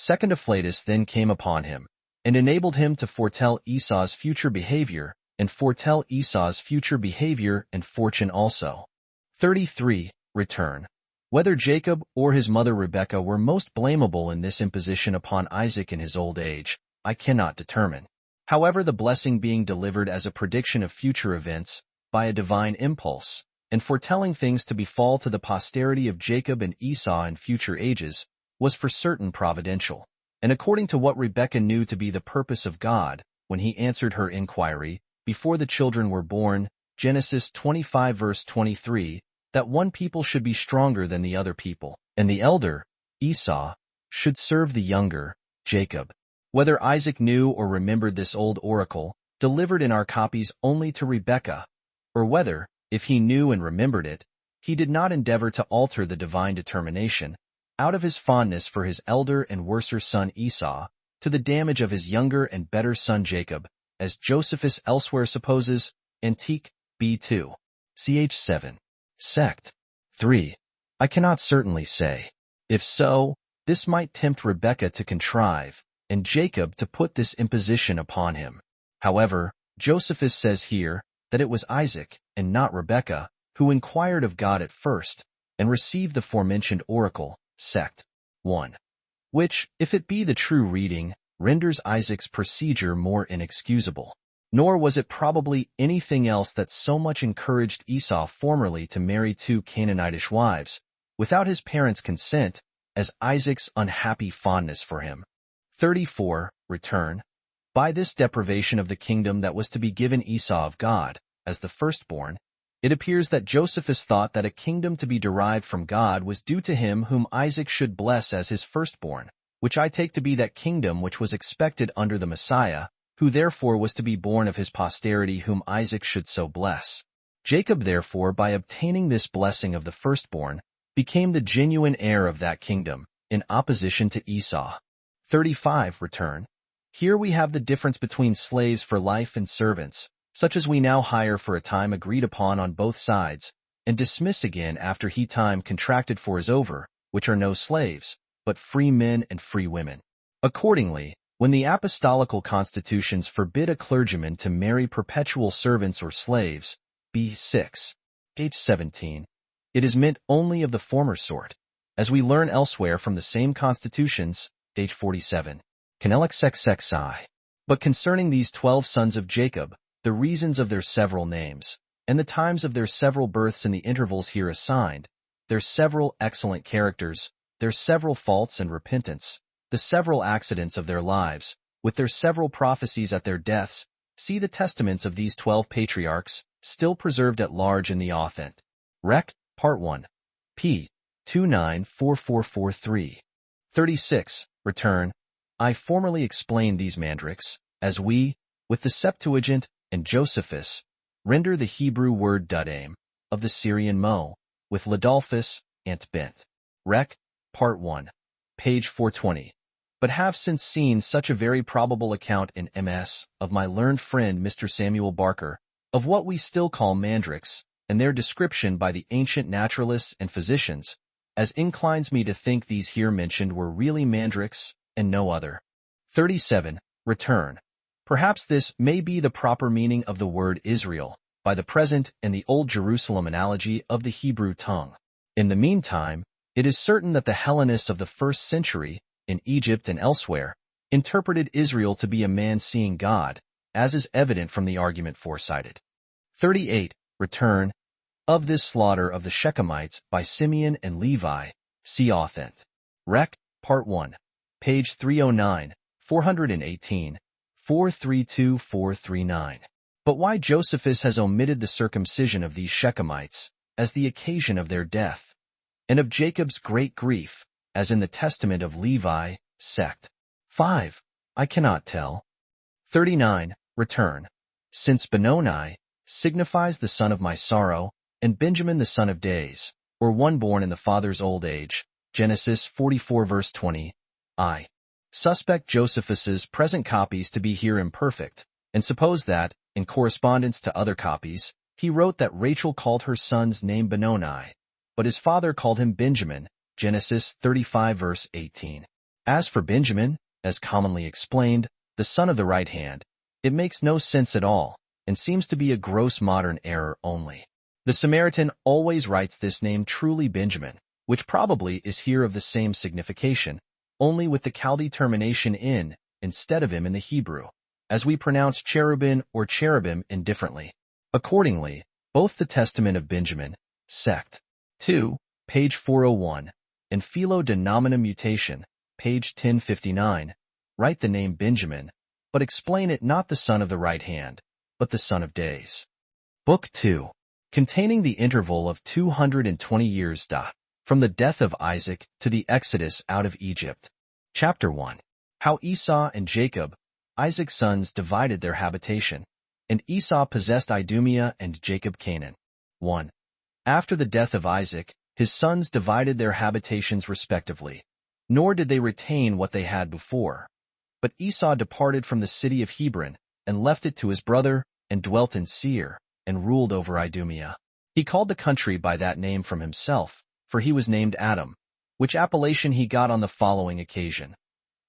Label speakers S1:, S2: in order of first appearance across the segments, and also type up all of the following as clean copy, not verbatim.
S1: Second Flavius then came upon him, and enabled him to foretell Esau's future behavior, and foretell Esau's future behavior and fortune also. 33. Return. Whether Jacob or his mother Rebekah were most blamable in this imposition upon Isaac in his old age, I cannot determine. However, the blessing being delivered as a prediction of future events, by a divine impulse, and foretelling things to befall to the posterity of Jacob and Esau in future ages, was for certain providential, and according to what Rebekah knew to be the purpose of God, when he answered her inquiry, before the children were born, Genesis 25 verse 23, that one people should be stronger than the other people, and the elder, Esau, should serve the younger, Jacob. Whether Isaac knew or remembered this old oracle, delivered in our copies only to Rebekah, or whether, if he knew and remembered it, he did not endeavor to alter the divine determination, out of his fondness for his elder and worser son Esau, to the damage of his younger and better son Jacob, as Josephus elsewhere supposes, Antiquities, B2. Ch. 7. Sect. 3. I cannot certainly say. If so, this might tempt Rebekah to contrive, and Jacob to put this imposition upon him. However, Josephus says here, that it was Isaac, and not Rebekah, who inquired of God at first, and received the forementioned oracle, sect. 1. Which, if it be the true reading, renders Isaac's procedure more inexcusable. Nor was it probably anything else that so much encouraged Esau formerly to marry 2 Canaanitish wives, without his parents' consent, as Isaac's unhappy fondness for him. 34. Return. By this deprivation of the kingdom that was to be given Esau of God, as the firstborn, it appears that Josephus thought that a kingdom to be derived from God was due to him whom Isaac should bless as his firstborn, which I take to be that kingdom which was expected under the Messiah, who therefore was to be born of his posterity whom Isaac should so bless. Jacob therefore, by obtaining this blessing of the firstborn, became the genuine heir of that kingdom, in opposition to Esau. 35. Return. Here we have the difference between slaves for life and servants, such as we now hire for a time agreed upon on both sides, and dismiss again after he time contracted for is over, which are no slaves, but free men and free women. Accordingly, when the apostolical constitutions forbid a clergyman to marry perpetual servants or slaves, B6, H 17, it is meant only of the former sort, as we learn elsewhere from the same constitutions, H 47. XXXI. But concerning these 12 sons of Jacob, the reasons of their several names, and the times of their several births in the intervals here assigned, their several excellent characters, their several faults and repentance, the several accidents of their lives, with their several prophecies at their deaths, see the testaments of these 12 patriarchs, still preserved at large in the authentic. Rec. Part 1. p. 294443. 36. Return. I formerly explained these mandrakes, as we, with the Septuagint and Josephus, render the Hebrew word dudame, of the Syrian mo, with Ladolphus, ant bent. Rec. Part 1. Page 420. But have since seen such a very probable account in MS, of my learned friend Mr. Samuel Barker, of what we still call mandrakes, and their description by the ancient naturalists and physicians, as inclines me to think these here mentioned were really mandrakes, and no other. 37. Return. Perhaps this may be the proper meaning of the word Israel, by the present and the Old Jerusalem analogy of the Hebrew tongue. In the meantime, it is certain that the Hellenists of the 1st century, in Egypt and elsewhere, interpreted Israel to be a man seeing God, as is evident from the argument forecited. 38. Return. Of this slaughter of the Shechemites by Simeon and Levi, see authentic. Rec. Part 1. Page 309, 418, 432-439. But why Josephus has omitted the circumcision of these Shechemites, as the occasion of their death, and of Jacob's great grief, as in the testament of Levi, sect. 5. I cannot tell. 39. Return. Since Benoni signifies the son of my sorrow, and Benjamin the son of days, or one born in the father's old age, Genesis 44 verse 20, I suspect Josephus's present copies to be here imperfect, and suppose that, in correspondence to other copies, he wrote that Rachel called her son's name Benoni, but his father called him Benjamin, Genesis 35 verse 18. As for Benjamin, as commonly explained, the son of the right hand, it makes no sense at all, and seems to be a gross modern error only. The Samaritan always writes this name truly Benjamin, which probably is here of the same signification, only with the Chaldee termination in, instead of him in the Hebrew, as we pronounce cherubim or cherubim indifferently. Accordingly, both the Testament of Benjamin, sect. 2, page 401, and Philo de Nomina Mutation, page 1059, write the name Benjamin, but explain it not the son of the right hand, but the son of days. Book 2, containing the interval of 220 years. From the death of Isaac to the exodus out of Egypt. Chapter 1. How Esau and Jacob, Isaac's sons, divided their habitation, and Esau possessed Idumea and Jacob Canaan. 1. After the death of Isaac, his sons divided their habitations respectively, nor did they retain what they had before. But Esau departed from the city of Hebron, and left it to his brother, and dwelt in Seir, and ruled over Idumea. He called the country by that name from himself, for he was named Adam, which appellation he got on the following occasion.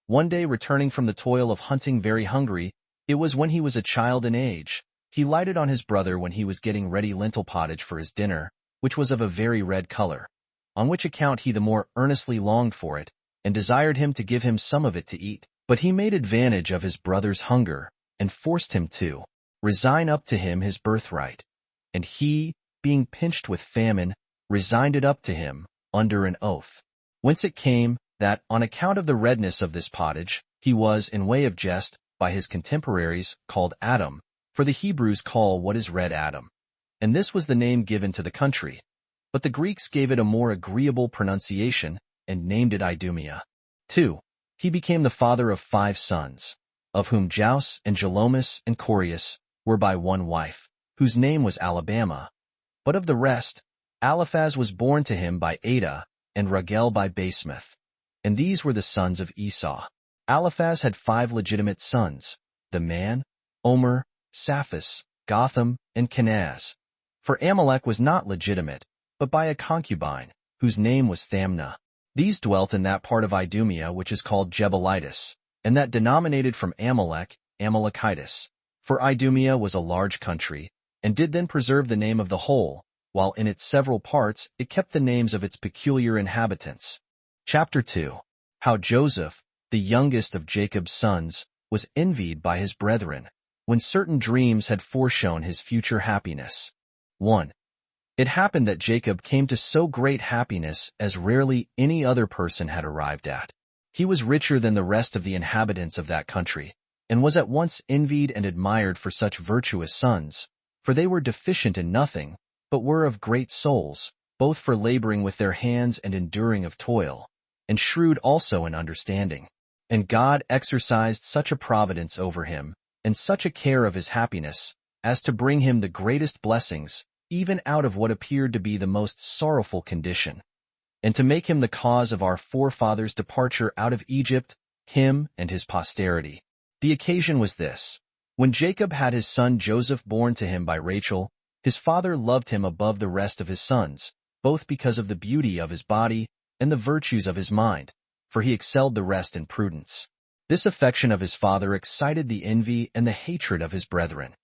S1: One day, returning from the toil of hunting very hungry, it was when he was a child in age, he lighted on his brother when he was getting ready lentil pottage for his dinner, which was of a very red color, on which account he the more earnestly longed for it, and desired him to give him some of it to eat. But he made advantage of his brother's hunger, and forced him to resign up to him his birthright. And he, being pinched with famine, resigned it up to him, under an oath. Whence it came, that, on account of the redness of this pottage, he was, in way of jest, by his contemporaries, called Adam, for the Hebrews call what is red Adam. And this was the name given to the country. But the Greeks gave it a more agreeable pronunciation, and named it Idumea. 2. He became the father of 5 sons, of whom Jaus and Jelomus and Corius were by one wife, whose name was Alabama. But of the rest, Aliphaz was born to him by Adah, and Ragel by Basemath. And these were the sons of Esau. Aliphaz had 5 legitimate sons, the Man, Omer, Saphus, Gotham, and Kenaz. For Amalek was not legitimate, but by a concubine, whose name was Thamnah. These dwelt in that part of Idumea which is called Jebelitis, and that denominated from Amalek, Amalekitis. For Idumea was a large country, and did then preserve the name of the whole, while in its several parts it kept the names of its peculiar inhabitants. Chapter 2. How Joseph, the youngest of Jacob's sons, was envied by his brethren, when certain dreams had foreshown his future happiness. 1. It happened that Jacob came to so great happiness as rarely any other person had arrived at. He was richer than the rest of the inhabitants of that country, and was at once envied and admired for such virtuous sons, for they were deficient in nothing, but were of great souls, both for laboring with their hands and enduring of toil, and shrewd also in understanding. And God exercised such a providence over him, and such a care of his happiness, as to bring him the greatest blessings, even out of what appeared to be the most sorrowful condition, and to make him the cause of our forefathers' departure out of Egypt, him and his posterity. The occasion was this. When Jacob had his son Joseph born to him by Rachel, his father loved him above the rest of his sons, both because of the beauty of his body and the virtues of his mind, for he excelled the rest in prudence. This affection of his father excited the envy and the hatred of his brethren,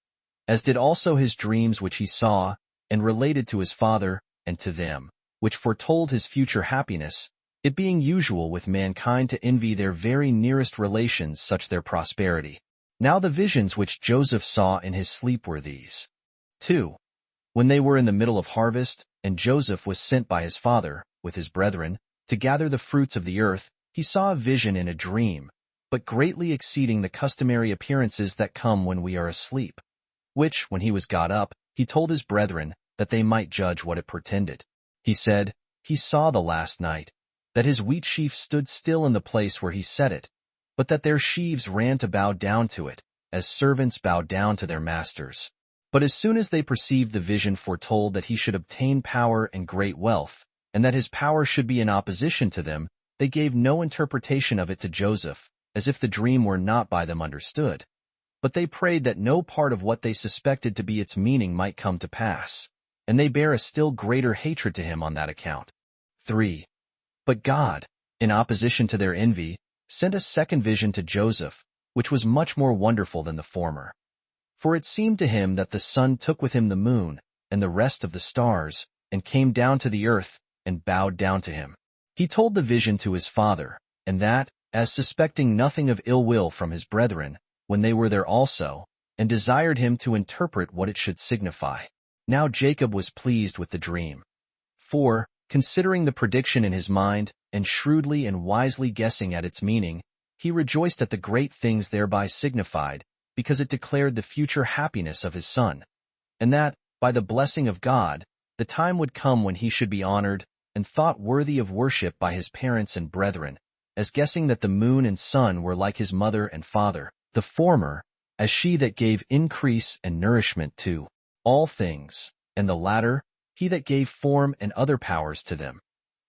S1: as did also his dreams which he saw, and related to his father, and to them, which foretold his future happiness, it being usual with mankind to envy their very nearest relations such their prosperity. Now the visions which Joseph saw in his sleep were these. 2. When they were in the middle of harvest, and Joseph was sent by his father, with his brethren, to gather the fruits of the earth, he saw a vision in a dream, but greatly exceeding the customary appearances that come when we are asleep, which, when he was got up, he told his brethren, that they might judge what it portended. He said, he saw the last night, that his wheat sheaf stood still in the place where he set it, but that their sheaves ran to bow down to it, as servants bow down to their masters. But as soon as they perceived the vision foretold that he should obtain power and great wealth, and that his power should be in opposition to them, they gave no interpretation of it to Joseph, as if the dream were not by them understood. But they prayed that no part of what they suspected to be its meaning might come to pass, and they bear a still greater hatred to him on that account. 3. But God, in opposition to their envy, sent a second vision to Joseph, which was much more wonderful than the former. For it seemed to him that the sun took with him the moon and the rest of the stars, and came down to the earth and bowed down to him. He told the vision to his father, and that, as suspecting nothing of ill will from his brethren, when they were there also, and desired him to interpret what it should signify. Now Jacob was pleased with the dream. For, considering the prediction in his mind, and shrewdly and wisely guessing at its meaning, he rejoiced at the great things thereby signified, because it declared the future happiness of his son, and that, by the blessing of God, the time would come when he should be honored and thought worthy of worship by his parents and brethren, as guessing that the moon and sun were like his mother and father, the former, as she that gave increase and nourishment to all things, and the latter, he that gave form and other powers to them,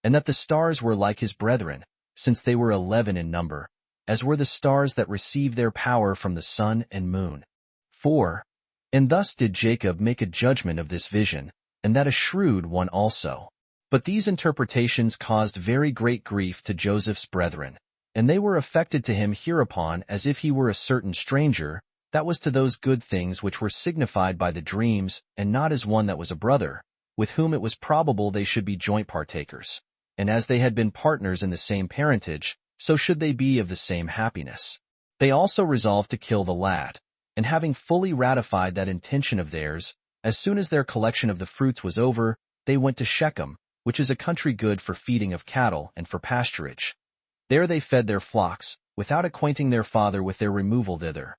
S1: and that the stars were like his brethren, since they were 11 in number, as were the stars that receive their power from the sun and moon. 4. And thus did Jacob make a judgment of this vision, and that a shrewd one also. But these interpretations caused very great grief to Joseph's brethren, and they were affected to him hereupon as if he were a certain stranger, that was to those good things which were signified by the dreams, and not as one that was a brother, with whom it was probable they should be joint partakers. And as they had been partners in the same parentage, so should they be of the same happiness. They also resolved to kill the lad, and having fully ratified that intention of theirs, as soon as their collection of the fruits was over, they went to Shechem, which is a country good for feeding of cattle and for pasturage. There they fed their flocks, without acquainting their father with their removal thither.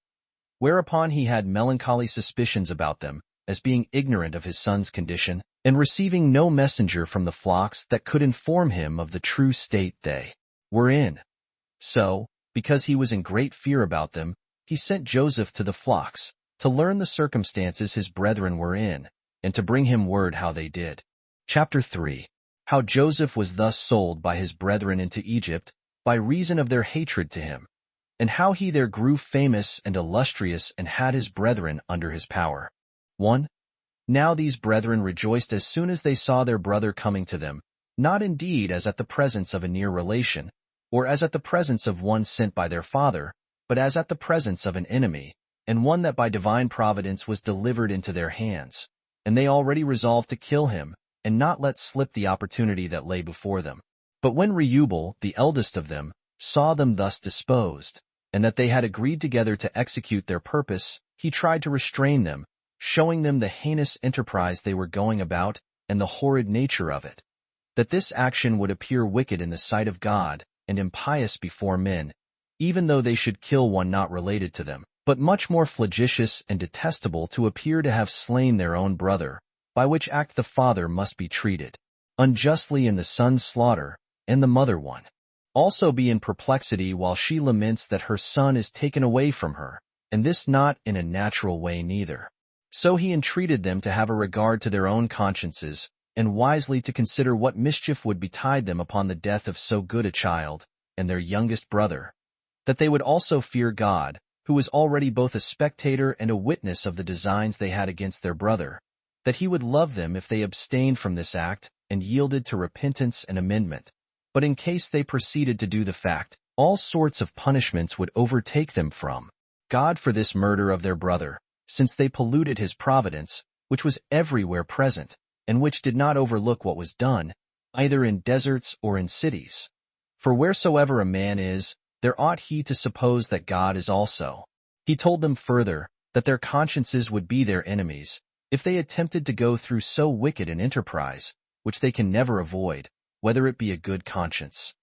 S1: Whereupon he had melancholy suspicions about them, as being ignorant of his son's condition, and receiving no messenger from the flocks that could inform him of the true state they were in. So, because he was in great fear about them, he sent Joseph to the flocks, to learn the circumstances his brethren were in, and to bring him word how they did. Chapter 3. How Joseph was thus sold by his brethren into Egypt, by reason of their hatred to him, and how he there grew famous and illustrious and had his brethren under his power. 1. Now these brethren rejoiced as soon as they saw their brother coming to them, not indeed as at the presence of a near relation, or as at the presence of one sent by their father, but as at the presence of an enemy, and one that by divine providence was delivered into their hands. And they already resolved to kill him, and not let slip the opportunity that lay before them. But when Reuel, the eldest of them, saw them thus disposed, and that they had agreed together to execute their purpose, he tried to restrain them, showing them the heinous enterprise they were going about, and the horrid nature of it, that this action would appear wicked in the sight of God, and impious before men, even though they should kill one not related to them, but much more flagitious and detestable to appear to have slain their own brother, by which act the father must be treated unjustly in the son's slaughter, and the mother one also be in perplexity while she laments that her son is taken away from her, and this not in a natural way neither. So he entreated them to have a regard to their own consciences, and wisely to consider what mischief would betide them upon the death of so good a child, and their youngest brother, that they would also fear God, who was already both a spectator and a witness of the designs they had against their brother, that he would love them if they abstained from this act, and yielded to repentance and amendment. But in case they proceeded to do the fact, all sorts of punishments would overtake them from God for this murder of their brother, since they polluted his providence, which was everywhere present, and which did not overlook what was done, either in deserts or in cities. For wheresoever a man is, there ought he to suppose that God is also. He told them further, that their consciences would be their enemies, if they attempted to go through so wicked an enterprise, which they can never avoid, whether it be a good conscience,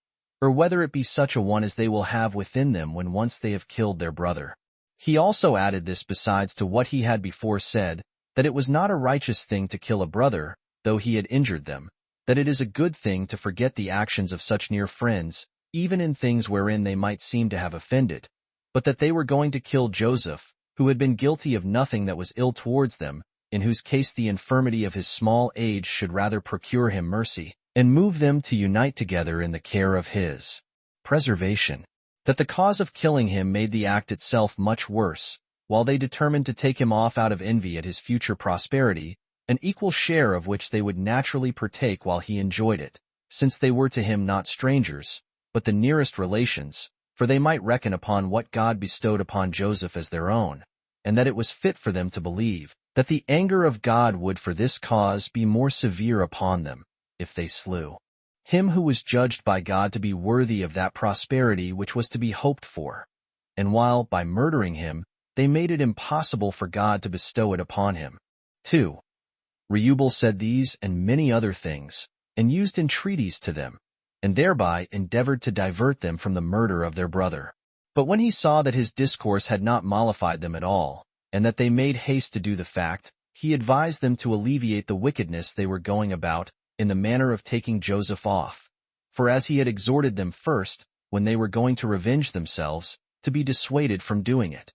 S1: or whether it be such a one as they will have within them when once they have killed their brother. He also added this besides to what he had before said, that it was not a righteous thing to kill a brother, though he had injured them, that it is a good thing to forget the actions of such near friends, even in things wherein they might seem to have offended, but that they were going to kill Joseph, who had been guilty of nothing that was ill towards them, in whose case the infirmity of his small age should rather procure him mercy, and move them to unite together in the care of his preservation. That the cause of killing him made the act itself much worse, while they determined to take him off out of envy at his future prosperity, an equal share of which they would naturally partake while he enjoyed it, since they were to him not strangers, but the nearest relations, for they might reckon upon what God bestowed upon Joseph as their own, and that it was fit for them to believe that the anger of God would for this cause be more severe upon them, if they slew him who was judged by God to be worthy of that prosperity which was to be hoped for, and while, by murdering him, they made it impossible for God to bestow it upon him. 2. Reubel said these and many other things, and used entreaties to them, and thereby endeavored to divert them from the murder of their brother. But when he saw that his discourse had not mollified them at all, and that they made haste to do the fact, he advised them to alleviate the wickedness they were going about in the manner of taking Joseph off. For as he had exhorted them first, when they were going to revenge themselves, to be dissuaded from doing it.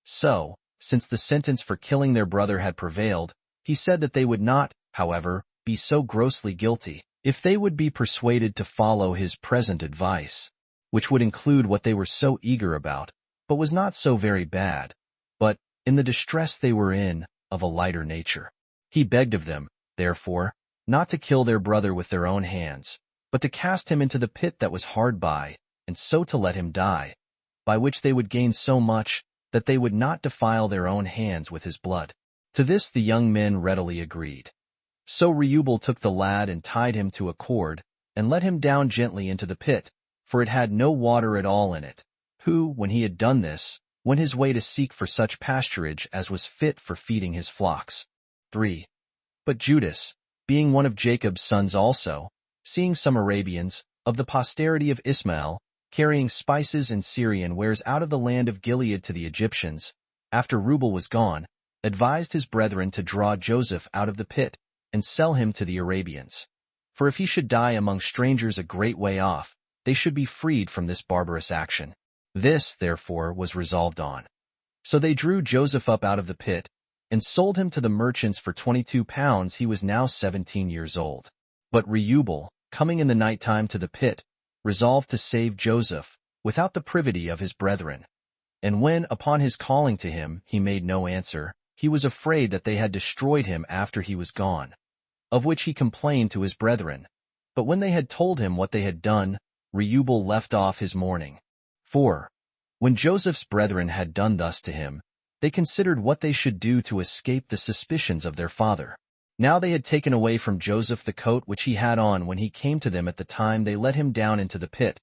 S1: So, since the sentence for killing their brother had prevailed, he said that they would not, however, be so grossly guilty, if they would be persuaded to follow his present advice, which would include what they were so eager about, but was not so very bad, but, in the distress they were in, of a lighter nature. He begged of them, therefore, not to kill their brother with their own hands, but to cast him into the pit that was hard by, and so to let him die, by which they would gain so much, that they would not defile their own hands with his blood. To this the young men readily agreed. So Reubel took the lad and tied him to a cord, and let him down gently into the pit, for it had no water at all in it, who, when he had done this, went his way to seek for such pasturage as was fit for feeding his flocks. 3. But Judas, being one of Jacob's sons also, seeing some Arabians, of the posterity of Ismael, carrying spices and Syrian wares out of the land of Gilead to the Egyptians, after Reubel was gone, advised his brethren to draw Joseph out of the pit, and sell him to the Arabians. For if he should die among strangers a great way off, they should be freed from this barbarous action. This, therefore, was resolved on. So they drew Joseph up out of the pit, and sold him to the merchants for 22 pounds. He was now 17 years old. But Reubel, coming in the night time to the pit, resolved to save Joseph, without the privity of his brethren. And when, upon his calling to him, he made no answer, he was afraid that they had destroyed him after he was gone, of which he complained to his brethren. But when they had told him what they had done, Reubel left off his mourning. 4. When Joseph's brethren had done thus to him, they considered what they should do to escape the suspicions of their father. Now they had taken away from Joseph the coat which he had on when he came to them at the time they let him down into the pit.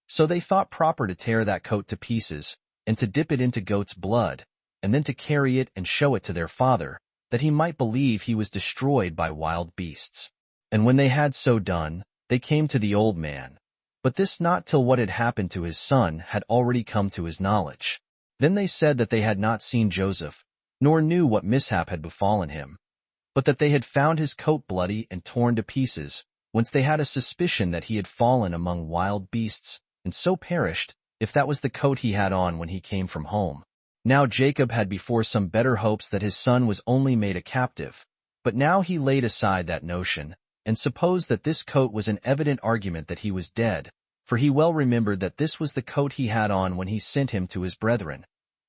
S1: So they thought proper to tear that coat to pieces, and to dip it into goat's blood, and then to carry it and show it to their father, that he might believe he was destroyed by wild beasts. And when they had so done, they came to the old man, but this not till what had happened to his son had already come to his knowledge. Then they said that they had not seen Joseph, nor knew what mishap had befallen him, but that they had found his coat bloody and torn to pieces, whence they had a suspicion that he had fallen among wild beasts, and so perished, if that was the coat he had on when he came from home. Now Jacob had before some better hopes that his son was only made a captive, but now he laid aside that notion, and supposed that this coat was an evident argument that he was dead, for he well remembered that this was the coat he had on when he sent him to his brethren.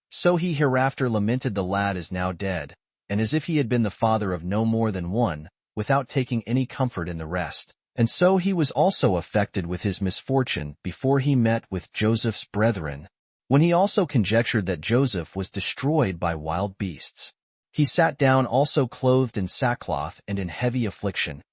S1: So he hereafter lamented the lad as now dead, and as if he had been the father of no more than one, without taking any comfort in the rest. And so he was also affected with his misfortune before he met with Joseph's brethren, when he also conjectured that Joseph was destroyed by wild beasts. He sat down also clothed in sackcloth and in heavy affliction,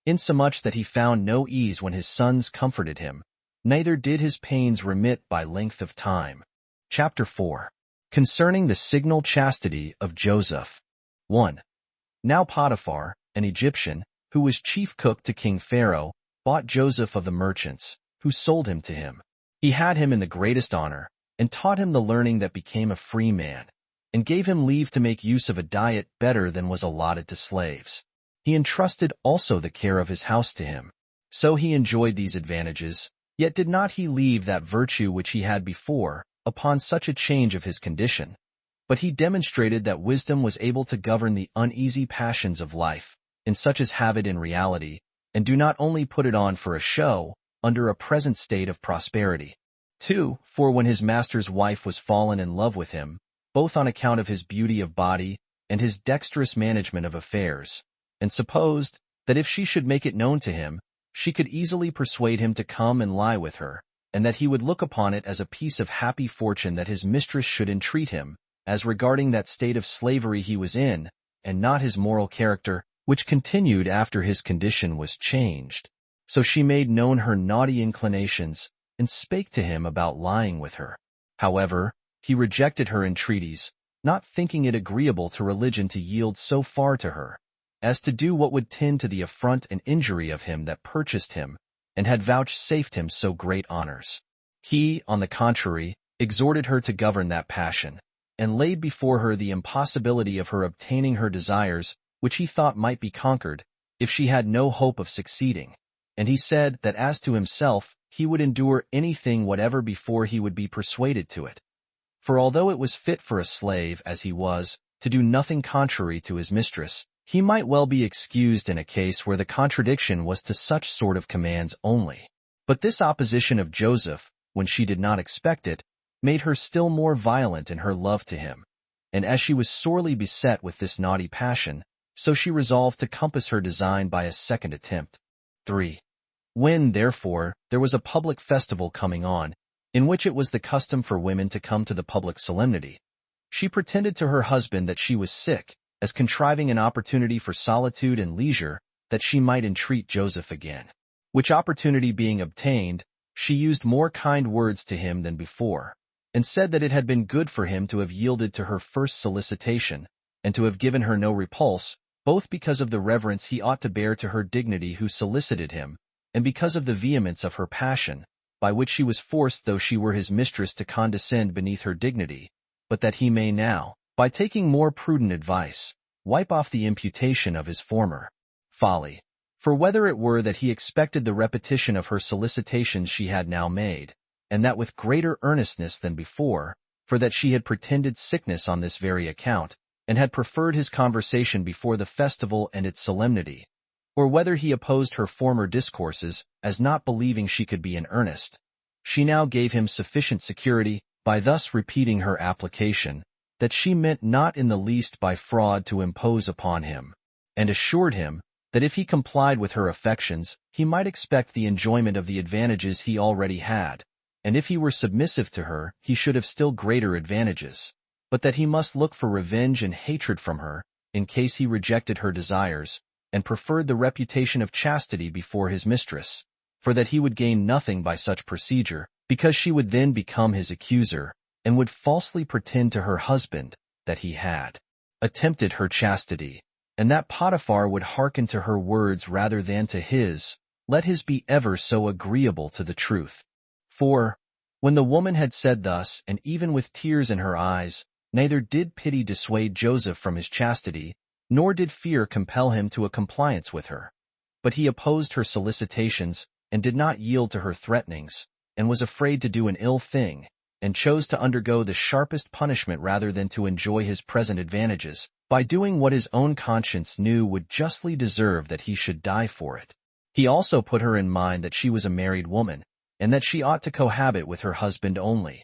S1: insomuch that he found no ease when his sons comforted him, neither did his pains remit by length of time. Chapter 4. Concerning the signal chastity of Joseph. 1. Now Potiphar, an Egyptian, who was chief cook to King Pharaoh, bought Joseph of the merchants, who sold him to him. He had him in the greatest honor, and taught him the learning that became a free man, and gave him leave to make use of a diet better than was allotted to slaves. He entrusted also the care of his house to him. So he enjoyed these advantages, yet did not he leave that virtue which he had before, upon such a change of his condition. But he demonstrated that wisdom was able to govern the uneasy passions of life, in such as have it in reality, and do not only put it on for a show, under a present state of prosperity. 2. For when his master's wife was fallen in love with him, both on account of his beauty of body and his dexterous management of affairs, and supposed that if she should make it known to him, she could easily persuade him to come and lie with her, and that he would look upon it as a piece of happy fortune that his mistress should entreat him, as regarding that state of slavery he was in, and not his moral character, which continued after his condition was changed. So she made known her naughty inclinations, and spake to him about lying with her. However, he rejected her entreaties, not thinking it agreeable to religion to yield so far to her, as to do what would tend to the affront and injury of him that purchased him, and had vouchsafed him so great honors. He, on the contrary, exhorted her to govern that passion, and laid before her the impossibility of her obtaining her desires, which he thought might be conquered, if she had no hope of succeeding. And he said that as to himself, he would endure anything whatever before he would be persuaded to it. For although it was fit for a slave, as he was, to do nothing contrary to his mistress, he might well be excused in a case where the contradiction was to such sort of commands only. But this opposition of Joseph, when she did not expect it, made her still more violent in her love to him. And as she was sorely beset with this naughty passion, so she resolved to compass her design by a second attempt. 3. When, therefore, there was a public festival coming on, in which it was the custom for women to come to the public solemnity, she pretended to her husband that she was sick, as contriving an opportunity for solitude and leisure, that she might entreat Joseph again. Which opportunity being obtained, she used more kind words to him than before, and said that it had been good for him to have yielded to her first solicitation, and to have given her no repulse, both because of the reverence he ought to bear to her dignity who solicited him, and because of the vehemence of her passion, by which she was forced though she were his mistress to condescend beneath her dignity, but that he may now, by taking more prudent advice, wipe off the imputation of his former folly. For whether it were that he expected the repetition of her solicitations she had now made, and that with greater earnestness than before, for that she had pretended sickness on this very account, and had preferred his conversation before the festival and its solemnity, or whether he opposed her former discourses, as not believing she could be in earnest, she now gave him sufficient security, by thus repeating her application, that she meant not in the least by fraud to impose upon him, and assured him that if he complied with her affections, he might expect the enjoyment of the advantages he already had, and if he were submissive to her, he should have still greater advantages, but that he must look for revenge and hatred from her, in case he rejected her desires, and preferred the reputation of chastity before his mistress, for that he would gain nothing by such procedure, because she would then become his accuser, and would falsely pretend to her husband that he had attempted her chastity, and that Potiphar would hearken to her words rather than to his, let his be ever so agreeable to the truth. For, when the woman had said thus, and even with tears in her eyes, neither did pity dissuade Joseph from his chastity, nor did fear compel him to a compliance with her. But he opposed her solicitations, and did not yield to her threatenings, and was afraid to do an ill thing, and chose to undergo the sharpest punishment rather than to enjoy his present advantages, by doing what his own conscience knew would justly deserve that he should die for it. He also put her in mind that she was a married woman, and that she ought to cohabit with her husband only,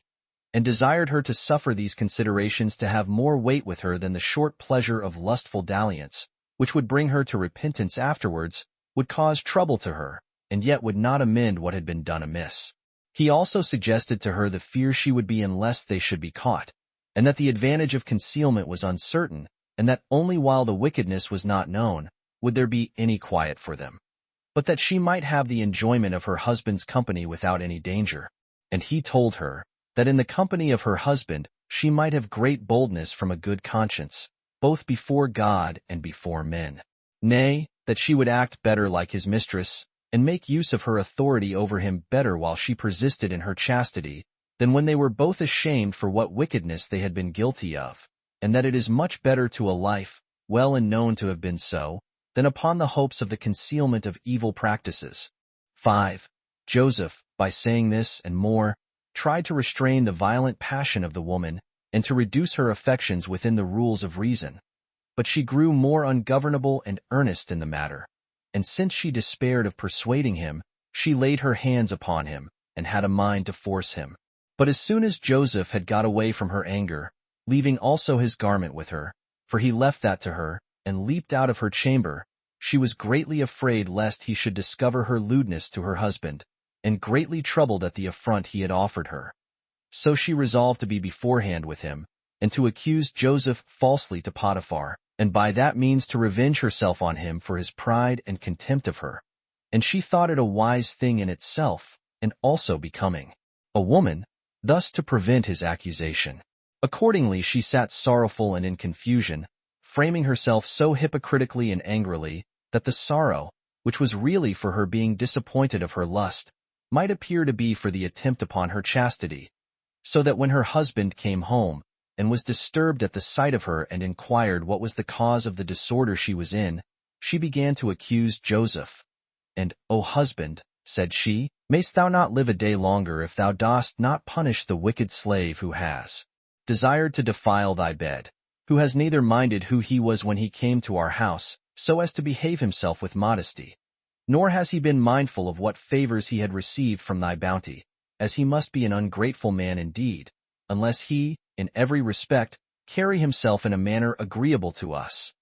S1: and desired her to suffer these considerations to have more weight with her than the short pleasure of lustful dalliance, which would bring her to repentance afterwards, would cause trouble to her, and yet would not amend what had been done amiss. He also suggested to her the fear she would be in lest they should be caught, and that the advantage of concealment was uncertain, and that only while the wickedness was not known would there be any quiet for them, but that she might have the enjoyment of her husband's company without any danger. And he told her that in the company of her husband she might have great boldness from a good conscience, both before God and before men. Nay, that she would act better like his mistress, and make use of her authority over him better while she persisted in her chastity, than when they were both ashamed for what wickedness they had been guilty of, and that it is much better to a life, well and known to have been so, than upon the hopes of the concealment of evil practices. 5. Joseph, by saying this and more, tried to restrain the violent passion of the woman, and to reduce her affections within the rules of reason. But she grew more ungovernable and earnest in the matter, and since she despaired of persuading him, she laid her hands upon him, and had a mind to force him. But as soon as Joseph had got away from her anger, leaving also his garment with her, for he left that to her, and leaped out of her chamber, she was greatly afraid lest he should discover her lewdness to her husband, and greatly troubled at the affront he had offered her. So she resolved to be beforehand with him, and to accuse Joseph falsely to Potiphar, and by that means to revenge herself on him for his pride and contempt of her. And she thought it a wise thing in itself, and also becoming a woman, thus to prevent his accusation. Accordingly she sat sorrowful and in confusion, framing herself so hypocritically and angrily, that the sorrow, which was really for her being disappointed of her lust, might appear to be for the attempt upon her chastity. So that when her husband came home, and was disturbed at the sight of her and inquired what was the cause of the disorder she was in, she began to accuse Joseph. And, O husband, said she, mayst thou not live a day longer if thou dost not punish the wicked slave who has desired to defile thy bed, who has neither minded who he was when he came to our house, so as to behave himself with modesty, nor has he been mindful of what favors he had received from thy bounty, as he must be an ungrateful man indeed, unless he, in every respect, carry himself in a manner agreeable to us.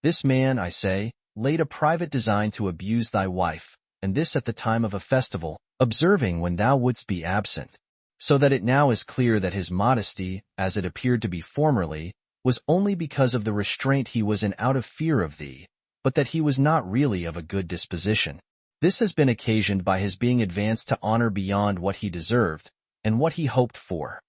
S1: This man, I say, laid a private design to abuse thy wife, and this at the time of a festival, observing when thou wouldst be absent, so that it now is clear that his modesty, as it appeared to be formerly, was only because of the restraint he was in out of fear of thee, but that he was not really of a good disposition. This has been occasioned by his being advanced to honor beyond what he deserved, and what he hoped for,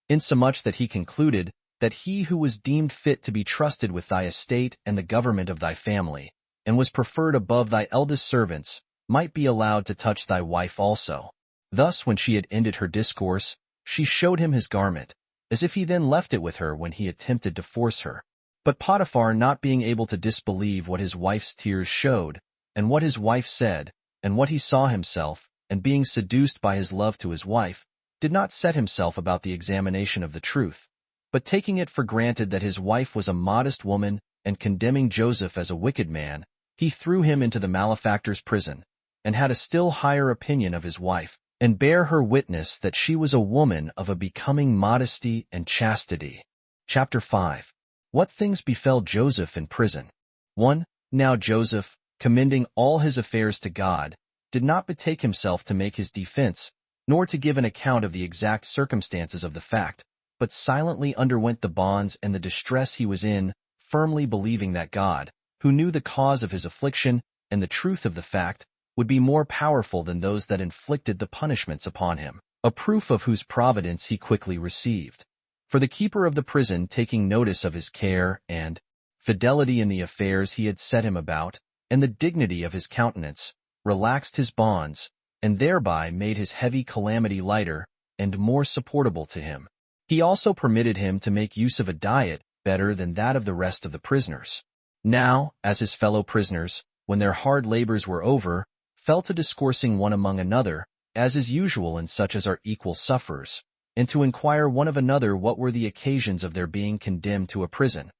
S1: insomuch that he concluded that he who was deemed fit to be trusted with thy estate and the government of thy family, and was preferred above thy eldest servants, might be allowed to touch thy wife also. Thus, when she had ended her discourse, she showed him his garment, as if he then left it with her when he attempted to force her. But Potiphar, not being able to disbelieve what his wife's tears showed, and what his wife said, and what he saw himself, and being seduced by his love to his wife, did not set himself about the examination of the truth, but taking it for granted that his wife was a modest woman, and condemning Joseph as a wicked man, he threw him into the malefactor's prison, and had a still higher opinion of his wife, and bare her witness that she was a woman of a becoming modesty and chastity. Chapter 5. What things befell Joseph in prison? 1. Now Joseph, commending all his affairs to God, did not betake himself to make his defense, nor to give an account of the exact circumstances of the fact, but silently underwent the bonds and the distress he was in, firmly believing that God, who knew the cause of his affliction and the truth of the fact, would be more powerful than those that inflicted the punishments upon him, a proof of whose providence he quickly received. For the keeper of the prison, taking notice of his care and fidelity in the affairs he had set him about, and the dignity of his countenance, relaxed his bonds, and thereby made his heavy calamity lighter and more supportable to him. He also permitted him to make use of a diet better than that of the rest of the prisoners. Now, as his fellow prisoners, when their hard labors were over, fell to discoursing one among another, as is usual in such as are equal sufferers, and to inquire one of another what were the occasions of their being condemned to a prison.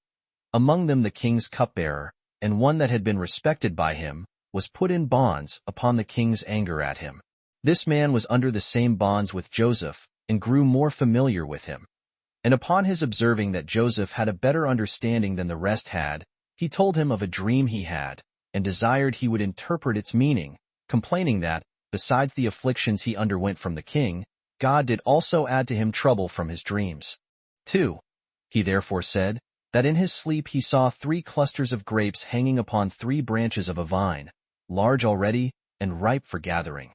S1: Among them the king's cupbearer, and one that had been respected by him, was put in bonds upon the king's anger at him. This man was under the same bonds with Joseph, and grew more familiar with him. And upon his observing that Joseph had a better understanding than the rest had, he told him of a dream he had, and desired he would interpret its meaning, complaining that, besides the afflictions he underwent from the king, God did also add to him trouble from his dreams. 2. He therefore said, that in his sleep he saw 3 clusters of grapes hanging upon 3 branches of a vine, large already, and ripe for gathering,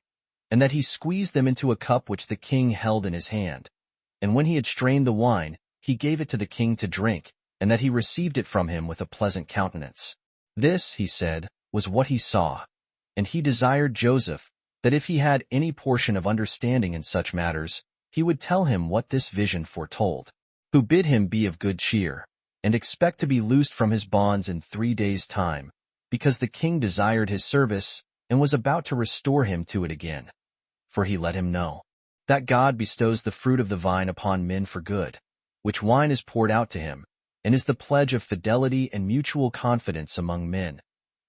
S1: and that he squeezed them into a cup which the king held in his hand. And when he had strained the wine, he gave it to the king to drink, and that he received it from him with a pleasant countenance. This, he said, was what he saw. And he desired Joseph, that if he had any portion of understanding in such matters, he would tell him what this vision foretold, who bid him be of good cheer, and expect to be loosed from his bonds in 3 days' time, because the king desired his service, and was about to restore him to it again. For he let him know that God bestows the fruit of the vine upon men for good, which wine is poured out to him, and is the pledge of fidelity and mutual confidence among men,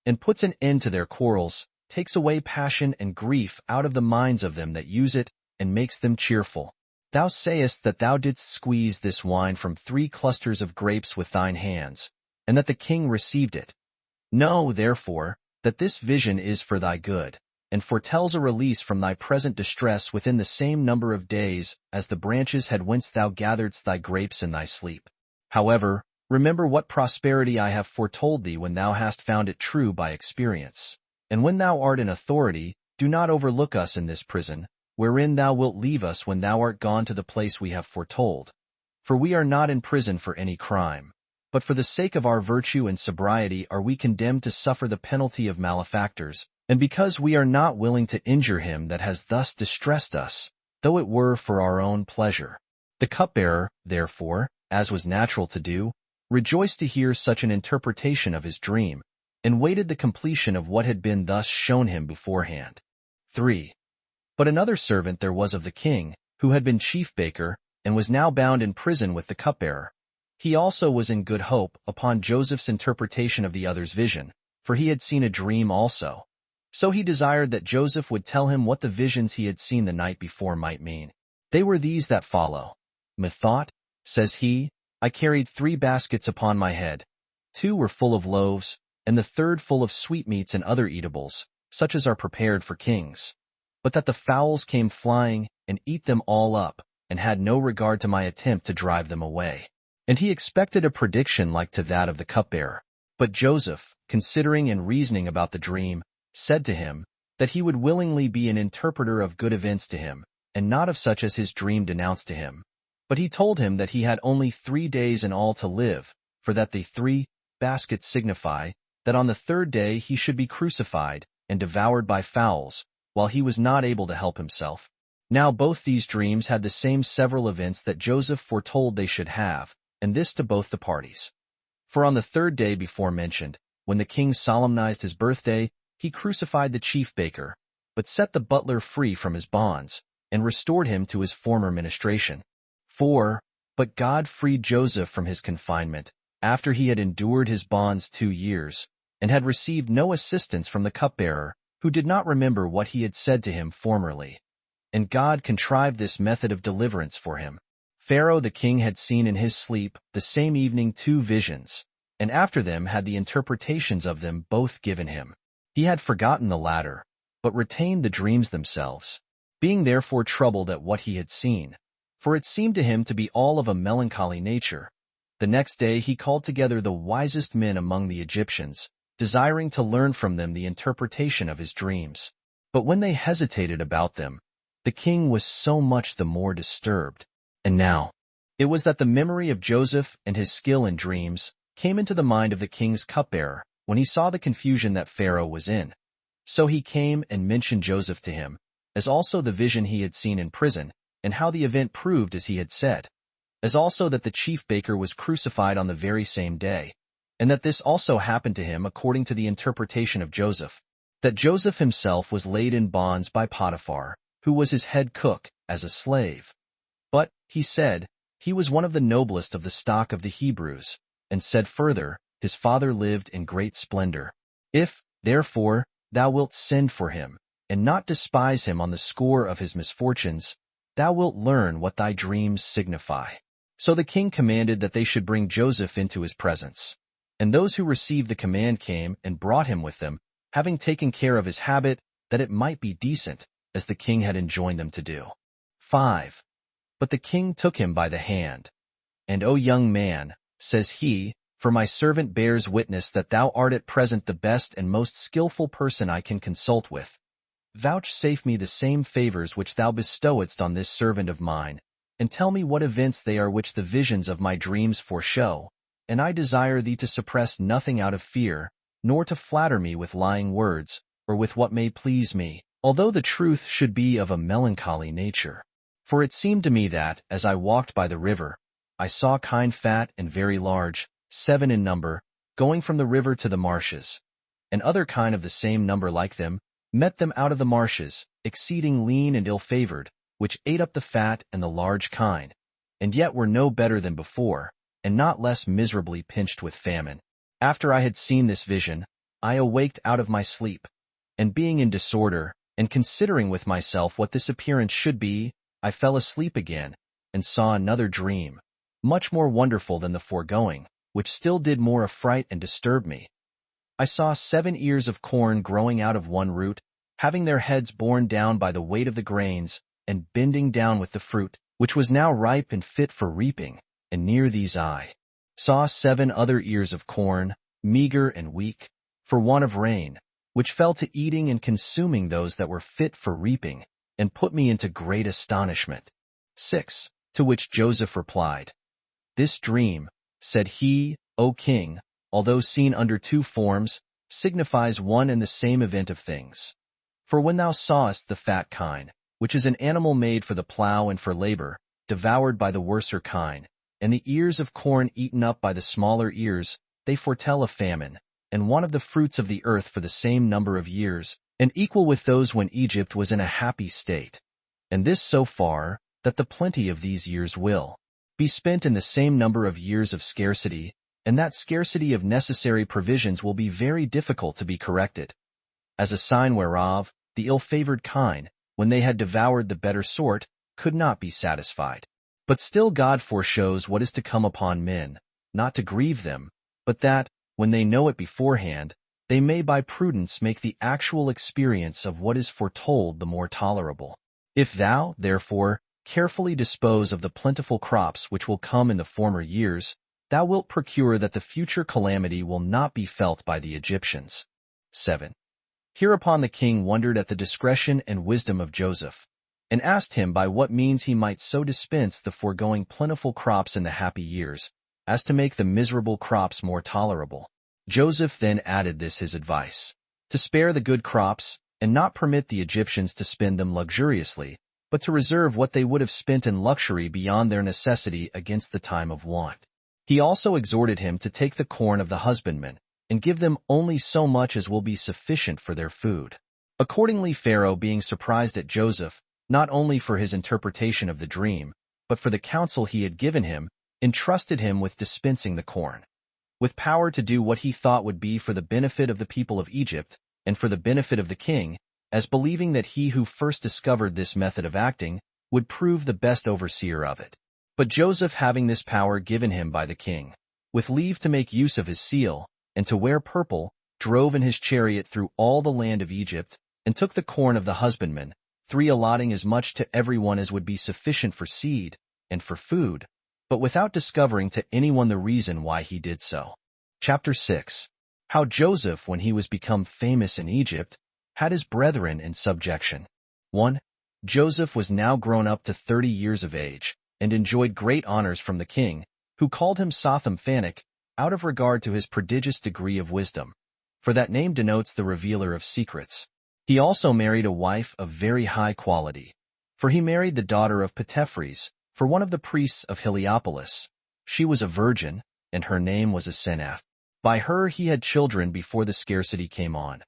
S1: and puts an end to their quarrels, takes away passion and grief out of the minds of them that use it, and makes them cheerful. Thou sayest that thou didst squeeze this wine from 3 clusters of grapes with thine hands, and that the king received it. Know, therefore, that this vision is for thy good, and foretells a release from thy present distress within the same number of days as the branches had whence thou gatheredst thy grapes in thy sleep. However, remember what prosperity I have foretold thee when thou hast found it true by experience. And when thou art in authority, do not overlook us in this prison, wherein thou wilt leave us when thou art gone to the place we have foretold. For we are not in prison for any crime, but for the sake of our virtue and sobriety are we condemned to suffer the penalty of malefactors, and because we are not willing to injure him that has thus distressed us, though it were for our own pleasure. The cupbearer, therefore, as was natural to do, rejoiced to hear such an interpretation of his dream, and waited the completion of what had been thus shown him beforehand. 3. But another servant there was of the king, who had been chief baker, and was now bound in prison with the cupbearer. He also was in good hope upon Joseph's interpretation of the other's vision, for he had seen a dream also. So he desired that Joseph would tell him what the visions he had seen the night before might mean. They were these that follow. Methought, says he, I carried 3 baskets upon my head. 2 were full of loaves, and the third full of sweetmeats and other eatables, such as are prepared for kings. But that the fowls came flying, and eat them all up, and had no regard to my attempt to drive them away. And he expected a prediction like to that of the cupbearer. But Joseph, considering and reasoning about the dream, said to him, that he would willingly be an interpreter of good events to him, and not of such as his dream denounced to him. But he told him that he had only 3 days in all to live, for that the 3 baskets signify that on the 3rd day he should be crucified and devoured by fowls, while he was not able to help himself. Now both these dreams had the same several events that Joseph foretold they should have, and this to both the parties. For on the 3rd day before mentioned, when the king solemnized his birthday, he crucified the chief baker, but set the butler free from his bonds, and restored him to his former ministration. 4. But God freed Joseph from his confinement, after he had endured his bonds 2 years, and had received no assistance from the cupbearer, who did not remember what he had said to him formerly. And God contrived this method of deliverance for him. Pharaoh the king had seen in his sleep the same evening 2 visions, and after them had the interpretations of them both given him. He had forgotten the latter, but retained the dreams themselves, being therefore troubled at what he had seen, for it seemed to him to be all of a melancholy nature. The next day he called together the wisest men among the Egyptians, desiring to learn from them the interpretation of his dreams. But when they hesitated about them, the king was so much the more disturbed. And now, it was that the memory of Joseph and his skill in dreams came into the mind of the king's cupbearer, when he saw the confusion that Pharaoh was in. So he came and mentioned Joseph to him, as also the vision he had seen in prison, and how the event proved as he had said, as also that the chief baker was crucified on the very same day, and that this also happened to him according to the interpretation of Joseph, that Joseph himself was laid in bonds by Potiphar, who was his head cook, as a slave. But, he said, he was one of the noblest of the stock of the Hebrews, and said further, his father lived in great splendor. If, therefore, thou wilt send for him, and not despise him on the score of his misfortunes, thou wilt learn what thy dreams signify. So the king commanded that they should bring Joseph into his presence. And those who received the command came and brought him with them, having taken care of his habit, that it might be decent, as the king had enjoined them to do. 5. But the king took him by the hand. And, O young man, says he, for my servant bears witness that thou art at present the best and most skillful person I can consult with. Vouchsafe me the same favors which thou bestowedst on this servant of mine, and tell me what events they are which the visions of my dreams foreshow, and I desire thee to suppress nothing out of fear, nor to flatter me with lying words, or with what may please me, although the truth should be of a melancholy nature. For it seemed to me that, as I walked by the river, I saw kine fat and very large, 7 in number, going from the river to the marshes. And other kine of the same number like them, met them out of the marshes, exceeding lean and ill-favored, which ate up the fat and the large kine, and yet were no better than before, and not less miserably pinched with famine. After I had seen this vision, I awaked out of my sleep, and being in disorder, and considering with myself what this appearance should be, I fell asleep again, and saw another dream, much more wonderful than the foregoing, which still did more affright and disturb me. I saw 7 ears of corn growing out of one root, having their heads borne down by the weight of the grains, and bending down with the fruit, which was now ripe and fit for reaping. And near these I saw 7 other ears of corn, meager and weak, for want of rain, which fell to eating and consuming those that were fit for reaping, and put me into great astonishment. 6. To which Joseph replied, This dream, said he, O king, although seen under 2 forms, signifies one and the same event of things. For when thou sawest the fat kine, which is an animal made for the plough and for labor, devoured by the worser kine, and the ears of corn eaten up by the smaller ears, they foretell a famine, and one of the fruits of the earth for the same number of years, and equal with those when Egypt was in a happy state. And this so far, that the plenty of these years will be spent in the same number of years of scarcity, and that scarcity of necessary provisions will be very difficult to be corrected. As a sign whereof, the ill-favored kine, when they had devoured the better sort, could not be satisfied. But still God foreshows what is to come upon men, not to grieve them, but that, when they know it beforehand, they may by prudence make the actual experience of what is foretold the more tolerable. If thou, therefore, carefully dispose of the plentiful crops which will come in the former years, thou wilt procure that the future calamity will not be felt by the Egyptians. 7. Hereupon the king wondered at the discretion and wisdom of Joseph, and asked him by what means he might so dispense the foregoing plentiful crops in the happy years, as to make the miserable crops more tolerable. Joseph then added this his advice, to spare the good crops, and not permit the Egyptians to spend them luxuriously, but to reserve what they would have spent in luxury beyond their necessity against the time of want. He also exhorted him to take the corn of the husbandmen, and give them only so much as will be sufficient for their food. Accordingly Pharaoh, being surprised at Joseph, not only for his interpretation of the dream, but for the counsel he had given him, entrusted him with dispensing the corn, with power to do what he thought would be for the benefit of the people of Egypt, and for the benefit of the king, as believing that he who first discovered this method of acting would prove the best overseer of it. But Joseph, having this power given him by the king, with leave to make use of his seal, and to wear purple, drove in his chariot through all the land of Egypt, and took the corn of the husbandmen, 3 allotting as much to every one as would be sufficient for seed, and for food, but without discovering to anyone the reason why he did so. Chapter 6. How Joseph, when he was become famous in Egypt, had his brethren in subjection. 1. Joseph was now grown up to 30 years of age, and enjoyed great honors from the king, who called him Sothom-Phanek, out of regard to his prodigious degree of wisdom, for that name denotes the revealer of secrets. He also married a wife of very high quality, for he married the daughter of Potephares, for one of the priests of Heliopolis. She was a virgin, and her name was Asenath. By her he had children before the scarcity came on.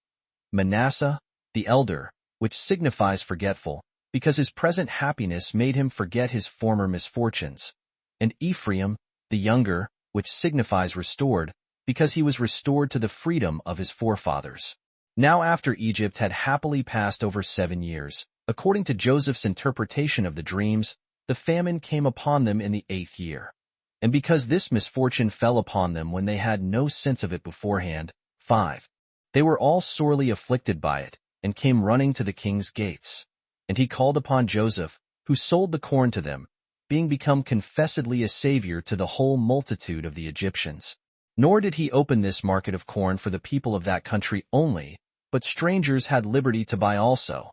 S1: Manasseh, the elder, which signifies forgetful, because his present happiness made him forget his former misfortunes, and Ephraim, the younger, which signifies restored, because he was restored to the freedom of his forefathers. Now after Egypt had happily passed over 7 years, according to Joseph's interpretation of the dreams, the famine came upon them in the 8th year. And because this misfortune fell upon them when they had no sense of it beforehand, 5. They were all sorely afflicted by it, and came running to the king's gates. And he called upon Joseph, who sold the corn to them, being become confessedly a savior to the whole multitude of the Egyptians. Nor did he open this market of corn for the people of that country only, but strangers had liberty to buy also,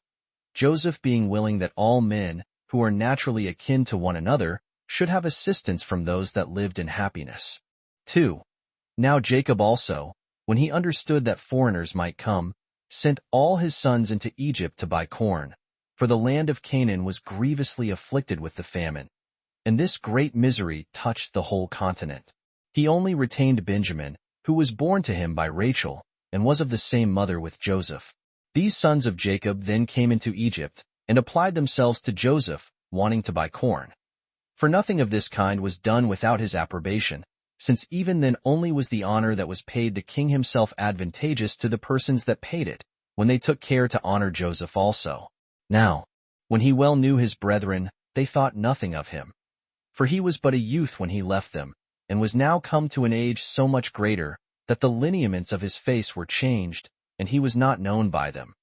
S1: Joseph being willing that all men, who are naturally akin to one another, should have assistance from those that lived in happiness. 2. Now Jacob also, when he understood that foreigners might come, sent all his sons into Egypt to buy corn, for the land of Canaan was grievously afflicted with the famine, and this great misery touched the whole continent. He only retained Benjamin, who was born to him by Rachel, and was of the same mother with Joseph. These sons of Jacob then came into Egypt, and applied themselves to Joseph, wanting to buy corn. For nothing of this kind was done without his approbation, since even then only was the honor that was paid the king himself advantageous to the persons that paid it, when they took care to honor Joseph also. Now, when he well knew his brethren, they thought nothing of him. For he was but a youth when he left them, and was now come to an age so much greater, that the lineaments of his face were changed, and he was not known by them.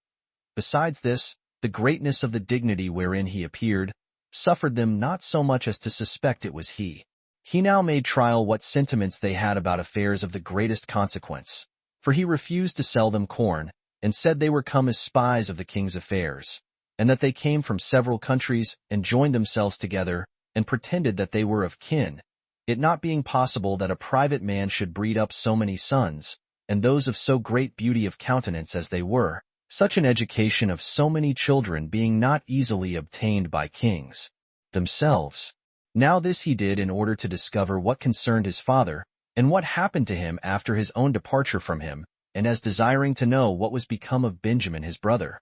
S1: Besides this, the greatness of the dignity wherein he appeared suffered them not so much as to suspect it was he. He now made trial what sentiments they had about affairs of the greatest consequence, for he refused to sell them corn, and said they were come as spies of the king's affairs, and that they came from several countries and joined themselves together, and pretended that they were of kin, it not being possible that a private man should breed up so many sons, and those of so great beauty of countenance as they were, such an education of so many children being not easily obtained by kings themselves. Now this he did in order to discover what concerned his father, and what happened to him after his own departure from him, and as desiring to know what was become of Benjamin his brother.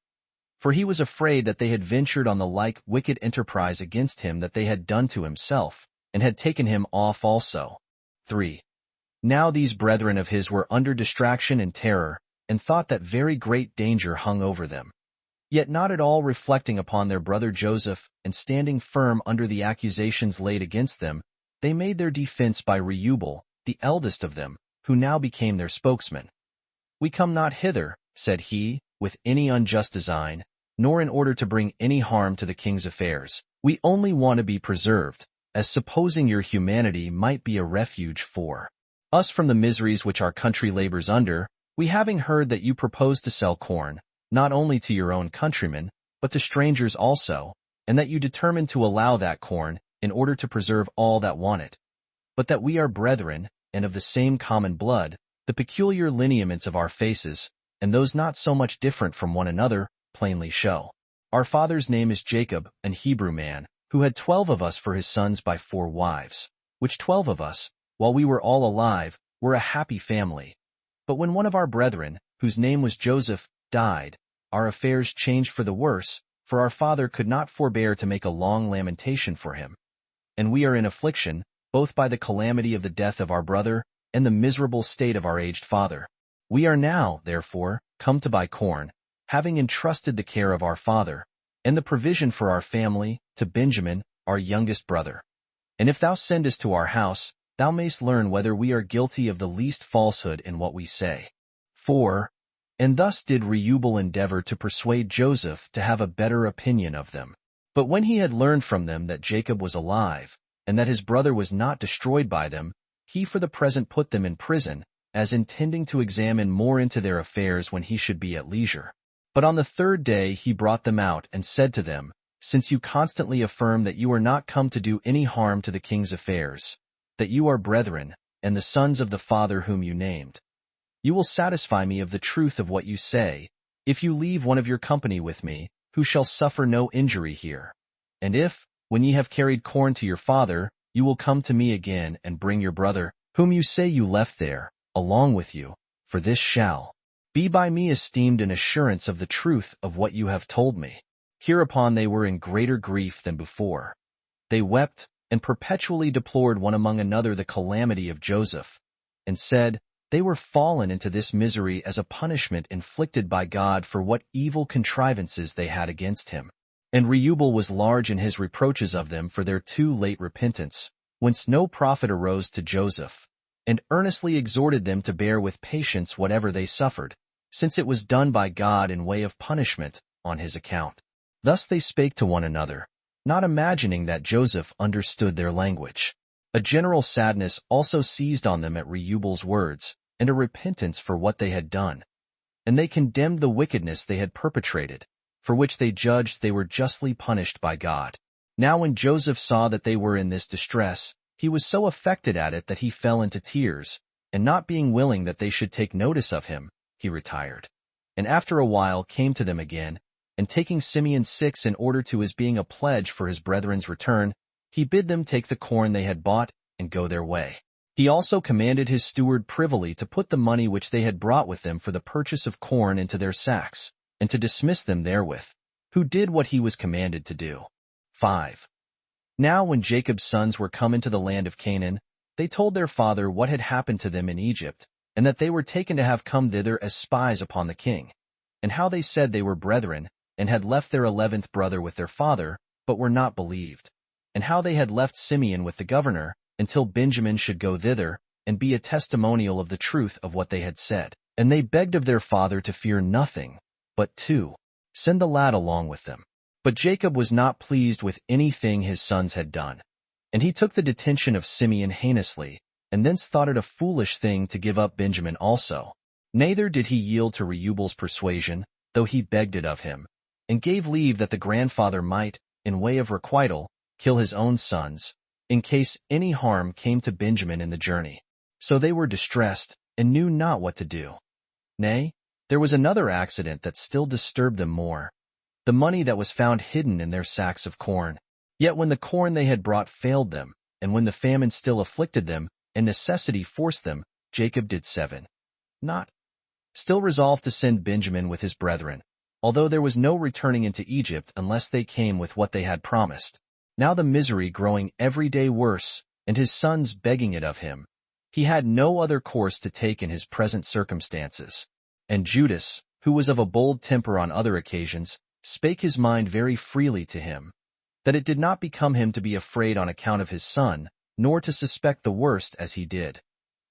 S1: For he was afraid that they had ventured on the like wicked enterprise against him that they had done to himself, and had taken him off also. 3. Now these brethren of his were under distraction and terror, and thought that very great danger hung over them. Yet not at all reflecting upon their brother Joseph, and standing firm under the accusations laid against them, they made their defense by Reubel, the eldest of them, who now became their spokesman. We come not hither, said he, with any unjust design, nor in order to bring any harm to the king's affairs. We only want to be preserved, as supposing your humanity might be a refuge for us from the miseries which our country labors under, we having heard that you propose to sell corn, not only to your own countrymen, but to strangers also, and that you determine to allow that corn, in order to preserve all that want it. But that we are brethren, and of the same common blood, the peculiar lineaments of our faces, and those not so much different from one another, plainly show. Our father's name is Jacob, an Hebrew man, who had 12 of us for his sons by 4 wives, which 12 of us, while we were all alive, were a happy family. But when one of our brethren, whose name was Joseph, died, our affairs changed for the worse, for our father could not forbear to make a long lamentation for him. And we are in affliction, both by the calamity of the death of our brother, and the miserable state of our aged father. We are now, therefore, come to buy corn, having entrusted the care of our father, and the provision for our family, to Benjamin, our youngest brother. And if thou sendest to our house, thou mayst learn whether we are guilty of the least falsehood in what we say. 4. And thus did Reubel endeavor to persuade Joseph to have a better opinion of them. But when he had learned from them that Jacob was alive, and that his brother was not destroyed by them, he for the present put them in prison, as intending to examine more into their affairs when he should be at leisure. But on the 3rd day he brought them out and said to them, Since you constantly affirm that you are not come to do any harm to the king's affairs, that you are brethren, and the sons of the father whom you named, you will satisfy me of the truth of what you say, if you leave one of your company with me, who shall suffer no injury here. And if, when ye have carried corn to your father, you will come to me again and bring your brother, whom you say you left there, along with you, for this shall be by me esteemed an assurance of the truth of what you have told me. Hereupon they were in greater grief than before. They wept, and perpetually deplored one among another the calamity of Joseph, and said, they were fallen into this misery as a punishment inflicted by God for what evil contrivances they had against him. And Reubel was large in his reproaches of them for their too late repentance, whence no profit arose to Joseph, and earnestly exhorted them to bear with patience whatever they suffered, since it was done by God in way of punishment on his account. Thus they spake to one another, not imagining that Joseph understood their language. A general sadness also seized on them at Reubel's words, and a repentance for what they had done. And they condemned the wickedness they had perpetrated, for which they judged they were justly punished by God. Now when Joseph saw that they were in this distress, he was so affected at it that he fell into tears, and not being willing that they should take notice of him, he retired. And after a while came to them again, and taking Simeon's 6 in order to his being a pledge for his brethren's return, he bid them take the corn they had bought, and go their way. He also commanded his steward privily to put the money which they had brought with them for the purchase of corn into their sacks, and to dismiss them therewith, who did what he was commanded to do. 5. Now when Jacob's sons were come into the land of Canaan, they told their father what had happened to them in Egypt, and that they were taken to have come thither as spies upon the king, and how they said they were brethren, and had left their 11th brother with their father, but were not believed, and how they had left Simeon with the governor, until Benjamin should go thither, and be a testimonial of the truth of what they had said. And they begged of their father to fear nothing, but to Send the lad along with them." But Jacob was not pleased with anything his sons had done, and he took the detention of Simeon heinously, and thence thought it a foolish thing to give up Benjamin also. Neither did he yield to Reuel's persuasion, though he begged it of him, and gave leave that the grandfather might, in way of requital, kill his own sons, in case any harm came to Benjamin in the journey. So they were distressed, and knew not what to do. Nay, there was another accident that still disturbed them more: the money that was found hidden in their sacks of corn. Yet when the corn they had brought failed them, and when the famine still afflicted them, and necessity forced them, Jacob did 7. Not. Still resolved to send Benjamin with his brethren, although there was no returning into Egypt unless they came with what they had promised. Now the misery growing every day worse, and his sons begging it of him, he had no other course to take in his present circumstances. And Judas, who was of a bold temper on other occasions, spake his mind very freely to him, that it did not become him to be afraid on account of his son, nor to suspect the worst as he did.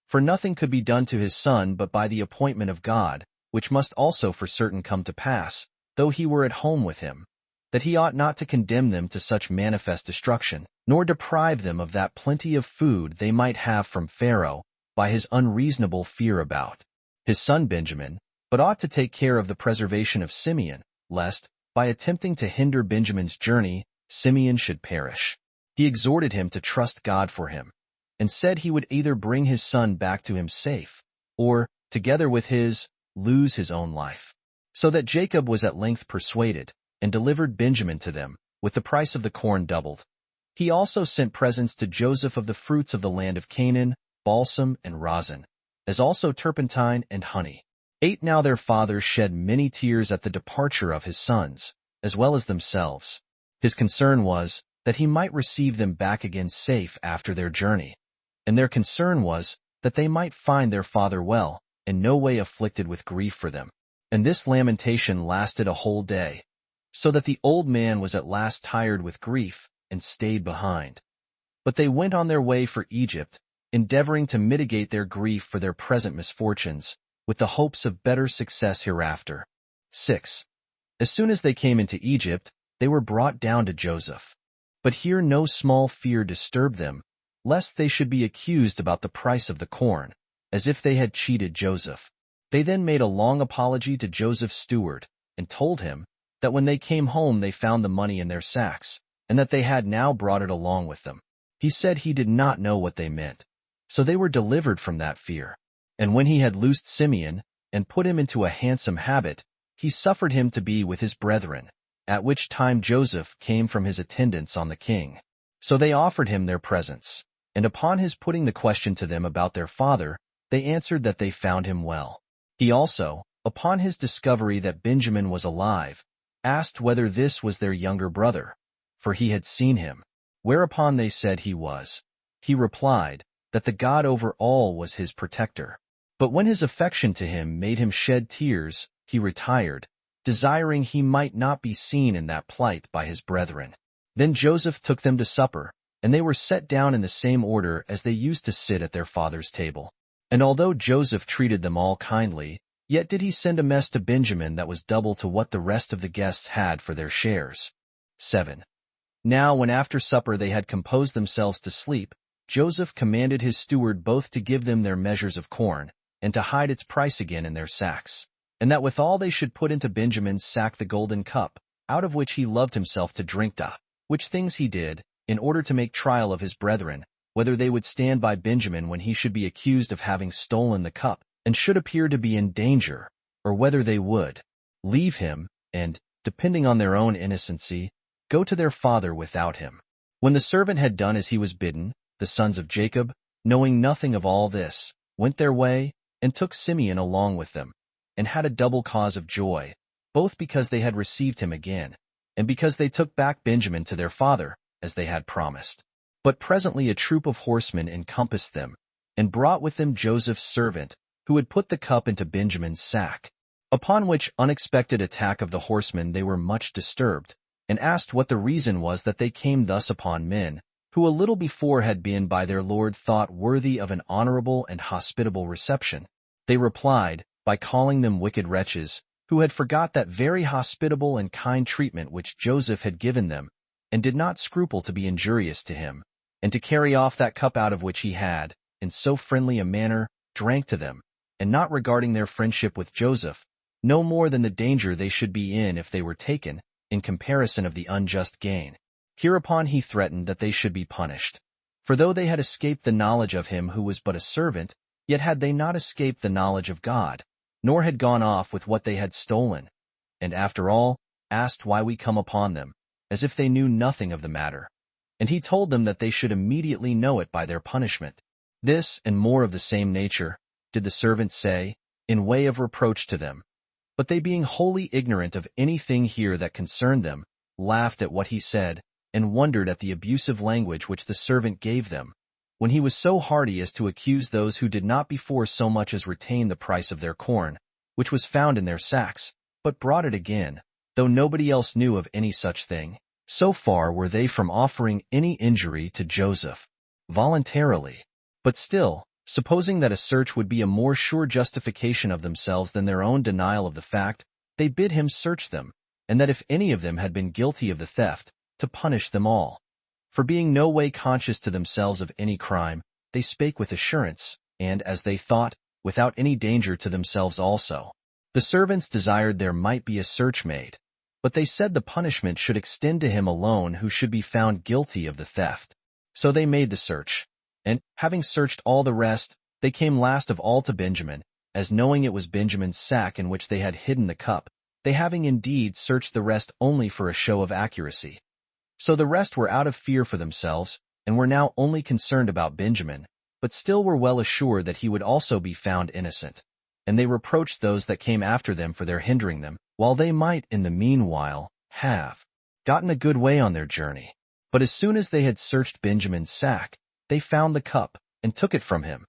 S1: For nothing could be done to his son but by the appointment of God, which must also for certain come to pass, though he were at home with him, that he ought not to condemn them to such manifest destruction, nor deprive them of that plenty of food they might have from Pharaoh, by his unreasonable fear about his son Benjamin, but ought to take care of the preservation of Simeon, lest, by attempting to hinder Benjamin's journey, Simeon should perish. He exhorted him to trust God for him, and said he would either bring his son back to him safe, or, together with his, lose his own life. So that Jacob was at length persuaded, and delivered Benjamin to them, with the price of the corn doubled. He also sent presents to Joseph of the fruits of the land of Canaan, balsam and rosin, as also turpentine and honey. 8 Now their father shed many tears at the departure of his sons, as well as themselves. His concern was that he might receive them back again safe after their journey, and their concern was that they might find their father well, in no way afflicted with grief for them. And this lamentation lasted a whole day, so that the old man was at last tired with grief, and stayed behind. But they went on their way for Egypt, endeavoring to mitigate their grief for their present misfortunes, with the hopes of better success hereafter. 6. As soon as they came into Egypt, they were brought down to Joseph. But here no small fear disturbed them, lest they should be accused about the price of the corn, as if they had cheated Joseph. They then made a long apology to Joseph's steward, and told him that when they came home they found the money in their sacks, and that they had now brought it along with them. He said he did not know what they meant, so they were delivered from that fear. And when he had loosed Simeon, and put him into a handsome habit, he suffered him to be with his brethren, at which time Joseph came from his attendance on the king. So they offered him their presents, and upon his putting the question to them about their father, they answered that they found him well. He also, upon his discovery that Benjamin was alive, asked whether this was their younger brother, for he had seen him, whereupon they said he was. He replied that the God over all was his protector. But when his affection to him made him shed tears, he retired, desiring he might not be seen in that plight by his brethren. Then Joseph took them to supper, and they were set down in the same order as they used to sit at their father's table. And although Joseph treated them all kindly, yet did he send a mess to Benjamin that was double to what the rest of the guests had for their shares. 7. Now when after supper they had composed themselves to sleep, Joseph commanded his steward both to give them their measures of corn, and to hide its price again in their sacks, and that withal they should put into Benjamin's sack the golden cup, out of which he loved himself to drink, which things he did, in order to make trial of his brethren, whether they would stand by Benjamin when he should be accused of having stolen the cup, and should appear to be in danger, or whether they would leave him, and, depending on their own innocency, go to their father without him. When the servant had done as he was bidden, the sons of Jacob, knowing nothing of all this, went their way, and took Simeon along with them, and had a double cause of joy, both because they had received him again, and because they took back Benjamin to their father, as they had promised. But presently a troop of horsemen encompassed them, and brought with them Joseph's servant, who had put the cup into Benjamin's sack. Upon which unexpected attack of the horsemen they were much disturbed, and asked what the reason was that they came thus upon men, who a little before had been by their Lord thought worthy of an honorable and hospitable reception. They replied, by calling them wicked wretches, who had forgot that very hospitable and kind treatment which Joseph had given them, and did not scruple to be injurious to him, and to carry off that cup out of which he had, in so friendly a manner, drank to them, and not regarding their friendship with Joseph, no more than the danger they should be in if they were taken, in comparison of the unjust gain. Hereupon he threatened that they should be punished. For though they had escaped the knowledge of him who was but a servant, yet had they not escaped the knowledge of God, nor had gone off with what they had stolen, and after all, asked why we come upon them, as if they knew nothing of the matter. And he told them that they should immediately know it by their punishment. This, and more of the same nature, did the servants say, in way of reproach to them. But they being wholly ignorant of anything here that concerned them, laughed at what he said, and wondered at the abusive language which the servant gave them, when he was so hardy as to accuse those who did not before so much as retain the price of their corn, which was found in their sacks, but brought it again, though nobody else knew of any such thing. So far were they from offering any injury to Joseph, voluntarily. But still, supposing that a search would be a more sure justification of themselves than their own denial of the fact, they bid him search them, and that if any of them had been guilty of the theft, to punish them all. For being no way conscious to themselves of any crime, they spake with assurance, and, as they thought, without any danger to themselves also. The servants desired there might be a search made, but they said the punishment should extend to him alone who should be found guilty of the theft. So they made the search, and, having searched all the rest, they came last of all to Benjamin, as knowing it was Benjamin's sack in which they had hidden the cup, they having indeed searched the rest only for a show of accuracy. So the rest were out of fear for themselves, and were now only concerned about Benjamin, but still were well assured that he would also be found innocent. And they reproached those that came after them for their hindering them, while they might, in the meanwhile, have gotten a good way on their journey. But as soon as they had searched Benjamin's sack, they found the cup, and took it from him.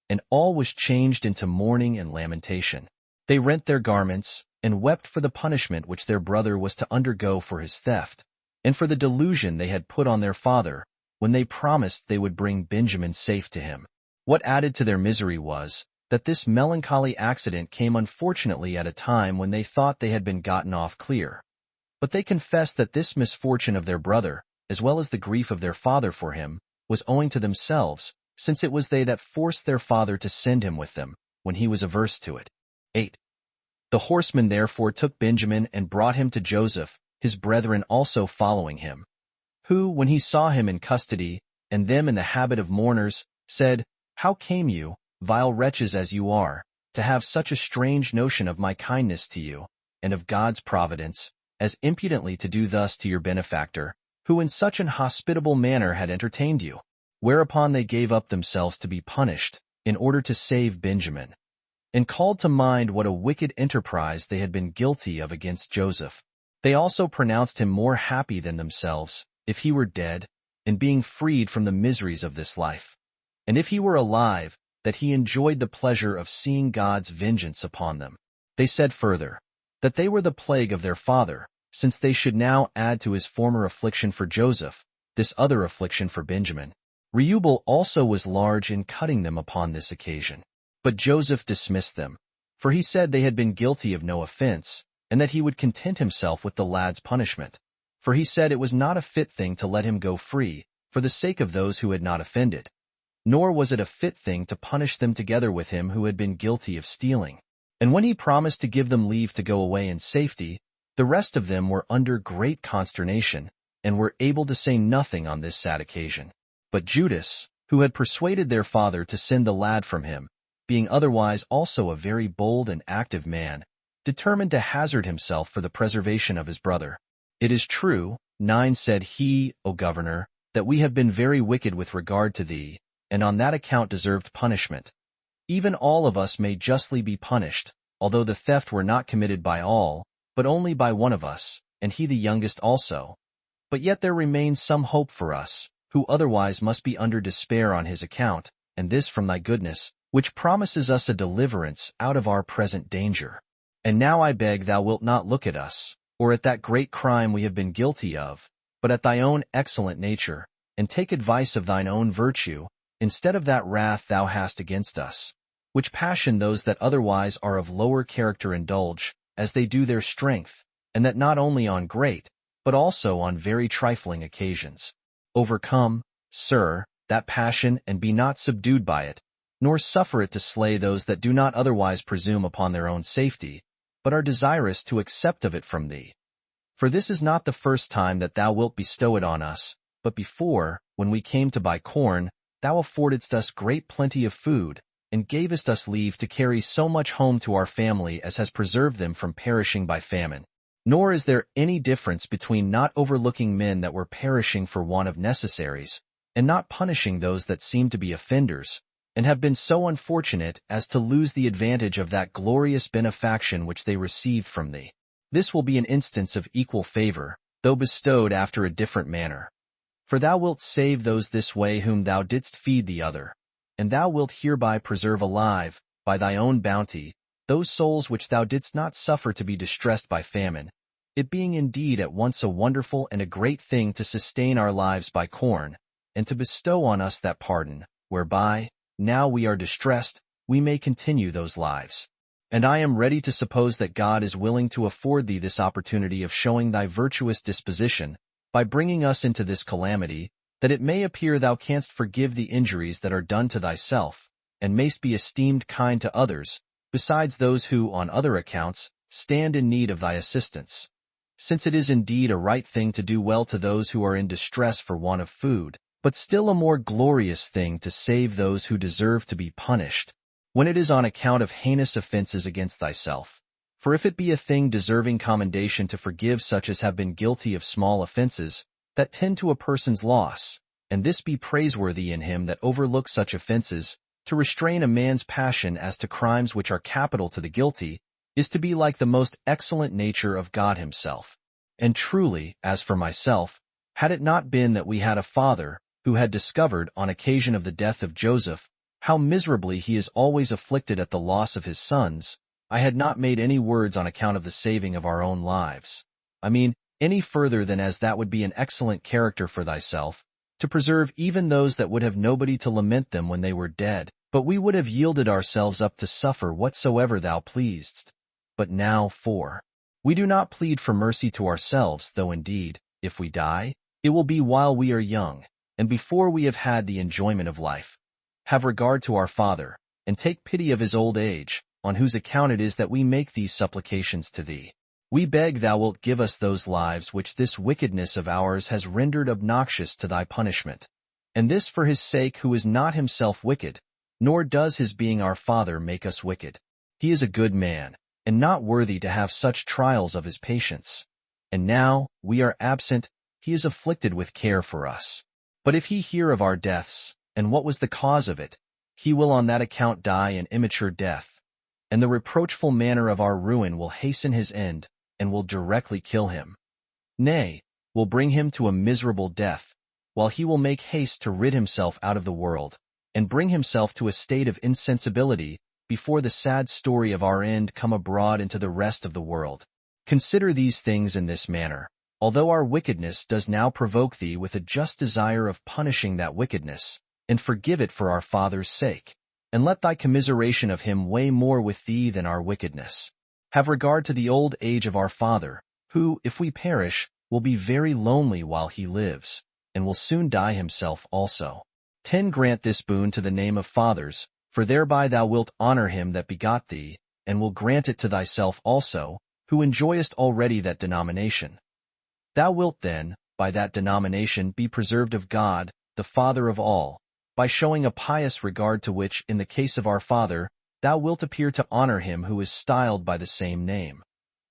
S1: And all was changed into mourning and lamentation. They rent their garments, and wept for the punishment which their brother was to undergo for his theft, and for the delusion they had put on their father, when they promised they would bring Benjamin safe to him. What added to their misery was, that this melancholy accident came unfortunately at a time when they thought they had been gotten off clear. But they confessed that this misfortune of their brother, as well as the grief of their father for him, was owing to themselves, since it was they that forced their father to send him with them, when he was averse to it. 8. The horsemen therefore took Benjamin and brought him to Joseph, his brethren also following him, who, when he saw him in custody, and them in the habit of mourners, said, How came you, vile wretches as you are, to have such a strange notion of my kindness to you, and of God's providence, as impudently to do thus to your benefactor, who in such an hospitable manner had entertained you? Whereupon they gave up themselves to be punished, in order to save Benjamin, and called to mind what a wicked enterprise they had been guilty of against Joseph. They also pronounced him more happy than themselves, if he were dead, and being freed from the miseries of this life. And if he were alive, that he enjoyed the pleasure of seeing God's vengeance upon them. They said further, that they were the plague of their father, since they should now add to his former affliction for Joseph, this other affliction for Benjamin. Reuel also was large in cutting them upon this occasion. But Joseph dismissed them, for he said they had been guilty of no offense, and that he would content himself with the lad's punishment. For he said it was not a fit thing to let him go free, for the sake of those who had not offended. Nor was it a fit thing to punish them together with him who had been guilty of stealing. And when he promised to give them leave to go away in safety, the rest of them were under great consternation, and were able to say nothing on this sad occasion. But Judas, who had persuaded their father to send the lad from him, being otherwise also a very bold and active man, determined to hazard himself for the preservation of his brother. It is true, 9 said he, O governor, that we have been very wicked with regard to thee, and on that account deserved punishment. Even all of us may justly be punished, although the theft were not committed by all, but only by one of us, and he the youngest also. But yet there remains some hope for us, who otherwise must be under despair on his account, and this from thy goodness, which promises us a deliverance out of our present danger. And now I beg thou wilt not look at us, or at that great crime we have been guilty of, but at thy own excellent nature, and take advice of thine own virtue, instead of that wrath thou hast against us, which passion those that otherwise are of lower character indulge, as they do their strength, and that not only on great, but also on very trifling occasions. Overcome, sir, that passion, and be not subdued by it, nor suffer it to slay those that do not otherwise presume upon their own safety, but are desirous to accept of it from thee. For this is not the first time that thou wilt bestow it on us, but before, when we came to buy corn, thou affordedst us great plenty of food, and gavest us leave to carry so much home to our family as has preserved them from perishing by famine. Nor is there any difference between not overlooking men that were perishing for want of necessaries, and not punishing those that seem to be offenders, and have been so unfortunate as to lose the advantage of that glorious benefaction which they received from thee. This will be an instance of equal favor, though bestowed after a different manner. For thou wilt save those this way whom thou didst feed the other, and thou wilt hereby preserve alive, by thy own bounty, those souls which thou didst not suffer to be distressed by famine, it being indeed at once a wonderful and a great thing to sustain our lives by corn, and to bestow on us that pardon, whereby, now we are distressed, we may continue those lives. And I am ready to suppose that God is willing to afford thee this opportunity of showing thy virtuous disposition, by bringing us into this calamity, that it may appear thou canst forgive the injuries that are done to thyself, and mayst be esteemed kind to others, besides those who, on other accounts, stand in need of thy assistance. Since it is indeed a right thing to do well to those who are in distress for want of food, but still a more glorious thing to save those who deserve to be punished, when it is on account of heinous offenses against thyself. For if it be a thing deserving commendation to forgive such as have been guilty of small offenses, that tend to a person's loss, and this be praiseworthy in him that overlooks such offenses, to restrain a man's passion as to crimes which are capital to the guilty, is to be like the most excellent nature of God himself. And truly, as for myself, had it not been that we had a father, who had discovered, on occasion of the death of Joseph, how miserably he is always afflicted at the loss of his sons, I had not made any words on account of the saving of our own lives. I mean, any further than as that would be an excellent character for thyself, to preserve even those that would have nobody to lament them when they were dead, but we would have yielded ourselves up to suffer whatsoever thou pleasedst. But now, we do not plead for mercy to ourselves, though indeed, if we die, it will be while we are young, and before we have had the enjoyment of life. Have regard to our Father, and take pity of his old age, on whose account it is that we make these supplications to thee. We beg thou wilt give us those lives which this wickedness of ours has rendered obnoxious to thy punishment, and this for his sake who is not himself wicked, nor does his being our Father make us wicked. He is a good man, and not worthy to have such trials of his patience. And now, we are absent, he is afflicted with care for us. But if he hear of our deaths, and what was the cause of it, he will on that account die an immature death, and the reproachful manner of our ruin will hasten his end, and will directly kill him. Nay, will bring him to a miserable death, while he will make haste to rid himself out of the world, and bring himself to a state of insensibility, before the sad story of our end come abroad into the rest of the world. Consider these things in this manner, although our wickedness does now provoke thee with a just desire of punishing that wickedness, and forgive it for our Father's sake, and let thy commiseration of him weigh more with thee than our wickedness. Have regard to the old age of our Father, who, if we perish, will be very lonely while he lives, and will soon die himself also. 10. Grant this boon to the name of fathers, for thereby thou wilt honor him that begot thee, and will grant it to thyself also, who enjoyest already that denomination. Thou wilt then, by that denomination, be preserved of God, the Father of all, by showing a pious regard to which, in the case of our Father, thou wilt appear to honor him who is styled by the same name.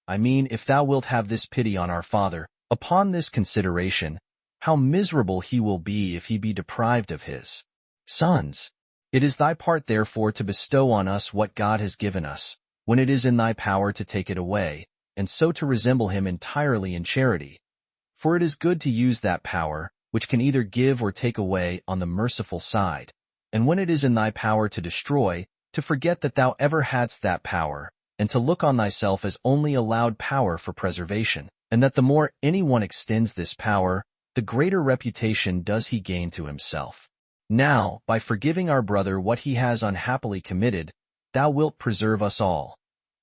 S1: I mean, if thou wilt have this pity on our Father, upon this consideration, how miserable he will be if he be deprived of his sons. It is thy part therefore to bestow on us what God has given us, when it is in thy power to take it away, and so to resemble him entirely in charity. For it is good to use that power, which can either give or take away, on the merciful side, and when it is in thy power to destroy, to forget that thou ever hadst that power, and to look on thyself as only allowed power for preservation, and that the more any one extends this power, the greater reputation does he gain to himself. Now, by forgiving our brother what he has unhappily committed, thou wilt preserve us all.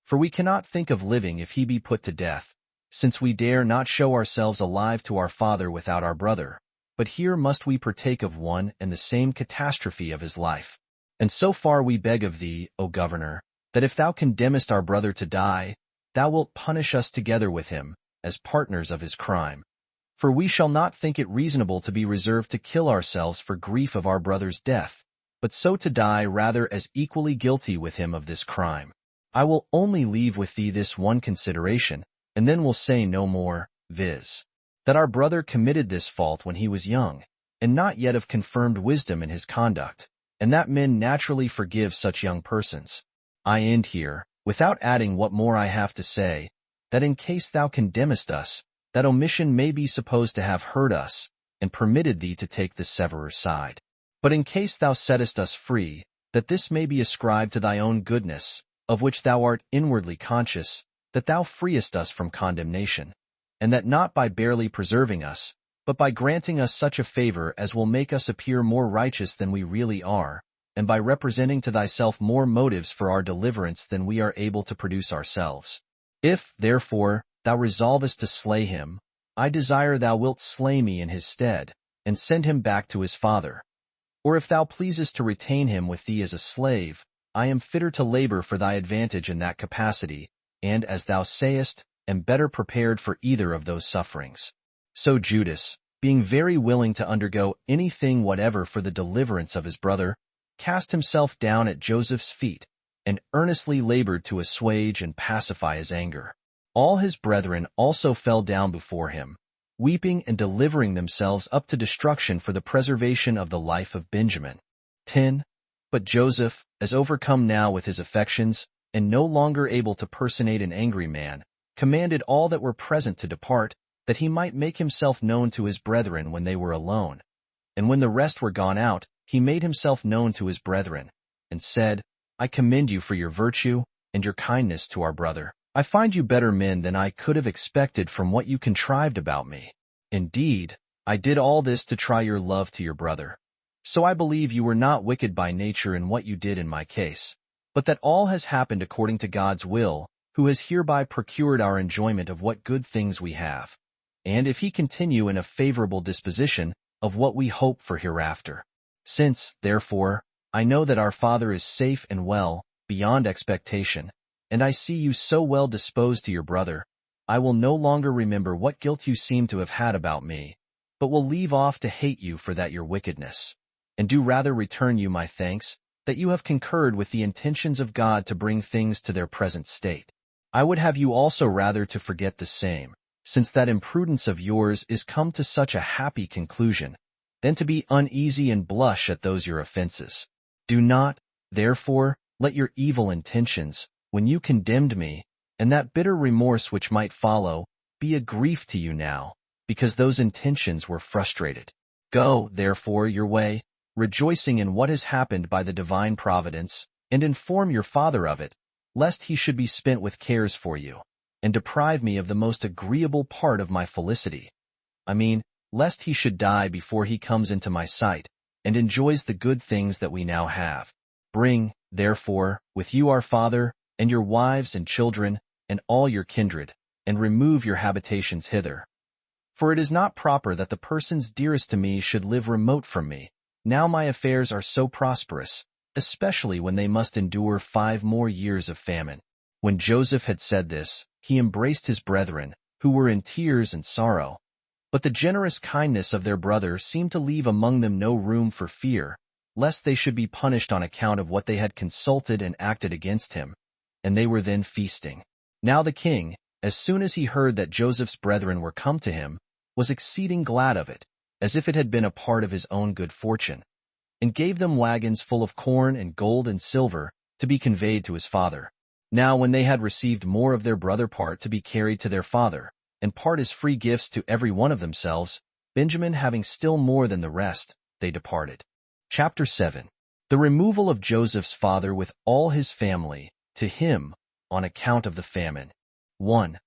S1: For we cannot think of living if he be put to death, since we dare not show ourselves alive to our father without our brother. But here must we partake of one and the same catastrophe of his life. And so far we beg of thee, O governor, that if thou condemnest our brother to die, thou wilt punish us together with him, as partners of his crime. For we shall not think it reasonable to be reserved to kill ourselves for grief of our brother's death, but so to die rather as equally guilty with him of this crime. I will only leave with thee this one consideration, and then will say no more, viz. That our brother committed this fault when he was young, and not yet of confirmed wisdom in his conduct, and that men naturally forgive such young persons. I end here, without adding what more I have to say, that in case thou condemnest us, that omission may be supposed to have hurt us, and permitted thee to take the severer's side. But in case thou settest us free, that this may be ascribed to thy own goodness, of which thou art inwardly conscious, that thou freest us from condemnation, and that not by barely preserving us, but by granting us such a favor as will make us appear more righteous than we really are, and by representing to thyself more motives for our deliverance than we are able to produce ourselves. If, therefore, thou resolvest to slay him, I desire thou wilt slay me in his stead, and send him back to his father. Or if thou pleasest to retain him with thee as a slave, I am fitter to labor for thy advantage in that capacity, and, as thou sayest, am better prepared for either of those sufferings. So Judas, being very willing to undergo anything whatever for the deliverance of his brother, cast himself down at Joseph's feet, and earnestly labored to assuage and pacify his anger. All his brethren also fell down before him, weeping and delivering themselves up to destruction for the preservation of the life of Benjamin. 10. But Joseph, as overcome now with his affections, and no longer able to personate an angry man, commanded all that were present to depart, that he might make himself known to his brethren when they were alone. And when the rest were gone out, he made himself known to his brethren, and said, I commend you for your virtue, and your kindness to our brother. I find you better men than I could have expected from what you contrived about me. Indeed, I did all this to try your love to your brother. So I believe you were not wicked by nature in what you did in my case, but that all has happened according to God's will, who has hereby procured our enjoyment of what good things we have, and if he continue in a favorable disposition, of what we hope for hereafter. Since, therefore, I know that our Father is safe and well, beyond expectation, and I see you so well disposed to your brother, I will no longer remember what guilt you seem to have had about me, but will leave off to hate you for that your wickedness, and do rather return you my thanks, that you have concurred with the intentions of God to bring things to their present state. I would have you also rather to forget the same, since that imprudence of yours is come to such a happy conclusion, than to be uneasy and blush at those your offenses. Do not, therefore, let your evil intentions, when you condemned me, and that bitter remorse which might follow, be a grief to you now, because those intentions were frustrated. Go, therefore, your way, rejoicing in what has happened by the divine providence, and inform your father of it, lest he should be spent with cares for you, and deprive me of the most agreeable part of my felicity. I mean, lest he should die before he comes into my sight, and enjoys the good things that we now have. Bring, therefore, with you our father, and your wives and children, and all your kindred, and remove your habitations hither. For it is not proper that the persons dearest to me should live remote from me, now my affairs are so prosperous, especially when they must endure 5 more years of famine. When Joseph had said this, he embraced his brethren, who were in tears and sorrow. But the generous kindness of their brother seemed to leave among them no room for fear, lest they should be punished on account of what they had consulted and acted against him. And they were then feasting. Now the king, as soon as he heard that Joseph's brethren were come to him, was exceeding glad of it, as if it had been a part of his own good fortune, and gave them wagons full of corn and gold and silver to be conveyed to his father. Now when they had received more of their brother part to be carried to their father, and part as free gifts to every one of themselves, Benjamin having still more than the rest, they departed. Chapter 7. The removal of Joseph's father with all his family, to him, on account of the famine. 1.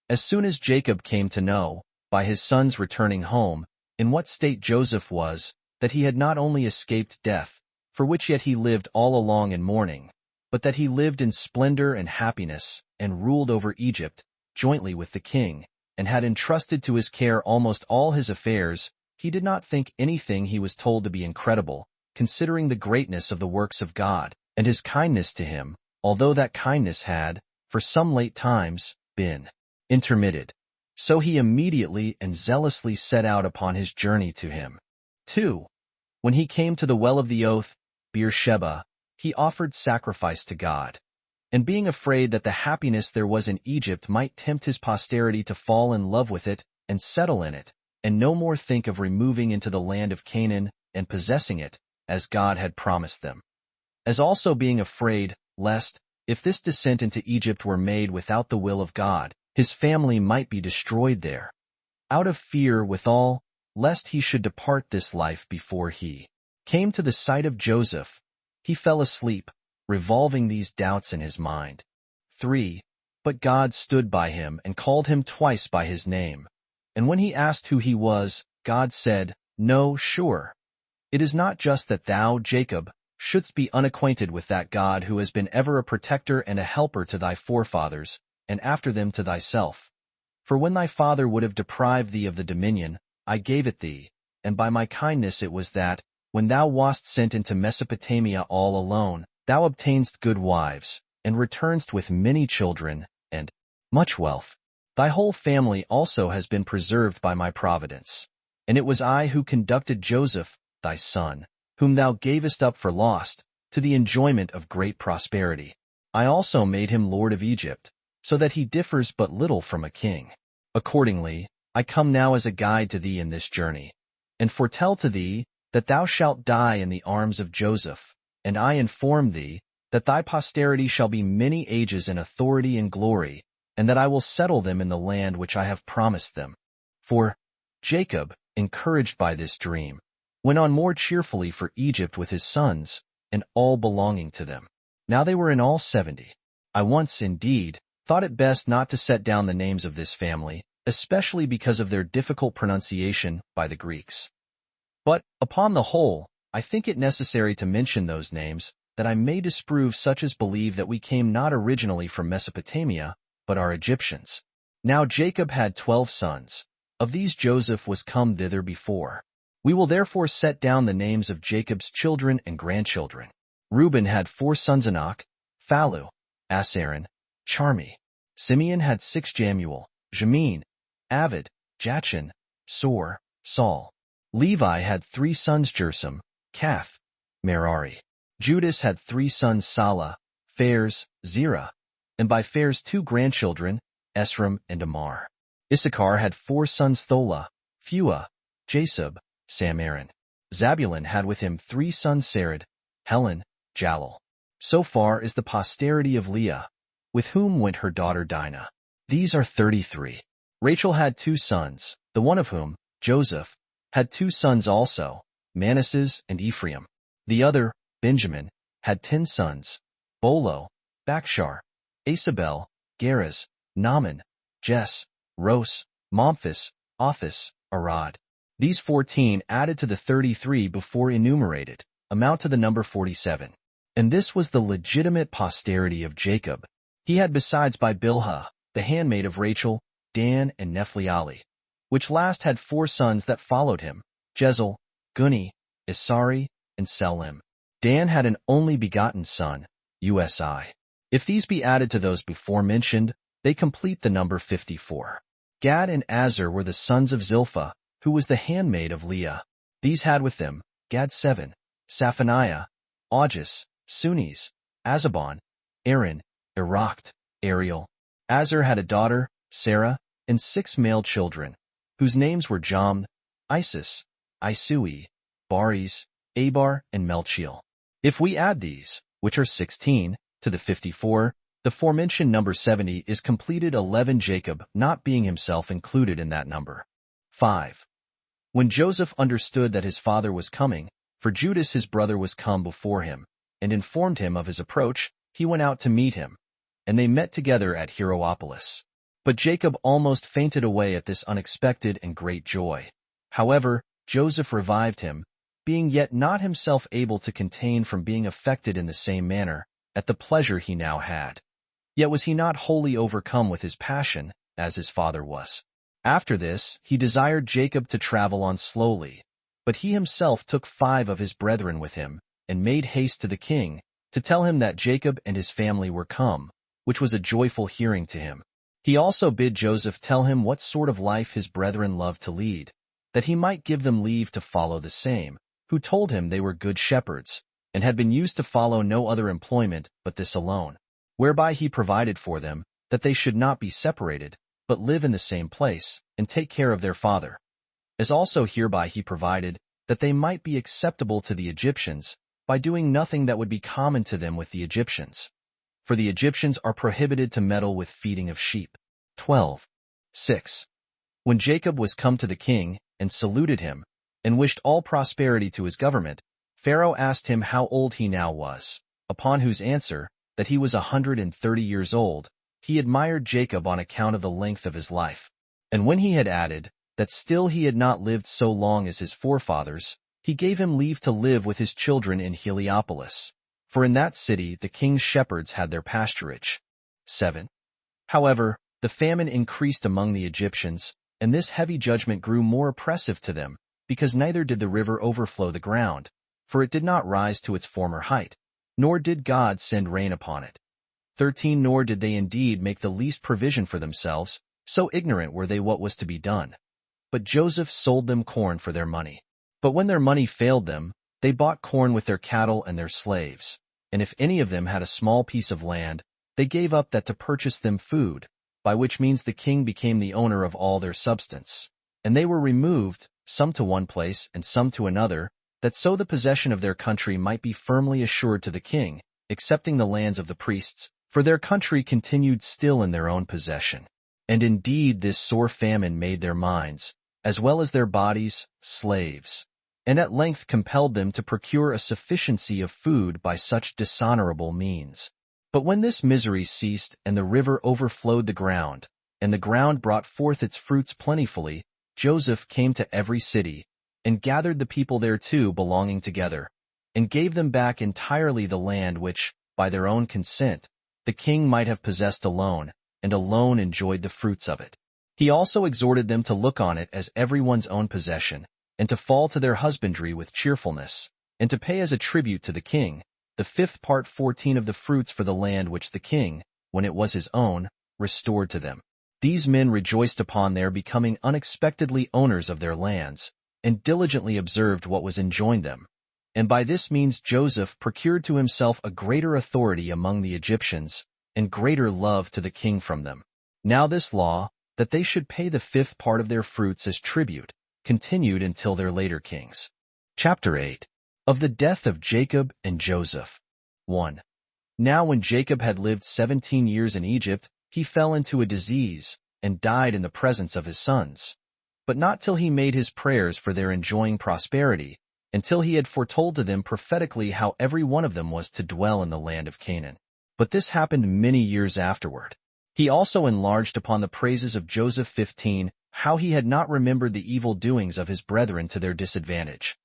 S1: As soon as Jacob came to know, by his sons returning home, in what state Joseph was, that he had not only escaped death, for which yet he lived all along in mourning, but that he lived in splendor and happiness, and ruled over Egypt, jointly with the king, and had entrusted to his care almost all his affairs. He did not think anything he was told to be incredible, considering the greatness of the works of God, and his kindness to him, although that kindness had, for some late times, been intermitted. So he immediately and zealously set out upon his journey to him. 2. When he came to the well of the oath, Beersheba, he offered sacrifice to God. And being afraid that the happiness there was in Egypt might tempt his posterity to fall in love with it and settle in it, and no more think of removing into the land of Canaan and possessing it, as God had promised them. As also being afraid, lest, if this descent into Egypt were made without the will of God, his family might be destroyed there. Out of fear withal, lest he should depart this life before he came to the sight of Joseph, he fell asleep, revolving these doubts in his mind. 3. But God stood by him and called him twice by his name. And when he asked who he was, God said, "No, sure. It is not just that thou, Jacob, shouldst be unacquainted with that God who has been ever a protector and a helper to thy forefathers, and after them to thyself. For when thy father would have deprived thee of the dominion, I gave it thee, and by my kindness it was that, when thou wast sent into Mesopotamia all alone, thou obtainedst good wives, and returnedst with many children, and much wealth. Thy whole family also has been preserved by my providence. And it was I who conducted Joseph, thy son, whom thou gavest up for lost, to the enjoyment of great prosperity. I also made him lord of Egypt, so that he differs but little from a king. Accordingly, I come now as a guide to thee in this journey, and foretell to thee that thou shalt die in the arms of Joseph, and I inform thee that thy posterity shall be many ages in authority and glory, and that I will settle them in the land which I have promised them. For Jacob, encouraged by this dream, went on more cheerfully for Egypt with his sons, and all belonging to them. Now they were in all 70. I once, indeed, thought it best not to set down the names of this family, especially because of their difficult pronunciation by the Greeks. But, upon the whole, I think it necessary to mention those names, that I may disprove such as believe that we came not originally from Mesopotamia, but are Egyptians. Now Jacob had 12 sons. Of these Joseph was come thither before. We will therefore set down the names of Jacob's children and grandchildren. Reuben had 4 sons: Enoch, Phallu, Asaran, Charmi. Simeon had 6: Jamuel, Jamin, Avid, Jachin, Sor, Saul. Levi had 3 sons: Gersom, Kath, Merari. Judas had 3 sons: Sala, Phares, Zerah, and by Phares 2 grandchildren, Esrom and Amar. Issachar had 4 sons: Thola, Phua, Jasub, Samarin. Zabulon had with him 3 sons: Sarid, Helen, Jalil. So far is the posterity of Leah, with whom went her daughter Dinah. These are 33. Rachel had 2 sons, the one of whom, Joseph, had 2 sons also, Manasseh and Ephraim. The other, Benjamin, had 10 sons, Bolo, Bakshar, Asabel, Geras, Naaman, Jess, Ros, Momphis, Othis, Arad. These 14 added to the 33 before enumerated, amount to the number 47. And this was the legitimate posterity of Jacob. He had besides by Bilhah, the handmaid of Rachel, Dan and Nephtali, which last had 4 sons that followed him, Jezel, Guni, Isari, and Selim. Dan had an only begotten son, Usi. If these be added to those before mentioned, they complete the number 54. Gad and Azer were the sons of Zilpah, who was the handmaid of Leah. These had with them, Gad 7, Saphaniah, Augis, Sunis, Azabon, Aaron, Eracht, Ariel. Azer had a daughter, Sarah, and 6 male children, whose names were Jam, Isis, Isui, Baris, Abar, and Melchiel. If we add these, which are 16, to the 54, the forementioned number 70 is completed, 11, Jacob not being himself included in that number. 5. When Joseph understood that his father was coming, for Judas his brother was come before him, and informed him of his approach, he went out to meet him, and they met together at Hieropolis. But Jacob almost fainted away at this unexpected and great joy. However, Joseph revived him, being yet not himself able to contain from being affected in the same manner, at the pleasure he now had. Yet was he not wholly overcome with his passion, as his father was. After this, he desired Jacob to travel on slowly, but he himself took 5 of his brethren with him, and made haste to the king, to tell him that Jacob and his family were come, which was a joyful hearing to him. He also bid Joseph tell him what sort of life his brethren loved to lead, that he might give them leave to follow the same, who told him they were good shepherds, and had been used to follow no other employment but this alone, whereby he provided for them, that they should not be separated, but live in the same place, and take care of their father. As also hereby he provided, that they might be acceptable to the Egyptians, by doing nothing that would be common to them with the Egyptians. For the Egyptians are prohibited to meddle with feeding of sheep. 12:6. When Jacob was come to the king, and saluted him, and wished all prosperity to his government, Pharaoh asked him how old he now was, upon whose answer, that he was 130 years old, he admired Jacob on account of the length of his life. And when he had added, that still he had not lived so long as his forefathers, he gave him leave to live with his children in Heliopolis, for in that city the king's shepherds had their pasturage. 7. However, the famine increased among the Egyptians, and this heavy judgment grew more oppressive to them, because neither did the river overflow the ground, for it did not rise to its former height, nor did God send rain upon it. 13. Nor did they indeed make the least provision for themselves, so ignorant were they what was to be done. But Joseph sold them corn for their money. But when their money failed them, they bought corn with their cattle and their slaves. And if any of them had a small piece of land, they gave up that to purchase them food, by which means the king became the owner of all their substance. And they were removed, some to one place and some to another, that so the possession of their country might be firmly assured to the king, excepting the lands of the priests, for their country continued still in their own possession. And indeed this sore famine made their minds, as well as their bodies, slaves, and at length compelled them to procure a sufficiency of food by such dishonorable means. But when this misery ceased, and the river overflowed the ground, and the ground brought forth its fruits plentifully, Joseph came to every city, and gathered the people thereto belonging together, and gave them back entirely the land which, by their own consent, the king might have possessed alone, and alone enjoyed the fruits of it. He also exhorted them to look on it as everyone's own possession, and to fall to their husbandry with cheerfulness, and to pay as a tribute to the king, the 5th part 14 of the fruits for the land which the king, when it was his own, restored to them. These men rejoiced upon their becoming unexpectedly owners of their lands, and diligently observed what was enjoined them. And by this means Joseph procured to himself a greater authority among the Egyptians, and greater love to the king from them. Now this law, that they should pay the 5th part of their fruits as tribute, continued until their later kings. Chapter 8. Of the death of Jacob and Joseph. 1. Now when Jacob had lived 17 years in Egypt, he fell into a disease, and died in the presence of his sons. But not till he made his prayers for their enjoying prosperity, until he had foretold to them prophetically how every one of them was to dwell in the land of Canaan. But this happened many years afterward. He also enlarged upon the praises of Joseph 15, how he had not remembered the evil doings of his brethren to their disadvantage.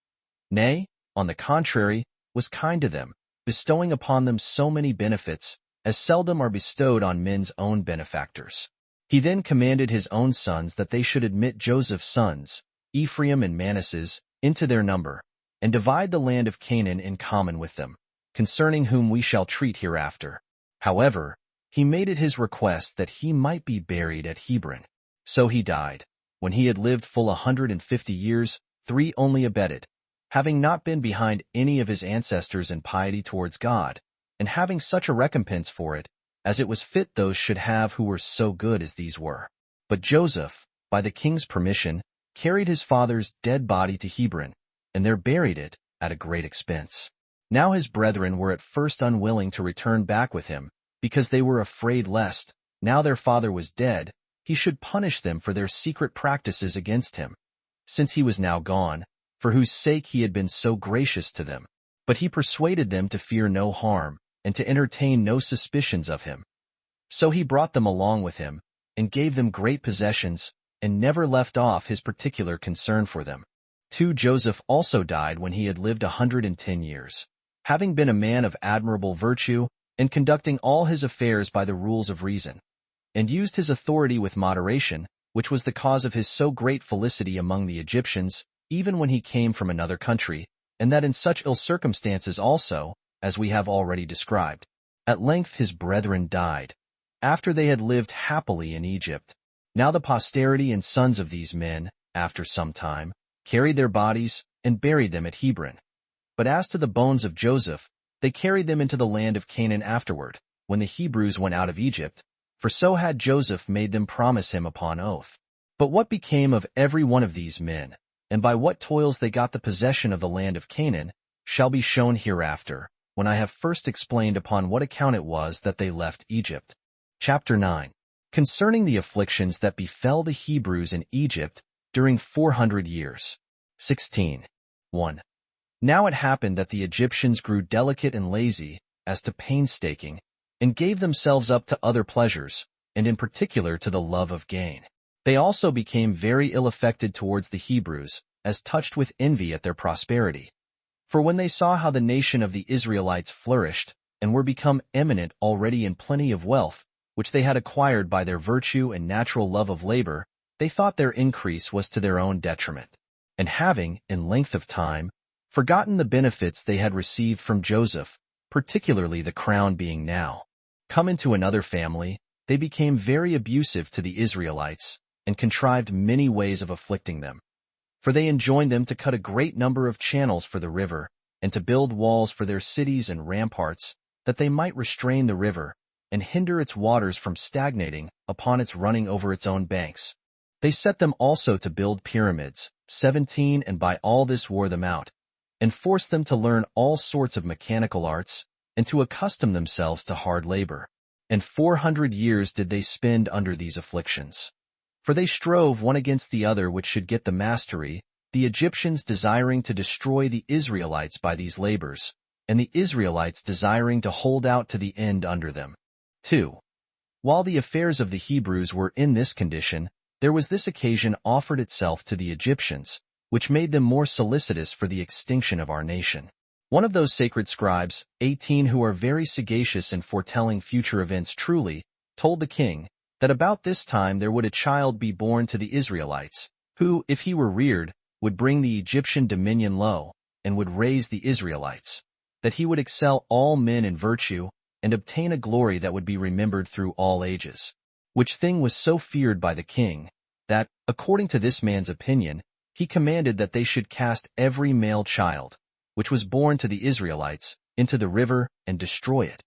S1: Nay, on the contrary, was kind to them, bestowing upon them so many benefits, as seldom are bestowed on men's own benefactors. He then commanded his own sons that they should admit Joseph's sons, Ephraim and Manasseh, into their number, and divide the land of Canaan in common with them, concerning whom we shall treat hereafter. However, he made it his request that he might be buried at Hebron. So he died, when he had lived full 150 years, 3 only abetted, having not been behind any of his ancestors in piety towards God, and having such a recompense for it, as it was fit those should have who were so good as these were. But Joseph, by the king's permission, carried his father's dead body to Hebron, and there buried it, at a great expense. Now his brethren were at first unwilling to return back with him, because they were afraid lest, now their father was dead, he should punish them for their secret practices against him, since he was now gone, for whose sake he had been so gracious to them. But he persuaded them to fear no harm, and to entertain no suspicions of him. So he brought them along with him, and gave them great possessions, and never left off his particular concern for them. 2. Joseph also died when he had lived 110 years, having been a man of admirable virtue, and conducting all his affairs by the rules of reason, and used his authority with moderation, which was the cause of his so great felicity among the Egyptians, even when he came from another country, and that in such ill circumstances also, as we have already described. At length his brethren died, after they had lived happily in Egypt. Now the posterity and sons of these men, after some time, carried their bodies and buried them at Hebron. But as to the bones of Joseph, they carried them into the land of Canaan afterward, when the Hebrews went out of Egypt, for so had Joseph made them promise him upon oath. But what became of every one of these men, and by what toils they got the possession of the land of Canaan, shall be shown hereafter, when I have first explained upon what account it was that they left Egypt. Chapter 9. Concerning the afflictions that befell the Hebrews in Egypt during 400 years. 16. 1. Now it happened that the Egyptians grew delicate and lazy, as to painstaking, and gave themselves up to other pleasures, and in particular to the love of gain. They also became very ill-affected towards the Hebrews, as touched with envy at their prosperity. For when they saw how the nation of the Israelites flourished, and were become eminent already in plenty of wealth, which they had acquired by their virtue and natural love of labor, they thought their increase was to their own detriment. And having, in length of time, forgotten the benefits they had received from Joseph, particularly the crown being now come into another family, they became very abusive to the Israelites, and contrived many ways of afflicting them. For they enjoined them to cut a great number of channels for the river, and to build walls for their cities and ramparts, that they might restrain the river, and hinder its waters from stagnating upon its running over its own banks. They set them also to build pyramids, 17, and by all this wore them out, and forced them to learn all sorts of mechanical arts, and to accustom themselves to hard labor. And 400 years did they spend under these afflictions. For they strove one against the other which should get the mastery, the Egyptians desiring to destroy the Israelites by these labors, and the Israelites desiring to hold out to the end under them. 2. While the affairs of the Hebrews were in this condition, there was this occasion offered itself to the Egyptians, which made them more solicitous for the extinction of our nation. One of those sacred scribes, 18, who are very sagacious in foretelling future events truly, told the king that about this time there would a child be born to the Israelites, who, if he were reared, would bring the Egyptian dominion low, and would raise the Israelites, that he would excel all men in virtue, and obtain a glory that would be remembered through all ages. Which thing was so feared by the king, that, according to this man's opinion, he commanded that they should cast every male child, which was born to the Israelites, into the river, and destroy it.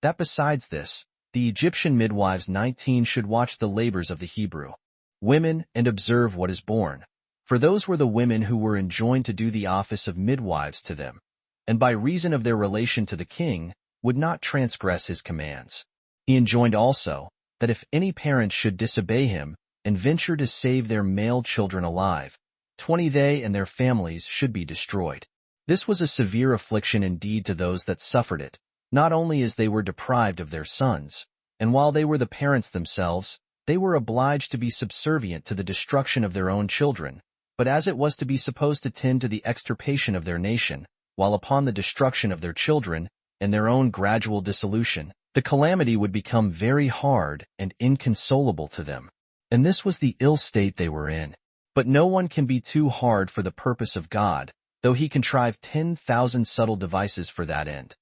S1: That besides this, the Egyptian midwives 19 should watch the labors of the Hebrew women, and observe what is born. For those were the women who were enjoined to do the office of midwives to them, and by reason of their relation to the king, would not transgress his commands. He enjoined also, that if any parents should disobey him, and venture to save their male children alive, 20 they and their families should be destroyed. This was a severe affliction indeed to those that suffered it, not only as they were deprived of their sons, and while they were the parents themselves, they were obliged to be subservient to the destruction of their own children, but as it was to be supposed to tend to the extirpation of their nation, while upon the destruction of their children, and their own gradual dissolution, the calamity would become very hard and inconsolable to them. And this was the ill state they were in. But no one can be too hard for the purpose of God, though he contrived 10,000 subtle devices for that end.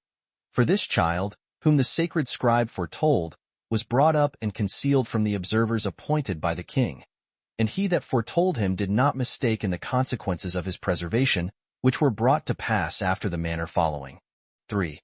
S1: For this child, whom the sacred scribe foretold, was brought up and concealed from the observers appointed by the king. And he that foretold him did not mistake in the consequences of his preservation, which were brought to pass after the manner following. 3.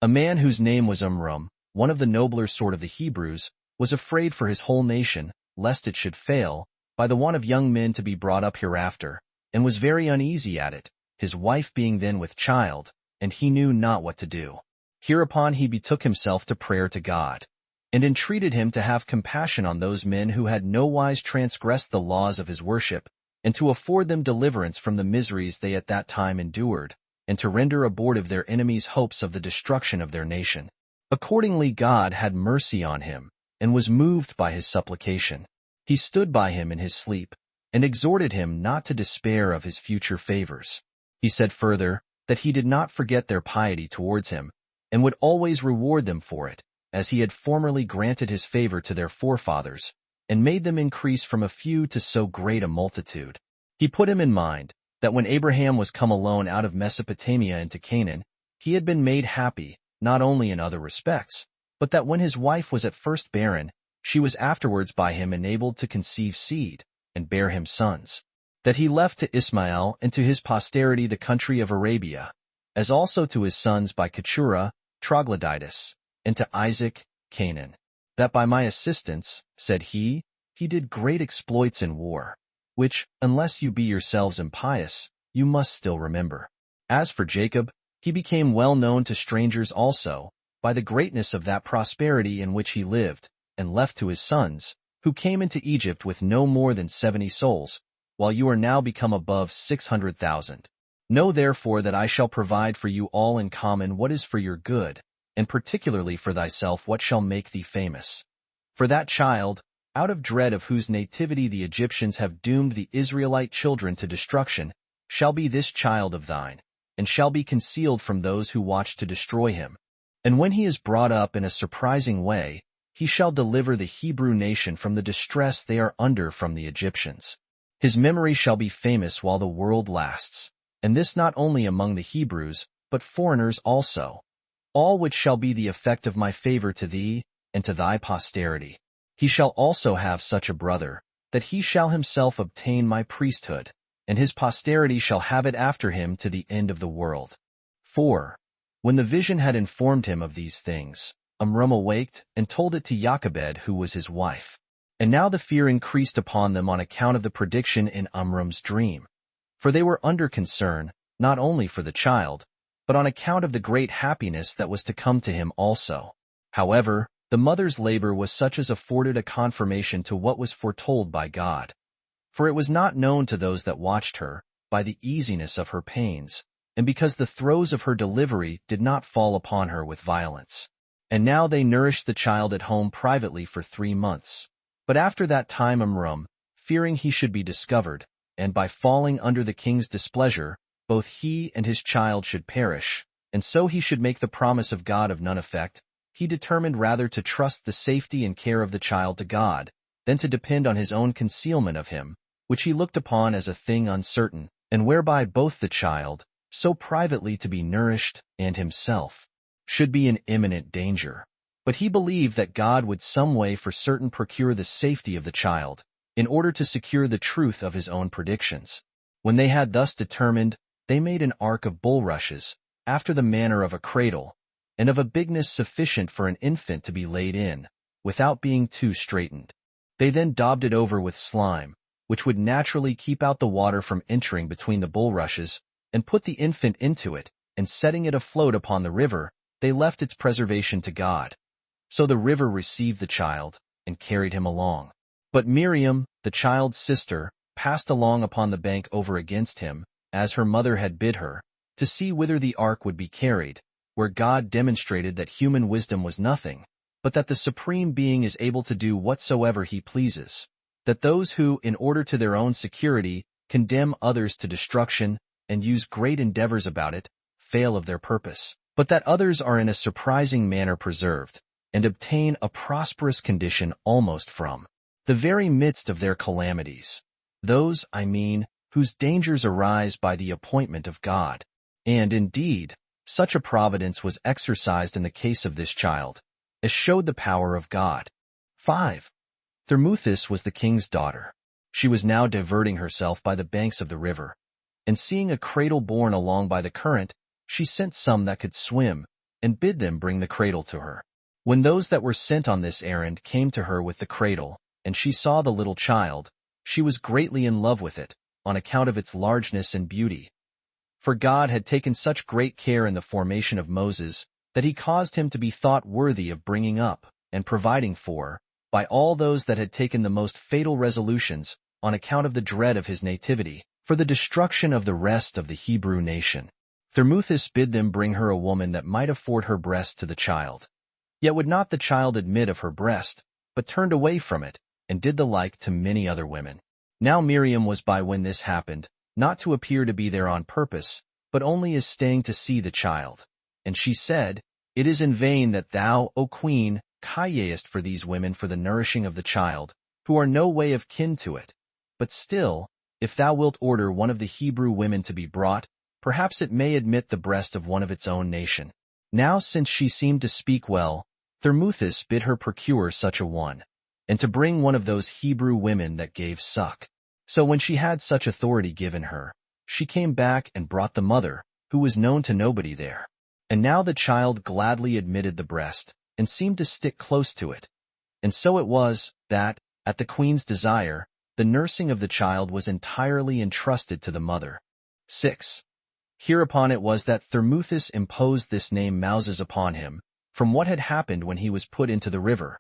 S1: A man whose name was Amram, one of the nobler sort of the Hebrews, was afraid for his whole nation, lest it should fail, by the want of young men to be brought up hereafter, and was very uneasy at it, his wife being then with child, and he knew not what to do. Hereupon he betook himself to prayer to God, and entreated him to have compassion on those men who had nowise transgressed the laws of his worship, and to afford them deliverance from the miseries they at that time endured, and to render abortive their enemies' hopes of the destruction of their nation. Accordingly God had mercy on him, and was moved by his supplication. He stood by him in his sleep, and exhorted him not to despair of his future favors. He said further, that he did not forget their piety towards him, and would always reward them for it, as he had formerly granted his favor to their forefathers, and made them increase from a few to so great a multitude. He put him in mind that when Abraham was come alone out of Mesopotamia into Canaan, he had been made happy, not only in other respects, but that when his wife was at first barren, she was afterwards by him enabled to conceive seed, and bear him sons. That he left to Ishmael and to his posterity the country of Arabia, as also to his sons by Keturah, Troglodytis, and to Isaac, Canaan. That by my assistance, said he did great exploits in war, which, unless you be yourselves impious, you must still remember. As for Jacob, he became well known to strangers also, by the greatness of that prosperity in which he lived, and left to his sons, who came into Egypt with no more than 70 souls, while you are now become above 600,000. Know therefore that I shall provide for you all in common what is for your good, and particularly for thyself what shall make thee famous. For that child, out of dread of whose nativity the Egyptians have doomed the Israelite children to destruction, shall be this child of thine, and shall be concealed from those who watch to destroy him. And when he is brought up in a surprising way, he shall deliver the Hebrew nation from the distress they are under from the Egyptians. His memory shall be famous while the world lasts, and this not only among the Hebrews, but foreigners also. All which shall be the effect of my favor to thee, and to thy posterity. He shall also have such a brother, that he shall himself obtain my priesthood, and his posterity shall have it after him to the end of the world. 4. When the vision had informed him of these things, Amram awaked and told it to Jochebed, who was his wife. And now the fear increased upon them on account of the prediction in Amram's dream. For they were under concern, not only for the child, but on account of the great happiness that was to come to him also. However, the mother's labor was such as afforded a confirmation to what was foretold by God. For it was not known to those that watched her, by the easiness of her pains, and because the throes of her delivery did not fall upon her with violence. And now they nourished the child at home privately for 3 months. But after that time Amram, fearing he should be discovered, and by falling under the king's displeasure, both he and his child should perish, and so he should make the promise of God of none effect, he determined rather to trust the safety and care of the child to God, than to depend on his own concealment of him, which he looked upon as a thing uncertain, and whereby both the child, so privately to be nourished, and himself, should be in imminent danger. But he believed that God would some way for certain procure the safety of the child, in order to secure the truth of his own predictions. When they had thus determined, they made an ark of bulrushes, after the manner of a cradle, and of a bigness sufficient for an infant to be laid in, without being too straitened. They then daubed it over with slime, which would naturally keep out the water from entering between the bulrushes, and put the infant into it, and setting it afloat upon the river, they left its preservation to God. So the river received the child, and carried him along. But Miriam, the child's sister, passed along upon the bank over against him, as her mother had bid her, to see whither the ark would be carried, where God demonstrated that human wisdom was nothing, but that the Supreme Being is able to do whatsoever he pleases, that those who, in order to their own security, condemn others to destruction, and use great endeavors about it, fail of their purpose, but that others are in a surprising manner preserved, and obtain a prosperous condition almost from the very midst of their calamities, those, I mean, whose dangers arise by the appointment of God. And, indeed, such a providence was exercised in the case of this child, as showed the power of God. 5. Thermuthis was the king's daughter. She was now diverting herself by the banks of the river, and seeing a cradle borne along by the current, she sent some that could swim, and bid them bring the cradle to her. When those that were sent on this errand came to her with the cradle, and she saw the little child, she was greatly in love with it, on account of its largeness and beauty. For God had taken such great care in the formation of Moses, that he caused him to be thought worthy of bringing up, and providing for, by all those that had taken the most fatal resolutions, on account of the dread of his nativity, for the destruction of the rest of the Hebrew nation. Thermuthis bid them bring her a woman that might afford her breast to the child. Yet would not the child admit of her breast, but turned away from it, and did the like to many other women. Now Miriam was by when this happened, not to appear to be there on purpose, but only as staying to see the child. And she said, It is in vain that thou, O queen, cryest for these women for the nourishing of the child, who are no way of kin to it. But still, if thou wilt order one of the Hebrew women to be brought, perhaps it may admit the breast of one of its own nation. Now since she seemed to speak well, Thermuthis bid her procure such a one, and to bring one of those Hebrew women that gave suck. So when she had such authority given her, she came back and brought the mother, who was known to nobody there. And now the child gladly admitted the breast, and seemed to stick close to it. And so it was, that, at the queen's desire, the nursing of the child was entirely entrusted to the mother. 6. Hereupon it was that Thermuthis imposed this name Moses upon him, from what had happened when he was put into the river.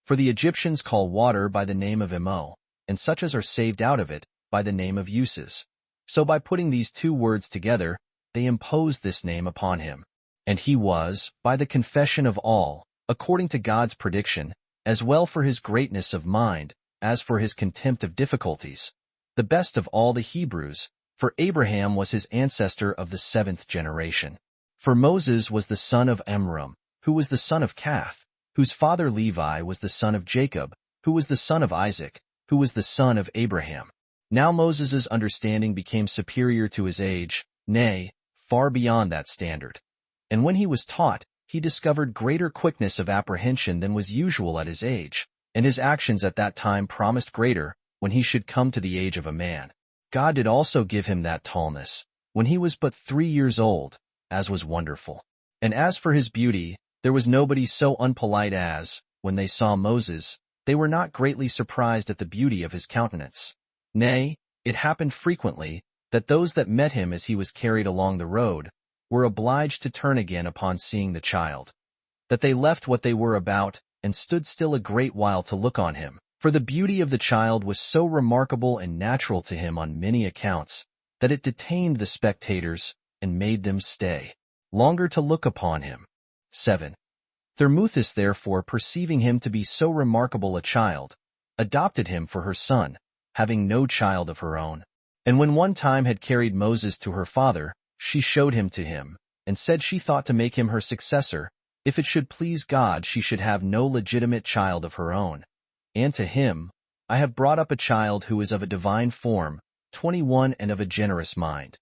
S1: For the Egyptians call water by the name of Emo, and such as are saved out of it, by the name of Uses. So by putting these two words together, they imposed this name upon him. And he was, by the confession of all, according to God's prediction, as well for his greatness of mind, as for his contempt of difficulties, the best of all the Hebrews, for Abraham was his ancestor of the 7th generation. For Moses was the son of Amram, who was the son of Cath, whose father Levi was the son of Jacob, who was the son of Isaac, who was the son of Abraham. Now Moses's understanding became superior to his age, nay, far beyond that standard. And when he was taught, he discovered greater quickness of apprehension than was usual at his age, and his actions at that time promised greater, when he should come to the age of a man. God did also give him that tallness, when he was but 3 years old, as was wonderful. And as for his beauty, there was nobody so unpolite as, when they saw Moses, they were not greatly surprised at the beauty of his countenance. Nay, it happened frequently, that those that met him as he was carried along the road, were obliged to turn again upon seeing the child, that they left what they were about, and stood still a great while to look on him. For the beauty of the child was so remarkable and natural to him on many accounts, that it detained the spectators, and made them stay longer to look upon him. 7. Thermuthis therefore, perceiving him to be so remarkable a child, adopted him for her son, having no child of her own. And when one time had carried Moses to her father, she showed him to him, and said she thought to make him her successor, if it should please God she should have no legitimate child of her own. And to him, I have brought up a child who is of a divine form, 21 and of a generous mind.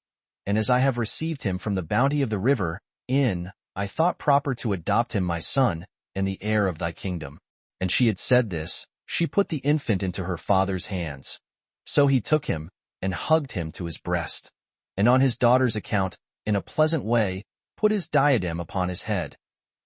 S1: And as I have received him from the bounty of the river, I thought proper to adopt him my son, and the heir of thy kingdom. And she had said this, she put the infant into her father's hands. So he took him, and hugged him to his breast. And on his daughter's account, in a pleasant way, put his diadem upon his head.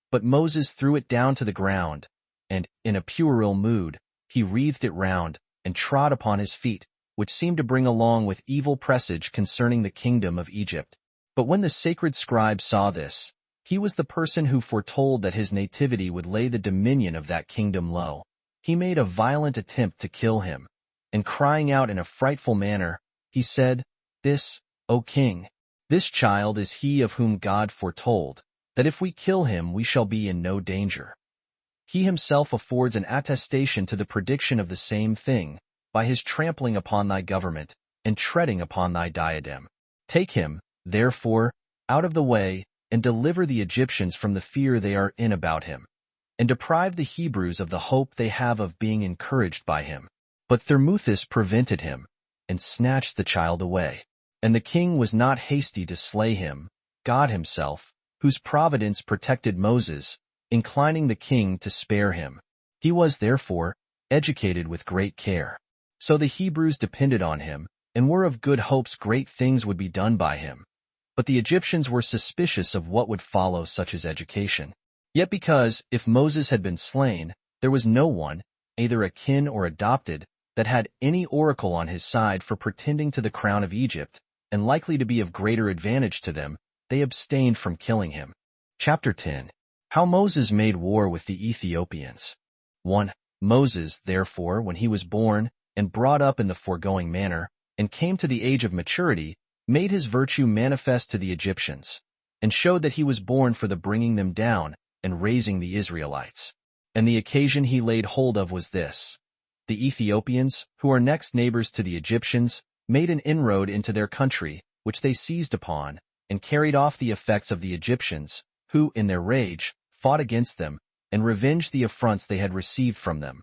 S1: But Moses threw it down to the ground, and, in a puerile mood, he wreathed it round, and trod upon his feet, which seemed to bring along with evil presage concerning the kingdom of Egypt. But when the sacred scribe saw this, he was the person who foretold that his nativity would lay the dominion of that kingdom low. He made a violent attempt to kill him, and crying out in a frightful manner, he said, This, O king, this child is he of whom God foretold, that if we kill him we shall be in no danger. He himself affords an attestation to the prediction of the same thing, by his trampling upon thy government, and treading upon thy diadem. Take him, therefore, out of the way, and deliver the Egyptians from the fear they are in about him, and deprive the Hebrews of the hope they have of being encouraged by him. But Thermuthis prevented him, and snatched the child away. And the king was not hasty to slay him, God himself, whose providence protected Moses, inclining the king to spare him. He was, therefore, educated with great care. So the Hebrews depended on him, and were of good hopes great things would be done by him. But the Egyptians were suspicious of what would follow such as education. Yet because, if Moses had been slain, there was no one, either a kin or adopted, that had any oracle on his side for pretending to the crown of Egypt, and likely to be of greater advantage to them, they abstained from killing him. Chapter 10. How Moses made war with the Ethiopians. 1. Moses, therefore, when he was born, and brought up in the foregoing manner, and came to the age of maturity, made his virtue manifest to the Egyptians, and showed that he was born for the bringing them down, and raising the Israelites. And the occasion he laid hold of was this. The Ethiopians, who are next neighbors to the Egyptians, made an inroad into their country, which they seized upon, and carried off the effects of the Egyptians, who, in their rage, fought against them, and revenged the affronts they had received from them.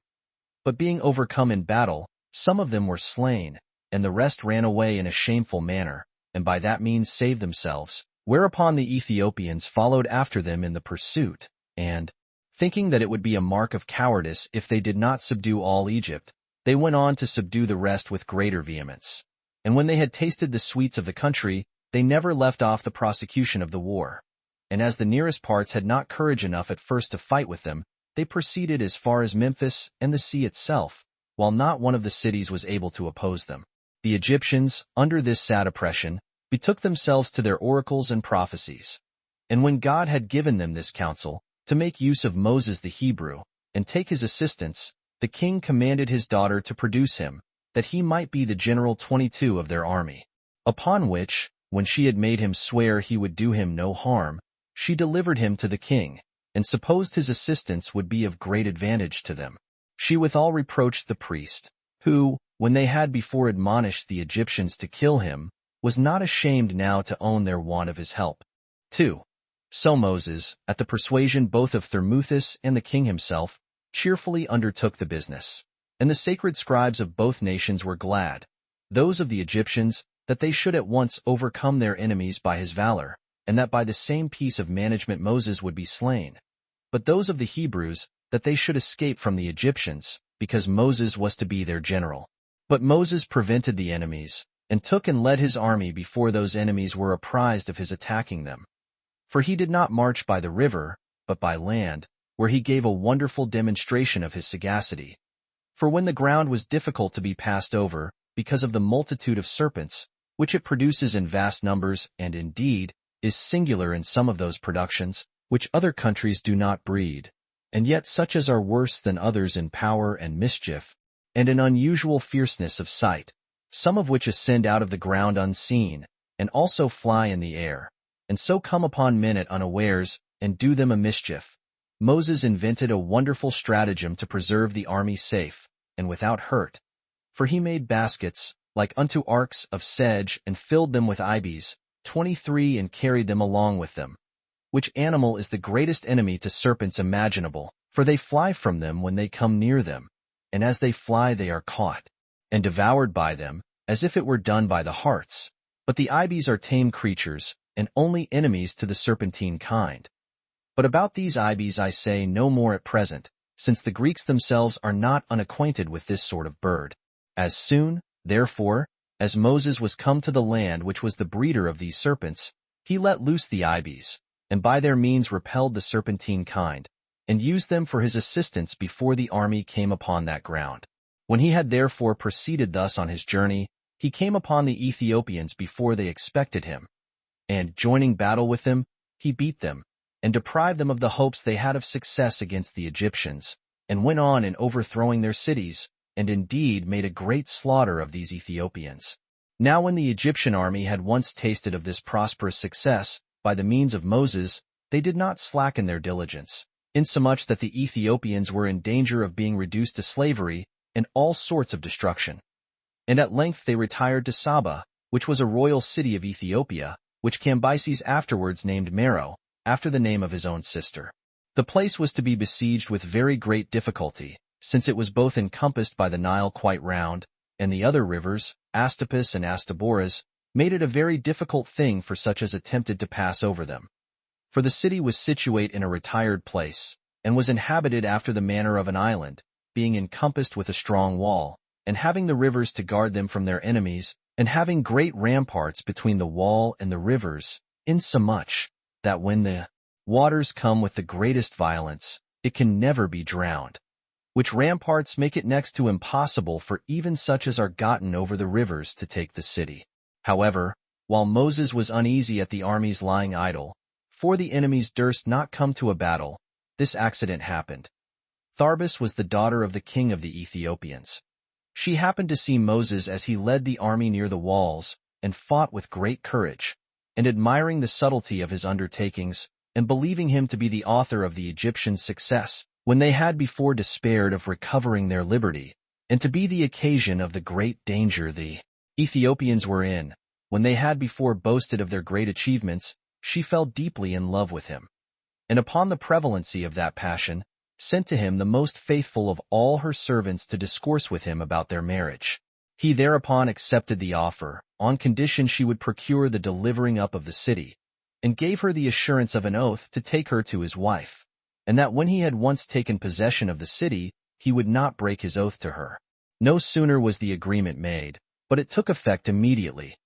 S1: But being overcome in battle, some of them were slain, and the rest ran away in a shameful manner, and by that means saved themselves. Whereupon the Ethiopians followed after them in the pursuit, and, thinking that it would be a mark of cowardice if they did not subdue all Egypt, they went on to subdue the rest with greater vehemence. And when they had tasted the sweets of the country, they never left off the prosecution of the war. And as the nearest parts had not courage enough at first to fight with them, they proceeded as far as Memphis and the sea itself, while not one of the cities was able to oppose them. The Egyptians, under this sad oppression, betook themselves to their oracles and prophecies. And when God had given them this counsel, to make use of Moses the Hebrew, and take his assistance, the king commanded his daughter to produce him, that he might be the general 22 of their army. Upon which, when she had made him swear he would do him no harm, she delivered him to the king, and supposed his assistance would be of great advantage to them. She withal reproached the priest, who, when they had before admonished the Egyptians to kill him, was not ashamed now to own their want of his help. 2. So Moses, at the persuasion both of Thermuthis and the king himself, cheerfully undertook the business. And the sacred scribes of both nations were glad, those of the Egyptians, that they should at once overcome their enemies by his valor, and that by the same piece of management Moses would be slain. But those of the Hebrews, that they should escape from the Egyptians, because Moses was to be their general. But Moses prevented the enemies, and took and led his army before those enemies were apprised of his attacking them. For he did not march by the river, but by land, where he gave a wonderful demonstration of his sagacity. For when the ground was difficult to be passed over, because of the multitude of serpents, which it produces in vast numbers, and indeed, is singular in some of those productions, which other countries do not breed, and yet such as are worse than others in power and mischief, and in unusual fierceness of sight, some of which ascend out of the ground unseen, and also fly in the air, and so come upon men at unawares, and do them a mischief. Moses invented a wonderful stratagem to preserve the army safe, and without hurt. For he made baskets, like unto arks of sedge, and filled them with ibis, 23, and carried them along with them. Which animal is the greatest enemy to serpents imaginable, for they fly from them when they come near them, and as they fly they are caught, and devoured by them, as if it were done by the hearts. But the ibis are tame creatures, and only enemies to the serpentine kind. But about these ibis I say no more at present, since the Greeks themselves are not unacquainted with this sort of bird. As soon, therefore, as Moses was come to the land which was the breeder of these serpents, he let loose the ibis, and by their means repelled the serpentine kind, and used them for his assistance before the army came upon that ground. When he had therefore proceeded thus on his journey, he came upon the Ethiopians before they expected him, and, joining battle with them, he beat them, and deprived them of the hopes they had of success against the Egyptians, and went on in overthrowing their cities, and indeed made a great slaughter of these Ethiopians. Now when the Egyptian army had once tasted of this prosperous success, by the means of Moses, they did not slacken their diligence, insomuch that the Ethiopians were in danger of being reduced to slavery and all sorts of destruction. And at length they retired to Saba, which was a royal city of Ethiopia, which Cambyses afterwards named Meroe, after the name of his own sister. The place was to be besieged with very great difficulty, since it was both encompassed by the Nile quite round, and the other rivers, Astapus and Astaboras, made it a very difficult thing for such as attempted to pass over them. For the city was situate in a retired place, and was inhabited after the manner of an island, being encompassed with a strong wall, and having the rivers to guard them from their enemies, and having great ramparts between the wall and the rivers, insomuch that when the waters come with the greatest violence, it can never be drowned. Which ramparts make it next to impossible for even such as are gotten over the rivers to take the city. However, while Moses was uneasy at the armies lying idle, for the enemies durst not come to a battle, this accident happened. Tharbis was the daughter of the king of the Ethiopians. She happened to see Moses as he led the army near the walls, and fought with great courage, and admiring the subtlety of his undertakings, and believing him to be the author of the Egyptians' success, when they had before despaired of recovering their liberty, and to be the occasion of the great danger the Ethiopians were in, when they had before boasted of their great achievements, she fell deeply in love with him. and upon the prevalency of that passion, sent to him the most faithful of all her servants to discourse with him about their marriage. He thereupon accepted the offer, on condition she would procure the delivering up of the city, and gave her the assurance of an oath to take her to his wife, and that when he had once taken possession of the city, he would not break his oath to her. No sooner was the agreement made, but it took effect immediately.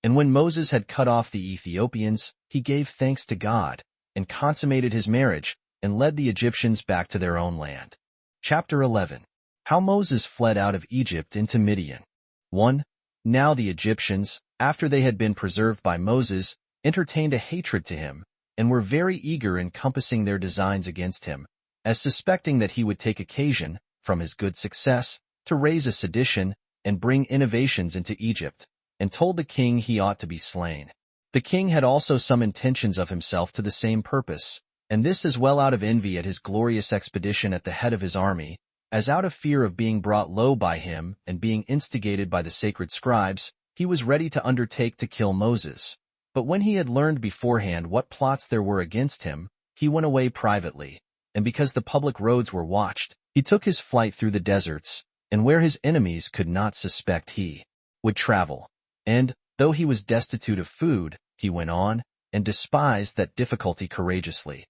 S1: And when Moses had cut off the Ethiopians, he gave thanks to God, and consummated his marriage, and led the Egyptians back to their own land. Chapter 11. How Moses fled out of Egypt into Midian. 1. Now the Egyptians, after they had been preserved by Moses, entertained a hatred to him, and were very eager in compassing their designs against him, as suspecting that he would take occasion, from his good success, to raise a sedition, and bring innovations into Egypt, and told the king he ought to be slain. The king had also some intentions of himself to the same purpose, and this as well out of envy at his glorious expedition at the head of his army, as out of fear of being brought low by him and being instigated by the sacred scribes. He was ready to undertake to kill Moses. But when he had learned beforehand what plots there were against him, he went away privately, and because the public roads were watched, he took his flight through the deserts, and where his enemies could not suspect he would travel. And, though he was destitute of food, he went on, and despised that difficulty courageously.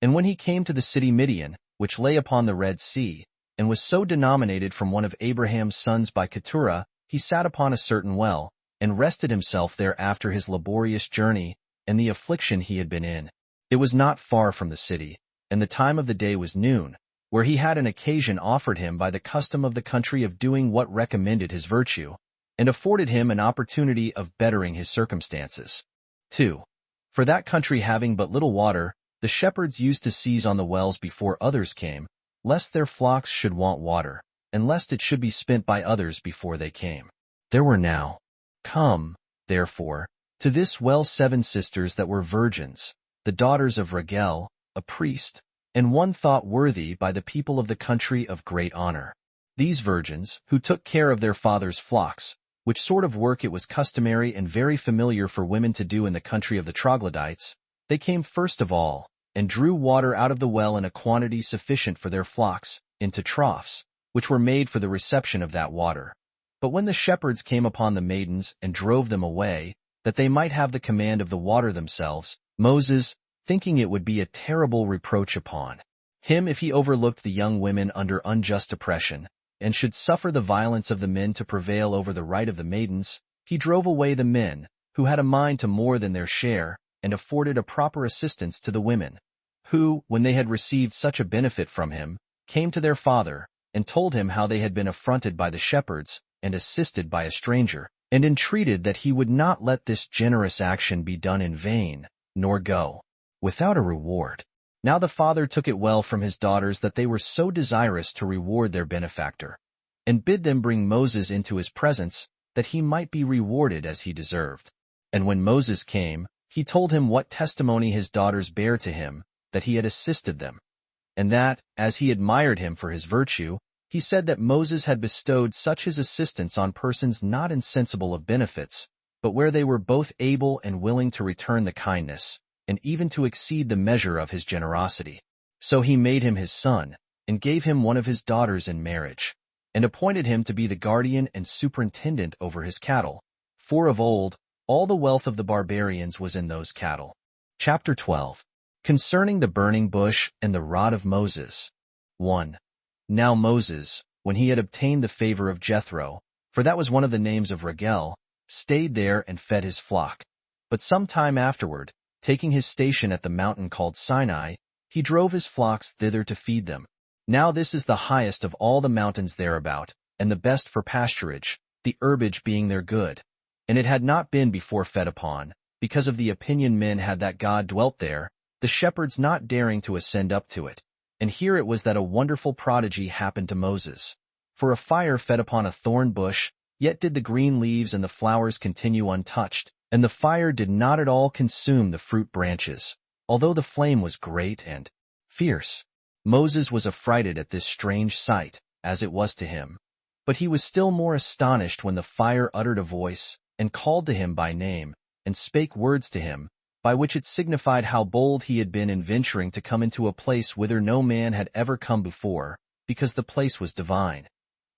S1: And when he came to the city Midian, which lay upon the Red Sea, and was so denominated from one of Abraham's sons by Keturah, he sat upon a certain well, and rested himself there after his laborious journey, and the affliction he had been in. It was not far from the city, and the time of the day was noon, where he had an occasion offered him by the custom of the country of doing what recommended his virtue, and afforded him an opportunity of bettering his circumstances. 2. For that country having but little water, the shepherds used to seize on the wells before others came, lest their flocks should want water, and lest it should be spent by others before they came. There were now come, therefore, to this well 7 sisters that were virgins, the daughters of Raguel, a priest, and one thought worthy by the people of the country of great honor. These virgins, who took care of their father's flocks, which sort of work it was customary and very familiar for women to do in the country of the troglodytes, they came first of all, and drew water out of the well in a quantity sufficient for their flocks, into troughs, which were made for the reception of that water. But when the shepherds came upon the maidens and drove them away, that they might have the command of the water themselves, Moses, thinking it would be a terrible reproach upon him if he overlooked the young women under unjust oppression, and should suffer the violence of the men to prevail over the right of the maidens, he drove away the men, who had a mind to more than their share, and afforded a proper assistance to the women, who, when they had received such a benefit from him, came to their father, and told him how they had been affronted by the shepherds, and assisted by a stranger, and entreated that he would not let this generous action be done in vain, nor go without a reward. Now the father took it well from his daughters that they were so desirous to reward their benefactor, and bid them bring Moses into his presence, that he might be rewarded as he deserved. And when Moses came, he told him what testimony his daughters bare to him, that he had assisted them, and that, as he admired him for his virtue, he said that Moses had bestowed such his assistance on persons not insensible of benefits, but where they were both able and willing to return the kindness, and even to exceed the measure of his generosity. So he made him his son, and gave him one of his daughters in marriage, and appointed him to be the guardian and superintendent over his cattle, for of old all the wealth of the barbarians was in those cattle. Chapter 12. Concerning the burning bush and the rod of Moses. 1. Now Moses, when he had obtained the favor of Jethro, for that was one of the names of Raguel, stayed there and fed his flock. But some time afterward, taking his station at the mountain called Sinai, he drove his flocks thither to feed them. Now this is the highest of all the mountains thereabout, and the best for pasturage, the herbage being there good. And it had not been before fed upon, because of the opinion men had that God dwelt there, the shepherds not daring to ascend up to it. And here it was that a wonderful prodigy happened to Moses. For a fire fed upon a thorn bush, yet did the green leaves and the flowers continue untouched, and the fire did not at all consume the fruit branches, although the flame was great and fierce. Moses was affrighted at this strange sight, as it was to him. But he was still more astonished when the fire uttered a voice, and called to him by name, and spake words to him, by which it signified how bold he had been in venturing to come into a place whither no man had ever come before, because the place was divine,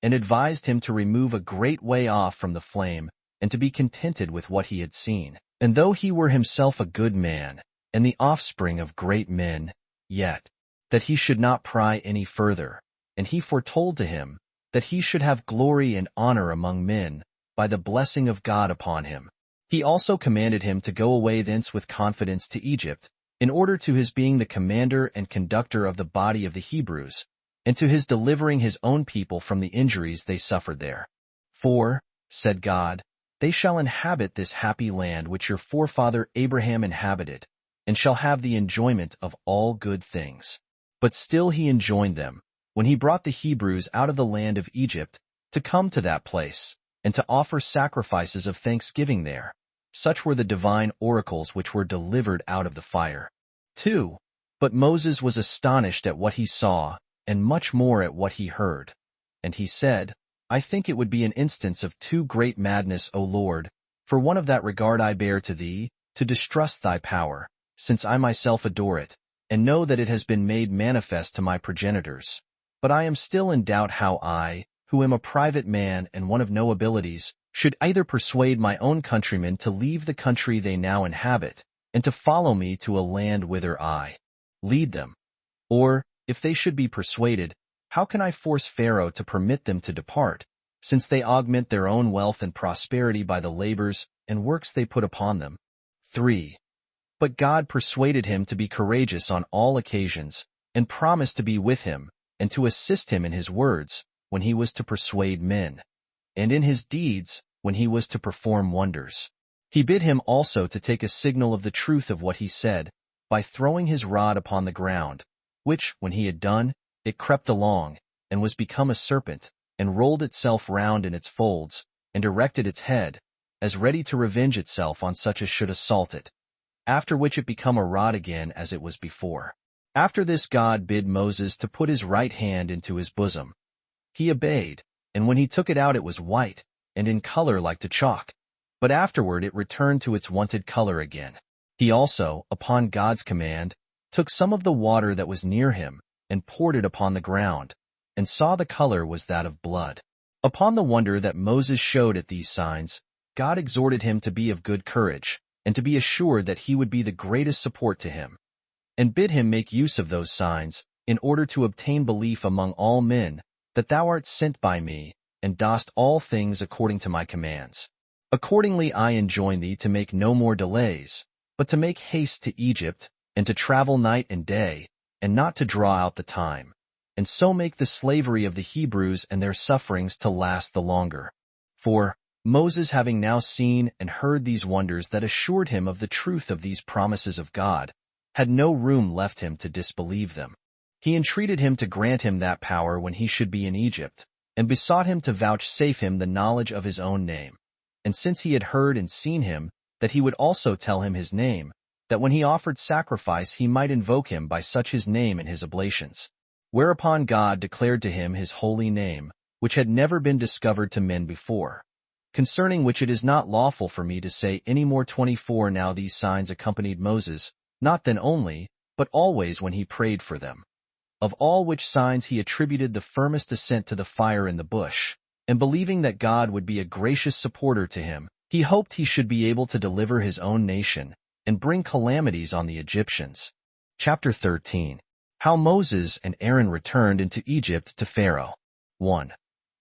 S1: and advised him to remove a great way off from the flame, and to be contented with what he had seen. And though he were himself a good man, and the offspring of great men, yet that he should not pry any further, and he foretold to him that he should have glory and honor among men, by the blessing of God upon him. He also commanded him to go away thence with confidence to Egypt, in order to his being the commander and conductor of the body of the Hebrews, and to his delivering his own people from the injuries they suffered there. For, said God, they shall inhabit this happy land which your forefather Abraham inhabited, and shall have the enjoyment of all good things. But still he enjoined them, when he brought the Hebrews out of the land of Egypt, to come to that place, and to offer sacrifices of thanksgiving there. Such were the divine oracles which were delivered out of the fire. 2. But Moses was astonished at what he saw, and much more at what he heard. And he said, I think it would be an instance of too great madness, O Lord, for one of that regard I bear to thee, to distrust thy power, since I myself adore it, and know that it has been made manifest to my progenitors. But I am still in doubt how I, who am a private man and one of no abilities, should either persuade my own countrymen to leave the country they now inhabit, and to follow me to a land whither I lead them. Or, if they should be persuaded, how can I force Pharaoh to permit them to depart, since they augment their own wealth and prosperity by the labors and works they put upon them? 3. But God persuaded him to be courageous on all occasions, and promised to be with him, and to assist him in his words, when he was to persuade men, and in his deeds, when he was to perform wonders. He bid him also to take a signal of the truth of what he said, by throwing his rod upon the ground, which, when he had done, it crept along, and was become a serpent, and rolled itself round in its folds, and erected its head, as ready to revenge itself on such as should assault it. After which it become a rod again as it was before. After this God bid Moses to put his right hand into his bosom. He obeyed, and when he took it out it was white, and in color like to chalk. But afterward it returned to its wonted color again. He also, upon God's command, took some of the water that was near him, and poured it upon the ground, and saw the color was that of blood. Upon the wonder that Moses showed at these signs, God exhorted him to be of good courage, and to be assured that he would be the greatest support to him, and bid him make use of those signs, in order to obtain belief among all men, that thou art sent by me, and dost all things according to my commands. Accordingly I enjoin thee to make no more delays, but to make haste to Egypt, and to travel night and day, and not to draw out the time, and so make the slavery of the Hebrews and their sufferings to last the longer. For, Moses having now seen and heard these wonders that assured him of the truth of these promises of God, had no room left him to disbelieve them. He entreated him to grant him that power when he should be in Egypt, and besought him to vouchsafe him the knowledge of his own name. And since he had heard and seen him, that he would also tell him his name, that when he offered sacrifice he might invoke him by such his name in his oblations. Whereupon God declared to him his holy name, which had never been discovered to men before, concerning which it is not lawful for me to say any more. 24 Now these signs accompanied Moses, not then only, but always when he prayed for them. Of all which signs he attributed the firmest assent to the fire in the bush, and believing that God would be a gracious supporter to him, he hoped he should be able to deliver his own nation, and bring calamities on the Egyptians. Chapter 13. How Moses and Aaron returned into Egypt to Pharaoh. 1.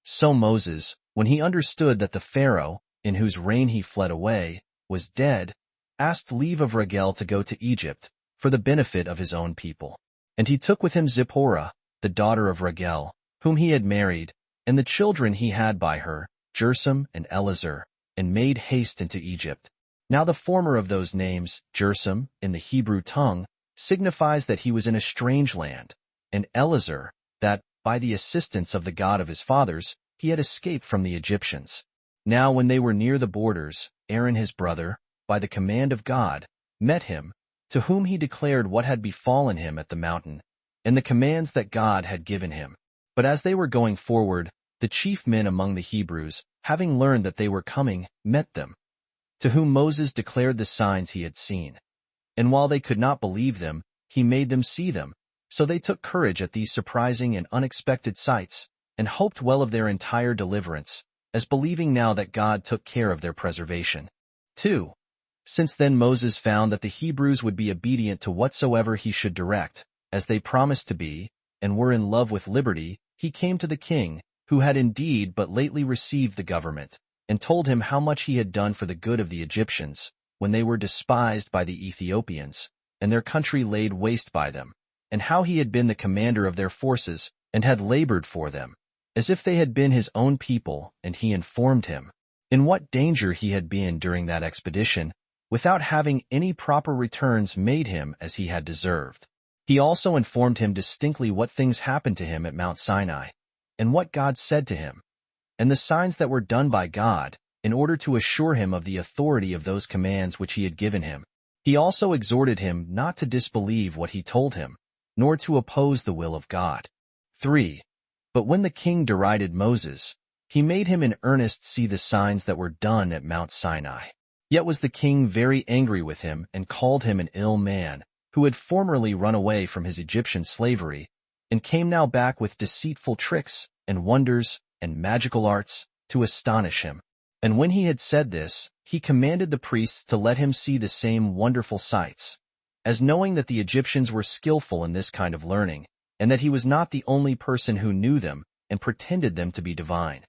S1: So Moses, when he understood that the Pharaoh, in whose reign he fled away, was dead, asked leave of Raguel to go to Egypt, for the benefit of his own people. And he took with him Zipporah, the daughter of Raguel, whom he had married, and the children he had by her, Gersom and Eleazar, and made haste into Egypt. Now the former of those names, Gersom, in the Hebrew tongue, signifies that he was in a strange land, and Eleazar, that, by the assistance of the God of his fathers, he had escaped from the Egyptians. Now when they were near the borders, Aaron his brother, by the command of God, met him, to whom he declared what had befallen him at the mountain, and the commands that God had given him. But as they were going forward, the chief men among the Hebrews, having learned that they were coming, met them, to whom Moses declared the signs he had seen. And while they could not believe them, he made them see them. So they took courage at these surprising and unexpected sights, and hoped well of their entire deliverance, as believing now that God took care of their preservation. 2. Since then Moses found that the Hebrews would be obedient to whatsoever he should direct, as they promised to be, and were in love with liberty, he came to the king, who had indeed but lately received the government, and told him how much he had done for the good of the Egyptians, when they were despised by the Ethiopians, and their country laid waste by them, and how he had been the commander of their forces, and had labored for them, as if they had been his own people, and he informed him in what danger he had been during that expedition, without having any proper returns made him as he had deserved. He also informed him distinctly what things happened to him at Mount Sinai, and what God said to him, and the signs that were done by God, in order to assure him of the authority of those commands which he had given him. He also exhorted him not to disbelieve what he told him, nor to oppose the will of God. 3. But when the king derided Moses, he made him in earnest see the signs that were done at Mount Sinai. Yet was the king very angry with him, and called him an ill man, who had formerly run away from his Egyptian slavery, and came now back with deceitful tricks, and wonders, and magical arts, to astonish him. And when he had said this, he commanded the priests to let him see the same wonderful sights, as knowing that the Egyptians were skillful in this kind of learning, and that he was not the only person who knew them and pretended them to be divine.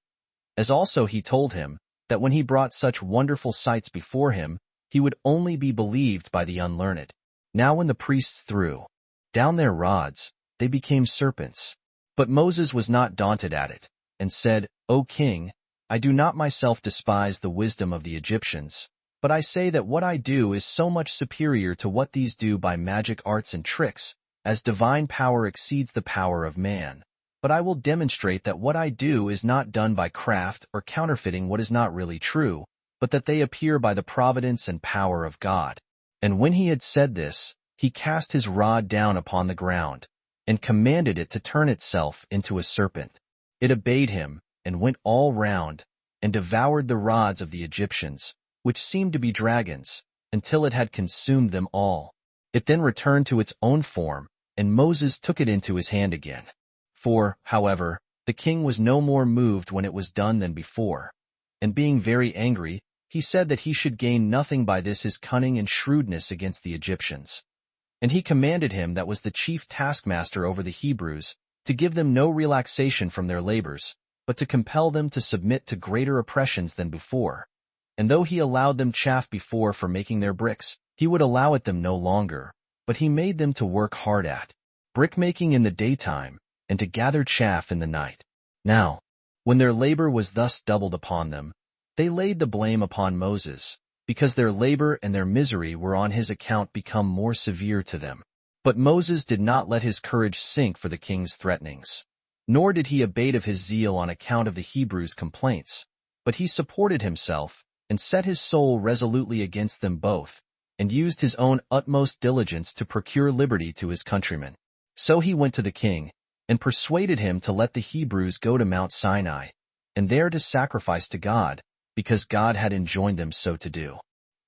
S1: As also he told him, that when he brought such wonderful sights before him, he would only be believed by the unlearned. Now when the priests threw down their rods, they became serpents. But Moses was not daunted at it, and said, O king, I do not myself despise the wisdom of the Egyptians, but I say that what I do is so much superior to what these do by magic arts and tricks, as divine power exceeds the power of man. But I will demonstrate that what I do is not done by craft or counterfeiting what is not really true, but that they appear by the providence and power of God. And when he had said this, he cast his rod down upon the ground, and commanded it to turn itself into a serpent. It obeyed him, and went all round, and devoured the rods of the Egyptians, which seemed to be dragons, until it had consumed them all. It then returned to its own form, and Moses took it into his hand again. 4. However, the king was no more moved when it was done than before, and being very angry, he said that he should gain nothing by this his cunning and shrewdness against the Egyptians. And he commanded him that was the chief taskmaster over the Hebrews, to give them no relaxation from their labors, but to compel them to submit to greater oppressions than before. And though he allowed them chaff before for making their bricks, he would allow it them no longer, but he made them to work hard at brick-making in the daytime, and to gather chaff in the night. Now, when their labor was thus doubled upon them, they laid the blame upon Moses, because their labor and their misery were on his account become more severe to them. But Moses did not let his courage sink for the king's threatenings, nor did he abate of his zeal on account of the Hebrews' complaints, but he supported himself, and set his soul resolutely against them both, and used his own utmost diligence to procure liberty to his countrymen. So he went to the king, and persuaded him to let the Hebrews go to Mount Sinai, and there to sacrifice to God, because God had enjoined them so to do.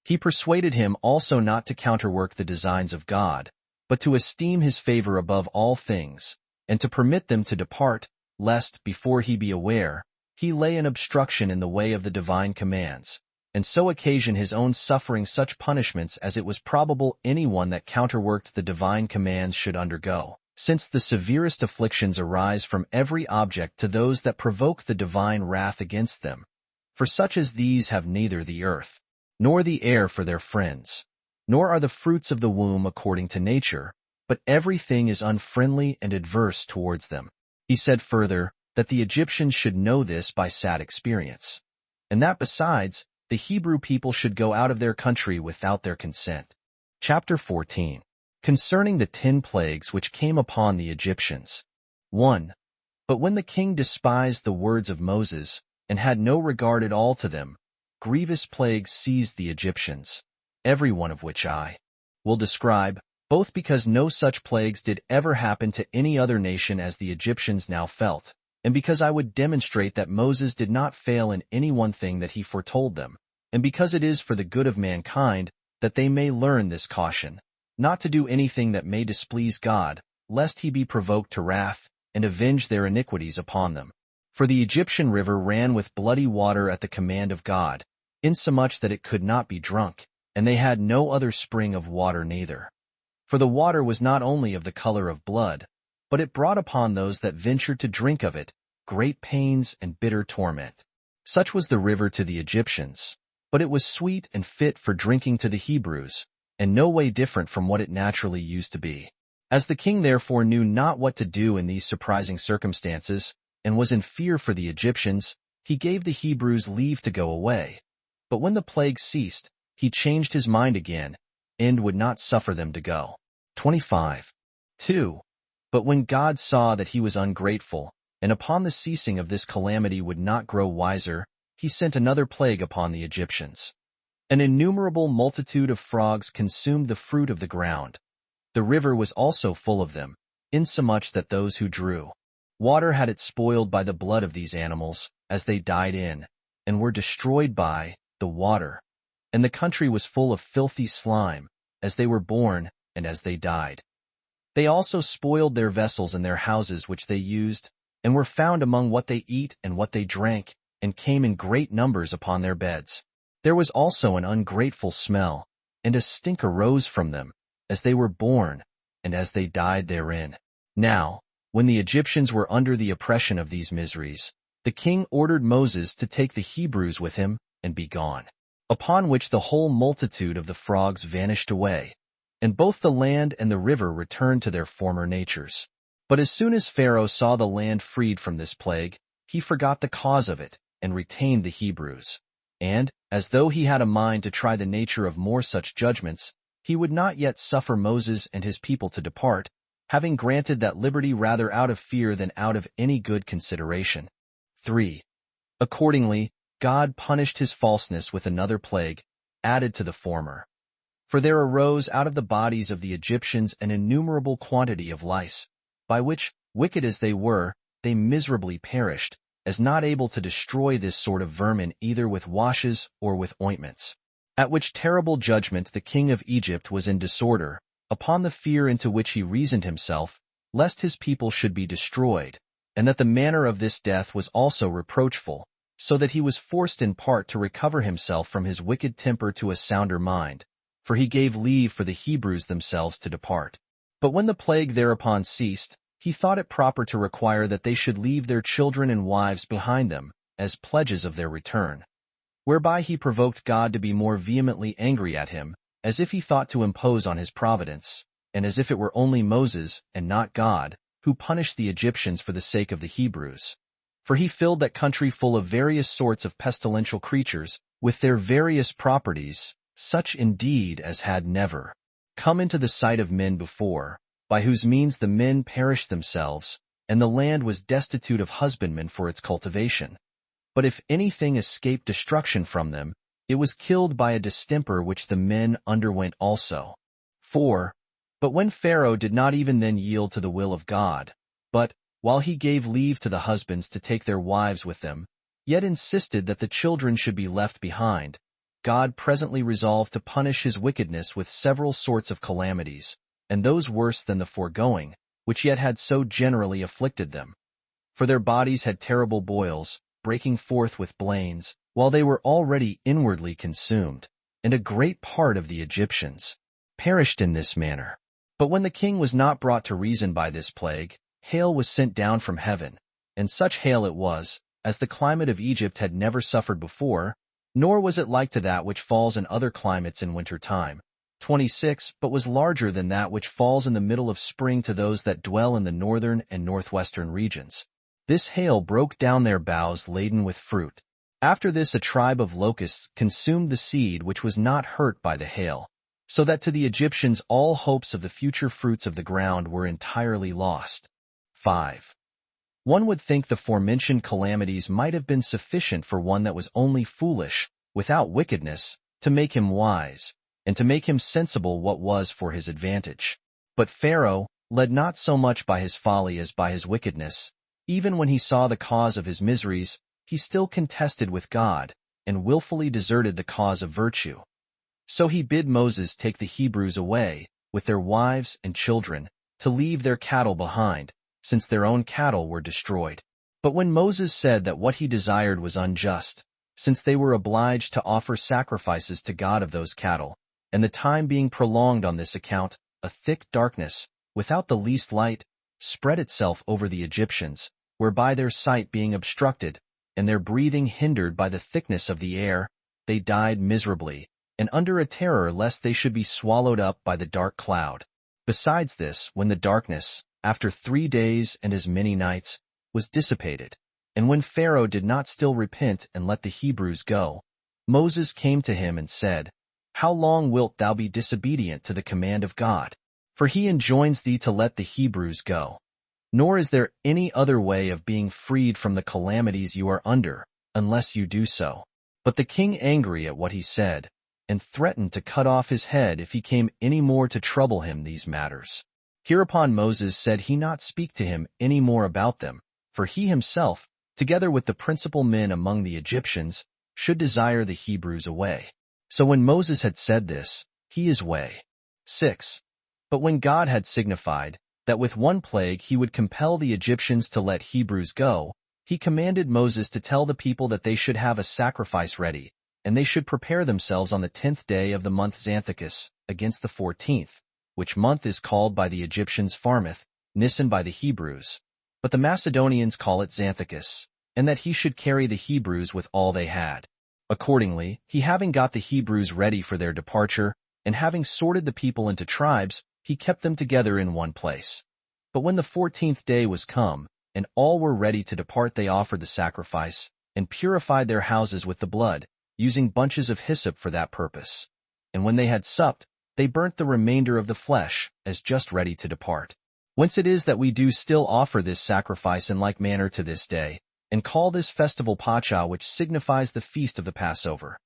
S1: He persuaded him also not to counterwork the designs of God, but to esteem his favor above all things, and to permit them to depart, lest, before he be aware, he lay an obstruction in the way of the divine commands, and so occasion his own suffering such punishments as it was probable any one that counterworked the divine commands should undergo, since the severest afflictions arise from every object to those that provoke the divine wrath against them. For such as these have neither the earth, nor the air for their friends, nor are the fruits of the womb according to nature, but everything is unfriendly and adverse towards them. He said further, that the Egyptians should know this by sad experience, and that besides, the Hebrew people should go out of their country without their consent. Chapter 14. Concerning the 10 plagues which came upon the Egyptians. 1. But when the king despised the words of Moses, and had no regard at all to them, grievous plagues seized the Egyptians, every one of which I will describe, both because no such plagues did ever happen to any other nation as the Egyptians now felt, and because I would demonstrate that Moses did not fail in any one thing that he foretold them, and because it is for the good of mankind that they may learn this caution, not to do anything that may displease God, lest he be provoked to wrath, and avenge their iniquities upon them. For the Egyptian river ran with bloody water at the command of God, insomuch that it could not be drunk, and they had no other spring of water neither. For the water was not only of the color of blood, but it brought upon those that ventured to drink of it great pains and bitter torment. Such was the river to the Egyptians, but it was sweet and fit for drinking to the Hebrews, and no way different from what it naturally used to be. As the king therefore knew not what to do in these surprising circumstances, and was in fear for the Egyptians, he gave the Hebrews leave to go away. But when the plague ceased, he changed his mind again, and would not suffer them to go. 25. 2. But when God saw that he was ungrateful, and upon the ceasing of this calamity would not grow wiser, he sent another plague upon the Egyptians. An innumerable multitude of frogs consumed the fruit of the ground. The river was also full of them, insomuch that those who drew water had it spoiled by the blood of these animals, as they died in, and were destroyed by the water. And the country was full of filthy slime, as they were born, and as they died. They also spoiled their vessels and their houses which they used, and were found among what they eat and what they drank, and came in great numbers upon their beds. There was also an ungrateful smell, and a stink arose from them, as they were born, and as they died therein. Now, when the Egyptians were under the oppression of these miseries, the king ordered Moses to take the Hebrews with him, and be gone. Upon which the whole multitude of the frogs vanished away, and both the land and the river returned to their former natures. But as soon as Pharaoh saw the land freed from this plague, he forgot the cause of it, and retained the Hebrews. And, as though he had a mind to try the nature of more such judgments, he would not yet suffer Moses and his people to depart, having granted that liberty rather out of fear than out of any good consideration. 3. Accordingly, God punished his falseness with another plague, added to the former. For there arose out of the bodies of the Egyptians an innumerable quantity of lice, by which, wicked as they were, they miserably perished, as not able to destroy this sort of vermin either with washes or with ointments. At which terrible judgment the king of Egypt was in disorder, upon the fear into which he reasoned himself, lest his people should be destroyed, and that the manner of this death was also reproachful, so that he was forced in part to recover himself from his wicked temper to a sounder mind, for he gave leave for the Hebrews themselves to depart. But when the plague thereupon ceased, he thought it proper to require that they should leave their children and wives behind them, as pledges of their return. Whereby he provoked God to be more vehemently angry at him, as if he thought to impose on his providence, and as if it were only Moses, and not God, who punished the Egyptians for the sake of the Hebrews. For he filled that country full of various sorts of pestilential creatures, with their various properties, such indeed as had never come into the sight of men before, by whose means the men perished themselves, and the land was destitute of husbandmen for its cultivation. But if anything escaped destruction from them, it was killed by a distemper which the men underwent also. 4. But when Pharaoh did not even then yield to the will of God, but, while he gave leave to the husbands to take their wives with them, yet insisted that the children should be left behind, God presently resolved to punish his wickedness with several sorts of calamities, and those worse than the foregoing, which yet had so generally afflicted them. For their bodies had terrible boils, breaking forth with blains, while they were already inwardly consumed, and a great part of the Egyptians perished in this manner. But when the king was not brought to reason by this plague, hail was sent down from heaven, and such hail it was, as the climate of Egypt had never suffered before, nor was it like to that which falls in other climates in winter time. 26. But was larger than that which falls in the middle of spring to those that dwell in the northern and northwestern regions. This hail broke down their boughs laden with fruit. After this a tribe of locusts consumed the seed which was not hurt by the hail, so that to the Egyptians all hopes of the future fruits of the ground were entirely lost. 5. One would think the forementioned calamities might have been sufficient for one that was only foolish, without wickedness, to make him wise, and to make him sensible what was for his advantage. But Pharaoh, led not so much by his folly as by his wickedness, even when he saw the cause of his miseries, he still contested with God, and willfully deserted the cause of virtue. So he bid Moses take the Hebrews away, with their wives and children, to leave their cattle behind, since their own cattle were destroyed. But when Moses said that what he desired was unjust, since they were obliged to offer sacrifices to God of those cattle, and the time being prolonged on this account, a thick darkness, without the least light, spread itself over the Egyptians, whereby their sight being obstructed, and their breathing hindered by the thickness of the air, they died miserably, and under a terror lest they should be swallowed up by the dark cloud. Besides this, when the darkness, after 3 days and as many nights, was dissipated, and when Pharaoh did not still repent and let the Hebrews go, Moses came to him and said, How long wilt thou be disobedient to the command of God? For he enjoins thee to let the Hebrews go. Nor is there any other way of being freed from the calamities you are under, unless you do so. But the king, angry at what he said, and threatened to cut off his head if he came any more to trouble him these matters. Hereupon Moses said he not speak to him any more about them, for he himself, together with the principal men among the Egyptians, should desire the Hebrews away. So when Moses had said this, he is way. 6. But when God had signified that with one plague he would compel the Egyptians to let Hebrews go, he commanded Moses to tell the people that they should have a sacrifice ready, and they should prepare themselves on the 10th day of the month Xanthicus, against the 14th, which month is called by the Egyptians Pharmeth, Nisan by the Hebrews, but the Macedonians call it Xanthicus, and that he should carry the Hebrews with all they had. Accordingly, he having got the Hebrews ready for their departure, and having sorted the people into tribes, he kept them together in one place. But when the 14th day was come, and all were ready to depart, they offered the sacrifice, and purified their houses with the blood, using bunches of hyssop for that purpose. And when they had supped, they burnt the remainder of the flesh, as just ready to depart. Whence it is that we do still offer this sacrifice in like manner to this day, and call this festival Pacha, which signifies the feast of the Passover.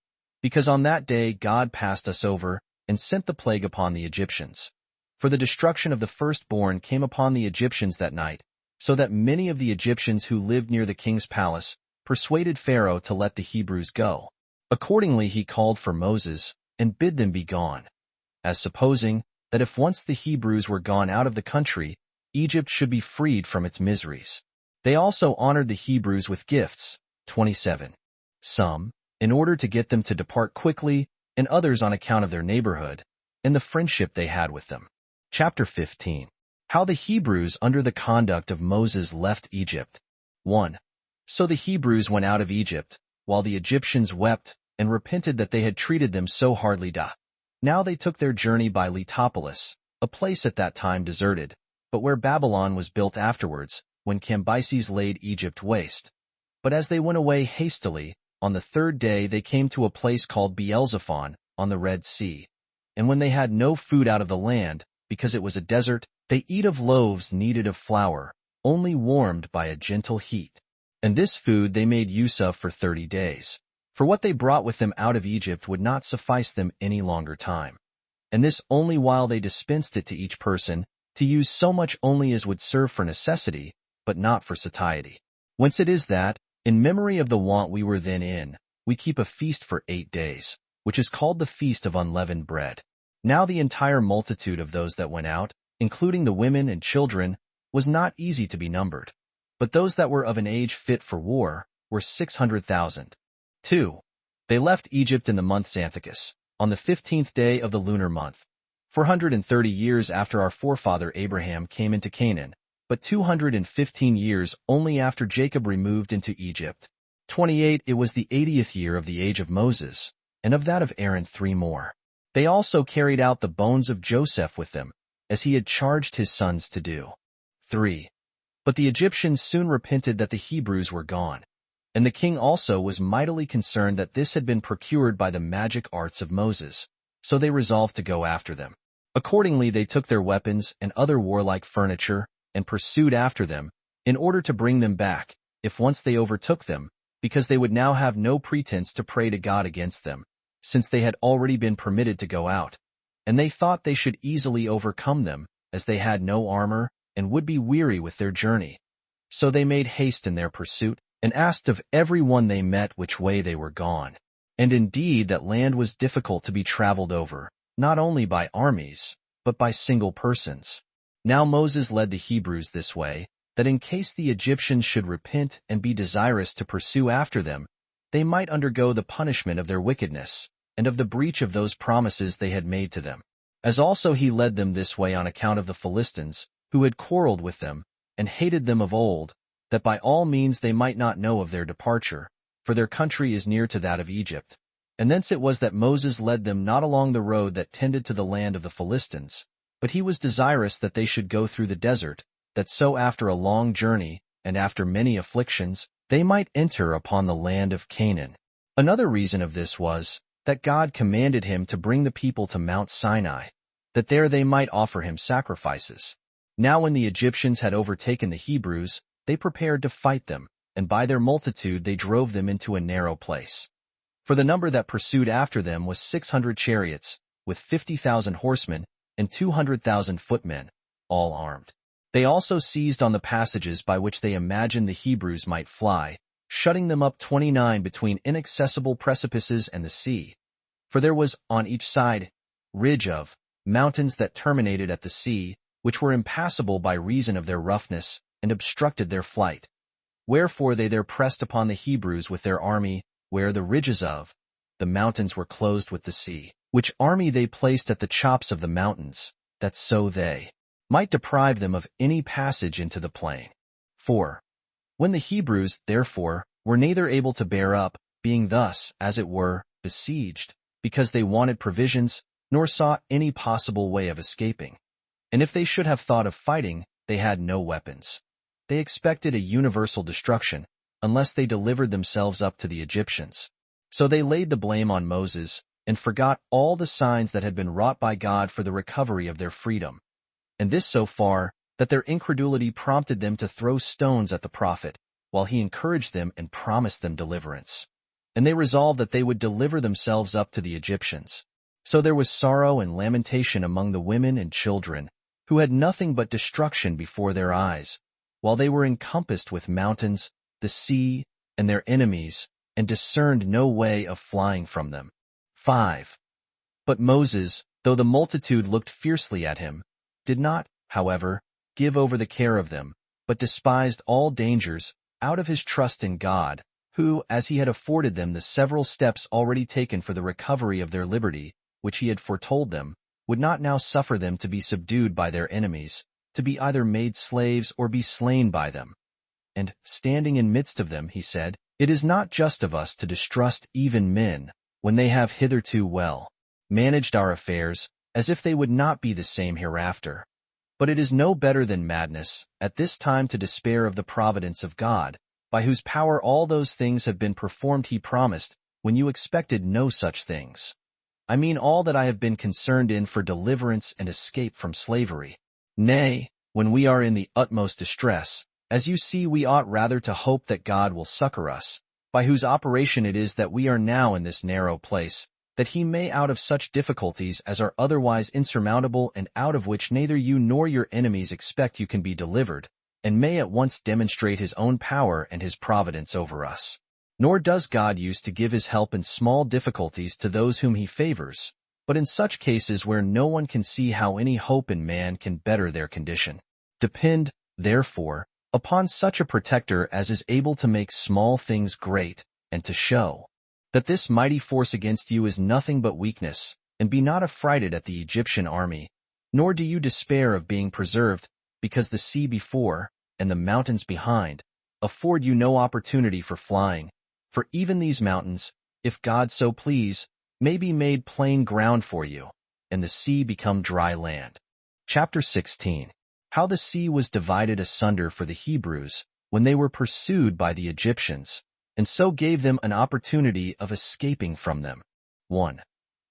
S1: Because on that day God passed us over, and sent the plague upon the Egyptians. For the destruction of the firstborn came upon the Egyptians that night, so that many of the Egyptians who lived near the king's palace persuaded Pharaoh to let the Hebrews go. Accordingly he called for Moses, and bid them be gone, as supposing that if once the Hebrews were gone out of the country, Egypt should be freed from its miseries. They also honored the Hebrews with gifts, 27. Some, in order to get them to depart quickly, and others on account of their neighborhood, and the friendship they had with them. Chapter 15. How the Hebrews under the conduct of Moses left Egypt. 1. So the Hebrews went out of Egypt, while the Egyptians wept, and repented that they had treated them so hardly. Now they took their journey by Letopolis, a place at that time deserted, but where Babylon was built afterwards, when Cambyses laid Egypt waste. But as they went away hastily, on the 3rd day they came to a place called Beelzephon, on the Red Sea. And when they had no food out of the land, because it was a desert, they eat of loaves kneaded of flour, only warmed by a gentle heat. And this food they made use of for 30 days. For what they brought with them out of Egypt would not suffice them any longer time. And this only while they dispensed it to each person, to use so much only as would serve for necessity, but not for satiety. Whence it is that, in memory of the want we were then in, we keep a feast for 8 days, which is called the Feast of Unleavened Bread. Now the entire multitude of those that went out, including the women and children, was not easy to be numbered. But those that were of an age fit for war were 600,000. 2. They left Egypt in the month Xanthicus, on the 15th day of the lunar month, 430 years after our forefather Abraham came into Canaan, but 215 years only after Jacob removed into Egypt. 28. It was the 80th year of the age of Moses, and of that of Aaron 3 more. They also carried out the bones of Joseph with them, as he had charged his sons to do. 3. But the Egyptians soon repented that the Hebrews were gone, and the king also was mightily concerned that this had been procured by the magic arts of Moses, so they resolved to go after them. Accordingly they took their weapons and other warlike furniture, and pursued after them, in order to bring them back, if once they overtook them, because they would now have no pretense to pray to God against them, since they had already been permitted to go out. And they thought they should easily overcome them, as they had no armor, and would be weary with their journey. So they made haste in their pursuit, and asked of every one they met which way they were gone. And indeed that land was difficult to be traveled over, not only by armies, but by single persons. Now Moses led the Hebrews this way, that in case the Egyptians should repent and be desirous to pursue after them, they might undergo the punishment of their wickedness, and of the breach of those promises they had made to them. As also he led them this way on account of the Philistines, who had quarreled with them, and hated them of old, that by all means they might not know of their departure, for their country is near to that of Egypt. And thence it was that Moses led them not along the road that tended to the land of the Philistines, but he was desirous that they should go through the desert, that so after a long journey, and after many afflictions, they might enter upon the land of Canaan. Another reason of this was, that God commanded him to bring the people to Mount Sinai, that there they might offer him sacrifices. Now when the Egyptians had overtaken the Hebrews, they prepared to fight them, and by their multitude they drove them into a narrow place. For the number that pursued after them was 600 chariots, with 50,000 horsemen, and 200,000 footmen, all armed. They also seized on the passages by which they imagined the Hebrews might fly, shutting them up 29 between inaccessible precipices and the sea. For there was, on each side, ridge of mountains that terminated at the sea, which were impassable by reason of their roughness, and obstructed their flight. Wherefore they there pressed upon the Hebrews with their army, where the ridges of the mountains were closed with the sea, which army they placed at the chops of the mountains, that so they might deprive them of any passage into the plain. 4. When the Hebrews, therefore, were neither able to bear up, being thus, as it were, besieged, because they wanted provisions, nor saw any possible way of escaping. And if they should have thought of fighting, they had no weapons. They expected a universal destruction, unless they delivered themselves up to the Egyptians. So they laid the blame on Moses, and forgot all the signs that had been wrought by God for the recovery of their freedom. And this so far, that their incredulity prompted them to throw stones at the prophet, while he encouraged them and promised them deliverance. And they resolved that they would deliver themselves up to the Egyptians. So there was sorrow and lamentation among the women and children, who had nothing but destruction before their eyes, while they were encompassed with mountains, the sea, and their enemies, and discerned no way of flying from them. 5. But Moses, though the multitude looked fiercely at him, did not, however, give over the care of them, but despised all dangers, out of his trust in God, who, as he had afforded them the several steps already taken for the recovery of their liberty, which he had foretold them, would not now suffer them to be subdued by their enemies, to be either made slaves or be slain by them. And, standing in midst of them, he said, It is not just of us to distrust even men, when they have hitherto well managed our affairs, as if they would not be the same hereafter. But it is no better than madness, at this time to despair of the providence of God, by whose power all those things have been performed he promised, when you expected no such things. I mean all that I have been concerned in for deliverance and escape from slavery. Nay, when we are in the utmost distress, as you see, we ought rather to hope that God will succor us, by whose operation it is that we are now in this narrow place, that he may out of such difficulties as are otherwise insurmountable and out of which neither you nor your enemies expect you can be delivered, and may at once demonstrate his own power and his providence over us. Nor does God use to give his help in small difficulties to those whom he favors, but in such cases where no one can see how any hope in man can better their condition. Depend, therefore, upon such a protector as is able to make small things great, and to show that this mighty force against you is nothing but weakness, and be not affrighted at the Egyptian army, nor do you despair of being preserved, because the sea before, and the mountains behind, afford you no opportunity for flying, for even these mountains, if God so please, may be made plain ground for you, and the sea become dry land. Chapter 16. How the sea was divided asunder for the Hebrews, when they were pursued by the Egyptians, and so gave them an opportunity of escaping from them. 1.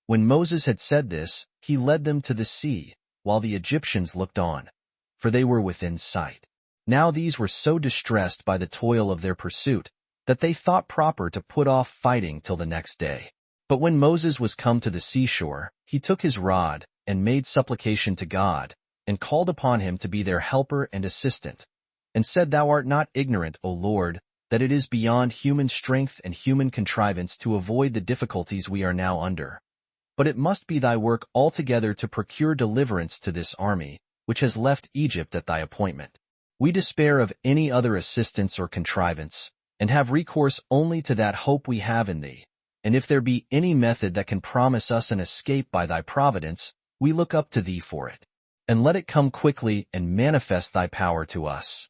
S1: When Moses had said this, he led them to the sea, while the Egyptians looked on, for they were within sight. Now these were so distressed by the toil of their pursuit, that they thought proper to put off fighting till the next day. But when Moses was come to the seashore, he took his rod, and made supplication to God, and called upon him to be their helper and assistant, and said, Thou art not ignorant, O Lord, that it is beyond human strength and human contrivance to avoid the difficulties we are now under. But it must be thy work altogether to procure deliverance to this army, which has left Egypt at thy appointment. We despair of any other assistance or contrivance, and have recourse only to that hope we have in thee. And if there be any method that can promise us an escape by thy providence, we look up to thee for it. And let it come quickly and manifest thy power to us.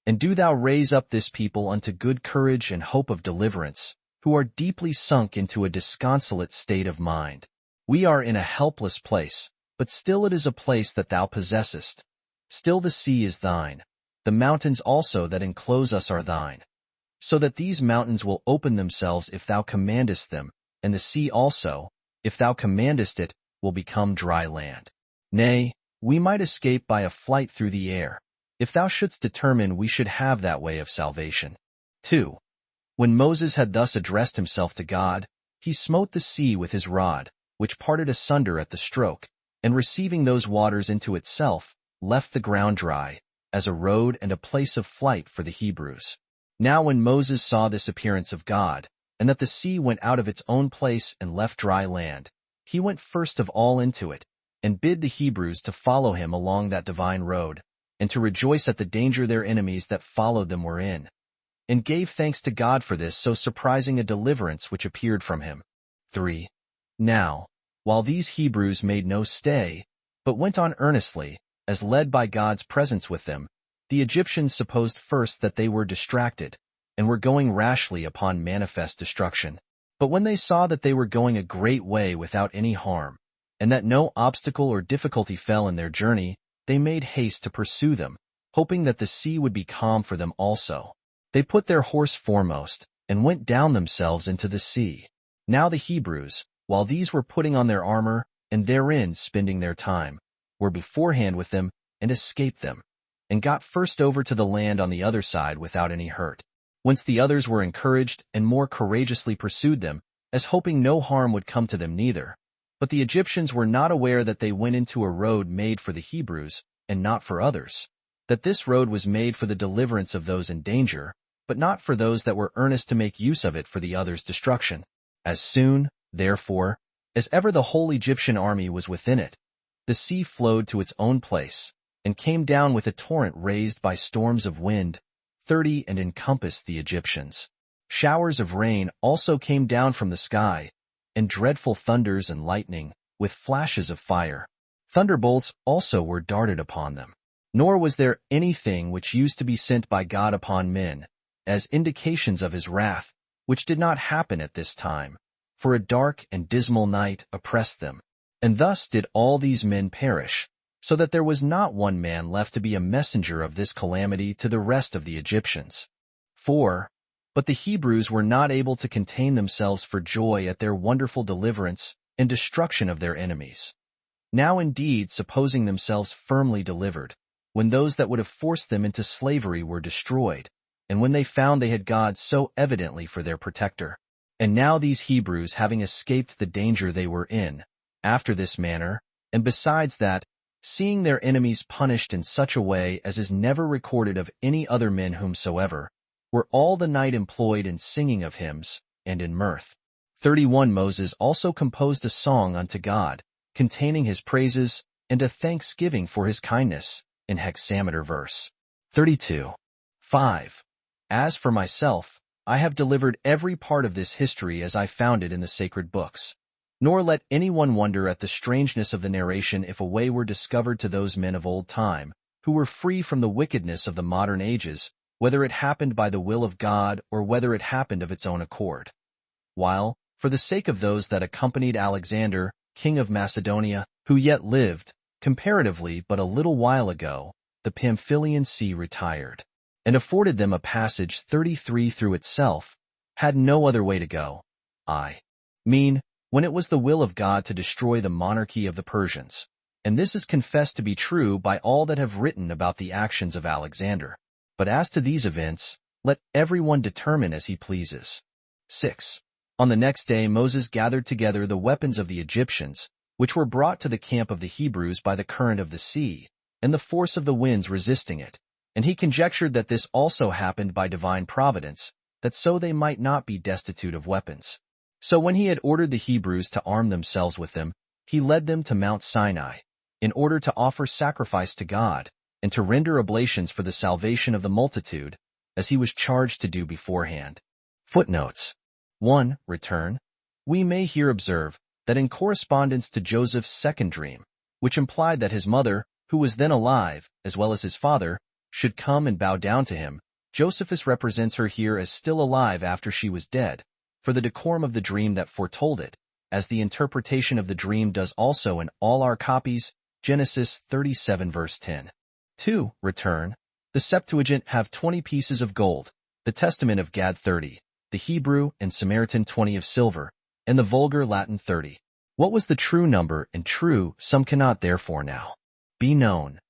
S1: And do thou raise up this people unto good courage and hope of deliverance, who are deeply sunk into a disconsolate state of mind. We are in a helpless place, but still it is a place that thou possessest. Still the sea is thine. The mountains also that enclose us are thine. So that these mountains will open themselves if thou commandest them, and the sea also, if thou commandest it, will become dry land. Nay, we might escape by a flight through the air, if thou shouldst determine we should have that way of salvation. 2. When Moses had thus addressed himself to God, he smote the sea with his rod, which parted asunder at the stroke, and receiving those waters into itself, left the ground dry, as a road and a place of flight for the Hebrews. Now when Moses saw this appearance of God, and that the sea went out of its own place and left dry land, he went first of all into it, and bid the Hebrews to follow him along that divine road, and to rejoice at the danger their enemies that followed them were in, and gave thanks to God for this so surprising a deliverance which appeared from him. 3. Now, while these Hebrews made no stay, but went on earnestly, as led by God's presence with them, the Egyptians supposed first that they were distracted, and were going rashly upon manifest destruction. But when they saw that they were going a great way without any harm, and that no obstacle or difficulty fell in their journey, they made haste to pursue them, hoping that the sea would be calm for them also. They put their horse foremost, and went down themselves into the sea. Now the Hebrews, while these were putting on their armor, and therein spending their time, were beforehand with them, and escaped them, and got first over to the land on the other side without any hurt. Whence the others were encouraged, and more courageously pursued them, as hoping no harm would come to them neither. But the Egyptians were not aware that they went into a road made for the Hebrews, and not for others, that this road was made for the deliverance of those in danger, but not for those that were earnest to make use of it for the others' destruction. As soon, therefore, as ever the whole Egyptian army was within it, the sea flowed to its own place, and came down with a torrent raised by storms of wind, 30, and encompassed the Egyptians. Showers of rain also came down from the sky, and dreadful thunders and lightning, with flashes of fire. Thunderbolts also were darted upon them. Nor was there anything which used to be sent by God upon men, as indications of his wrath, which did not happen at this time, for a dark and dismal night oppressed them. And thus did all these men perish, so that there was not one man left to be a messenger of this calamity to the rest of the Egyptians. 4. But the Hebrews were not able to contain themselves for joy at their wonderful deliverance and destruction of their enemies. Now indeed, supposing themselves firmly delivered, when those that would have forced them into slavery were destroyed, and when they found they had God so evidently for their protector. And now these Hebrews, having escaped the danger they were in, after this manner, and besides that, seeing their enemies punished in such a way as is never recorded of any other men whomsoever, were all the night employed in singing of hymns, and in mirth. 31 Moses also composed a song unto God, containing his praises, and a thanksgiving for his kindness, in hexameter verse. 32. 5. As for myself, I have delivered every part of this history as I found it in the sacred books. Nor let anyone wonder at the strangeness of the narration if a way were discovered to those men of old time, who were free from the wickedness of the modern ages, whether it happened by the will of God or whether it happened of its own accord. While, for the sake of those that accompanied Alexander, king of Macedonia, who yet lived, comparatively but a little while ago, the Pamphylian sea retired, and afforded them a passage 33 through itself, had no other way to go. I mean, when it was the will of God to destroy the monarchy of the Persians. And this is confessed to be true by all that have written about the actions of Alexander. But as to these events, let everyone determine as he pleases. 6. On the next day Moses gathered together the weapons of the Egyptians, which were brought to the camp of the Hebrews by the current of the sea, and the force of the winds resisting it. And he conjectured that this also happened by divine providence, that so they might not be destitute of weapons. So when he had ordered the Hebrews to arm themselves with them, he led them to Mount Sinai, in order to offer sacrifice to God, and to render oblations for the salvation of the multitude, as he was charged to do beforehand. Footnotes 1. Return. We may here observe that in correspondence to Joseph's second dream, which implied that his mother, who was then alive, as well as his father, should come and bow down to him, Josephus represents her here as still alive after she was dead, for the decorum of the dream that foretold it, as the interpretation of the dream does also in all our copies, Genesis 37 verse 10. 2. Return. The Septuagint have 20 pieces of gold, the Testament of Gad 30, the Hebrew and Samaritan 20 of silver, and the vulgar Latin 30. What was the true number and true some cannot therefore now be known.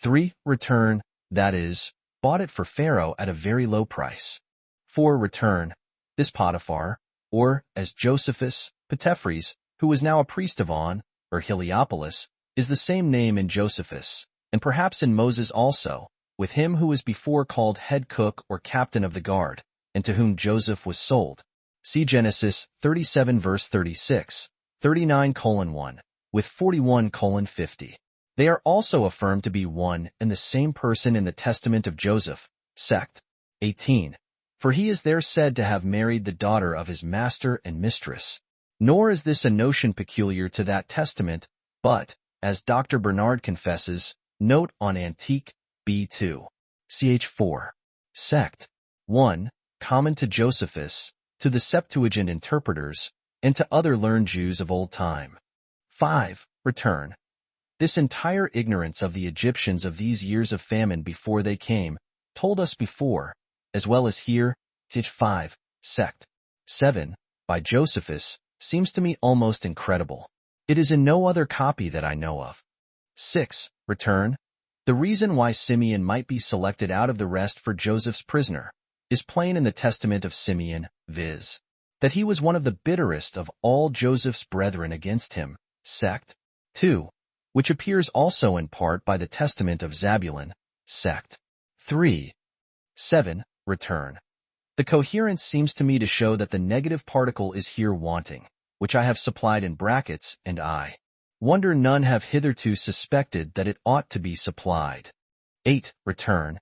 S1: 3. Return, that is, bought it for Pharaoh at a very low price. 4. Return. This Potiphar, or, as Josephus, Petepheres, who was now a priest of On, or Heliopolis, is the same name in Josephus, and perhaps in Moses also, with him who was before called head cook or captain of the guard, and to whom Joseph was sold. See Genesis 37 verse 36, 39:1, with 41:50. They are also affirmed to be one and the same person in the testament of Joseph, sect. 18. For he is there said to have married the daughter of his master and mistress. Nor is this a notion peculiar to that testament, but, as Dr. Bernard confesses, note on Antique, B2. Ch. 4. Sect. 1. Common to Josephus, to the Septuagint interpreters, and to other learned Jews of old time. 5. Return. This entire ignorance of the Egyptians of these years of famine before they came, told us before, as well as here, Ch. 5. Sect. 7. By Josephus, seems to me almost incredible. It is in no other copy that I know of. 6. Return. The reason why Simeon might be selected out of the rest for Joseph's prisoner is plain in the testament of Simeon, viz., that he was one of the bitterest of all Joseph's brethren against him, sect. 2. Which appears also in part by the testament of Zabulon, sect. 3. 7. Return. The coherence seems to me to show that the negative particle is here wanting, which I have supplied in brackets, and I wonder none have hitherto suspected that it ought to be supplied. 8. Return.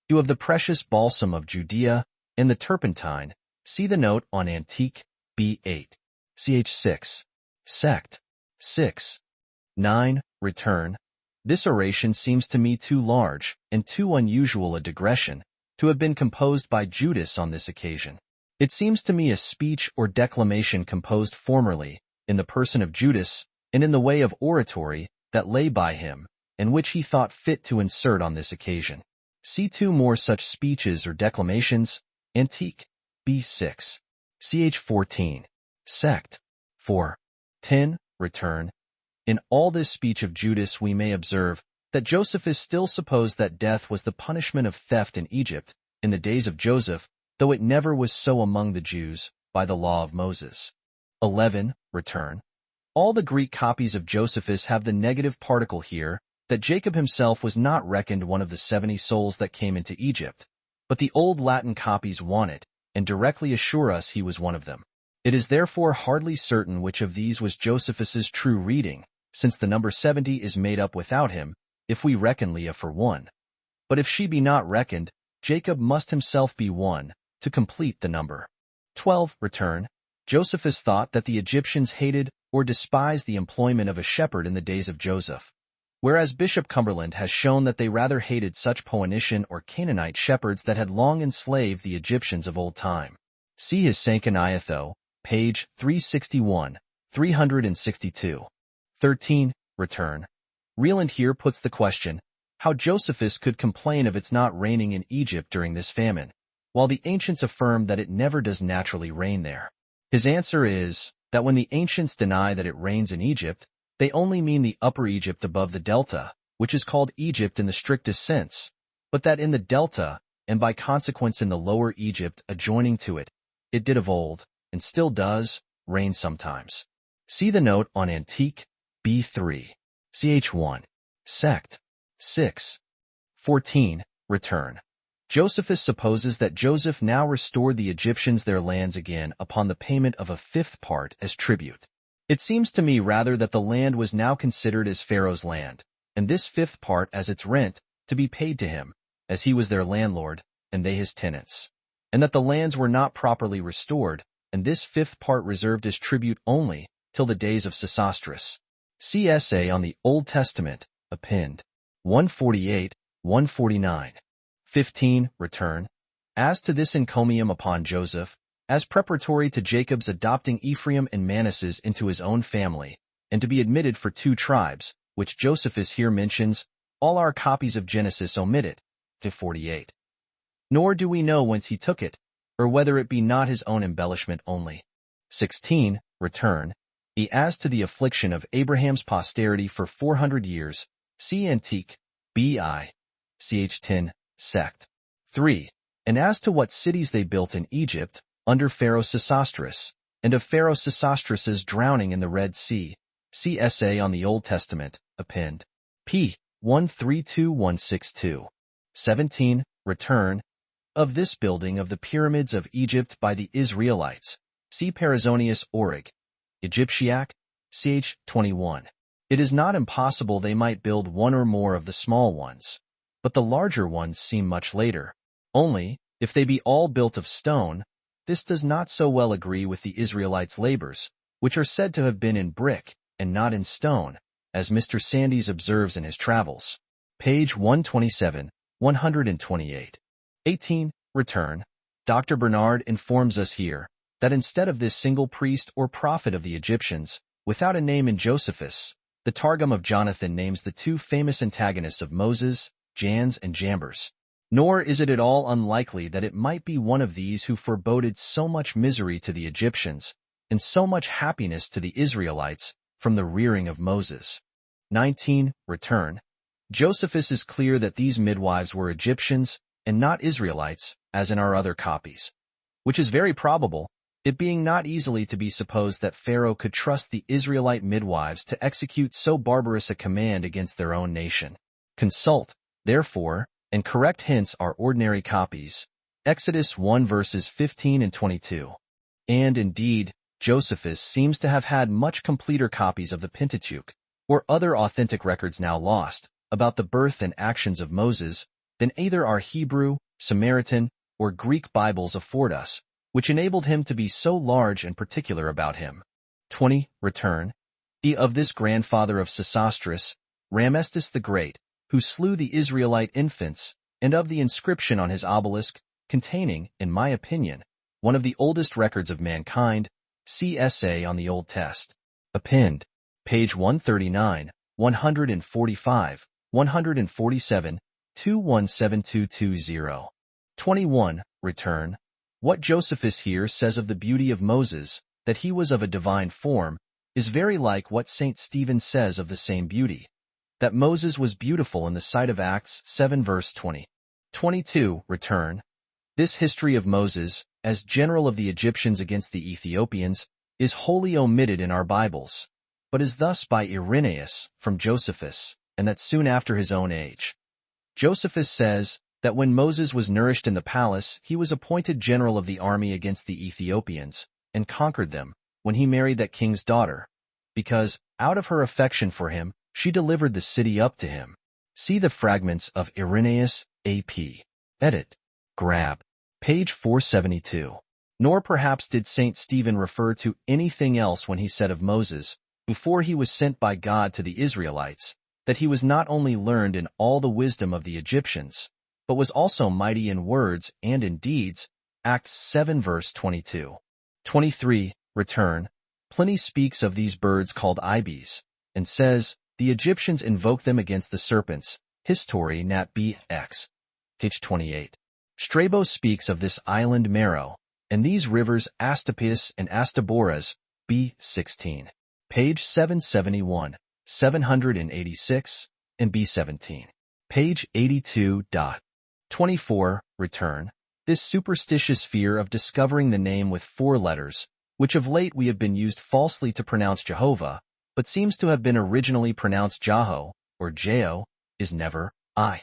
S1: You of the precious balsam of Judea, and the turpentine, see the note on Antique, B8. Ch. 6. Sect. 6. 9. Return. This oration seems to me too large, and too unusual a digression, to have been composed by Judas on this occasion. It seems to me a speech or declamation composed formerly, in the person of Judas, and in the way of oratory, that lay by him, and which he thought fit to insert on this occasion. See 2 more such speeches or declamations, Antique, B6. Ch. 14. Sect. 4. 10. Return. In all this speech of Judas we may observe that Josephus still supposed that death was the punishment of theft in Egypt, in the days of Joseph, though it never was so among the Jews, by the law of Moses. 11. Return. All the Greek copies of Josephus have the negative particle here, that Jacob himself was not reckoned one of the 70 souls that came into Egypt, but the old Latin copies want it, and directly assure us he was one of them. It is therefore hardly certain which of these was Josephus's true reading, since the number 70 is made up without him, if we reckon Leah for one. But if she be not reckoned, Jacob must himself be one, to complete the number. 12. Return. Josephus thought that the Egyptians hated or despised the employment of a shepherd in the days of Joseph, whereas Bishop Cumberland has shown that they rather hated such Phoenician or Canaanite shepherds that had long enslaved the Egyptians of old time. See his Sanchoniathon, page 361, 362. 13. Return. Rieland here puts the question, how Josephus could complain of its not raining in Egypt during this famine, while the ancients affirm that it never does naturally rain there. His answer is, that when the ancients deny that it rains in Egypt, they only mean the upper Egypt above the delta, which is called Egypt in the strictest sense, but that in the delta, and by consequence in the lower Egypt adjoining to it, it did of old, and still does, rain sometimes. See the note on Antique, B3. Ch. 1. Sect. 6. 14. Return. Josephus supposes that Joseph now restored the Egyptians their lands again upon the payment of a fifth part as tribute. It seems to me rather that the land was now considered as Pharaoh's land, and this fifth part as its rent, to be paid to him, as he was their landlord, and they his tenants, and that the lands were not properly restored, and this fifth part reserved as tribute only, till the days of Sesostris. See Essay on the Old Testament, append. 148, 149. 15. Return. As to this encomium upon Joseph, as preparatory to Jacob's adopting Ephraim and Manasseh into his own family, and to be admitted for 2 tribes, which Josephus here mentions, all our copies of Genesis omit it. 48. Nor do we know whence he took it, or whether it be not his own embellishment only. 16. Return. As to the affliction of Abraham's posterity for 400 years, see Antique, B.I. ch. 10, sect. 3. And as to what cities they built in Egypt, under Pharaoh Sesostris, and of Pharaoh Sesostris's drowning in the Red Sea, see Essay on the Old Testament, append. p. 132162. 17. Return. Of this building of the pyramids of Egypt by the Israelites, see Perizonius Orig, Egyptiac, ch. 21. It is not impossible they might build one or more of the small ones, but the larger ones seem much later. Only, if they be all built of stone, this does not so well agree with the Israelites' labors, which are said to have been in brick, and not in stone, as Mr. Sandys observes in his travels. Page 127, 128. 18. Return. Dr. Bernard informs us here that instead of this single priest or prophet of the Egyptians, without a name in Josephus, the Targum of Jonathan names the 2 famous antagonists of Moses, Jans and Jambres. Nor is it at all unlikely that it might be one of these who foreboded so much misery to the Egyptians, and so much happiness to the Israelites, from the rearing of Moses. 19. Return. Josephus is clear that these midwives were Egyptians, and not Israelites, as in our other copies, which is very probable, it being not easily to be supposed that Pharaoh could trust the Israelite midwives to execute so barbarous a command against their own nation. Consult, therefore, and correct hence our ordinary copies, Exodus 1 verses 15 and 22. And indeed, Josephus seems to have had much completer copies of the Pentateuch, or other authentic records now lost, about the birth and actions of Moses, than either our Hebrew, Samaritan, or Greek Bibles afford us, which enabled him to be so large and particular about him. 20. Return. Of this grandfather of Sesostris, Ramesses the Great, who slew the Israelite infants, and of the inscription on his obelisk, containing, in my opinion, one of the oldest records of mankind, see Essay on the Old Test. Append. Page 139, 145, 147, 217220. 21. Return. What Josephus here says of the beauty of Moses, that he was of a divine form, is very like what St. Stephen says of the same beauty, that Moses was beautiful in the sight of Acts 7 verse 20. 22. Return. This history of Moses, as general of the Egyptians against the Ethiopians, is wholly omitted in our Bibles, but is thus by Irenaeus, from Josephus, and that soon after his own age. Josephus says that when Moses was nourished in the palace, he was appointed general of the army against the Ethiopians, and conquered them, when he married that king's daughter, because, out of her affection for him, she delivered the city up to him. See the fragments of Irenaeus, A.P. Edit. Grab. Page 472. Nor perhaps did St. Stephen refer to anything else when he said of Moses, before he was sent by God to the Israelites, that he was not only learned in all the wisdom of the Egyptians, but was also mighty in words and in deeds, Acts 7 verse 22. 23. Return. Pliny speaks of these birds called ibis, and says, the Egyptians invoked them against the serpents, History Nat. B. X. Page 28. Strabo speaks of this island Meroe, and these rivers Astypus and Astaboras, B. 16. Page 771, 786, and B. 17. Page 82. 24. Return. This superstitious fear of discovering the name with 4 letters, which of late we have been used falsely to pronounce Jehovah, but seems to have been originally pronounced Jaho, or Jao, is never, I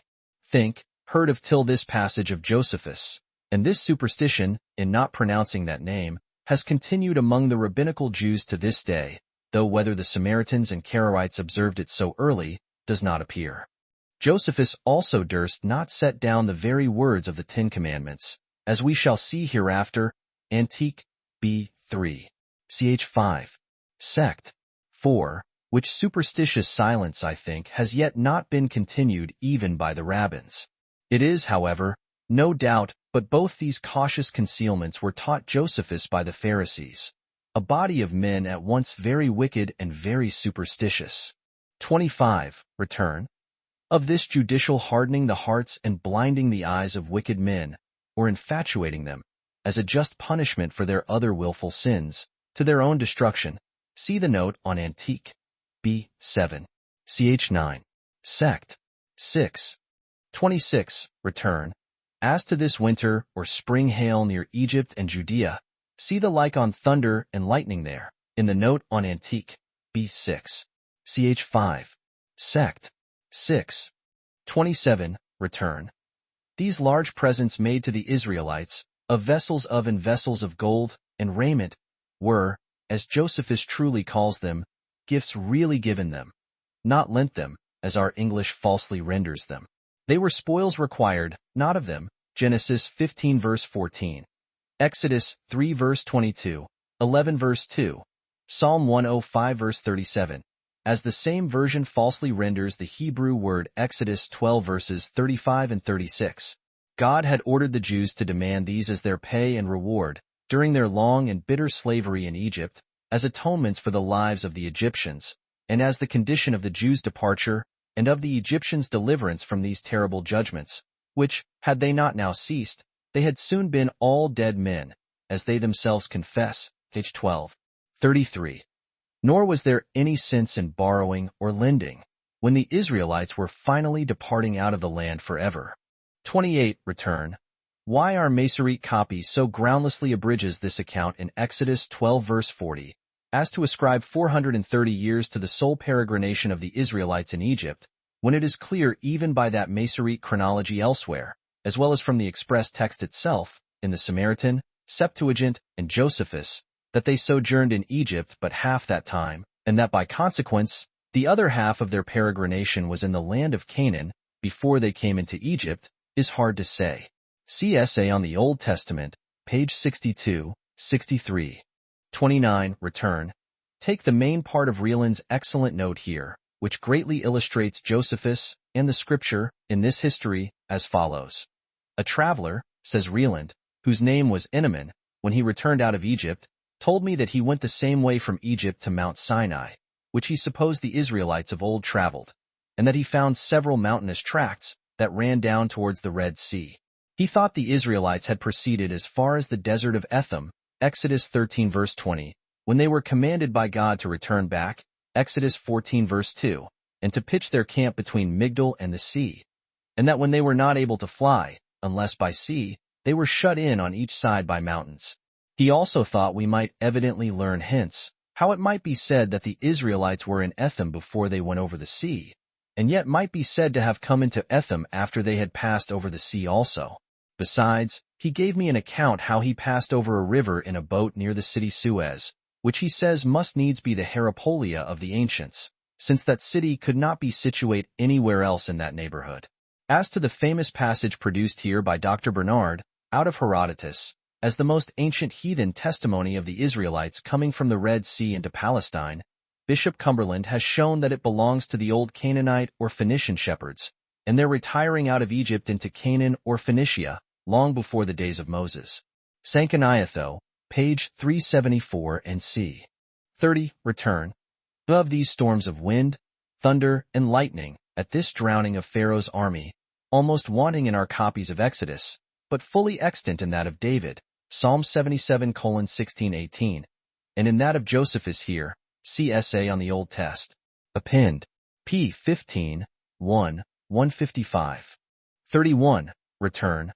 S1: think, heard of till this passage of Josephus, and this superstition, in not pronouncing that name, has continued among the rabbinical Jews to this day, though whether the Samaritans and Karaites observed it so early does not appear. Josephus also durst not set down the very words of the 10 Commandments, as we shall see hereafter, Antique, b. 3. Ch. 5. Sect. 4, which superstitious silence, I think, has yet not been continued even by the rabbins. It is, however, no doubt, but both these cautious concealments were taught Josephus by the Pharisees, a body of men at once very wicked and very superstitious. 25. Return. Of this judicial hardening the hearts and blinding the eyes of wicked men, or infatuating them, as a just punishment for their other willful sins, to their own destruction. See the note on Antique. B. 7. Ch. 9. Sect. 6. 26. Return. As to this winter or spring hail near Egypt and Judea, see the like on thunder and lightning there, in the note on Antique. B. 6. Ch. 5. Sect. 6. 27. Return. These large presents made to the Israelites, of vessels of and vessels of gold and raiment, were, as Josephus truly calls them, gifts really given them, not lent them, as our English falsely renders them. They were spoils required, not of them. Genesis 15 verse 14. Exodus 3 verse 22, 11 verse 2. Psalm 105 verse 37. As the same version falsely renders the Hebrew word Exodus 12 verses 35 and 36. God had ordered the Jews to demand these as their pay and reward during their long and bitter slavery in Egypt, as atonements for the lives of the Egyptians, and as the condition of the Jews' departure and of the Egyptians' deliverance from these terrible judgments, which, had they not now ceased, they had soon been all dead men, as they themselves confess, page 12. 33. Nor was there any sense in borrowing or lending, when the Israelites were finally departing out of the land forever. 28. Return. Why our Masoretic copy so groundlessly abridges this account in Exodus 12 verse 40, as to ascribe 430 years to the sole peregrination of the Israelites in Egypt, when it is clear even by that Masoretic chronology elsewhere, as well as from the express text itself, in the Samaritan, Septuagint, and Josephus, that they sojourned in Egypt but half that time, and that by consequence, the other half of their peregrination was in the land of Canaan, before they came into Egypt, is hard to say. See Essay on the Old Testament, page 62, 63. 29. Return. Take the main part of Rieland's excellent note here, which greatly illustrates Josephus and the Scripture in this history, as follows. A traveler, says Rieland, whose name was Enneman, when he returned out of Egypt, told me that he went the same way from Egypt to Mount Sinai, which he supposed the Israelites of old traveled, and that he found several mountainous tracts that ran down towards the Red Sea. He thought the Israelites had proceeded as far as the desert of Etham, Exodus 13 verse 20, when they were commanded by God to return back, Exodus 14 verse 2, and to pitch their camp between Migdol and the sea, and that when they were not able to fly, unless by sea, they were shut in on each side by mountains. He also thought we might evidently learn hence how it might be said that the Israelites were in Etham before they went over the sea, and yet might be said to have come into Etham after they had passed over the sea also. Besides, he gave me an account how he passed over a river in a boat near the city Suez, which he says must needs be the Herapolia of the ancients, since that city could not be situate anywhere else in that neighborhood. As to the famous passage produced here by Dr. Bernard, out of Herodotus, as the most ancient heathen testimony of the Israelites coming from the Red Sea into Palestine, Bishop Cumberland has shown that it belongs to the old Canaanite or Phoenician shepherds, and their retiring out of Egypt into Canaan or Phoenicia, long before the days of Moses. Sankaniatho, page 374 and c. 30. Return. Above these storms of wind, thunder, and lightning, at this drowning of Pharaoh's army, almost wanting in our copies of Exodus, but fully extant in that of David, Psalm 77:16-18, and in that of Josephus here, see Essay on the Old Test. Append. p. 15, 1, 155. 31. Return.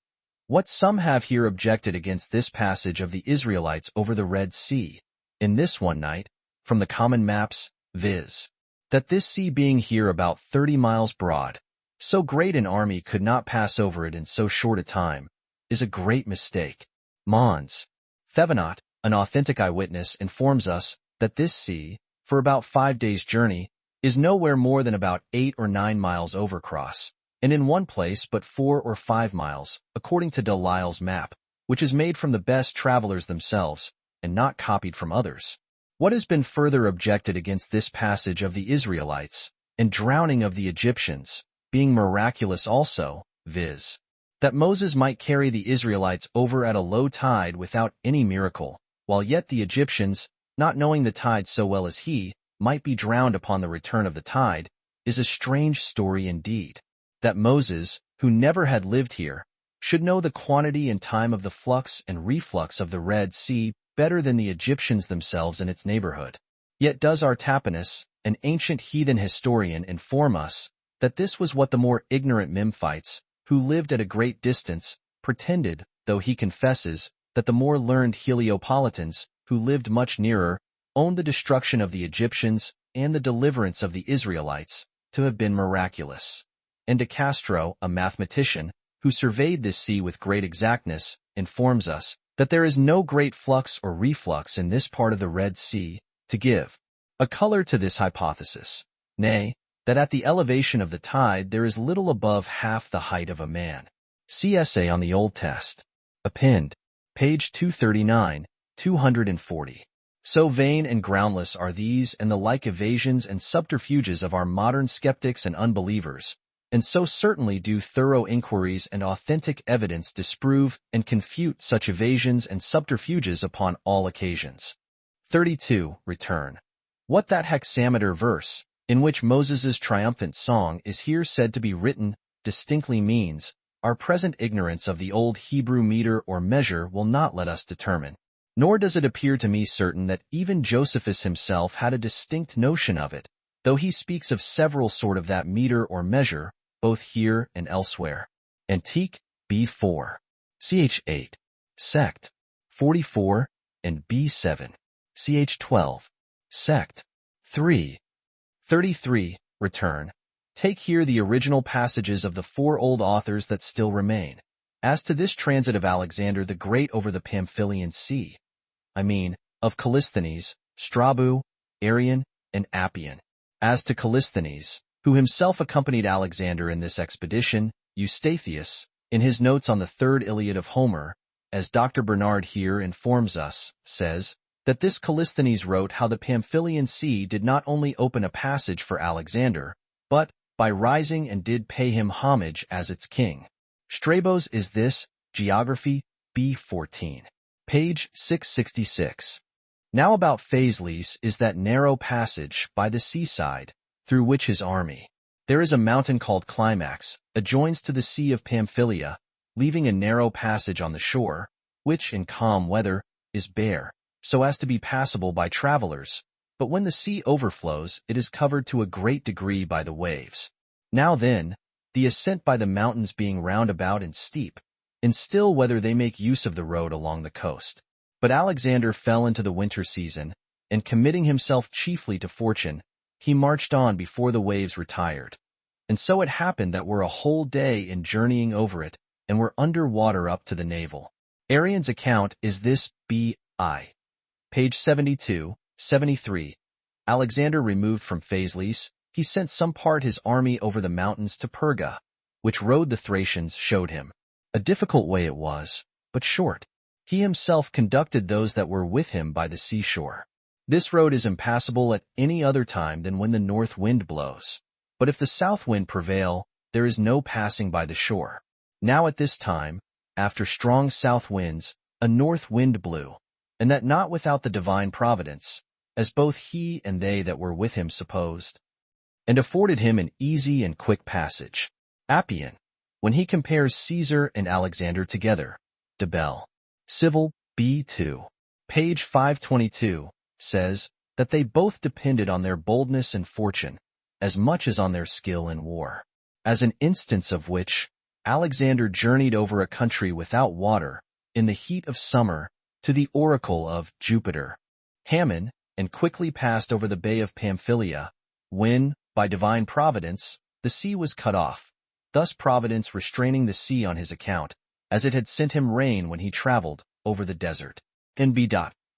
S1: What some have here objected against this passage of the Israelites over the Red Sea, in this one night, from the common maps, viz., that this sea being here about 30 miles broad, So great an army could not pass over it in so short a time, is a great mistake. Mons. Thevenot, an authentic eyewitness, informs us that this sea, for about 5 days' journey, is nowhere more than about 8 or 9 miles overcross, and in one place but 4 or 5 miles, according to Delisle's map, which is made from the best travelers themselves, and not copied from others. What has been further objected against this passage of the Israelites, and drowning of the Egyptians, being miraculous also, viz., that Moses might carry the Israelites over at a low tide without any miracle, while yet the Egyptians, not knowing the tide so well as he, might be drowned upon the return of the tide, is a strange story indeed. That Moses, who never had lived here, should know the quantity and time of the flux and reflux of the Red Sea better than the Egyptians themselves in its neighborhood. Yet does Artapanus, an ancient heathen historian, inform us that this was what the more ignorant Memphites, who lived at a great distance, pretended, though he confesses that the more learned Heliopolitans, who lived much nearer, owned the destruction of the Egyptians and the deliverance of the Israelites to have been miraculous. And De Castro, a mathematician, who surveyed this sea with great exactness, informs us that there is no great flux or reflux in this part of the Red Sea to give a color to this hypothesis, nay, that at the elevation of the tide there is little above half the height of a man. See Essay on the Old Test. Append. Page 239, 240. So vain and groundless are these and the like evasions and subterfuges of our modern skeptics and unbelievers, and so certainly do thorough inquiries and authentic evidence disprove and confute such evasions and subterfuges upon all occasions. 32. Return. What that hexameter verse, in which Moses's triumphant song is here said to be written, distinctly means, our present ignorance of the old Hebrew meter or measure will not let us determine. Nor does it appear to me certain that even Josephus himself had a distinct notion of it, though he speaks of several sort of that meter or measure, both here and elsewhere. Antique, B4. Ch 8. Sect. 44, and B7. Ch 12. Sect. 3. 33. Return. Take here the original passages of the 4 old authors that still remain. As to this transit of Alexander the Great over the Pamphylian Sea, I mean, of Callisthenes, Strabo, Arrian, and Appian. As to Callisthenes, who himself accompanied Alexander in this expedition, Eustathius, in his notes on the 3rd Iliad of Homer, as Dr. Bernard here informs us, says, that this Callisthenes wrote how the Pamphylian Sea did not only open a passage for Alexander, but, by rising and did pay him homage as its king. Strabo's is this, Geography, B14. Page 666. Now about Phaselis is that narrow passage by the seaside, through which his army. There is a mountain called Climax, adjoins to the Sea of Pamphylia, leaving a narrow passage on the shore, which, in calm weather, is bare, so as to be passable by travelers, but when the sea overflows it is covered to a great degree by the waves. Now then, the ascent by the mountains being roundabout and steep, in still weather they make use of the road along the coast. But Alexander fell into the winter season, and committing himself chiefly to fortune, he marched on before the waves retired. And so it happened that we're a whole day in journeying over it, and were under water up to the navel. Arrian's account is this, B.I. Page 72, 73. Alexander removed from Phaselis, he sent some part his army over the mountains to Perga, which road the Thracians showed him. A difficult way it was, but short. He himself conducted those that were with him by the seashore. This road is impassable at any other time than when the north wind blows. But if the south wind prevail, there is no passing by the shore. Now at this time, after strong south winds, a north wind blew, and that not without the divine providence, as both he and they that were with him supposed, and afforded him an easy and quick passage. Appian, when he compares Caesar and Alexander together, de Bell. Civil, B2. Page 522, says that they both depended on their boldness and fortune, as much as on their skill in war. As an instance of which, Alexander journeyed over a country without water, in the heat of summer, to the oracle of Jupiter, Hammon, and quickly passed over the Bay of Pamphylia, when, by divine providence, the sea was cut off, thus Providence restraining the sea on his account, as it had sent him rain when he traveled over the desert. N.B.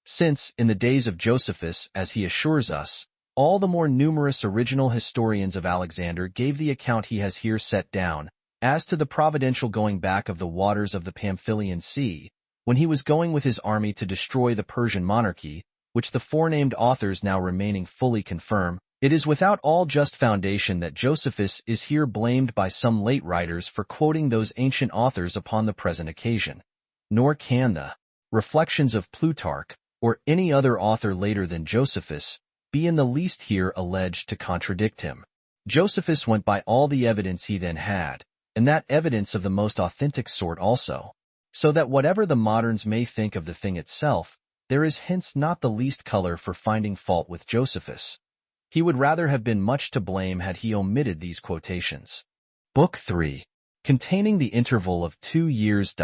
S1: Since, in the days of Josephus, as he assures us, all the more numerous original historians of Alexander gave the account he has here set down, as to the providential going back of the waters of the Pamphylian Sea, when he was going with his army to destroy the Persian monarchy, which the forenamed authors now remaining fully confirm, it is without all just foundation that Josephus is here blamed by some late writers for quoting those ancient authors upon the present occasion. Nor can the Reflections of Plutarch, or any other author later than Josephus, be in the least here alleged to contradict him. Josephus went by all the evidence he then had, and that evidence of the most authentic sort also, so that whatever the moderns may think of the thing itself, there is hence not the least color for finding fault with Josephus. He would rather have been much to blame had he omitted these quotations. Book 3, containing the interval of 2 years.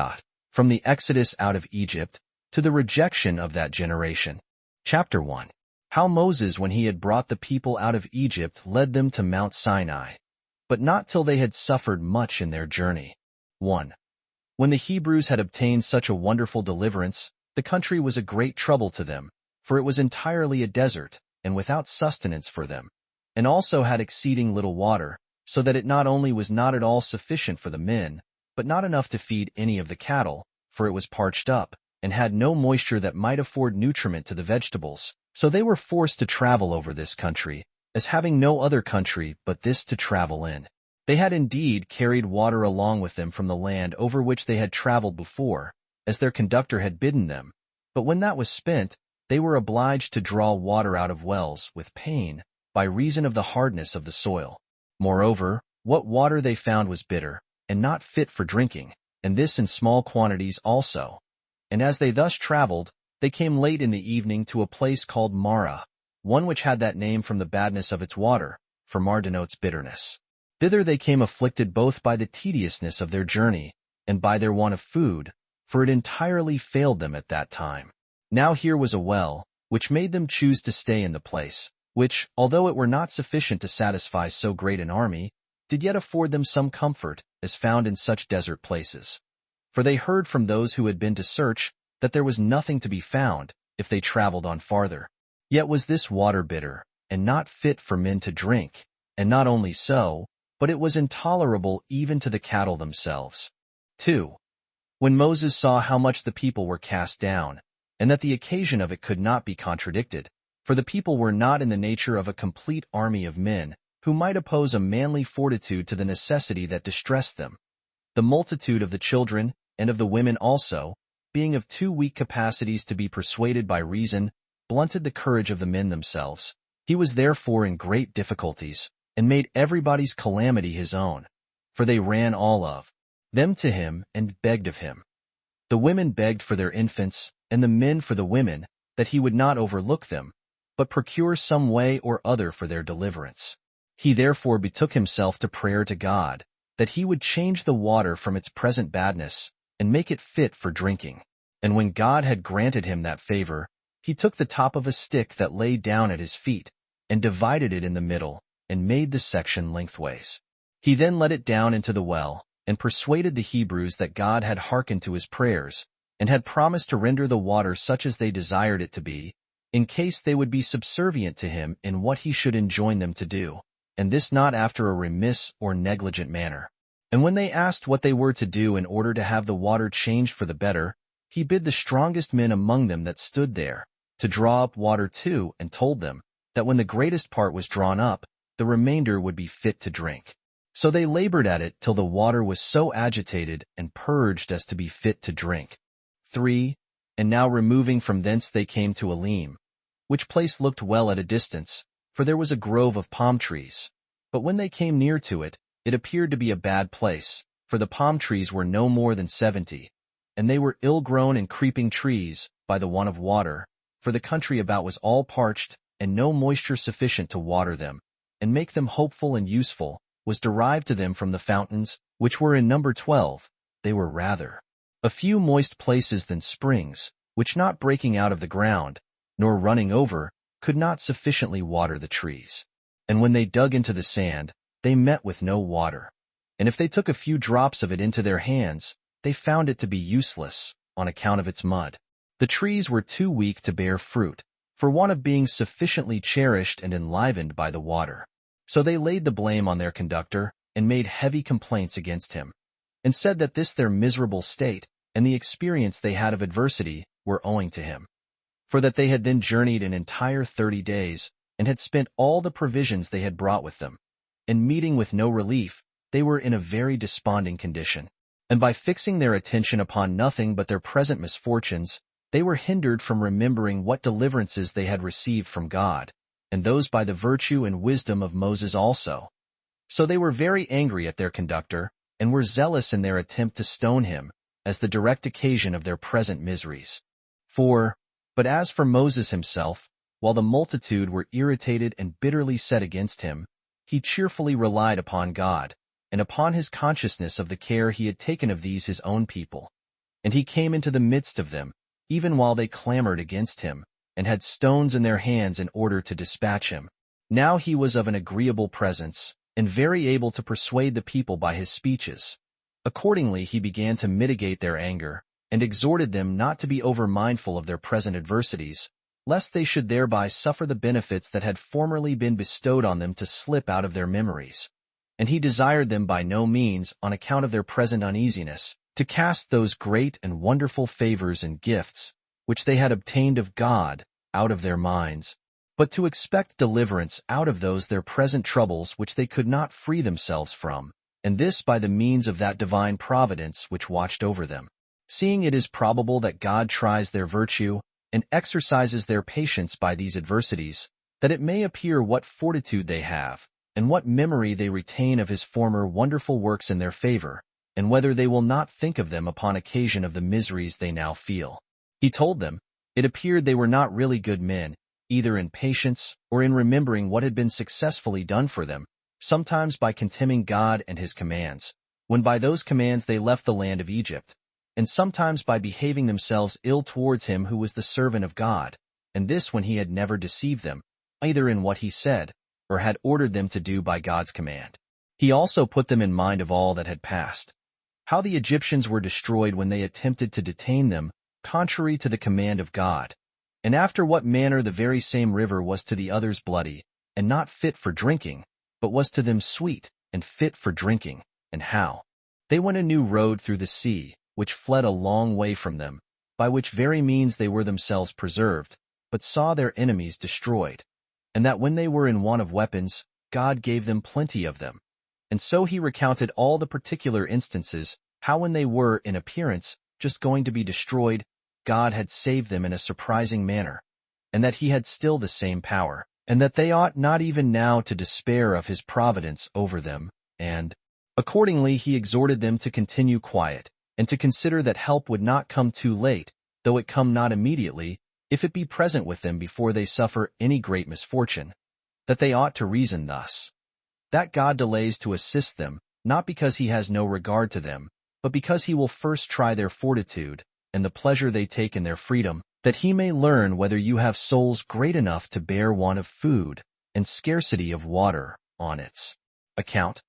S1: From the Exodus out of Egypt to the rejection of that generation. Chapter 1. How Moses, when he had brought the people out of Egypt, led them to Mount Sinai, but not till they had suffered much in their journey. 1. When the Hebrews had obtained such a wonderful deliverance, the country was a great trouble to them, for it was entirely a desert, and without sustenance for them, and also had exceeding little water, so that it not only was not at all sufficient for the men, but not enough to feed any of the cattle, for it was parched up, and had no moisture that might afford nutriment to the vegetables. So they were forced to travel over this country, as having no other country but this to travel in. They had indeed carried water along with them from the land over which they had traveled before, as their conductor had bidden them, but when that was spent, they were obliged to draw water out of wells with pain, by reason of the hardness of the soil. Moreover, what water they found was bitter, and not fit for drinking, and this in small quantities also. And as they thus traveled, they came late in the evening to a place called Marah, one which had that name from the badness of its water, for Mar denotes bitterness. Thither they came afflicted both by the tediousness of their journey, and by their want of food, for it entirely failed them at that time. Now here was a well, which made them choose to stay in the place, which, although it were not sufficient to satisfy so great an army, did yet afford them some comfort, as found in such desert places. For they heard from those who had been to search, that there was nothing to be found, if they traveled on farther. Yet was this water bitter, and not fit for men to drink, and not only so, but it was intolerable even to the cattle themselves. 2. When Moses saw how much the people were cast down, and that the occasion of it could not be contradicted, for the people were not in the nature of a complete army of men, who might oppose a manly fortitude to the necessity that distressed them. The multitude of the children, and of the women also, being of too weak capacities to be persuaded by reason, blunted the courage of the men themselves. He was therefore in great difficulties, and made everybody's calamity his own, for they ran all of them to him, and begged of him. The women begged for their infants, and the men for the women, that he would not overlook them, but procure some way or other for their deliverance. He therefore betook himself to prayer to God, that he would change the water from its present badness, and make it fit for drinking. And when God had granted him that favor, he took the top of a stick that lay down at his feet, and divided it in the middle, and made the section lengthways. He then let it down into the well, and persuaded the Hebrews that God had hearkened to his prayers, and had promised to render the water such as they desired it to be, in case they would be subservient to him in what he should enjoin them to do, and this not after a remiss or negligent manner. And when they asked what they were to do in order to have the water changed for the better, he bid the strongest men among them that stood there to draw up water too, and told them that when the greatest part was drawn up, the remainder would be fit to drink. So they labored at it till the water was so agitated and purged as to be fit to drink. 3. And now removing from thence they came to Elim, which place looked well at a distance, for there was a grove of palm trees. But when they came near to it, it appeared to be a bad place, for the palm trees were no more than 70, and they were ill-grown and creeping trees, by the want of water, for the country about was all parched, and no moisture sufficient to water them, and make them hopeful and useful, was derived to them from the fountains, which were in number 12, they were rather a few moist places than springs, which not breaking out of the ground, nor running over, could not sufficiently water the trees. And when they dug into the sand, they met with no water. and if they took a few drops of it into their hands, they found it to be useless on account of its mud. The trees were too weak to bear fruit, for want of being sufficiently cherished and enlivened by the water. So they laid the blame on their conductor and made heavy complaints against him, and said that this their miserable state and the experience they had of adversity were owing to him. For that they had then journeyed an entire 30 days, and had spent all the provisions they had brought with them, and meeting with no relief, they were in a very desponding condition. And by fixing their attention upon nothing but their present misfortunes, they were hindered from remembering what deliverances they had received from God, and those by the virtue and wisdom of Moses also. So they were very angry at their conductor, and were zealous in their attempt to stone him, as the direct occasion of their present miseries. But as for Moses himself, while the multitude were irritated and bitterly set against him, he cheerfully relied upon God, and upon his consciousness of the care he had taken of these his own people. And he came into the midst of them, even while they clamored against him, and had stones in their hands in order to dispatch him. Now he was of an agreeable presence, and very able to persuade the people by his speeches. Accordingly he began to mitigate their anger, and exhorted them not to be over-mindful of their present adversities, lest they should thereby suffer the benefits that had formerly been bestowed on them to slip out of their memories. And he desired them by no means, on account of their present uneasiness, to cast those great and wonderful favors and gifts, which they had obtained of God, out of their minds, but to expect deliverance out of those their present troubles which they could not free themselves from, and this by the means of that divine providence which watched over them. Seeing it is probable that God tries their virtue, and exercises their patience by these adversities, that it may appear what fortitude they have, and what memory they retain of his former wonderful works in their favor, and whether they will not think of them upon occasion of the miseries they now feel. He told them, it appeared they were not really good men, either in patience or in remembering what had been successfully done for them, sometimes by contemning God and his commands, when by those commands they left the land of Egypt, and sometimes by behaving themselves ill towards him who was the servant of God, and this when he had never deceived them, either in what he said, or had ordered them to do by God's command. He also put them in mind of all that had passed, how the Egyptians were destroyed when they attempted to detain them, contrary to the command of God, and after what manner the very same river was to the others bloody, and not fit for drinking, but was to them sweet, and fit for drinking, and how they went a new road through the sea, which fled a long way from them, by which very means they were themselves preserved, but saw their enemies destroyed, and that when they were in want of weapons, God gave them plenty of them. And so he recounted all the particular instances, how when they were, in appearance, just going to be destroyed, God had saved them in a surprising manner, and that he had still the same power, and that they ought not even now to despair of his providence over them, and accordingly he exhorted them to continue quiet, and to consider that help would not come too late, though it come not immediately, if it be present with them before they suffer any great misfortune, that they ought to reason thus, that God delays to assist them, not because he has no regard to them, but because he will first try their fortitude, and the pleasure they take in their freedom, that he may learn whether you have souls great enough to bear want of food, and scarcity of water, on its account,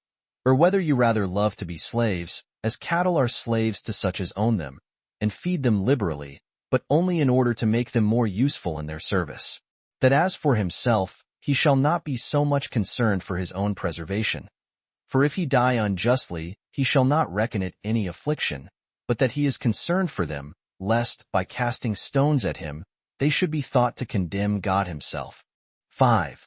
S1: or whether you rather love to be slaves, as cattle are slaves to such as own them, and feed them liberally, but only in order to make them more useful in their service. That as for himself, he shall not be so much concerned for his own preservation. For if he die unjustly, he shall not reckon it any affliction, but that he is concerned for them, lest, by casting stones at him, they should be thought to condemn God himself. 5.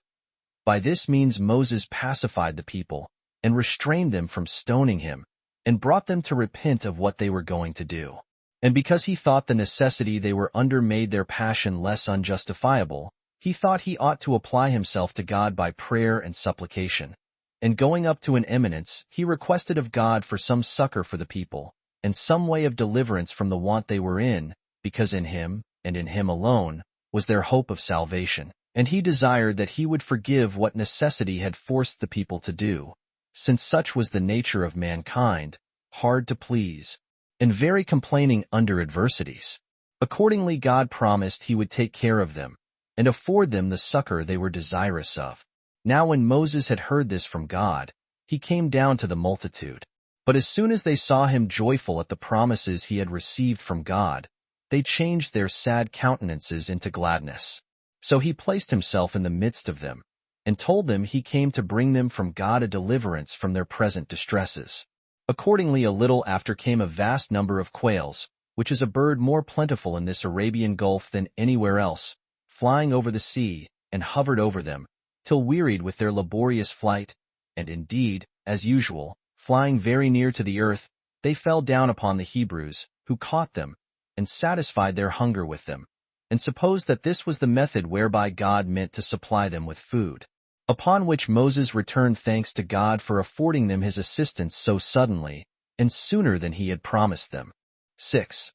S1: By this means Moses pacified the people, and restrained them from stoning him, and brought them to repent of what they were going to do. And because he thought the necessity they were under made their passion less unjustifiable, he thought he ought to apply himself to God by prayer and supplication. And going up to an eminence, he requested of God for some succor for the people, and some way of deliverance from the want they were in, because in him, and in him alone, was their hope of salvation. And he desired that he would forgive what necessity had forced the people to do, since such was the nature of mankind, hard to please, and very complaining under adversities. Accordingly God promised he would take care of them, and afford them the succor they were desirous of. Now when Moses had heard this from God, he came down to the multitude, But as soon as they saw him joyful at the promises he had received from God, they changed their sad countenances into gladness. So he placed himself in the midst of them, and told them he came to bring them from God a deliverance from their present distresses. Accordingly, a little after came a vast number of quails, which is a bird more plentiful in this Arabian Gulf than anywhere else, flying over the sea, and hovered over them, till wearied with their laborious flight, and indeed, as usual, flying very near to the earth, they fell down upon the Hebrews, who caught them, and satisfied their hunger with them, and supposed that this was the method whereby God meant to supply them with food. Upon which Moses returned thanks to God for affording them his assistance so suddenly, and sooner than he had promised them. 6.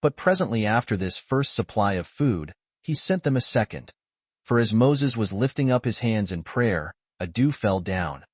S1: But presently after this first supply of food, he sent them a second. For as Moses was lifting up his hands in prayer, a dew fell down.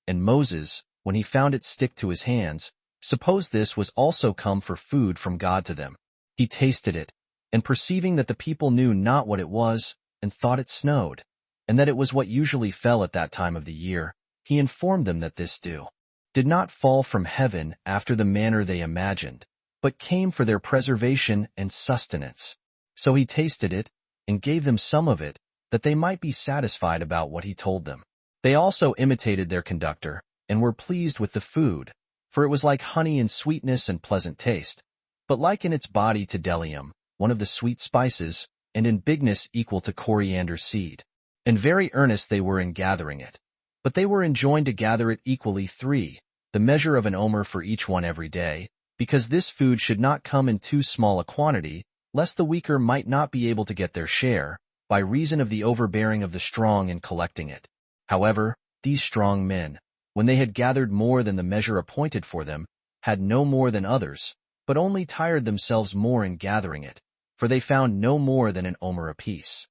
S1: And Moses, when he found it stick to his hands, supposed this was also come for food from God to them. He tasted it, and perceiving that the people knew not what it was, and thought it snowed, and that it was what usually fell at that time of the year, he informed them that this dew did not fall from heaven after the manner they imagined, but came for their preservation and sustenance. So he tasted it, and gave them some of it, that they might be satisfied about what he told them. They also imitated their conductor, and were pleased with the food, for it was like honey in sweetness and pleasant taste, but like in its body to bdellium, one of the sweet spices, and in bigness equal to coriander seed. And very earnest they were in gathering it. But they were enjoined to gather it equally 3, the measure of an omer for each one every day, because this food should not come in too small a quantity, lest the weaker might not be able to get their share, by reason of the overbearing of the strong in collecting it. However, these strong men, when they had gathered more than the measure appointed for them, had no more than others, but only tired themselves more in gathering it, for they found no more than an omer apiece.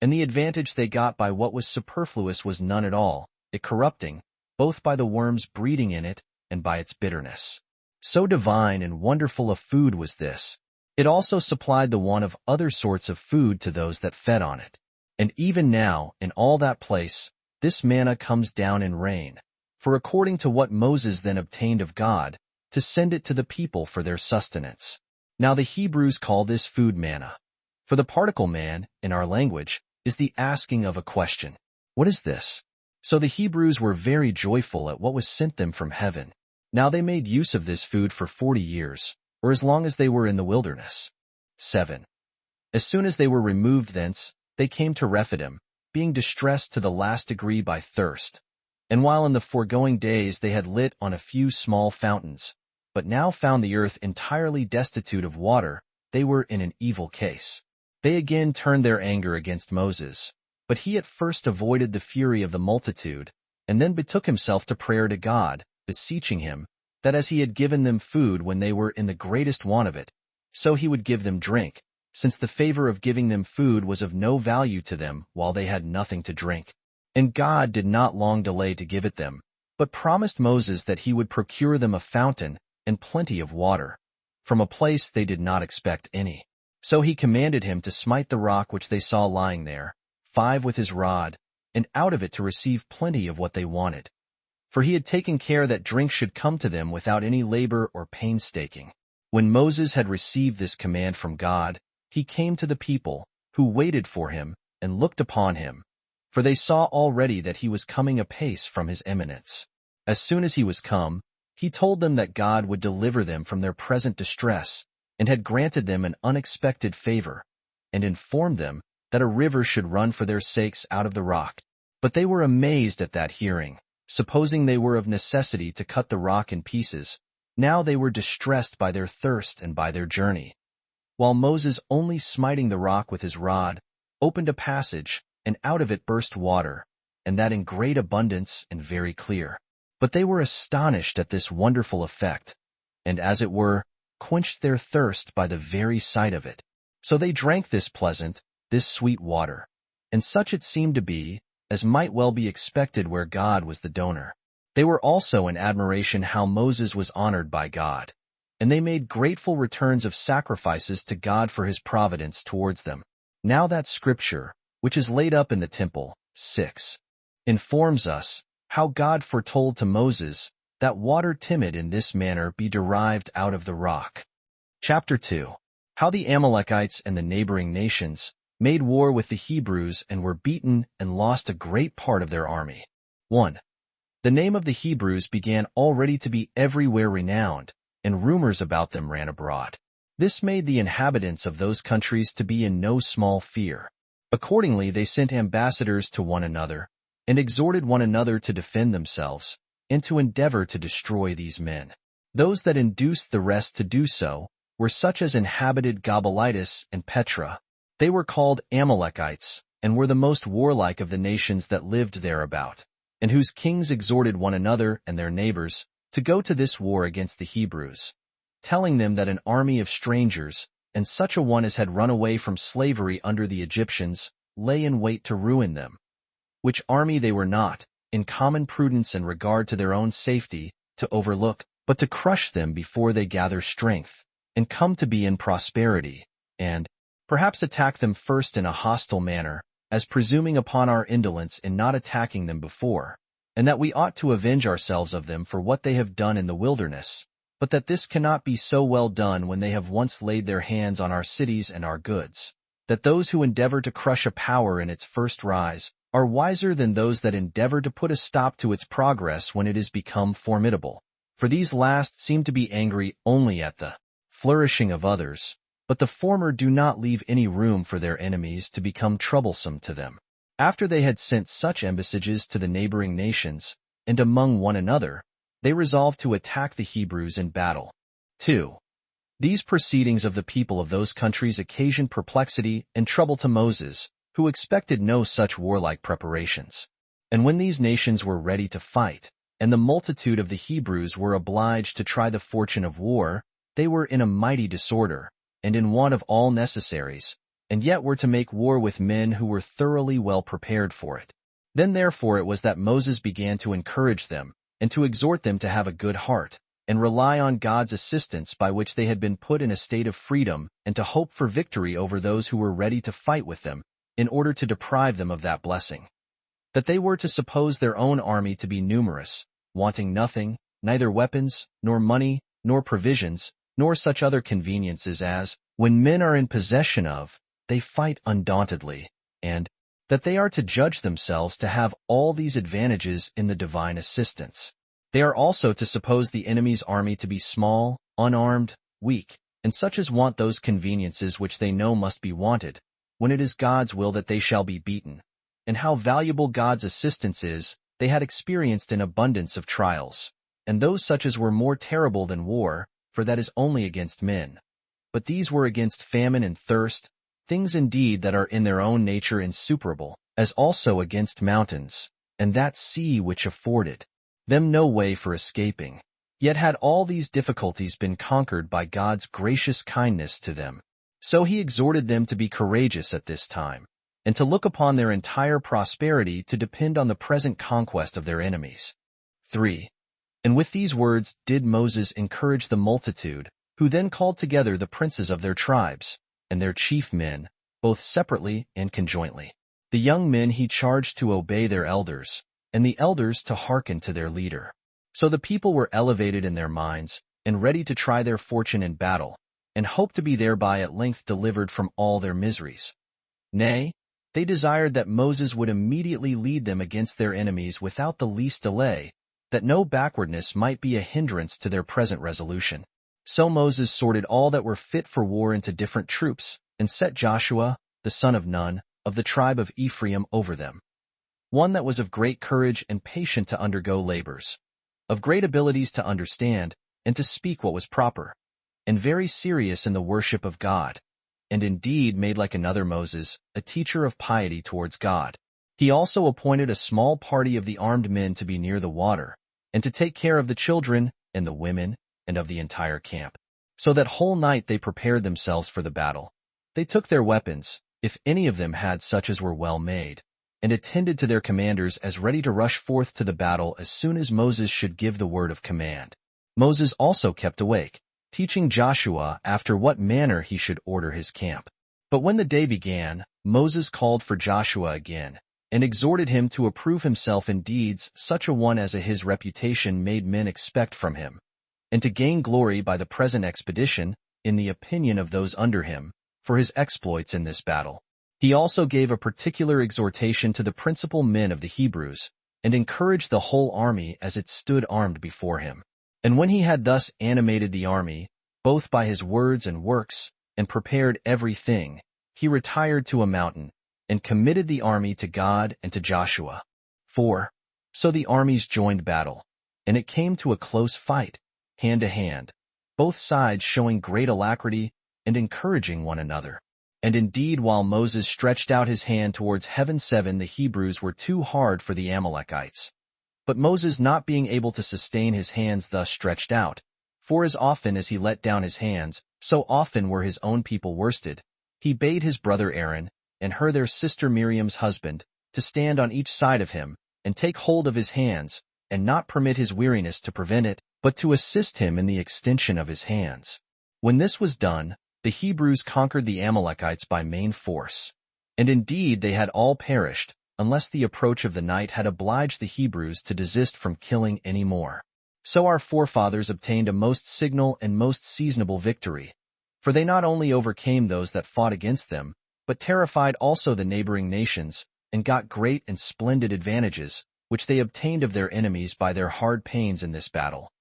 S1: And the advantage they got by what was superfluous was none at all, it corrupting, both by the worms breeding in it, and by its bitterness. So divine and wonderful a food was this. It also supplied the want of other sorts of food to those that fed on it. And even now, in all that place, this manna comes down in rain, for according to what Moses then obtained of God, to send it to the people for their sustenance. Now the Hebrews call this food manna. For the particle man, in our language, is the asking of a question. What is this? So the Hebrews were very joyful at what was sent them from heaven. Now they made use of this food for 40 years, or as long as they were in the wilderness. 7. As soon as they were removed thence, they came to Rephidim, being distressed to the last degree by thirst. And while in the foregoing days they had lit on a few small fountains, but now found the earth entirely destitute of water, they were in an evil case. They again turned their anger against Moses, but he at first avoided the fury of the multitude, and then betook himself to prayer to God, beseeching him, that as he had given them food when they were in the greatest want of it, so he would give them drink, since the favor of giving them food was of no value to them while they had nothing to drink. And God did not long delay to give it them, but promised Moses that he would procure them a fountain and plenty of water, from a place they did not expect any. So he commanded him to smite the rock which they saw lying there, 5 with his rod, and out of it to receive plenty of what they wanted. For he had taken care that drink should come to them without any labor or painstaking. When Moses had received this command from God, he came to the people, who waited for him, and looked upon him, for they saw already that he was coming apace from his eminence. As soon as he was come, he told them that God would deliver them from their present distress, and had granted them an unexpected favor, and informed them that a river should run for their sakes out of the rock. But they were amazed at that hearing, supposing they were of necessity to cut the rock in pieces. Now they were distressed by their thirst and by their journey. While Moses, only smiting the rock with his rod, opened a passage, and out of it burst water, and that in great abundance and very clear. But they were astonished at this wonderful effect, and as it were, quenched their thirst by the very sight of it. So they drank this pleasant, this sweet water, and such it seemed to be, as might well be expected where God was the donor. They were also in admiration how Moses was honored by God, and they made grateful returns of sacrifices to God for his providence towards them. Now that scripture, which is laid up in the temple, 6, informs us how God foretold to Moses that water timid in this manner be derived out of the rock. Chapter 2. How the Amalekites and the neighboring nations made war with the Hebrews and were beaten and lost a great part of their army. 1. The name of the Hebrews began already to be everywhere renowned, and rumors about them ran abroad. This made the inhabitants of those countries to be in no small fear. Accordingly, they sent ambassadors to one another, and exhorted one another to defend themselves, and to endeavor to destroy these men. Those that induced the rest to do so were such as inhabited Gabalitis and Petra. They were called Amalekites, and were the most warlike of the nations that lived thereabout, and whose kings exhorted one another and their neighbors to go to this war against the Hebrews, telling them that an army of strangers, and such a one as had run away from slavery under the Egyptians, lay in wait to ruin them, which army they were not, in common prudence and regard to their own safety, to overlook, but to crush them before they gather strength, and come to be in prosperity, and perhaps attack them first in a hostile manner, as presuming upon our indolence in not attacking them before, and that we ought to avenge ourselves of them for what they have done in the wilderness, but that this cannot be so well done when they have once laid their hands on our cities and our goods, that those who endeavor to crush a power in its first rise are wiser than those that endeavor to put a stop to its progress when it is become formidable. For these last seem to be angry only at the flourishing of others, but the former do not leave any room for their enemies to become troublesome to them. After they had sent such embassiges to the neighboring nations, and among one another, they resolved to attack the Hebrews in battle. 2. These proceedings of the people of those countries occasioned perplexity and trouble to Moses, who expected no such warlike preparations. And when these nations were ready to fight, and the multitude of the Hebrews were obliged to try the fortune of war, they were in a mighty disorder, and in want of all necessaries, and yet were to make war with men who were thoroughly well prepared for it. Then therefore it was that Moses began to encourage them, and to exhort them to have a good heart, and rely on God's assistance by which they had been put in a state of freedom, and to hope for victory over those who were ready to fight with them, in order to deprive them of that blessing. That they were to suppose their own army to be numerous, wanting nothing, neither weapons, nor money, nor provisions, nor such other conveniences as, when men are in possession of, they fight undauntedly, and that they are to judge themselves to have all these advantages in the divine assistance. They are also to suppose the enemy's army to be small, unarmed, weak, and such as want those conveniences which they know must be wanted, when it is God's will that they shall be beaten. And how valuable God's assistance is, they had experienced in abundance of trials, and those such as were more terrible than war, for that is only against men. But these were against famine and thirst, things indeed that are in their own nature insuperable, as also against mountains, and that sea which afforded them no way for escaping. Yet had all these difficulties been conquered by God's gracious kindness to them. So he exhorted them to be courageous at this time, and to look upon their entire prosperity to depend on the present conquest of their enemies. 3. And with these words did Moses encourage the multitude, who then called together the princes of their tribes, and their chief men, both separately and conjointly. The young men he charged to obey their elders, and the elders to hearken to their leader. So the people were elevated in their minds, and ready to try their fortune in battle, and hoped to be thereby at length delivered from all their miseries. Nay, they desired that Moses would immediately lead them against their enemies without the least delay, that no backwardness might be a hindrance to their present resolution. So Moses sorted all that were fit for war into different troops, and set Joshua, the son of Nun, of the tribe of Ephraim over them. One that was of great courage and patient to undergo labors, of great abilities to understand, and to speak what was proper, and very serious in the worship of God, and indeed made like another Moses, a teacher of piety towards God. He also appointed a small party of the armed men to be near the water, and to take care of the children, and the women, and of the entire camp. So that whole night they prepared themselves for the battle. They took their weapons, if any of them had such as were well made, and attended to their commanders as ready to rush forth to the battle as soon as Moses should give the word of command. Moses also kept awake, teaching Joshua after what manner he should order his camp. But when the day began, Moses called for Joshua again, and exhorted him to approve himself in deeds such a one as his reputation made men expect from him, and to gain glory by the present expedition, in the opinion of those under him, for his exploits in this battle. He also gave a particular exhortation to the principal men of the Hebrews, and encouraged the whole army as it stood armed before him. And when he had thus animated the army, both by his words and works, and prepared everything, he retired to a mountain, and committed the army to God and to Joshua. 4. So the armies joined battle, and it came to a close fight, hand to hand, both sides showing great alacrity and encouraging one another. And indeed, while Moses stretched out his hand towards heaven, the Hebrews were too hard for the Amalekites. But Moses, not being able to sustain his hands thus stretched out, for as often as he let down his hands, so often were his own people worsted, he bade his brother Aaron, and Hur their sister Miriam's husband, to stand on each side of him, and take hold of his hands, and not permit his weariness to prevent it, but to assist him in the extension of his hands. When this was done, the Hebrews conquered the Amalekites by main force. And indeed they had all perished, unless the approach of the night had obliged the Hebrews to desist from killing any more. So our forefathers obtained a most signal and most seasonable victory. For they not only overcame those that fought against them, but terrified also the neighboring nations, and got great and splendid advantages, which they obtained of their enemies by their hard pains in this battle.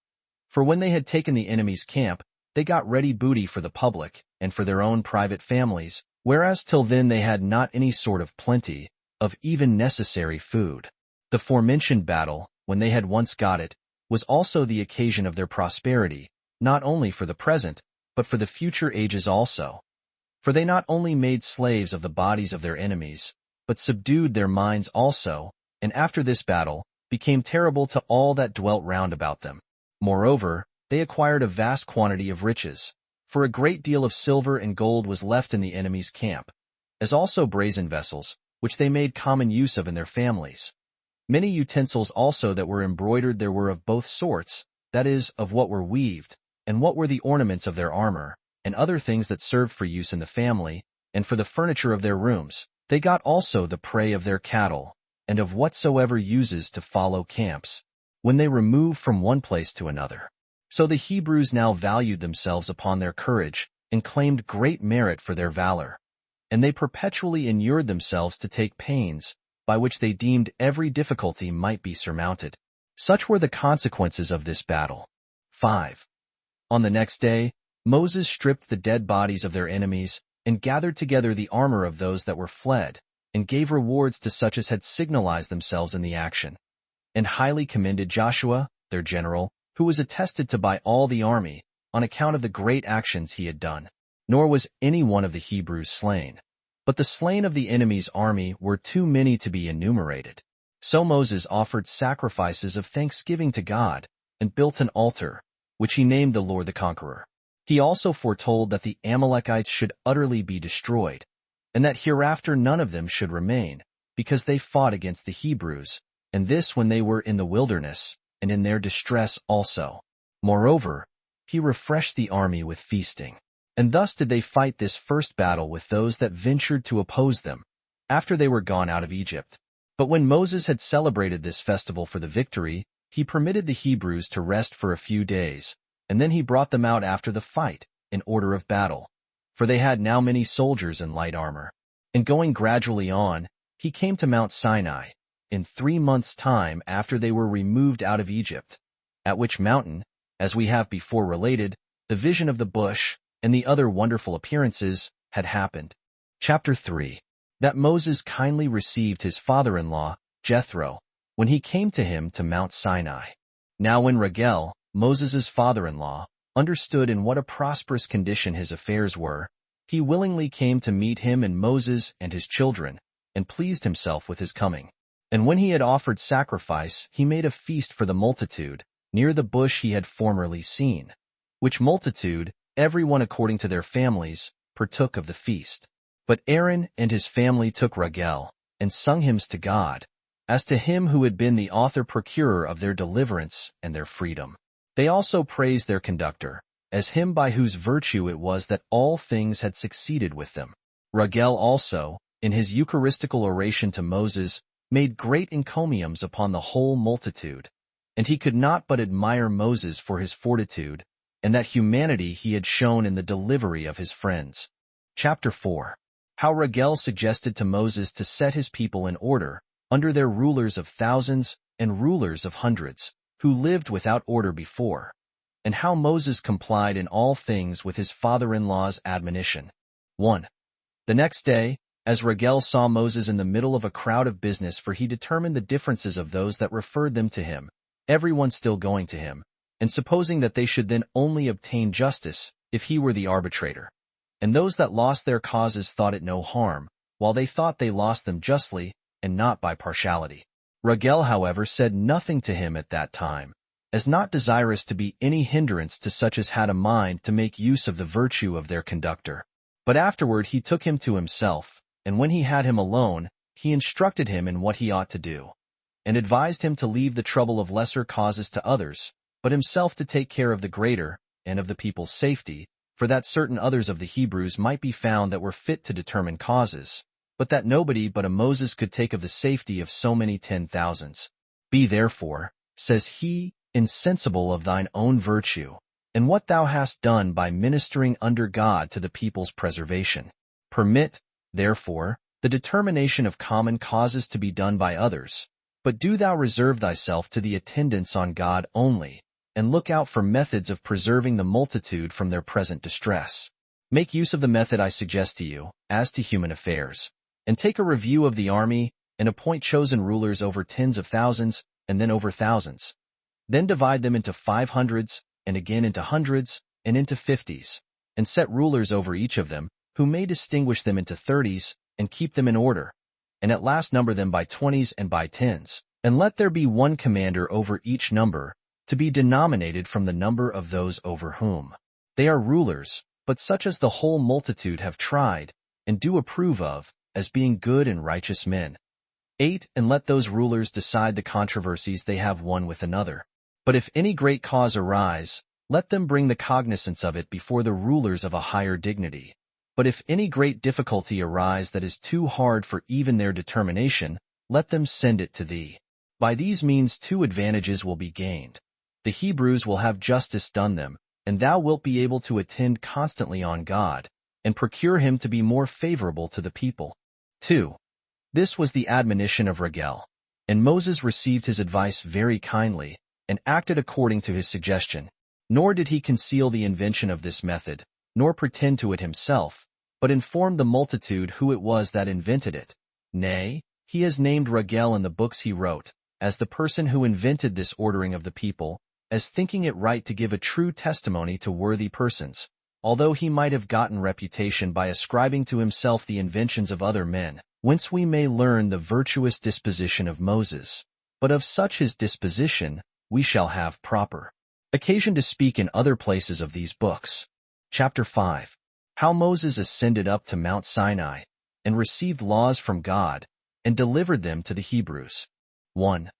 S1: For when they had taken the enemy's camp, they got ready booty for the public, and for their own private families, whereas till then they had not any sort of plenty, of even necessary food. The forementioned battle, when they had once got it, was also the occasion of their prosperity, not only for the present, but for the future ages also. For they not only made slaves of the bodies of their enemies, but subdued their minds also, and after this battle, became terrible to all that dwelt round about them. Moreover, they acquired a vast quantity of riches, for a great deal of silver and gold was left in the enemy's camp, as also brazen vessels, which they made common use of in their families. Many utensils also that were embroidered there were of both sorts, that is, of what were weaved, and what were the ornaments of their armor, and other things that served for use in the family, and for the furniture of their rooms. They got also the prey of their cattle, and of whatsoever uses to follow camps, when they remove from one place to another. So the Hebrews now valued themselves upon their courage, and claimed great merit for their valor. And they perpetually inured themselves to take pains, by which they deemed every difficulty might be surmounted. Such were the consequences of this battle. 5. On the next day, Moses stripped the dead bodies of their enemies, and gathered together the armor of those that were fled, and gave rewards to such as had signalized themselves in the action, and highly commended Joshua, their general, who was attested to by all the army, on account of the great actions he had done. Nor was any one of the Hebrews slain. But the slain of the enemy's army were too many to be enumerated. So Moses offered sacrifices of thanksgiving to God, and built an altar, which he named the Lord the Conqueror. He also foretold that the Amalekites should utterly be destroyed, and that hereafter none of them should remain, because they fought against the Hebrews, and this when they were in the wilderness, and in their distress also. Moreover, he refreshed the army with feasting. And thus did they fight this first battle with those that ventured to oppose them, after they were gone out of Egypt. But when Moses had celebrated this festival for the victory, he permitted the Hebrews to rest for a few days, and then he brought them out after the fight, in order of battle. For they had now many soldiers in light armor. And going gradually on, he came to Mount Sinai, in 3 months' time after they were removed out of Egypt, at which mountain, as we have before related, the vision of the bush, and the other wonderful appearances, had happened. Chapter 3. That Moses kindly received his father-in-law, Jethro, when he came to him to Mount Sinai. Now when Reuel, Moses' father-in-law, understood in what a prosperous condition his affairs were, he willingly came to meet him and Moses and his children, and pleased himself with his coming. And when he had offered sacrifice, he made a feast for the multitude, near the bush he had formerly seen, which multitude, every one according to their families, partook of the feast. But Aaron and his family took Reuel, and sung hymns to God, as to him who had been the author-procurer of their deliverance and their freedom. They also praised their conductor, as him by whose virtue it was that all things had succeeded with them. Reuel also, in his Eucharistical oration to Moses, made great encomiums upon the whole multitude, and he could not but admire Moses for his fortitude, and that humanity he had shown in the delivery of his friends. Chapter 4. How Rigel suggested to Moses to set his people in order, under their rulers of thousands and rulers of hundreds, who lived without order before, and how Moses complied in all things with his father-in-law's admonition. 1. The next day, as Rigel saw Moses in the middle of a crowd of business, for he determined the differences of those that referred them to him, everyone still going to him, and supposing that they should then only obtain justice, if he were the arbitrator. And those that lost their causes thought it no harm, while they thought they lost them justly, and not by partiality. Rigel, however, said nothing to him at that time, as not desirous to be any hindrance to such as had a mind to make use of the virtue of their conductor. But afterward he took him to himself, and when he had him alone, he instructed him in what he ought to do, and advised him to leave the trouble of lesser causes to others, but himself to take care of the greater, and of the people's safety, for that certain others of the Hebrews might be found that were fit to determine causes, but that nobody but a Moses could take of the safety of so many 10,000s. Be therefore, says he, insensible of thine own virtue, and what thou hast done by ministering under God to the people's preservation. Permit, therefore, the determination of common causes to be done by others, but do thou reserve thyself to the attendance on God only, and look out for methods of preserving the multitude from their present distress. Make use of the method I suggest to you, as to human affairs, and take a review of the army, and appoint chosen rulers over tens of thousands, and then over thousands. Then divide them into 500s, and again into hundreds, and into 50s, and set rulers over each of them, who may distinguish them into 30s, and keep them in order, and at last number them by 20s and by 10s, and let there be one commander over each number, to be denominated from the number of those over whom they are rulers, but such as the whole multitude have tried, and do approve of, as being good and righteous men. 8. And let those rulers decide the controversies they have one with another. But if any great cause arise, let them bring the cognizance of it before the rulers of a higher dignity. But if any great difficulty arise that is too hard for even their determination, let them send it to thee. By these means 2 advantages will be gained. The Hebrews will have justice done them, and thou wilt be able to attend constantly on God, and procure him to be more favorable to the people. 2. This was the admonition of Rigel, and Moses received his advice very kindly, and acted according to his suggestion. Nor did he conceal the invention of this method, nor pretend to it himself, but informed the multitude who it was that invented it. Nay, he has named Rigel in the books he wrote, as the person who invented this ordering of the people, as thinking it right to give a true testimony to worthy persons, although he might have gotten reputation by ascribing to himself the inventions of other men, whence we may learn the virtuous disposition of Moses. But of such his disposition, we shall have proper occasion to speak in other places of these books. Chapter 5. How Moses ascended up to Mount Sinai, and received laws from God, and delivered them to the Hebrews. 1.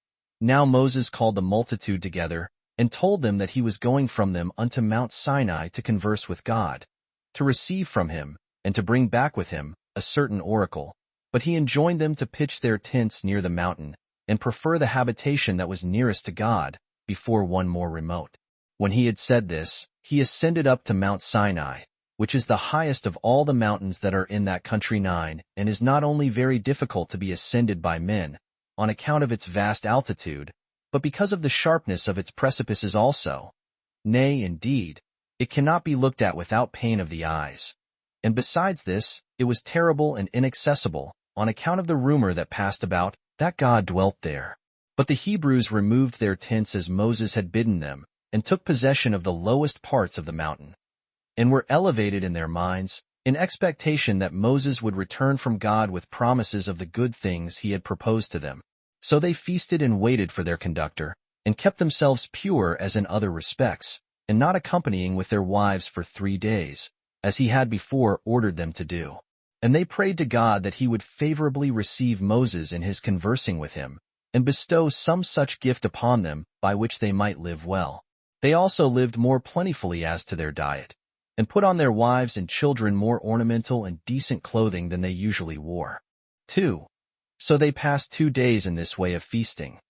S1: Now Moses called the multitude together, and told them that he was going from them unto Mount Sinai to converse with God, to receive from him, and to bring back with him, a certain oracle. But he enjoined them to pitch their tents near the mountain, and prefer the habitation that was nearest to God, before one more remote. When he had said this, he ascended up to Mount Sinai, which is the highest of all the mountains that are in that country 9, and is not only very difficult to be ascended by men, on account of its vast altitude, but because of the sharpness of its precipices also. Nay, indeed, it cannot be looked at without pain of the eyes. And besides this, it was terrible and inaccessible, on account of the rumor that passed about, that God dwelt there. But the Hebrews removed their tents as Moses had bidden them, and took possession of the lowest parts of the mountain, and were elevated in their minds, in expectation that Moses would return from God with promises of the good things he had proposed to them. So they feasted and waited for their conductor, and kept themselves pure as in other respects, and not accompanying with their wives for 3 days, as he had before ordered them to do. And they prayed to God that he would favorably receive Moses in his conversing with him, and bestow some such gift upon them by which they might live well. They also lived more plentifully as to their diet, and put on their wives and children more ornamental and decent clothing than they usually wore. 2. So they passed 2 days in this way of feasting.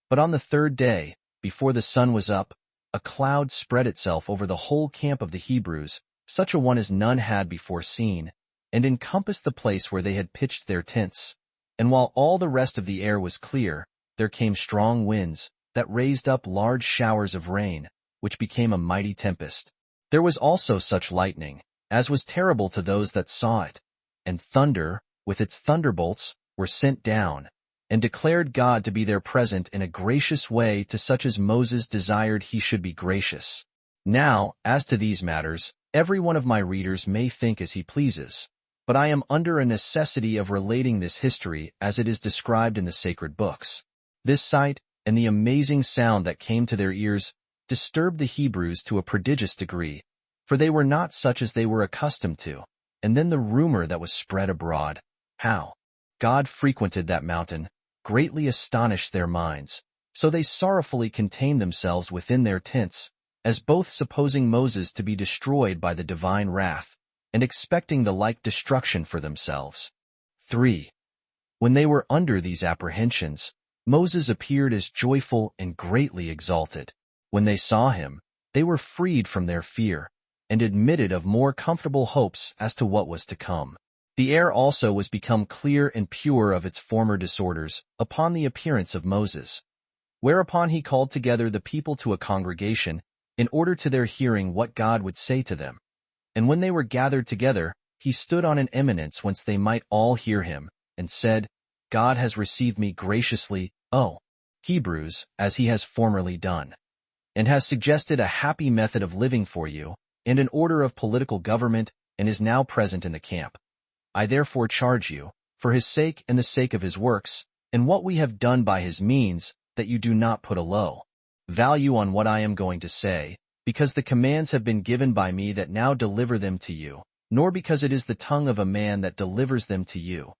S1: But on the 3rd day, before the sun was up, a cloud spread itself over the whole camp of the Hebrews, such a one as none had before seen, and encompassed the place where they had pitched their tents. And while all the rest of the air was clear, there came strong winds, that raised up large showers of rain, which became a mighty tempest. There was also such lightning, as was terrible to those that saw it, and thunder, with its thunderbolts, were sent down, and declared God to be there present in a gracious way to such as Moses desired he should be gracious. Now, as to these matters, every one of my readers may think as he pleases, but I am under a necessity of relating this history as it is described in the sacred books. This sight, and the amazing sound that came to their ears, disturbed the Hebrews to a prodigious degree, for they were not such as they were accustomed to. And then the rumor that was spread abroad, how God frequented that mountain, greatly astonished their minds, so they sorrowfully contained themselves within their tents, as both supposing Moses to be destroyed by the divine wrath, and expecting the like destruction for themselves. 3. When they were under these apprehensions, Moses appeared as joyful and greatly exalted. When they saw him, they were freed from their fear, and admitted of more comfortable hopes as to what was to come. The air also was become clear and pure of its former disorders, upon the appearance of Moses. Whereupon he called together the people to a congregation, in order to their hearing what God would say to them. And when they were gathered together, he stood on an eminence whence they might all hear him, and said, God has received me graciously, O Hebrews, as he has formerly done, and has suggested a happy method of living for you, and an order of political government, and is now present in the camp. I therefore charge you, for his sake and the sake of his works, and what we have done by his means, that you do not put a low value on what I am going to say, because the commands have been given by me that now deliver them to you, nor because it is the tongue of a man that delivers them to you.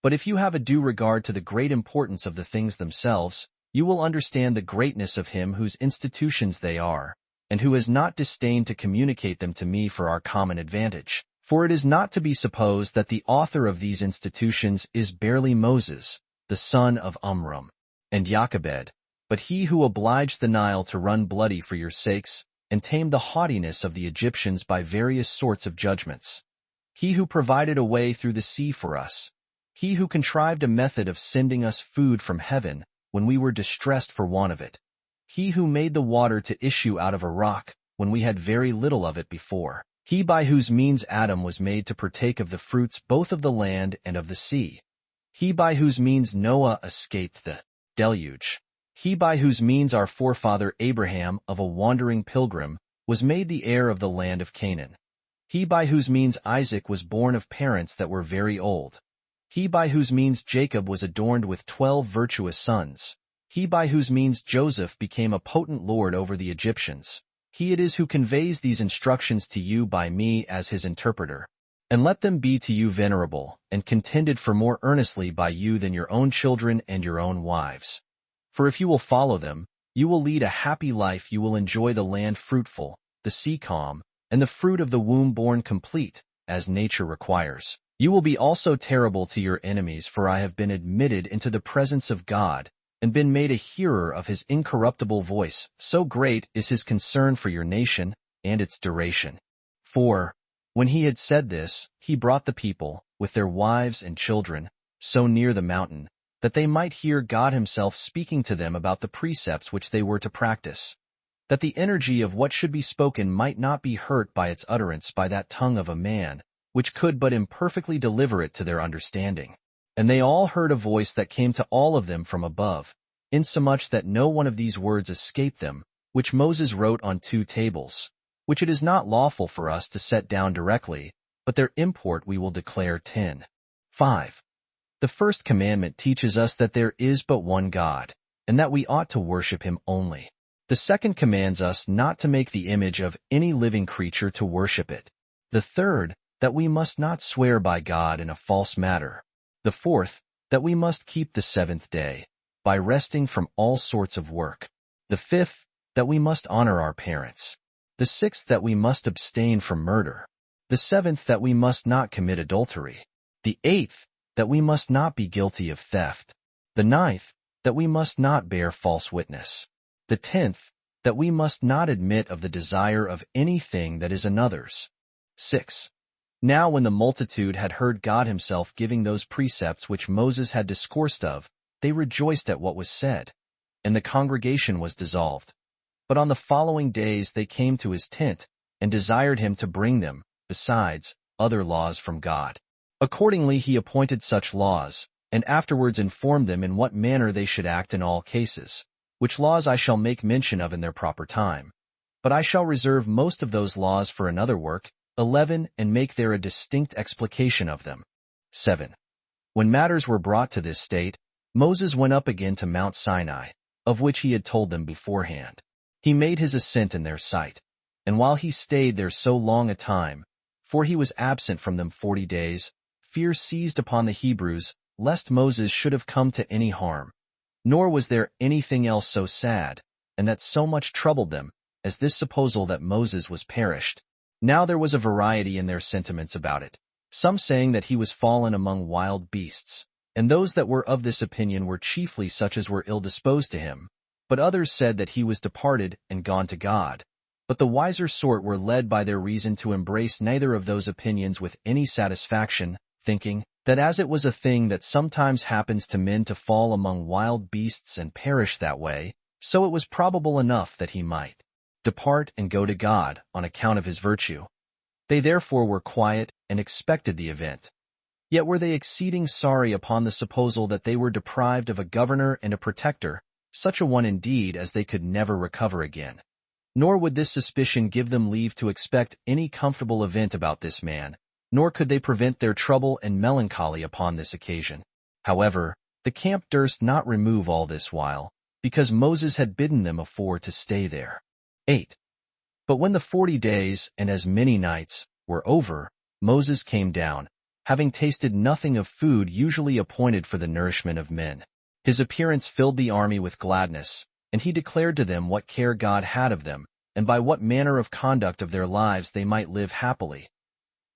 S1: But if you have a due regard to the great importance of the things themselves, you will understand the greatness of him whose institutions they are, and who has not disdained to communicate them to me for our common advantage. For it is not to be supposed that the author of these institutions is barely Moses, the son of Amram, and Jochebed, but he who obliged the Nile to run bloody for your sakes, and tamed the haughtiness of the Egyptians by various sorts of judgments. He who provided a way through the sea for us, he who contrived a method of sending us food from heaven when we were distressed for want of it, he who made the water to issue out of a rock when we had very little of it before, he by whose means Adam was made to partake of the fruits both of the land and of the sea, he by whose means Noah escaped the deluge, he by whose means our forefather Abraham, of a wandering pilgrim, was made the heir of the land of Canaan, he by whose means Isaac was born of parents that were very old, he by whose means Jacob was adorned with 12 virtuous sons, he by whose means Joseph became a potent lord over the Egyptians. He it is who conveys these instructions to you by me as his interpreter. And let them be to you venerable, and contended for more earnestly by you than your own children and your own wives. For if you will follow them, you will lead a happy life, you will enjoy the land fruitful, the sea calm, and the fruit of the womb born complete, as nature requires. You will be also terrible to your enemies, for I have been admitted into the presence of God, and been made a hearer of his incorruptible voice, so great is his concern for your nation and its duration. 4. When he had said this, he brought the people, with their wives and children, so near the mountain, that they might hear God himself speaking to them about the precepts which they were to practice, that the energy of what should be spoken might not be hurt by its utterance by that tongue of a man, which could but imperfectly deliver it to their understanding. And they all heard a voice that came to all of them from above, insomuch that no one of these words escaped them, which Moses wrote on 2 tables, which it is not lawful for us to set down directly, but their import we will declare 10. 5. The first commandment teaches us that there is but one God, and that we ought to worship him only. The second commands us not to make the image of any living creature to worship it. The third, that we must not swear by God in a false matter. The fourth, that we must keep the 7th day, by resting from all sorts of work. The fifth, that we must honor our parents. The 6th, that we must abstain from murder. The 7th, that we must not commit adultery. The 8th, that we must not be guilty of theft. The 9th, that we must not bear false witness. The 10th, that we must not admit of the desire of anything that is another's. 6. Now when the multitude had heard God himself giving those precepts which Moses had discoursed of, they rejoiced at what was said, and the congregation was dissolved. But on the following days they came to his tent, and desired him to bring them, besides, other laws from God. Accordingly he appointed such laws, and afterwards informed them in what manner they should act in all cases, which laws I shall make mention of in their proper time. But I shall reserve most of those laws for another work, 11, and make there a distinct explication of them. 7. When matters were brought to this state, Moses went up again to Mount Sinai, of which he had told them beforehand. He made his ascent in their sight, and while he stayed there so long a time, for he was absent from them 40 days, fear seized upon the Hebrews, lest Moses should have come to any harm. Nor was there anything else so sad, and that so much troubled them, as this supposal that Moses was perished. Now there was a variety in their sentiments about it, some saying that he was fallen among wild beasts, and those that were of this opinion were chiefly such as were ill-disposed to him, but others said that he was departed and gone to God. But the wiser sort were led by their reason to embrace neither of those opinions with any satisfaction, thinking that as it was a thing that sometimes happens to men to fall among wild beasts and perish that way, so it was probable enough that he might depart and go to God on account of his virtue. They therefore were quiet and expected the event. Yet were they exceeding sorry upon the supposal that they were deprived of a governor and a protector, such a one indeed as they could never recover again. Nor would this suspicion give them leave to expect any comfortable event about this man, nor could they prevent their trouble and melancholy upon this occasion. However, the camp durst not remove all this while, because Moses had bidden them afore to stay there. 8. But when the 40 days and as many nights were over, Moses came down, having tasted nothing of food usually appointed for the nourishment of men. His appearance filled the army with gladness, and he declared to them what care God had of them, and by what manner of conduct of their lives they might live happily,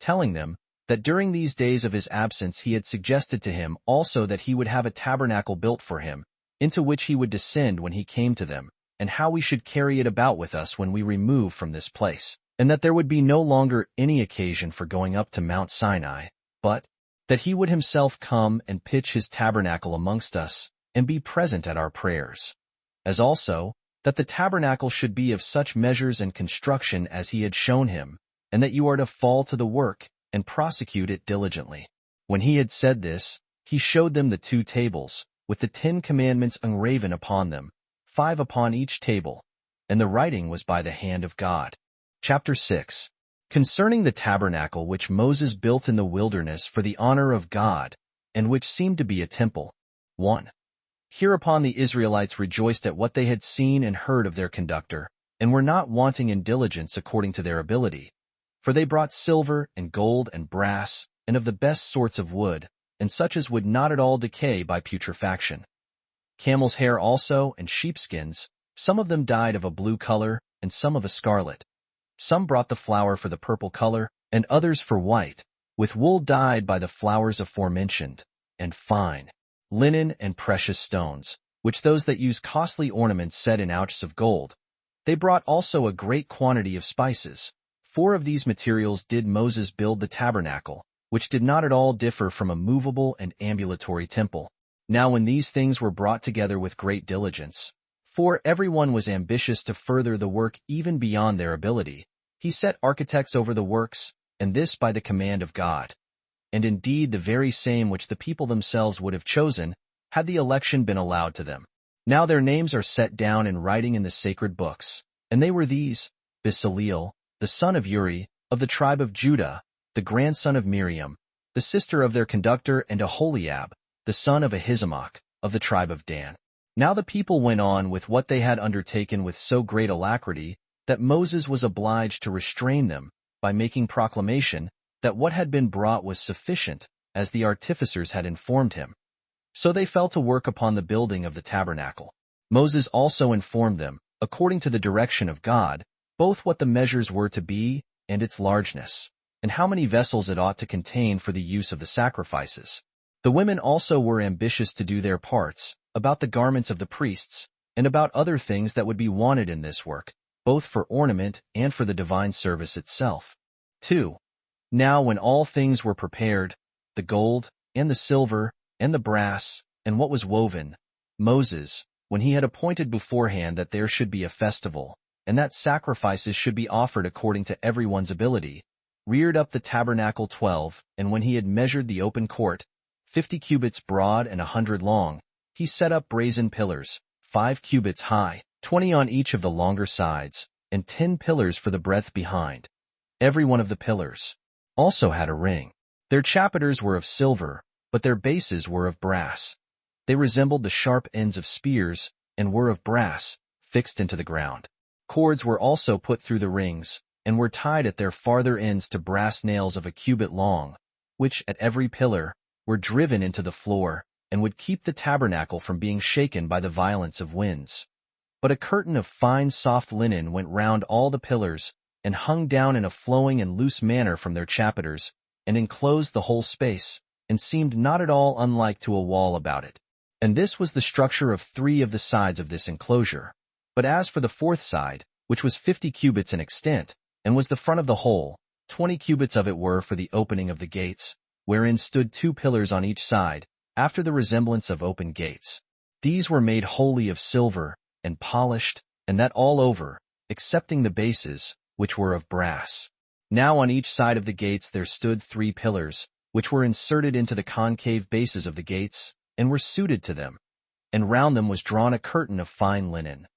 S1: telling them that during these days of his absence he had suggested to him also that he would have a tabernacle built for him, into which he would descend when he came to them, and how we should carry it about with us when we remove from this place, and that there would be no longer any occasion for going up to Mount Sinai, but that he would himself come and pitch his tabernacle amongst us, and be present at our prayers. As also, that the tabernacle should be of such measures and construction as he had shown him, and that you are to fall to the work, and prosecute it diligently. When he had said this, he showed them the 2 tables, with the 10 commandments engraven upon them, 5 upon each table, and the writing was by the hand of God. Chapter 6. Concerning the tabernacle which Moses built in the wilderness for the honor of God, and which seemed to be a temple. 1. Hereupon the Israelites rejoiced at what they had seen and heard of their conductor, and were not wanting in diligence according to their ability. For they brought silver and gold and brass, and of the best sorts of wood, and such as would not at all decay by putrefaction. Camel's hair also, and sheepskins, some of them dyed of a blue color, and some of a scarlet. Some brought the flour for the purple color, and others for white, with wool dyed by the flowers aforementioned, and fine linen and precious stones, which those that use costly ornaments set in ouches of gold. They brought also a great quantity of spices. 4 of these materials did Moses build the tabernacle, which did not at all differ from a movable and ambulatory temple. Now when these things were brought together with great diligence, for every one was ambitious to further the work even beyond their ability, he set architects over the works, and this by the command of God. And indeed the very same which the people themselves would have chosen, had the election been allowed to them. Now their names are set down in writing in the sacred books, and they were these: Bezaleel, the son of Uri, of the tribe of Judah, the grandson of Miriam, the sister of their conductor, and Aholiab, the son of Ahisamach, of the tribe of Dan. Now the people went on with what they had undertaken with so great alacrity, that Moses was obliged to restrain them, by making proclamation, that what had been brought was sufficient, as the artificers had informed him. So they fell to work upon the building of the tabernacle. Moses also informed them, according to the direction of God, both what the measures were to be, and its largeness, and how many vessels it ought to contain for the use of the sacrifices. The women also were ambitious to do their parts, about the garments of the priests, and about other things that would be wanted in this work, both for ornament and for the divine service itself. 2. Now when all things were prepared, the gold, and the silver, and the brass, and what was woven, Moses, when he had appointed beforehand that there should be a festival, and that sacrifices should be offered according to everyone's ability, reared up the tabernacle 12, and when he had measured the open court, 50 cubits broad and 100 long, he set up brazen pillars, 5 cubits high, 20 on each of the longer sides, and 10 pillars for the breadth behind. Every one of the pillars also had a ring. Their chapiters were of silver, but their bases were of brass. They resembled the sharp ends of spears, and were of brass, fixed into the ground. Cords were also put through the rings, and were tied at their farther ends to brass nails of a cubit long, which, at every pillar, were driven into the floor, and would keep the tabernacle from being shaken by the violence of winds. But a curtain of fine soft linen went round all the pillars, and hung down in a flowing and loose manner from their chapiters, and enclosed the whole space, and seemed not at all unlike to a wall about it. And this was the structure of 3 of the sides of this enclosure. But as for the 4th side, which was 50 cubits in extent, and was the front of the whole, 20 cubits of it were for the opening of the gates, wherein stood 2 pillars on each side, after the resemblance of open gates. These were made wholly of silver, and polished, and that all over, excepting the bases, which were of brass. Now on each side of the gates there stood 3 pillars, which were inserted into the concave bases of the gates, and were suited to them, and round them was drawn a curtain of fine linen.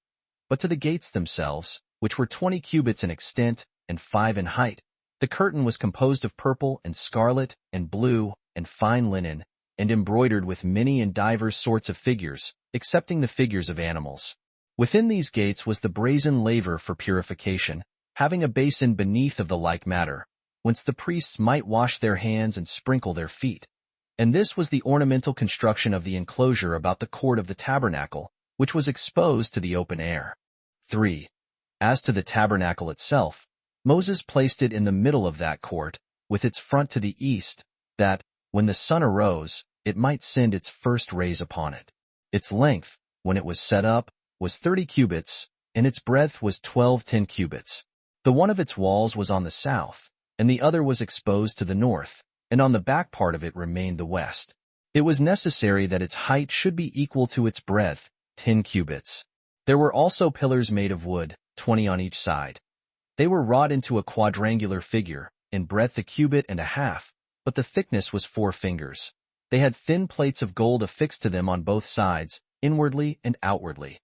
S1: But to the gates themselves, which were 20 cubits in extent, and 5 in height, the curtain was composed of purple and scarlet and blue and fine linen, and embroidered with many and divers sorts of figures, excepting the figures of animals. Within these gates was the brazen laver for purification, having a basin beneath of the like matter, whence the priests might wash their hands and sprinkle their feet. And this was the ornamental construction of the enclosure about the court of the tabernacle, which was exposed to the open air. 3. As to the tabernacle itself, Moses placed it in the middle of that court, with its front to the east, that, when the sun arose, it might send its first rays upon it. Its length, when it was set up, was 30 cubits, and its breadth was 10 cubits. The one of its walls was on the south, and the other was exposed to the north, and on the back part of it remained the west. It was necessary that its height should be equal to its breadth, 10 cubits. There were also pillars made of wood, 20 on each side. They were wrought into a quadrangular figure, in breadth a cubit and a half, but the thickness was 4 fingers. They had thin plates of gold affixed to them on both sides, inwardly and outwardly.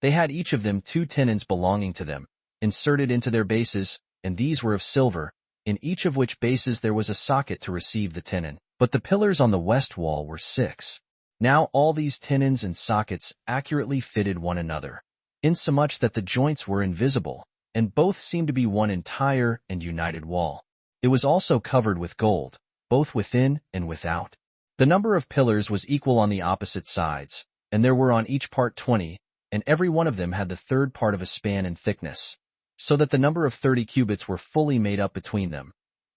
S1: They had each of them 2 tenons belonging to them, inserted into their bases, and these were of silver, in each of which bases there was a socket to receive the tenon. But the pillars on the west wall were 6. Now all these tenons and sockets accurately fitted one another, insomuch that the joints were invisible, and both seemed to be one entire and united wall. It was also covered with gold, both within and without. The number of pillars was equal on the opposite sides, and there were on each part 20, and every one of them had the 3rd part of a span in thickness, so that the number of 30 cubits were fully made up between them.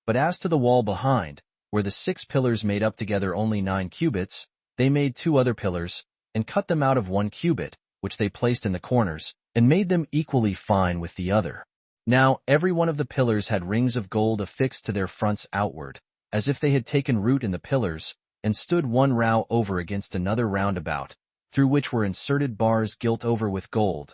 S1: But as to the wall behind, where the 6 pillars made up together only 9 cubits, they made 2 other pillars, and cut them out of 1 cubit, which they placed in the corners, and made them equally fine with the other. Now every one of the pillars had rings of gold affixed to their fronts outward, as if they had taken root in the pillars, and stood one row over against another round about, through which were inserted bars gilt over with gold,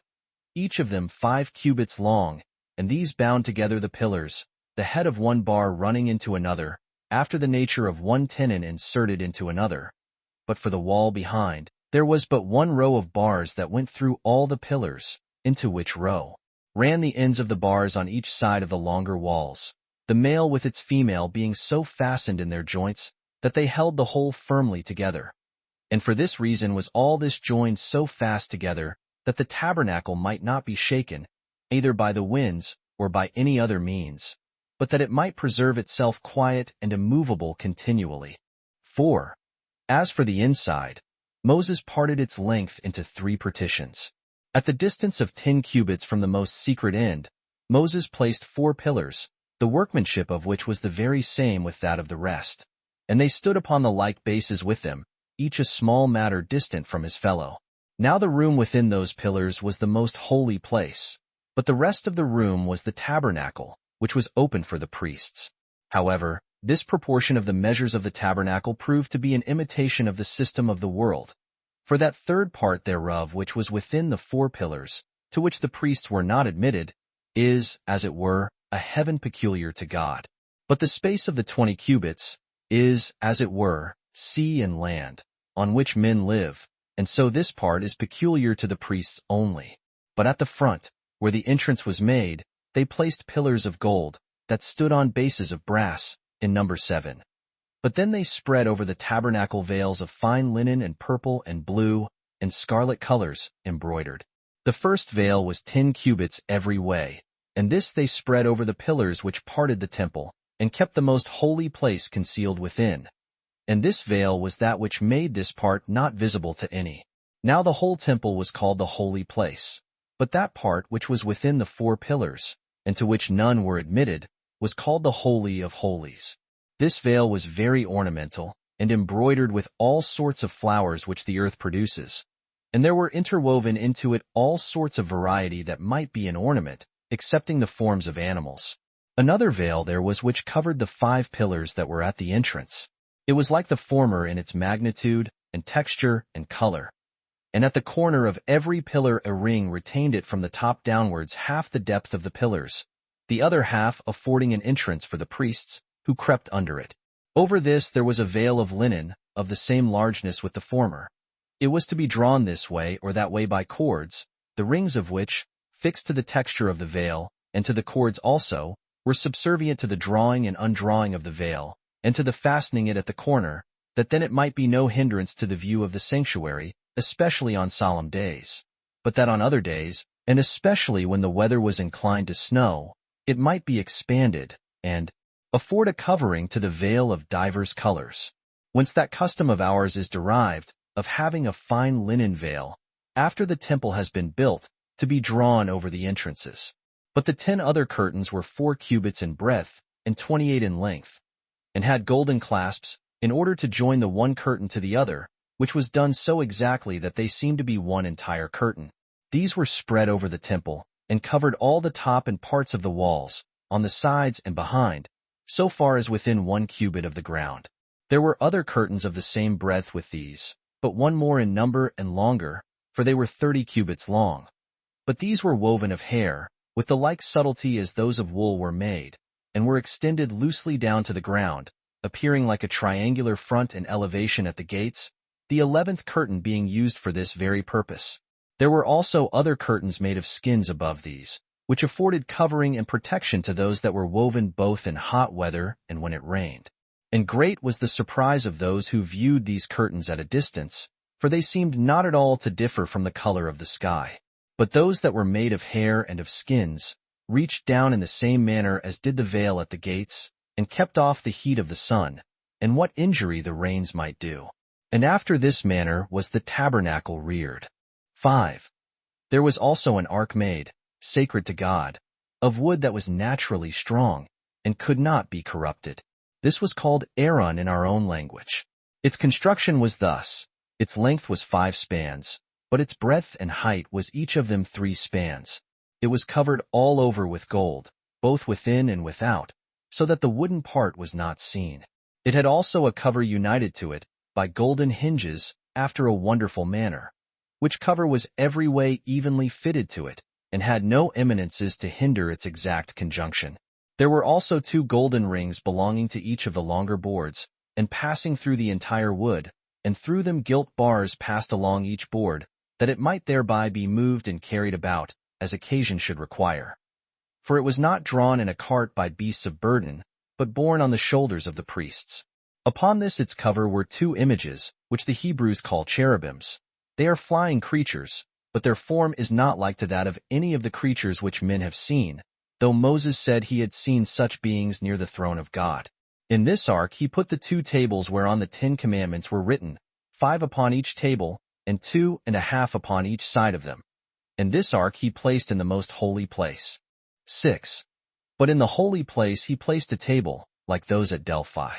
S1: each of them 5 cubits long, and these bound together the pillars, the head of one bar running into another, after the nature of one tenon inserted into another. But for the wall behind, there was but 1 row of bars that went through all the pillars, into which row ran the ends of the bars on each side of the longer walls, the male with its female being so fastened in their joints that they held the whole firmly together. And for this reason was all this joined so fast together that the tabernacle might not be shaken, either by the winds or by any other means, but that it might preserve itself quiet and immovable continually. 4. As for the inside, Moses parted its length into 3 partitions. At the distance of 10 cubits from the most secret end, Moses placed 4 pillars, the workmanship of which was the very same with that of the rest. and they stood upon the like bases with them, each a small matter distant from his fellow. Now the room within those pillars was the most holy place, but the rest of the room was the tabernacle, which was open for the priests. However, this proportion of the measures of the tabernacle proved to be an imitation of the system of the world. For that third part thereof which was within the 4 pillars, to which the priests were not admitted, is, as it were, a heaven peculiar to God. But the space of the 20 cubits is, as it were, sea and land, on which men live, and so this part is peculiar to the priests only. But at the front, where the entrance was made, they placed pillars of gold, that stood on bases of brass, in number 7. But then they spread over the tabernacle veils of fine linen and purple and blue and scarlet colors, embroidered. The first veil was 10 cubits every way, and this they spread over the pillars which parted the temple, and kept the most holy place concealed within. And this veil was that which made this part not visible to any. Now the whole temple was called the holy place, but that part which was within the 4 pillars, and to which none were admitted, was called the Holy of Holies. This veil was very ornamental, and embroidered with all sorts of flowers which the earth produces, and there were interwoven into it all sorts of variety that might be an ornament, excepting the forms of animals. Another veil there was which covered the 5 pillars that were at the entrance. It was like the former in its magnitude, and texture, and color. And at the corner of every pillar a ring retained it from the top downwards half the depth of the pillars, the other half affording an entrance for the priests, who crept under it. Over this there was a veil of linen, of the same largeness with the former. It was to be drawn this way or that way by cords, the rings of which, fixed to the texture of the veil, and to the cords also, were subservient to the drawing and undrawing of the veil, and to the fastening it at the corner, that then it might be no hindrance to the view of the sanctuary, especially on solemn days, but that on other days, and especially when the weather was inclined to snow, it might be expanded, and afford a covering to the veil of divers colors. Whence that custom of ours is derived, of having a fine linen veil, after the temple has been built, to be drawn over the entrances. But the 10 other curtains were 4 cubits in breadth, and 28 in length, and had golden clasps, in order to join the one curtain to the other, which was done so exactly that they seemed to be one entire curtain. These were spread over the temple, and covered all the top and parts of the walls, on the sides and behind, so far as within 1 cubit of the ground. There were other curtains of the same breadth with these, but one more in number and longer, for they were 30 cubits long. But these were woven of hair, with the like subtlety as those of wool were made, and were extended loosely down to the ground, appearing like a triangular front and elevation at the gates, the 11th curtain being used for this very purpose. There were also other curtains made of skins above these, which afforded covering and protection to those that were woven both in hot weather and when it rained. And great was the surprise of those who viewed these curtains at a distance, for they seemed not at all to differ from the color of the sky. But those that were made of hair and of skins reached down in the same manner as did the veil at the gates, and kept off the heat of the sun, and what injury the rains might do. And after this manner was the tabernacle reared. 5. There was also an ark made, sacred to God, of wood that was naturally strong, and could not be corrupted. This was called Aaron in our own language. Its construction was thus: its length was 5 spans, but its breadth and height was each of them 3 spans. It was covered all over with gold, both within and without, so that the wooden part was not seen. It had also a cover united to it, by golden hinges, after a wonderful manner, which cover was every way evenly fitted to it, and had no eminences to hinder its exact conjunction. There were also 2 golden rings belonging to each of the longer boards, and passing through the entire wood, and through them gilt bars passed along each board, that it might thereby be moved and carried about, as occasion should require. For it was not drawn in a cart by beasts of burden, but borne on the shoulders of the priests. Upon this its cover were 2 images, which the Hebrews call cherubims. They are flying creatures, but their form is not like to that of any of the creatures which men have seen, though Moses said he had seen such beings near the throne of God. In this ark he put the 2 tables whereon the 10 commandments were written, 5 upon each table, and 2.5 upon each side of them. And this ark he placed in the most holy place. 6. But in the holy place he placed a table, like those at Delphi.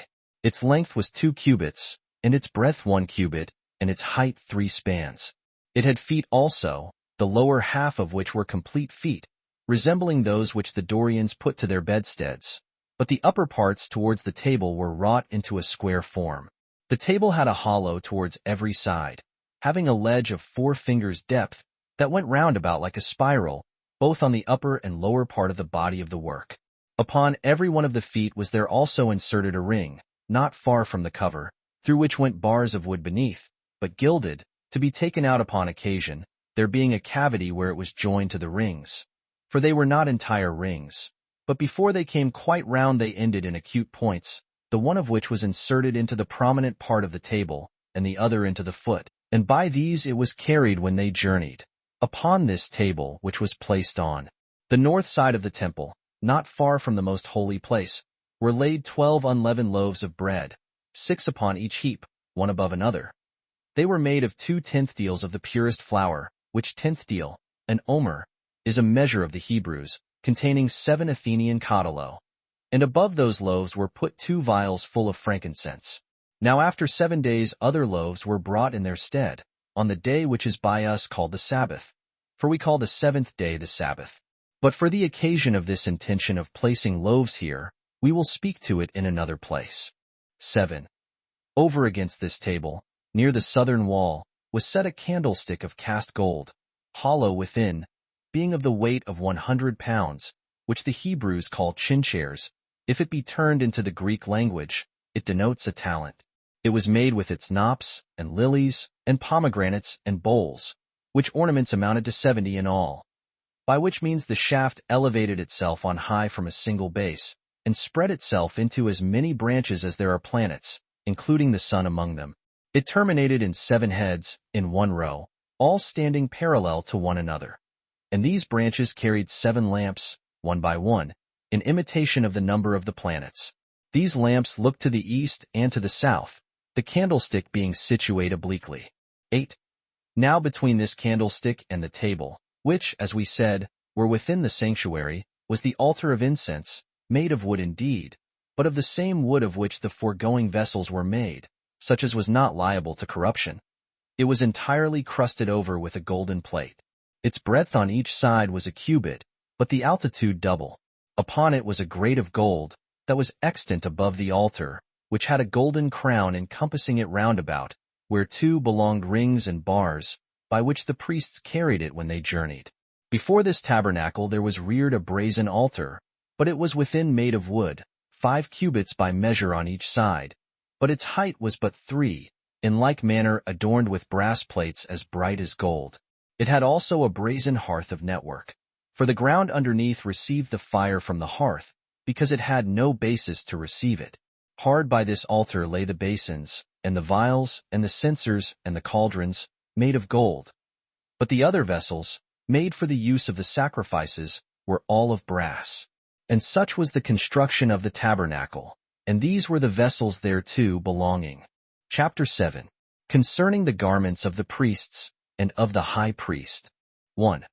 S1: Its length was 2 cubits, and its breadth 1 cubit, and its height 3 spans. It had feet also, the lower half of which were complete feet, resembling those which the Dorians put to their bedsteads, but the upper parts towards the table were wrought into a square form. The table had a hollow towards every side, having a ledge of 4 fingers' depth that went round about like a spiral, both on the upper and lower part of the body of the work. Upon every one of the feet was there also inserted a ring, not far from the cover, through which went bars of wood beneath, but gilded, to be taken out upon occasion, there being a cavity where it was joined to the rings. For they were not entire rings, but before they came quite round they ended in acute points, the one of which was inserted into the prominent part of the table, and the other into the foot, and by these it was carried when they journeyed. Upon this table, which was placed on the north side of the temple, not far from the most holy place, were laid 12 unleavened loaves of bread, 6 upon each heap, one above another. They were made of 2 tenth deals of the purest flour, which tenth deal, an omer, is a measure of the Hebrews, containing 7 Athenian caudello. And above those loaves were put 2 vials full of frankincense. Now after 7 days other loaves were brought in their stead, on the day which is by us called the Sabbath, for we call the 7th day the Sabbath. But for the occasion of this intention of placing loaves here, we will speak to it in another place. 7. Over against this table, near the southern wall, was set a candlestick of cast gold, hollow within, being of the weight of 100 pounds, which the Hebrews call chinchairs. If it be turned into the Greek language, it denotes a talent. It was made with its knops, and lilies, and pomegranates, and bowls, which ornaments amounted to 70 in all, by which means the shaft elevated itself on high from a single base, and spread itself into as many branches as there are planets, including the sun among them. It terminated in 7 heads, in one row, all standing parallel to one another. And these branches carried 7 lamps, one by one, in imitation of the number of the planets. These lamps looked to the east and to the south, the candlestick being situate obliquely. 8. Now between this candlestick and the table, which, as we said, were within the sanctuary, was the altar of incense, made of wood indeed, but of the same wood of which the foregoing vessels were made, such as was not liable to corruption. It was entirely crusted over with a golden plate. Its breadth on each side was a cubit, but the altitude double. Upon it was a grate of gold, that was extant above the altar, which had a golden crown encompassing it round about, whereto belonged rings and bars, by which the priests carried it when they journeyed. Before this tabernacle there was reared a brazen altar, but it was within made of wood, 5 cubits by measure on each side, but its height was but 3, in like manner adorned with brass plates as bright as gold. It had also a brazen hearth of network, for the ground underneath received the fire from the hearth, because it had no basis to receive it. Hard by this altar lay the basins, and the vials, and the censers, and the cauldrons, made of gold. But the other vessels, made for the use of the sacrifices, were all of brass. And such was the construction of the tabernacle, and these were the vessels thereto belonging. Chapter 7. Concerning the garments of the priests, and of the high priest. 1.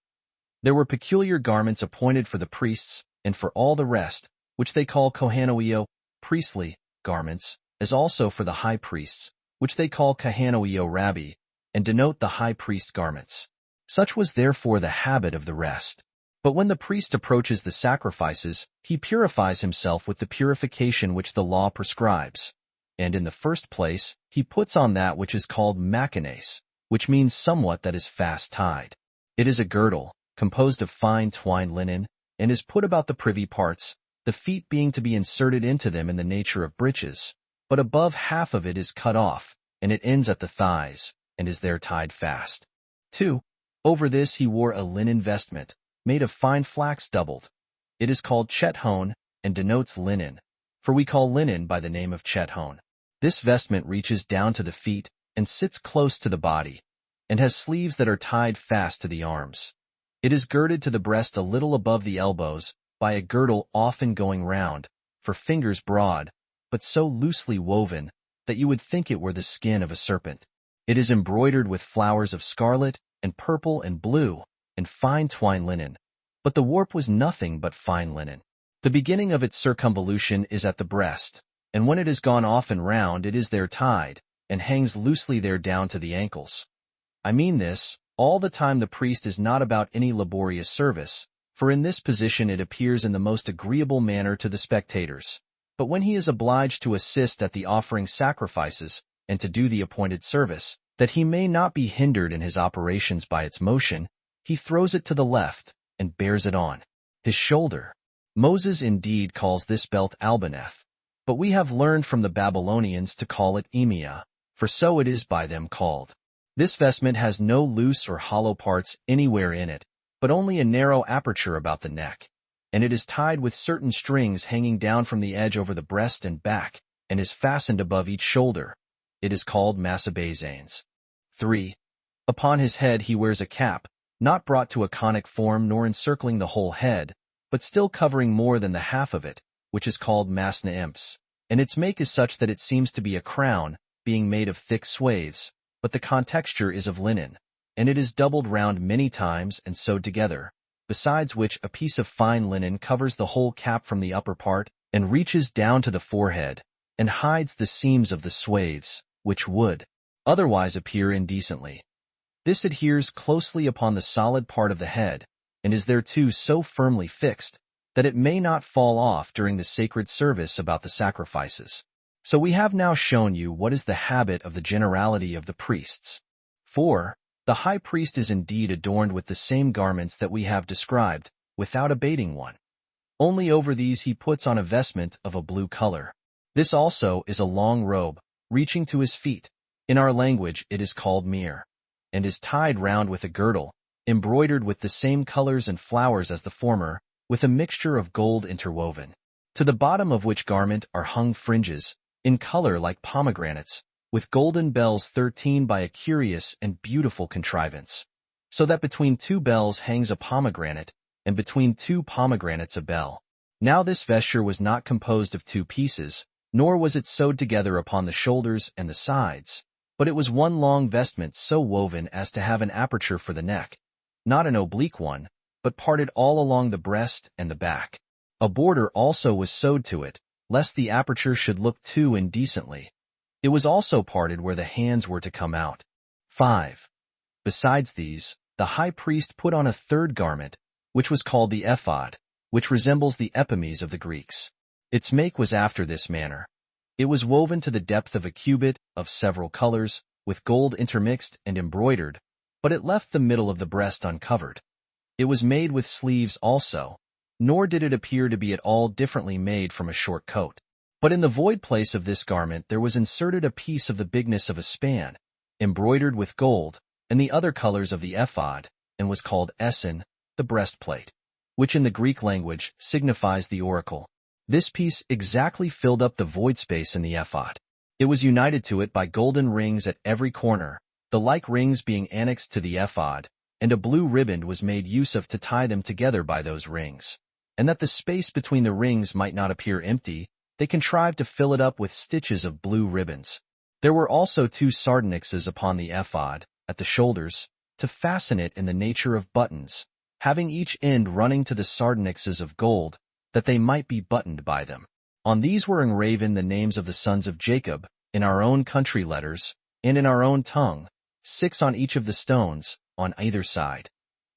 S1: There were peculiar garments appointed for the priests, and for all the rest, which they call kohanoio, priestly, garments, as also for the high priests, which they call kohanoio rabbi, and denote the high priest garments. Such was therefore the habit of the rest. But when the priest approaches the sacrifices, he purifies himself with the purification which the law prescribes. And in the first place, he puts on that which is called machanes, which means somewhat that is fast tied. It is a girdle, composed of fine twined linen, and is put about the privy parts, the feet being to be inserted into them in the nature of breeches, but above half of it is cut off, and it ends at the thighs, and is there tied fast. 2. Over this he wore a linen vestment, made of fine flax doubled. It is called chethon, and denotes linen, for we call linen by the name of chethon. This vestment reaches down to the feet, and sits close to the body, and has sleeves that are tied fast to the arms. It is girded to the breast a little above the elbows, by a girdle often going round, for fingers broad, but so loosely woven, that you would think it were the skin of a serpent. It is embroidered with flowers of scarlet, and purple, and blue, and fine twined linen, but the warp was nothing but fine linen. The beginning of its circumvolution is at the breast, and when it has gone off and round it is there tied, and hangs loosely there down to the ankles. I mean this, all the time the priest is not about any laborious service, for in this position it appears in the most agreeable manner to the spectators. But when he is obliged to assist at the offering sacrifices, and to do the appointed service, that he may not be hindered in his operations by its motion, he throws it to the left, and bears it on his shoulder. Moses indeed calls this belt albaneth, but we have learned from the Babylonians to call it emia, for so it is by them called. This vestment has no loose or hollow parts anywhere in it, but only a narrow aperture about the neck, and it is tied with certain strings hanging down from the edge over the breast and back, and is fastened above each shoulder. It is called massabazanes. 3. Upon his head he wears a cap, not brought to a conic form nor encircling the whole head, but still covering more than the half of it, which is called masnaimps, and its make is such that it seems to be a crown, being made of thick swathes, but the contexture is of linen, and it is doubled round many times and sewed together, besides which a piece of fine linen covers the whole cap from the upper part, and reaches down to the forehead, and hides the seams of the swathes, which would otherwise appear indecently. This adheres closely upon the solid part of the head, and is thereto so firmly fixed, that it may not fall off during the sacred service about the sacrifices. So we have now shown you what is the habit of the generality of the priests. 4. The high priest is indeed adorned with the same garments that we have described, without abating one. Only over these he puts on a vestment of a blue color. This also is a long robe, reaching to his feet. In our language it is called mir, and is tied round with a girdle, embroidered with the same colors and flowers as the former, with a mixture of gold interwoven. To the bottom of which garment are hung fringes, in color like pomegranates, with golden bells 13 by a curious and beautiful contrivance, so that between 2 bells hangs a pomegranate, and between 2 pomegranates a bell. Now this vesture was not composed of 2 pieces, nor was it sewed together upon the shoulders and the sides, but it was one long vestment so woven as to have an aperture for the neck, not an oblique one, but parted all along the breast and the back. A border also was sewed to it, lest the aperture should look too indecently. It was also parted where the hands were to come out. 5. Besides these, the high priest put on a third garment, which was called the ephod, which resembles the epimes of the Greeks. Its make was after this manner. It was woven to the depth of a cubit, of several colors, with gold intermixed and embroidered, but it left the middle of the breast uncovered. It was made with sleeves also, nor did it appear to be at all differently made from a short coat. But in the void place of this garment there was inserted a piece of the bigness of a span, embroidered with gold, and the other colors of the ephod, and was called esin, the breastplate, which in the Greek language signifies the oracle. This piece exactly filled up the void space in the ephod. It was united to it by golden rings at every corner, the like rings being annexed to the ephod, and a blue riband was made use of to tie them together by those rings. And that the space between the rings might not appear empty, they contrived to fill it up with stitches of blue ribbons. There were also 2 sardonyxes upon the ephod, at the shoulders, to fasten it in the nature of buttons, having each end running to the sardonyxes of gold, that they might be buttoned by them. On these were engraven the names of the sons of Jacob, in our own country letters, and in our own tongue, 6 on each of the stones, on either side.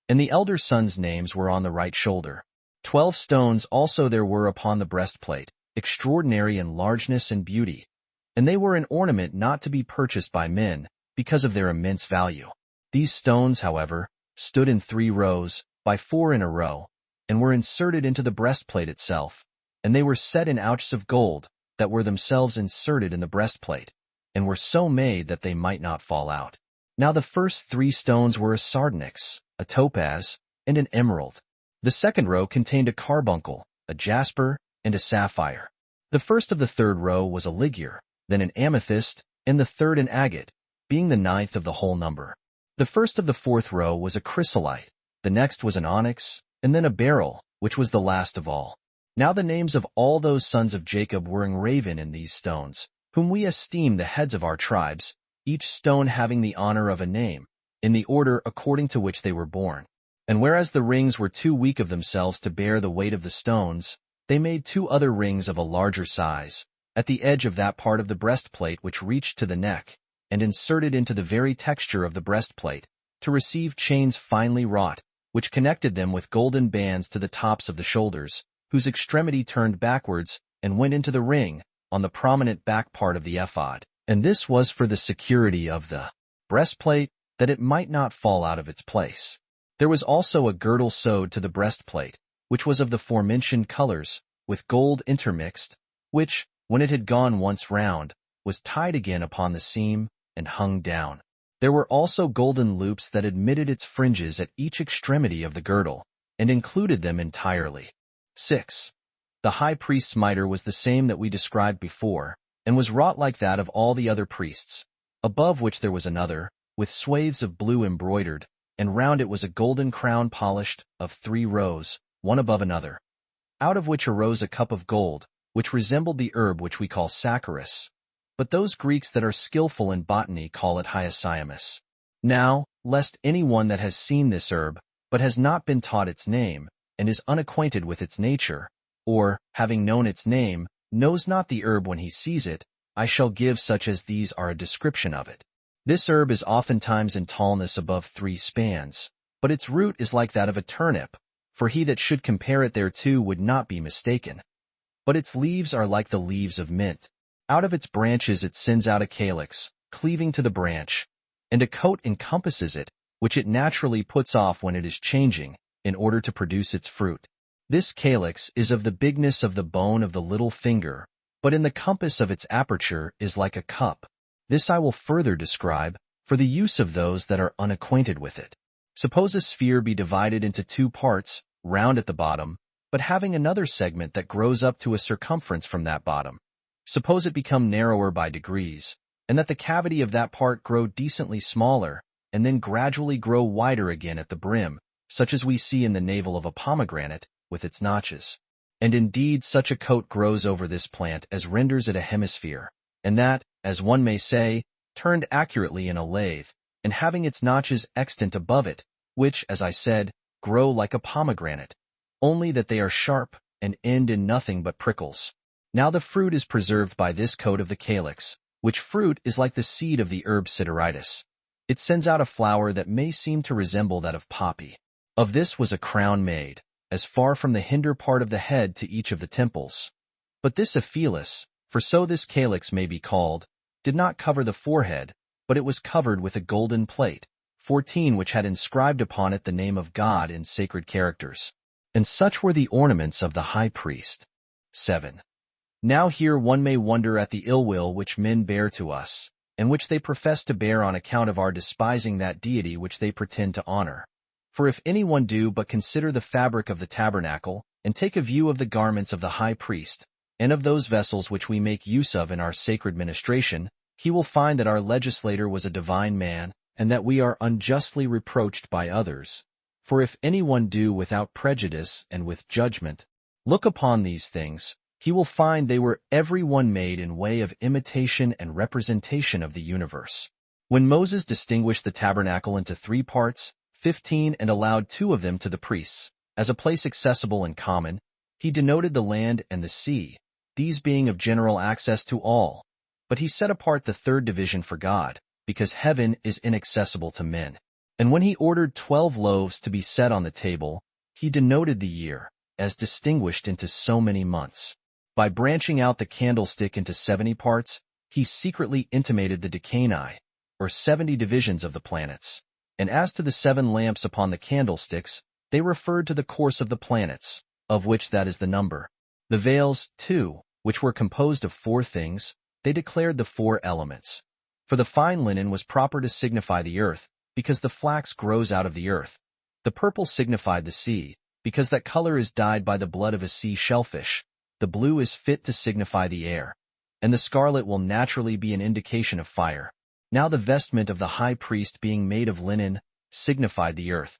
S1: And the elder sons' names were on the right shoulder. 12 stones also there were upon the breastplate, extraordinary in largeness and beauty, and they were an ornament not to be purchased by men, because of their immense value. These stones, however, stood in 3 rows, by 4 in a row, and were inserted into the breastplate itself, and they were set in ouches of gold, that were themselves inserted in the breastplate, and were so made that they might not fall out. Now the first 3 stones were a sardonyx, a topaz, and an emerald. The second row contained a carbuncle, a jasper, and a sapphire. The first of the third row was a ligure, then an amethyst, and the third an agate, being the 9th of the whole number. The first of the fourth row was a chrysolite, the next was an onyx, and then a beryl, which was the last of all. Now the names of all those sons of Jacob were engraven in these stones, whom we esteem the heads of our tribes, each stone having the honor of a name, in the order according to which they were born. And whereas the rings were too weak of themselves to bear the weight of the stones, they made 2 other rings of a larger size, at the edge of that part of the breastplate which reached to the neck, and inserted into the very texture of the breastplate, to receive chains finely wrought, which connected them with golden bands to the tops of the shoulders, whose extremity turned backwards and went into the ring on the prominent back part of the ephod. And this was for the security of the breastplate, that it might not fall out of its place. There was also a girdle sewed to the breastplate, which was of the forementioned colors, with gold intermixed, which, when it had gone once round, was tied again upon the seam and hung down. There were also golden loops that admitted its fringes at each extremity of the girdle, and included them entirely. 6. The high priest's mitre was the same that we described before, and was wrought like that of all the other priests, above which there was another, with swathes of blue embroidered, and round it was a golden crown polished, of 3 rows, one above another, out of which arose a cup of gold, which resembled the herb which we call saccharus, but those Greeks that are skillful in botany call it hyoscyamus. Now, lest any one that has seen this herb, but has not been taught its name, and is unacquainted with its nature, or, having known its name, knows not the herb when he sees it, I shall give such as these are a description of it. This herb is oftentimes in tallness above 3 spans, but its root is like that of a turnip, for he that should compare it thereto would not be mistaken. But its leaves are like the leaves of mint. Out of its branches it sends out a calyx, cleaving to the branch, and a coat encompasses it, which it naturally puts off when it is changing, in order to produce its fruit. This calyx is of the bigness of the bone of the little finger, but in the compass of its aperture is like a cup. This I will further describe, for the use of those that are unacquainted with it. Suppose a sphere be divided into 2 parts, round at the bottom, but having another segment that grows up to a circumference from that bottom. Suppose it become narrower by degrees, and that the cavity of that part grow decently smaller, and then gradually grow wider again at the brim, such as we see in the navel of a pomegranate, with its notches. And indeed such a coat grows over this plant as renders it a hemisphere, and that, as one may say, turned accurately in a lathe, and having its notches extant above it, which, as I said, grow like a pomegranate, only that they are sharp, and end in nothing but prickles. Now the fruit is preserved by this coat of the calyx, which fruit is like the seed of the herb sideritis. It sends out a flower that may seem to resemble that of poppy. Of this was a crown made, as far from the hinder part of the head to each of the temples. But this Aphelis, for so this calyx may be called, did not cover the forehead, but it was covered with a golden plate, 14 which had inscribed upon it the name of God in sacred characters. And such were the ornaments of the high priest. 7. Now here one may wonder at the ill will which men bear to us, and which they profess to bear on account of our despising that deity which they pretend to honor. For if any one do but consider the fabric of the tabernacle, and take a view of the garments of the high priest, and of those vessels which we make use of in our sacred ministration, he will find that our legislator was a divine man, and that we are unjustly reproached by others. For if any one do without prejudice and with judgment, look upon these things, he will find they were every one made in way of imitation and representation of the universe. When Moses distinguished the tabernacle into 3 parts, 15, and allowed 2 of them to the priests, as a place accessible and common, he denoted the land and the sea, these being of general access to all. But he set apart the 3rd division for God, because heaven is inaccessible to men. And when he ordered 12 loaves to be set on the table, he denoted the year, as distinguished into so many months. By branching out the candlestick into 70 parts, he secretly intimated the decani, or 70 divisions of the planets. And as to the 7 lamps upon the candlesticks, they referred to the course of the planets, of which that is the number. The veils, too, which were composed of 4 things, they declared the 4 elements. For the fine linen was proper to signify the earth, because the flax grows out of the earth. The purple signified the sea, because that color is dyed by the blood of a sea shellfish. The blue is fit to signify the air, and the scarlet will naturally be an indication of fire. Now the vestment of the high priest being made of linen, signified the earth.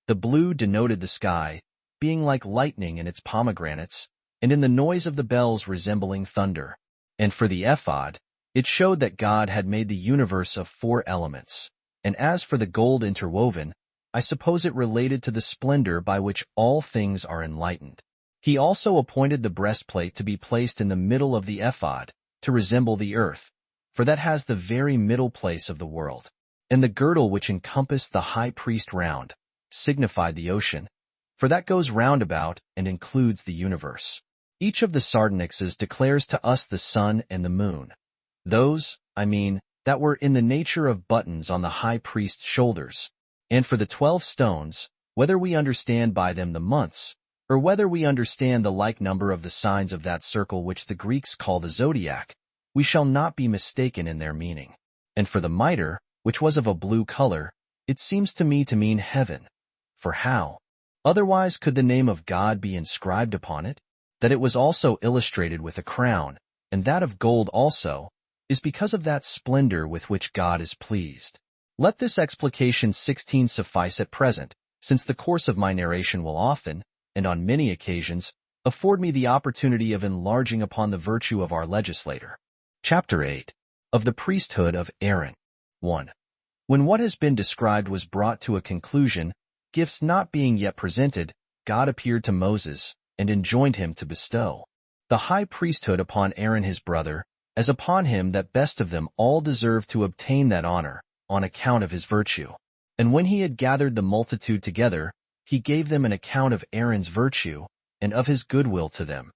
S1: The blue denoted the sky, being like lightning in its pomegranates, and in the noise of the bells resembling thunder. And for the ephod, it showed that God had made the universe of 4 elements. And as for the gold interwoven, I suppose it related to the splendor by which all things are enlightened. He also appointed the breastplate to be placed in the middle of the ephod, to resemble the earth, for that has the very middle place of the world. And the girdle which encompassed the high priest round signified the ocean, for that goes round about and includes the universe. Each of the sardonyxes declares to us the sun and the moon. Those, that were in the nature of buttons on the high priest's shoulders. And for the 12 stones, whether we understand by them the months, or whether we understand the like number of the signs of that circle which the Greeks call the zodiac, we shall not be mistaken in their meaning. And for the mitre, which was of a blue color, it seems to me to mean heaven. For how otherwise could the name of God be inscribed upon it? That it was also illustrated with a crown, and that of gold also, is because of that splendor with which God is pleased. Let this explication 16 suffice at present, since the course of my narration will often, and on many occasions, afford me the opportunity of enlarging upon the virtue of our legislator. Chapter 8. Of the priesthood of Aaron. 1. When what has been described was brought to a conclusion, gifts not being yet presented, God appeared to Moses, and enjoined him to bestow the high priesthood upon Aaron his brother, as upon him that best of them all deserved to obtain that honor, on account of his virtue. And when he had gathered the multitude together, he gave them an account of Aaron's virtue, and of his goodwill to them,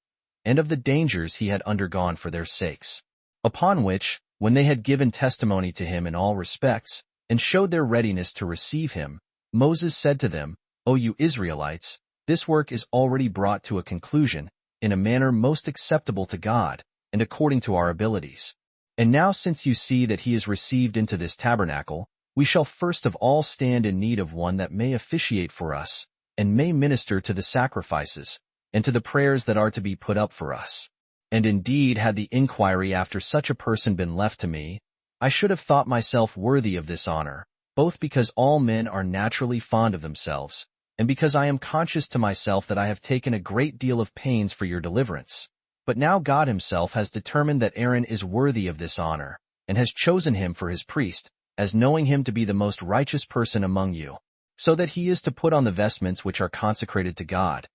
S1: and of the dangers he had undergone for their sakes. Upon which, when they had given testimony to him in all respects, and showed their readiness to receive him, Moses said to them, O you Israelites, this work is already brought to a conclusion, in a manner most acceptable to God, and according to our abilities. And now since you see that he is received into this tabernacle, we shall first of all stand in need of one that may officiate for us, and may minister to the sacrifices, and to the prayers that are to be put up for us. And indeed, had the inquiry after such a person been left to me, I should have thought myself worthy of this honor, both because all men are naturally fond of themselves, and because I am conscious to myself that I have taken a great deal of pains for your deliverance. But now God himself has determined that Aaron is worthy of this honor, and has chosen him for his priest, as knowing him to be the most righteous person among you, so that he is to put on the vestments which are consecrated to God.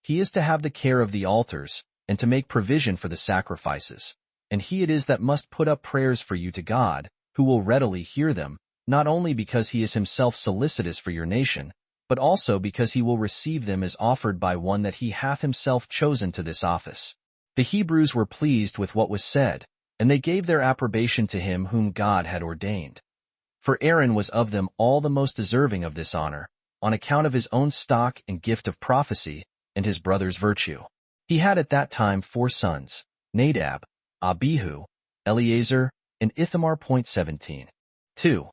S1: He is to have the care of the altars, and to make provision for the sacrifices. And he it is that must put up prayers for you to God, who will readily hear them, not only because he is himself solicitous for your nation, but also because he will receive them as offered by one that he hath himself chosen to this office. The Hebrews were pleased with what was said, and they gave their approbation to him whom God had ordained. For Aaron was of them all the most deserving of this honor, on account of his own stock and gift of prophecy, and his brother's virtue. He had at that time 4 sons, Nadab, Abihu, Eleazar, and Ithamar. 17. 2.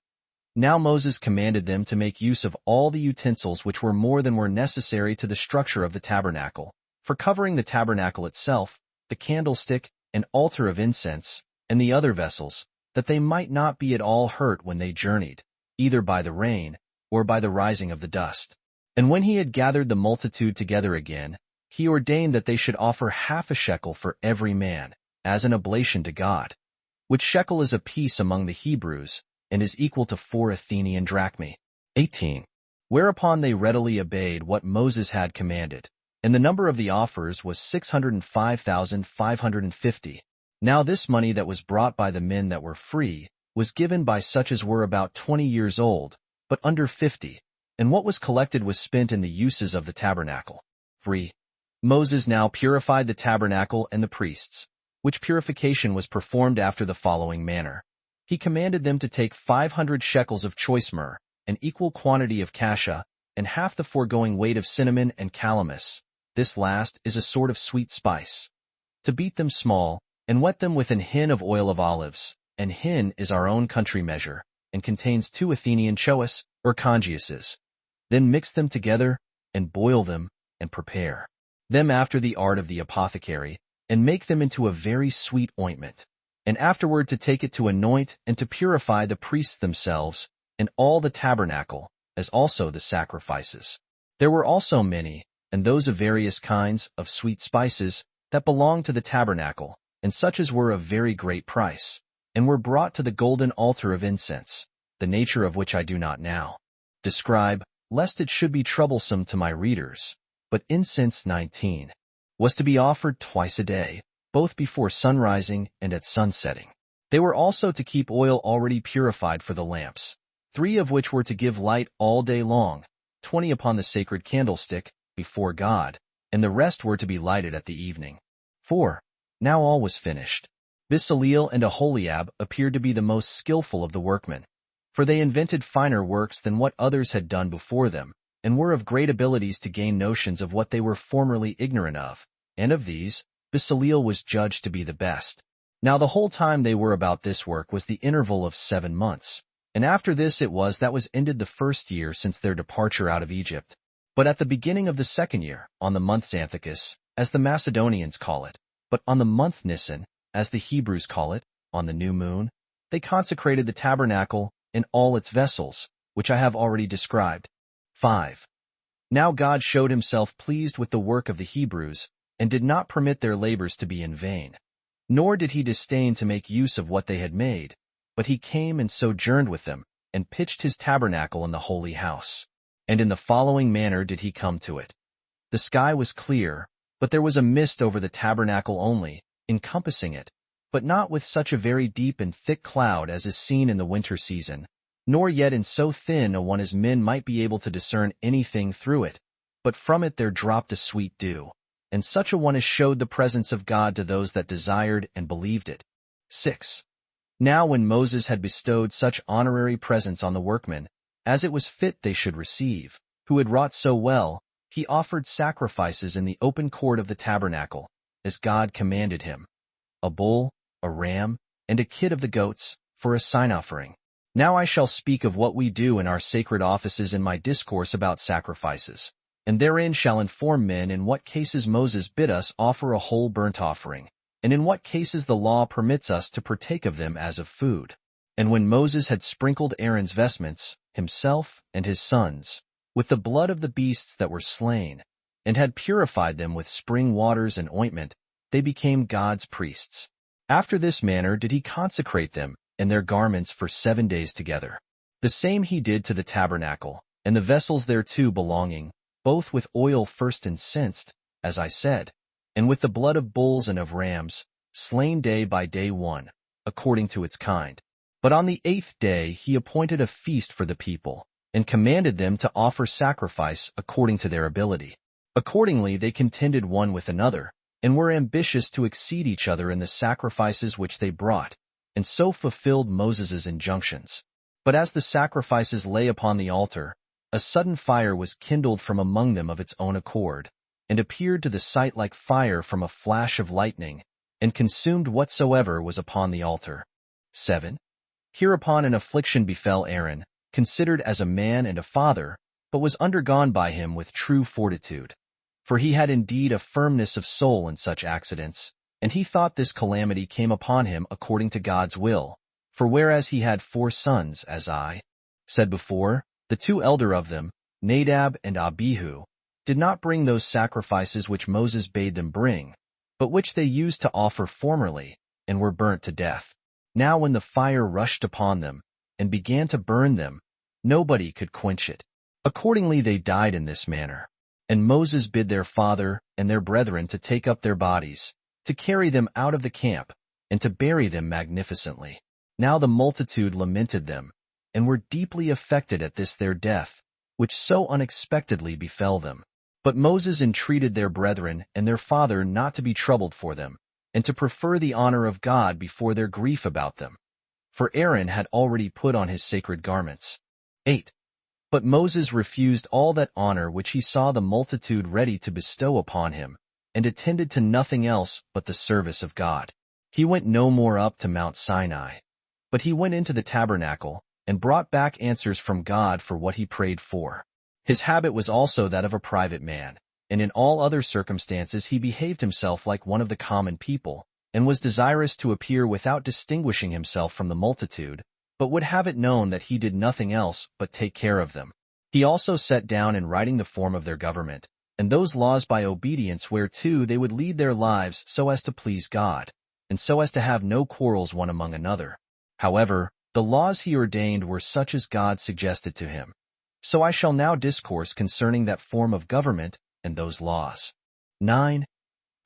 S1: Now Moses commanded them to make use of all the utensils which were more than were necessary to the structure of the tabernacle, for covering the tabernacle itself, the candlestick, and altar of incense, and the other vessels, that they might not be at all hurt when they journeyed, either by the rain, or by the rising of the dust. And when he had gathered the multitude together again, he ordained that they should offer half a shekel for every man, as an oblation to God, which shekel is a piece among the Hebrews, and is equal to 4 Athenian drachmae. 18. Whereupon they readily obeyed what Moses had commanded, and the number of the offers was 605,550. Now this money that was brought by the men that were free was given by such as were about 20 years old, but under 50, and what was collected was spent in the uses of the tabernacle. 3. Moses now purified the tabernacle and the priests, which purification was performed after the following manner. He commanded them to take 500 shekels of choice myrrh, an equal quantity of cassia, and half the foregoing weight of cinnamon and calamus. This last is a sort of sweet spice. To beat them small, and wet them with an hin of oil of olives, and hin is our own country measure, and contains 2 Athenian choas, or congiuses. Then mix them together, and boil them, and prepare them after the art of the apothecary, and make them into a very sweet ointment. And afterward to take it to anoint and to purify the priests themselves, and all the tabernacle, as also the sacrifices. There were also many, and those of various kinds, of sweet spices, that belonged to the tabernacle, and such as were of very great price, and were brought to the golden altar of incense, the nature of which I do not now describe, lest it should be troublesome to my readers. But incense 19 was to be offered twice a day, both before sunrising and at sunsetting. They were also to keep oil already purified for the lamps, 3 of which were to give light all day long, 20 upon the sacred candlestick, before God, and the rest were to be lighted at the evening. 4. Now all was finished. Bezaleel and Aholiab appeared to be the most skillful of the workmen, for they invented finer works than what others had done before them, and were of great abilities to gain notions of what they were formerly ignorant of, and of these, Bezaleel was judged to be the best. Now the whole time they were about this work was the interval of 7 months, and after this it was that was ended the first year since their departure out of Egypt. But at the beginning of the second year, on the month Antiquities, as the Macedonians call it, but on the month Nisan, as the Hebrews call it, on the new moon, they consecrated the tabernacle and all its vessels, which I have already described. 5. Now God showed himself pleased with the work of the Hebrews, and did not permit their labors to be in vain. Nor did he disdain to make use of what they had made, but he came and sojourned with them, and pitched his tabernacle in the holy house. And in the following manner did he come to it. The sky was clear, but there was a mist over the tabernacle only, encompassing it, but not with such a very deep and thick cloud as is seen in the winter season, nor yet in so thin a one as men might be able to discern anything through it, but from it there dropped a sweet dew, and such a one as showed the presence of God to those that desired and believed it. 6. Now when Moses had bestowed such honorary presents on the workmen, as it was fit they should receive, who had wrought so well, he offered sacrifices in the open court of the tabernacle, as God commanded him, a bull, a ram, and a kid of the goats, for a sign offering. Now I shall speak of what we do in our sacred offices in my discourse about sacrifices, and therein shall inform men in what cases Moses bid us offer a whole burnt offering, and in what cases the law permits us to partake of them as of food. And when Moses had sprinkled Aaron's vestments, himself and his sons, with the blood of the beasts that were slain, and had purified them with spring waters and ointment, they became God's priests. After this manner did he consecrate them and their garments for 7 days together. The same he did to the tabernacle, and the vessels thereto belonging, both with oil first incensed, as I said, and with the blood of bulls and of rams, slain day by day one, according to its kind. But on the 8th day he appointed a feast for the people, and commanded them to offer sacrifice according to their ability. Accordingly they contended one with another, and were ambitious to exceed each other in the sacrifices which they brought, and so fulfilled Moses' injunctions. But as the sacrifices lay upon the altar, a sudden fire was kindled from among them of its own accord, and appeared to the sight like fire from a flash of lightning, and consumed whatsoever was upon the altar. 7. Hereupon an affliction befell Aaron, considered as a man and a father, but was undergone by him with true fortitude. For he had indeed a firmness of soul in such accidents, and he thought this calamity came upon him according to God's will. For whereas he had 4 sons, as I said before, the 2 elder of them, Nadab and Abihu, did not bring those sacrifices which Moses bade them bring, but which they used to offer formerly, and were burnt to death. Now when the fire rushed upon them, and began to burn them, nobody could quench it. Accordingly they died in this manner. And Moses bid their father and their brethren to take up their bodies, to carry them out of the camp, and to bury them magnificently. Now the multitude lamented them, and were deeply affected at this their death, which so unexpectedly befell them. But Moses entreated their brethren and their father not to be troubled for them, and to prefer the honor of God before their grief about them. For Aaron had already put on his sacred garments. 8. But Moses refused all that honor which he saw the multitude ready to bestow upon him, and attended to nothing else but the service of God. He went no more up to Mount Sinai, but he went into the tabernacle, and brought back answers from God for what he prayed for. His habit was also that of a private man, and in all other circumstances he behaved himself like one of the common people, and was desirous to appear without distinguishing himself from the multitude, but would have it known that he did nothing else but take care of them. He also set down in writing the form of their government, and those laws by obedience whereto they would lead their lives so as to please God, and so as to have no quarrels one among another. However, the laws he ordained were such as God suggested to him. So I shall now discourse concerning that form of government and those laws. 9.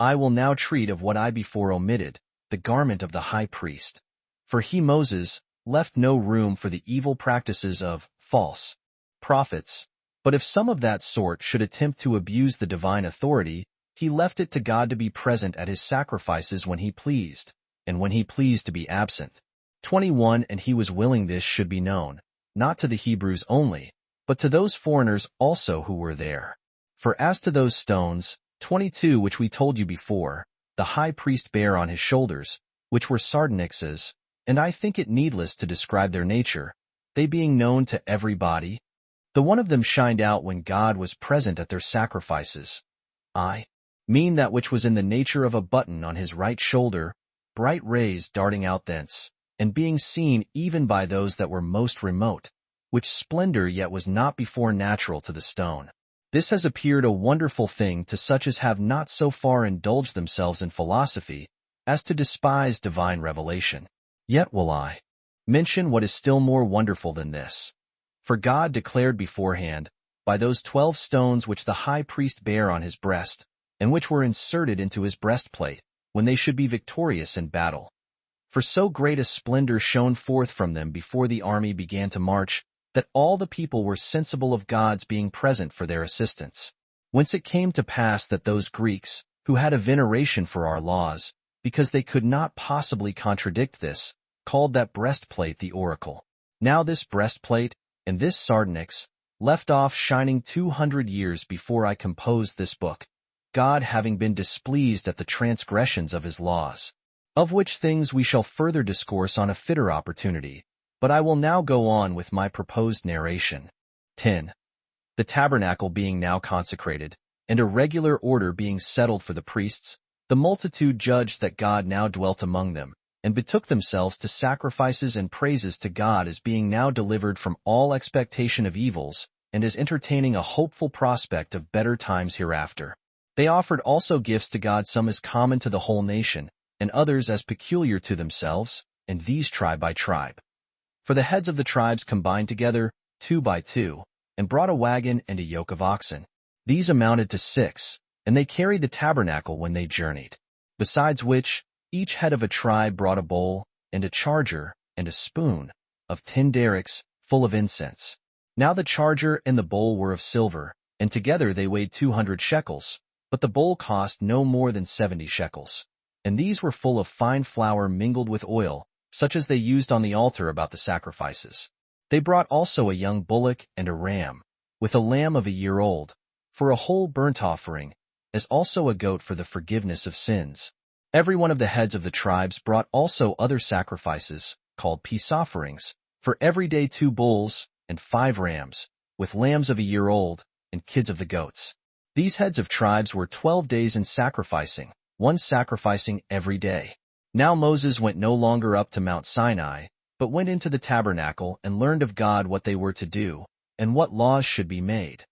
S1: I will now treat of what I before omitted, the garment of the high priest. For he, Moses, left no room for the evil practices of false prophets. But if some of that sort should attempt to abuse the divine authority, he left it to God to be present at his sacrifices when he pleased, and when he pleased to be absent. 21 And he was willing this should be known, not to the Hebrews only, but to those foreigners also who were there. For as to those stones, 22 which we told you before, the high priest bare on his shoulders, which were sardonyxes, and I think it needless to describe their nature, they being known to every body. The one of them shined out when God was present at their sacrifices. I mean that which was in the nature of a button on his right shoulder, bright rays darting out thence, and being seen even by those that were most remote, which splendor yet was not before natural to the stone. This has appeared a wonderful thing to such as have not so far indulged themselves in philosophy as to despise divine revelation. Yet will I mention what is still more wonderful than this. For God declared beforehand, by those 12 stones which the high priest bare on his breast, and which were inserted into his breastplate, when they should be victorious in battle. For so great a splendor shone forth from them before the army began to march, that all the people were sensible of God's being present for their assistance. Whence it came to pass that those Greeks, who had a veneration for our laws, because they could not possibly contradict this, called that breastplate the oracle. Now this breastplate, and this sardonyx, left off shining 200 years before I composed this book, God having been displeased at the transgressions of his laws. Of which things we shall further discourse on a fitter opportunity, but I will now go on with my proposed narration. 10. The tabernacle being now consecrated, and a regular order being settled for the priests, the multitude judged that God now dwelt among them, and betook themselves to sacrifices and praises to God as being now delivered from all expectation of evils, and as entertaining a hopeful prospect of better times hereafter. They offered also gifts to God, some as common to the whole nation, and others as peculiar to themselves, and these tribe by tribe. For the heads of the tribes combined together, 2 by 2, and brought a wagon and a yoke of oxen. These amounted to 6, and they carried the tabernacle when they journeyed. Besides which, each head of a tribe brought a bowl, and a charger, and a spoon, of 10 derricks, full of incense. Now the charger and the bowl were of silver, and together they weighed 200 shekels, but the bowl cost no more than 70 shekels. And these were full of fine flour mingled with oil, such as they used on the altar about the sacrifices. They brought also a young bullock and a ram, with a lamb of a year old, for a whole burnt offering, as also a goat for the forgiveness of sins. Every one of the heads of the tribes brought also other sacrifices, called peace offerings, for every day 2 bulls and 5 rams, with lambs of a year old, and kids of the goats. These heads of tribes were 12 days in sacrificing, one sacrificing every day. Now Moses went no longer up to Mount Sinai, but went into the tabernacle and learned of God what they were to do, and what laws should be made,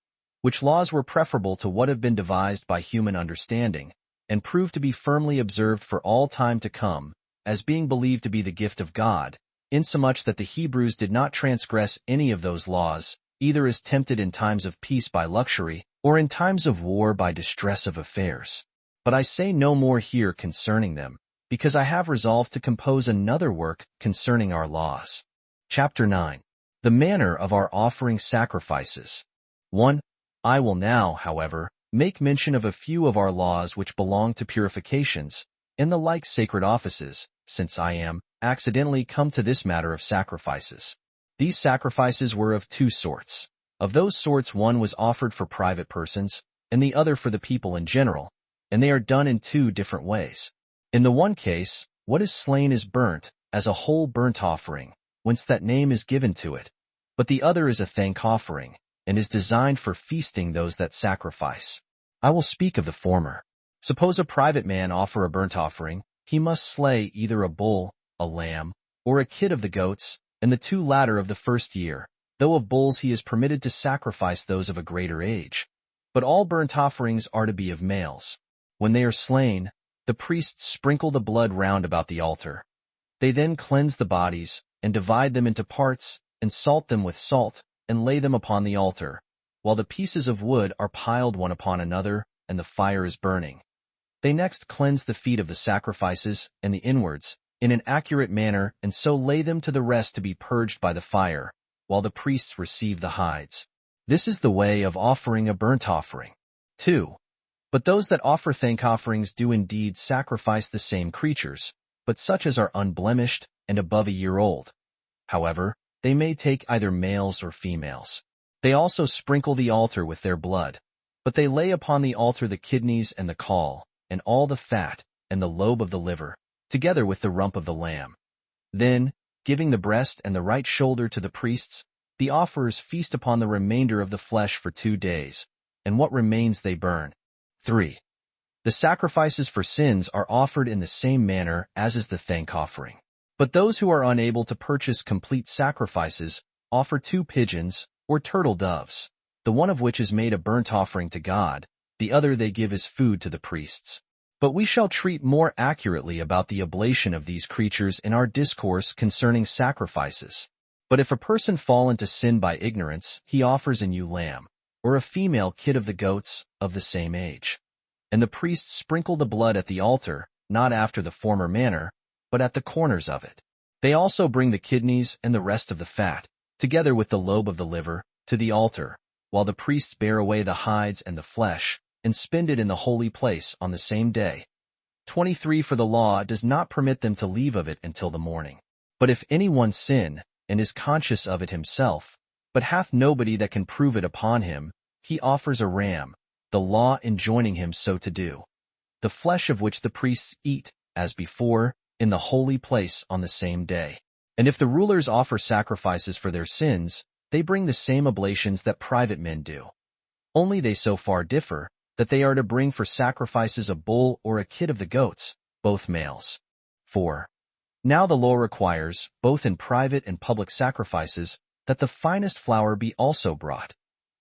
S1: which laws were preferable to what have been devised by human understanding, and proved to be firmly observed for all time to come, as being believed to be the gift of God, insomuch that the Hebrews did not transgress any of those laws, either as tempted in times of peace by luxury, or in times of war by distress of affairs. But I say no more here concerning them, because I have resolved to compose another work concerning our laws. Chapter 9. The manner of our offering sacrifices. 1. I will now, however, make mention of a few of our laws which belong to purifications, and the like sacred offices, since I am accidentally come to this matter of sacrifices. These sacrifices were of 2 sorts. Of those sorts one was offered for private persons, and the other for the people in general, and they are done in 2 different ways. In the one case, what is slain is burnt, as a whole burnt offering, whence that name is given to it, but the other is a thank offering, and is designed for feasting those that sacrifice. I will speak of the former. Suppose a private man offer a burnt offering, he must slay either a bull, a lamb, or a kid of the goats, and the 2 latter of the first year, though of bulls he is permitted to sacrifice those of a greater age. But all burnt offerings are to be of males. When they are slain, the priests sprinkle the blood round about the altar. They then cleanse the bodies, and divide them into parts, and salt them with salt, and lay them upon the altar, while the pieces of wood are piled one upon another, and the fire is burning. They next cleanse the feet of the sacrifices and the inwards in an accurate manner and so lay them to the rest to be purged by the fire, while the priests receive the hides. This is the way of offering a burnt offering. 2. But those that offer thank offerings do indeed sacrifice the same creatures, but such as are unblemished and above a year old. However, they may take either males or females. They also sprinkle the altar with their blood, but they lay upon the altar the kidneys and the caul, and all the fat, and the lobe of the liver, together with the rump of the lamb. Then, giving the breast and the right shoulder to the priests, the offerers feast upon the remainder of the flesh for 2 days, and what remains they burn. 3. The sacrifices for sins are offered in the same manner as is the thank offering. But those who are unable to purchase complete sacrifices offer 2 pigeons or turtle doves, the one of which is made a burnt offering to God, the other they give as food to the priests. But we shall treat more accurately about the oblation of these creatures in our discourse concerning sacrifices. But if a person fall into sin by ignorance, he offers an ewe lamb, or a female kid of the goats of the same age. And the priests sprinkle the blood at the altar, not after the former manner, but at the corners of it. They also bring the kidneys and the rest of the fat, together with the lobe of the liver, to the altar, while the priests bear away the hides and the flesh, and spend it in the holy place on the same day. 23 For the law does not permit them to leave of it until the morning. But if any one sin, and is conscious of it himself, but hath nobody that can prove it upon him, he offers a ram, the law enjoining him so to do, the flesh of which the priests eat, as before, in the holy place on the same day. And if the rulers offer sacrifices for their sins, they bring the same oblations that private men do. Only they so far differ, that they are to bring for sacrifices a bull or a kid of the goats, both males. 4. Now the law requires, both in private and public sacrifices, that the finest flour be also brought.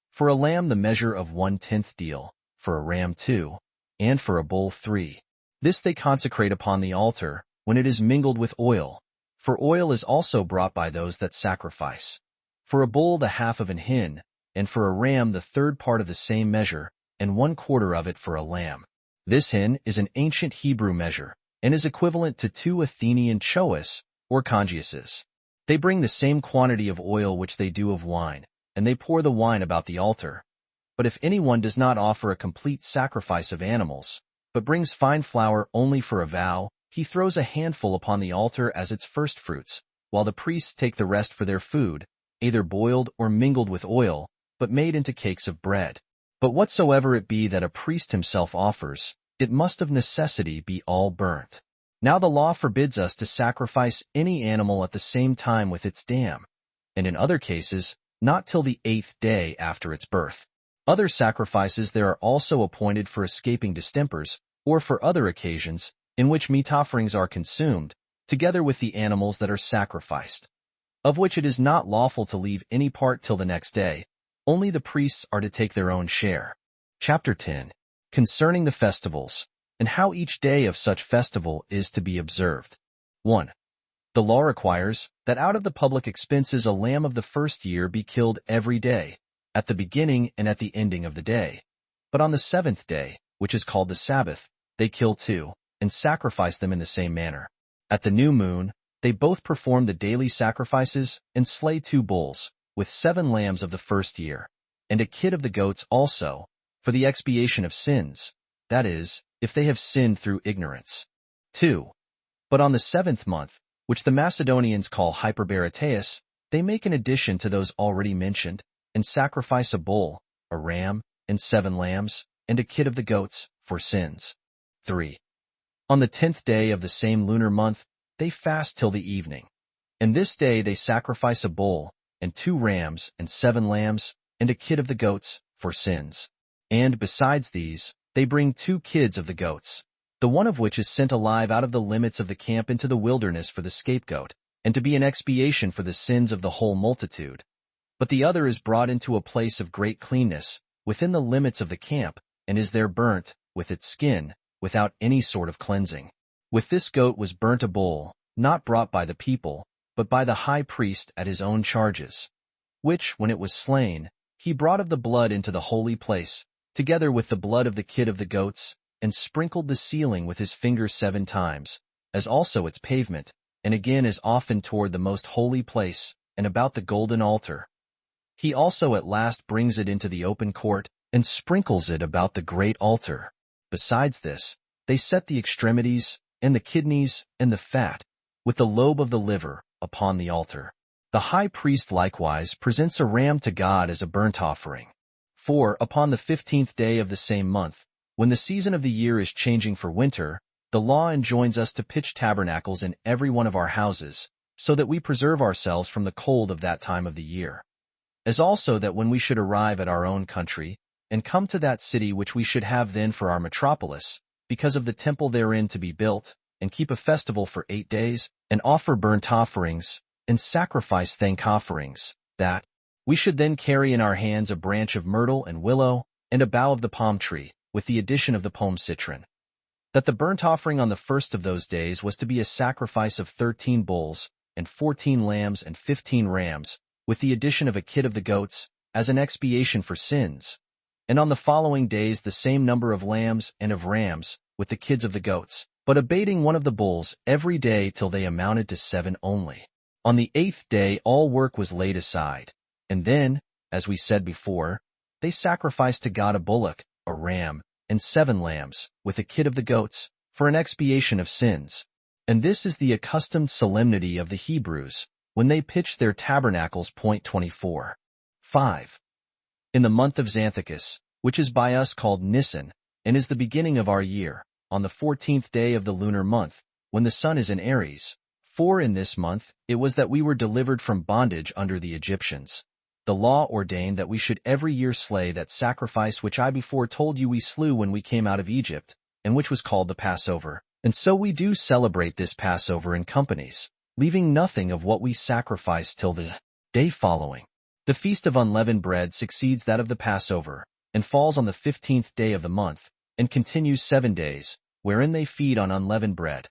S1: For a lamb the measure of 1/10 deal, for a ram 2, and for a bull 3. This they consecrate upon the altar, when it is mingled with oil, for oil is also brought by those that sacrifice. For a bull the half of an hin, and for a ram the 3rd part of the same measure, and 1/4 of it for a lamb. This hin is an ancient Hebrew measure, and is equivalent to 2 Athenian choas, or congiuses. They bring the same quantity of oil which they do of wine, and they pour the wine about the altar. But if anyone does not offer a complete sacrifice of animals, but brings fine flour only for a vow, he throws a handful upon the altar as its firstfruits, while the priests take the rest for their food, either boiled or mingled with oil, but made into cakes of bread. But whatsoever it be that a priest himself offers, it must of necessity be all burnt. Now the law forbids us to sacrifice any animal at the same time with its dam, and in other cases, not till the 8th day after its birth. Other sacrifices there are also appointed for escaping distempers, or for other occasions, in which meat offerings are consumed, together with the animals that are sacrificed, of which it is not lawful to leave any part till the next day. Only the priests are to take their own share. Chapter 10. Concerning the festivals, and how each day of such festival is to be observed. 1. The law requires that out of the public expenses a lamb of the first year be killed every day, at the beginning and at the ending of the day. But on the 7th day, which is called the Sabbath, they kill 2, and sacrifice them in the same manner. At the new moon, they both perform the daily sacrifices and slay 2 bulls, with 7 lambs of the first year, and a kid of the goats also, for the expiation of sins, that is, if they have sinned through ignorance. 2. But on the 7th month, which the Macedonians call Hyperbarateus, they make an addition to those already mentioned, and sacrifice a bull, a ram, and 7 lambs, and a kid of the goats, for sins. 3. On the 10th day of the same lunar month, they fast till the evening. And this day they sacrifice a bull, and 2 rams, and 7 lambs, and a kid of the goats, for sins. And besides these, they bring 2 kids of the goats, the one of which is sent alive out of the limits of the camp into the wilderness for the scapegoat, and to be an expiation for the sins of the whole multitude. But the other is brought into a place of great cleanness, within the limits of the camp, and is there burnt, with its skin, without any sort of cleansing. With this goat was burnt a bull, not brought by the people, but by the high priest at his own charges, which, when it was slain, he brought of the blood into the holy place, together with the blood of the kid of the goats, and sprinkled the ceiling with his finger 7 times, as also its pavement, and again as often toward the most holy place, and about the golden altar. He also at last brings it into the open court, and sprinkles it about the great altar. Besides this, they set the extremities, and the kidneys, and the fat, with the lobe of the liver, upon the altar. The high priest likewise presents a ram to God as a burnt offering. For, upon the 15th day of the same month, when the season of the year is changing for winter, the law enjoins us to pitch tabernacles in every one of our houses, so that we preserve ourselves from the cold of that time of the year. As also that when we should arrive at our own country, and come to that city which we should have then for our metropolis, because of the temple therein to be built, and keep a festival for 8 days, and offer burnt offerings, and sacrifice thank offerings, that we should then carry in our hands a branch of myrtle and willow, and a bough of the palm tree, with the addition of the palm citron. That the burnt offering on the first of those days was to be a sacrifice of 13 bulls, and 14 lambs and 15 rams, with the addition of a kid of the goats, as an expiation for sins. And on the following days the same number of lambs and of rams, with the kids of the goats, but abating one of the bulls every day till they amounted to 7 only. On the 8th day all work was laid aside, and then, as we said before, they sacrificed to God a bullock, a ram, and 7 lambs, with a kid of the goats, for an expiation of sins. And this is the accustomed solemnity of the Hebrews, when they pitch their tabernacles. 24. 5. In the month of Xanthicus, which is by us called Nisan, and is the beginning of our year, on the 14th day of the lunar month, when the sun is in Aries. For in this month it was that we were delivered from bondage under the Egyptians. The law ordained that we should every year slay that sacrifice which I before told you we slew when we came out of Egypt, and which was called the Passover. And so we do celebrate this Passover in companies, leaving nothing of what we sacrifice till the day following. The feast of unleavened bread succeeds that of the Passover, and falls on the 15th day of the month, and continues 7 days, wherein they feed on unleavened bread,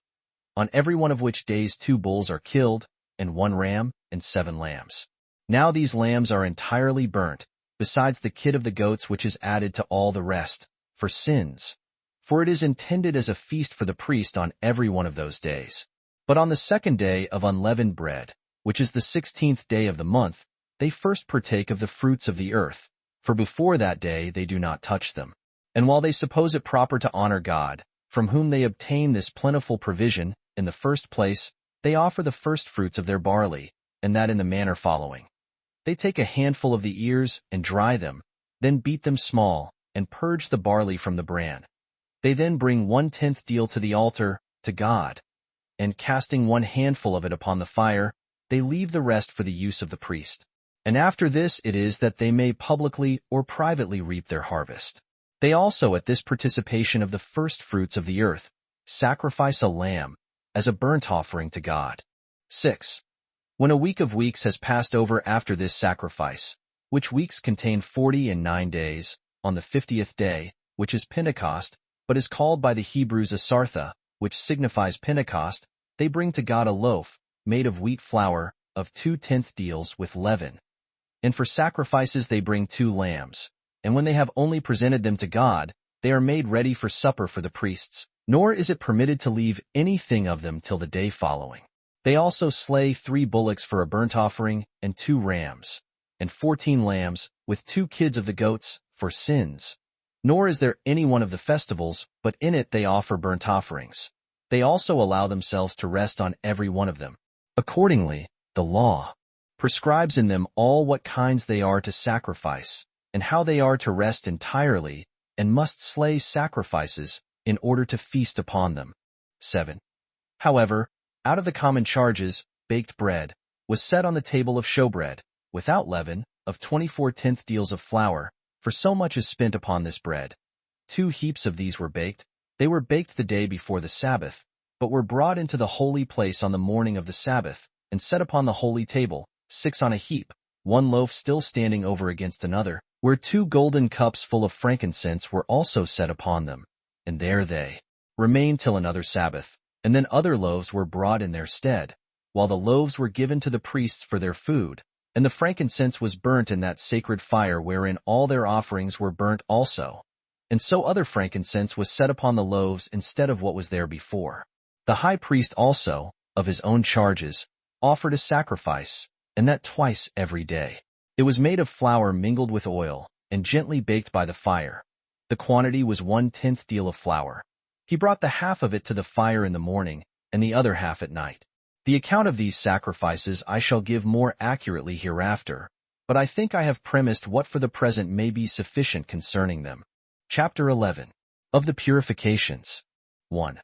S1: on every one of which days 2 bulls are killed, and 1 ram, and 7 lambs. Now these lambs are entirely burnt, besides the kid of the goats which is added to all the rest, for sins. For it is intended as a feast for the priest on every one of those days. But on the 2nd day of unleavened bread, which is the 16th day of the month, they first partake of the fruits of the earth, for before that day they do not touch them. And while they suppose it proper to honor God, from whom they obtain this plentiful provision, in the first place, they offer the first fruits of their barley, and that in the manner following. They take a handful of the ears and dry them, then beat them small, and purge the barley from the bran. They then bring 1/10 deal to the altar, to God, and casting 1 handful of it upon the fire, they leave the rest for the use of the priest. And after this it is that they may publicly or privately reap their harvest. They also at this participation of the first fruits of the earth, sacrifice a lamb, as a burnt offering to God. 6. When a week of weeks has passed over after this sacrifice, which weeks contain 49 days, on the 50th day, which is Pentecost, but is called by the Hebrews Asartha, which signifies Pentecost, they bring to God a loaf, made of wheat flour, of 2/10 deals with leaven. And for sacrifices they bring 2 lambs, and when they have only presented them to God, they are made ready for supper for the priests, nor is it permitted to leave anything of them till the day following. They also slay 3 bullocks for a burnt offering, and 2 rams, and 14 lambs, with 2 kids of the goats, for sins. Nor is there any one of the festivals, but in it they offer burnt offerings. They also allow themselves to rest on every one of them. Accordingly, the law prescribes in them all what kinds they are to sacrifice, and how they are to rest entirely, and must slay sacrifices, in order to feast upon them. 7. However, out of the common charges, baked bread was set on the table of showbread, without leaven, of 24/10 deals of flour, for so much is spent upon this bread. 2 heaps of these were baked. They were baked the day before the Sabbath, but were brought into the holy place on the morning of the Sabbath, and set upon the holy table, 6 on a heap, 1 loaf still standing over against another, where 2 golden cups full of frankincense were also set upon them. And there they remained till another Sabbath. And then other loaves were brought in their stead, while the loaves were given to the priests for their food, and the frankincense was burnt in that sacred fire wherein all their offerings were burnt also. and so other frankincense was set upon the loaves instead of what was there before. The high priest also, of his own charges, offered a sacrifice, and that twice every day. It was made of flour mingled with oil, and gently baked by the fire. The quantity was 1/10 deal of flour. He brought the half of it to the fire in the morning, and the other half at night. The account of these sacrifices I shall give more accurately hereafter, but I think I have premised what for the present may be sufficient concerning them. Chapter 11. Of the Purifications. 1.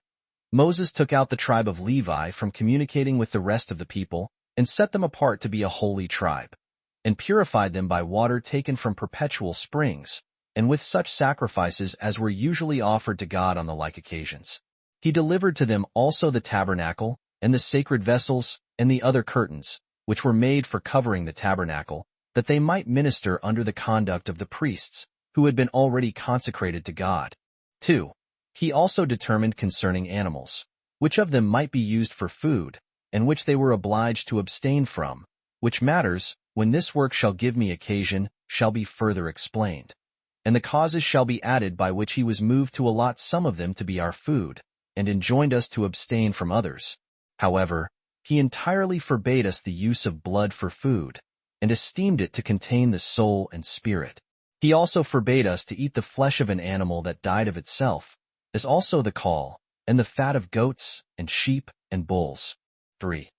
S1: Moses took out the tribe of Levi from communicating with the rest of the people, and set them apart to be a holy tribe, and purified them by water taken from perpetual springs, and with such sacrifices as were usually offered to God on the like occasions. He delivered to them also the tabernacle, and the sacred vessels, and the other curtains, which were made for covering the tabernacle, that they might minister under the conduct of the priests, who had been already consecrated to God. 2. He also determined concerning animals, which of them might be used for food, and which they were obliged to abstain from, which matters, when this work shall give me occasion, shall be further explained. And the causes shall be added by which he was moved to allot some of them to be our food, and enjoined us to abstain from others. However, he entirely forbade us the use of blood for food, and esteemed it to contain the soul and spirit. He also forbade us to eat the flesh of an animal that died of itself, as also the caul, and the fat of goats, and sheep, and bulls. 3.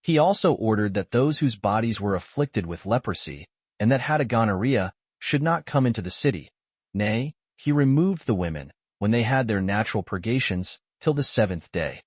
S1: He also ordered that those whose bodies were afflicted with leprosy, and that had a gonorrhea, should not come into the city. Nay, he removed the women, when they had their natural purgations, till the 7th day.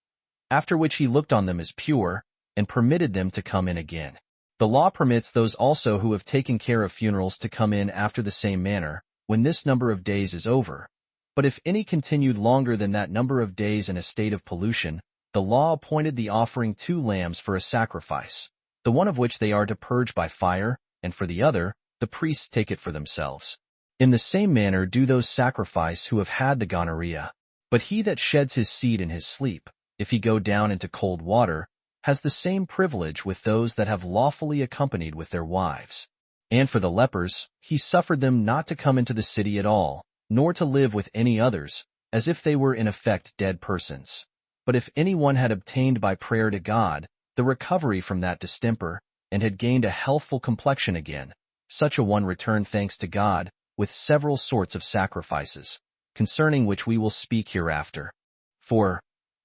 S1: After which he looked on them as pure, and permitted them to come in again. The law permits those also who have taken care of funerals to come in after the same manner, when this number of days is over. But if any continued longer than that number of days in a state of pollution, the law appointed the offering 2 lambs for a sacrifice, the one of which they are to purge by fire, and for the other, the priests take it for themselves. In the same manner do those sacrifice who have had the gonorrhea. But he that sheds his seed in his sleep, if he go down into cold water, has the same privilege with those that have lawfully accompanied with their wives. And for the lepers, he suffered them not to come into the city at all, nor to live with any others, as if they were in effect dead persons. But if any one had obtained by prayer to God the recovery from that distemper, and had gained a healthful complexion again, such a one returned thanks to God, with several sorts of sacrifices, concerning which we will speak hereafter. 4.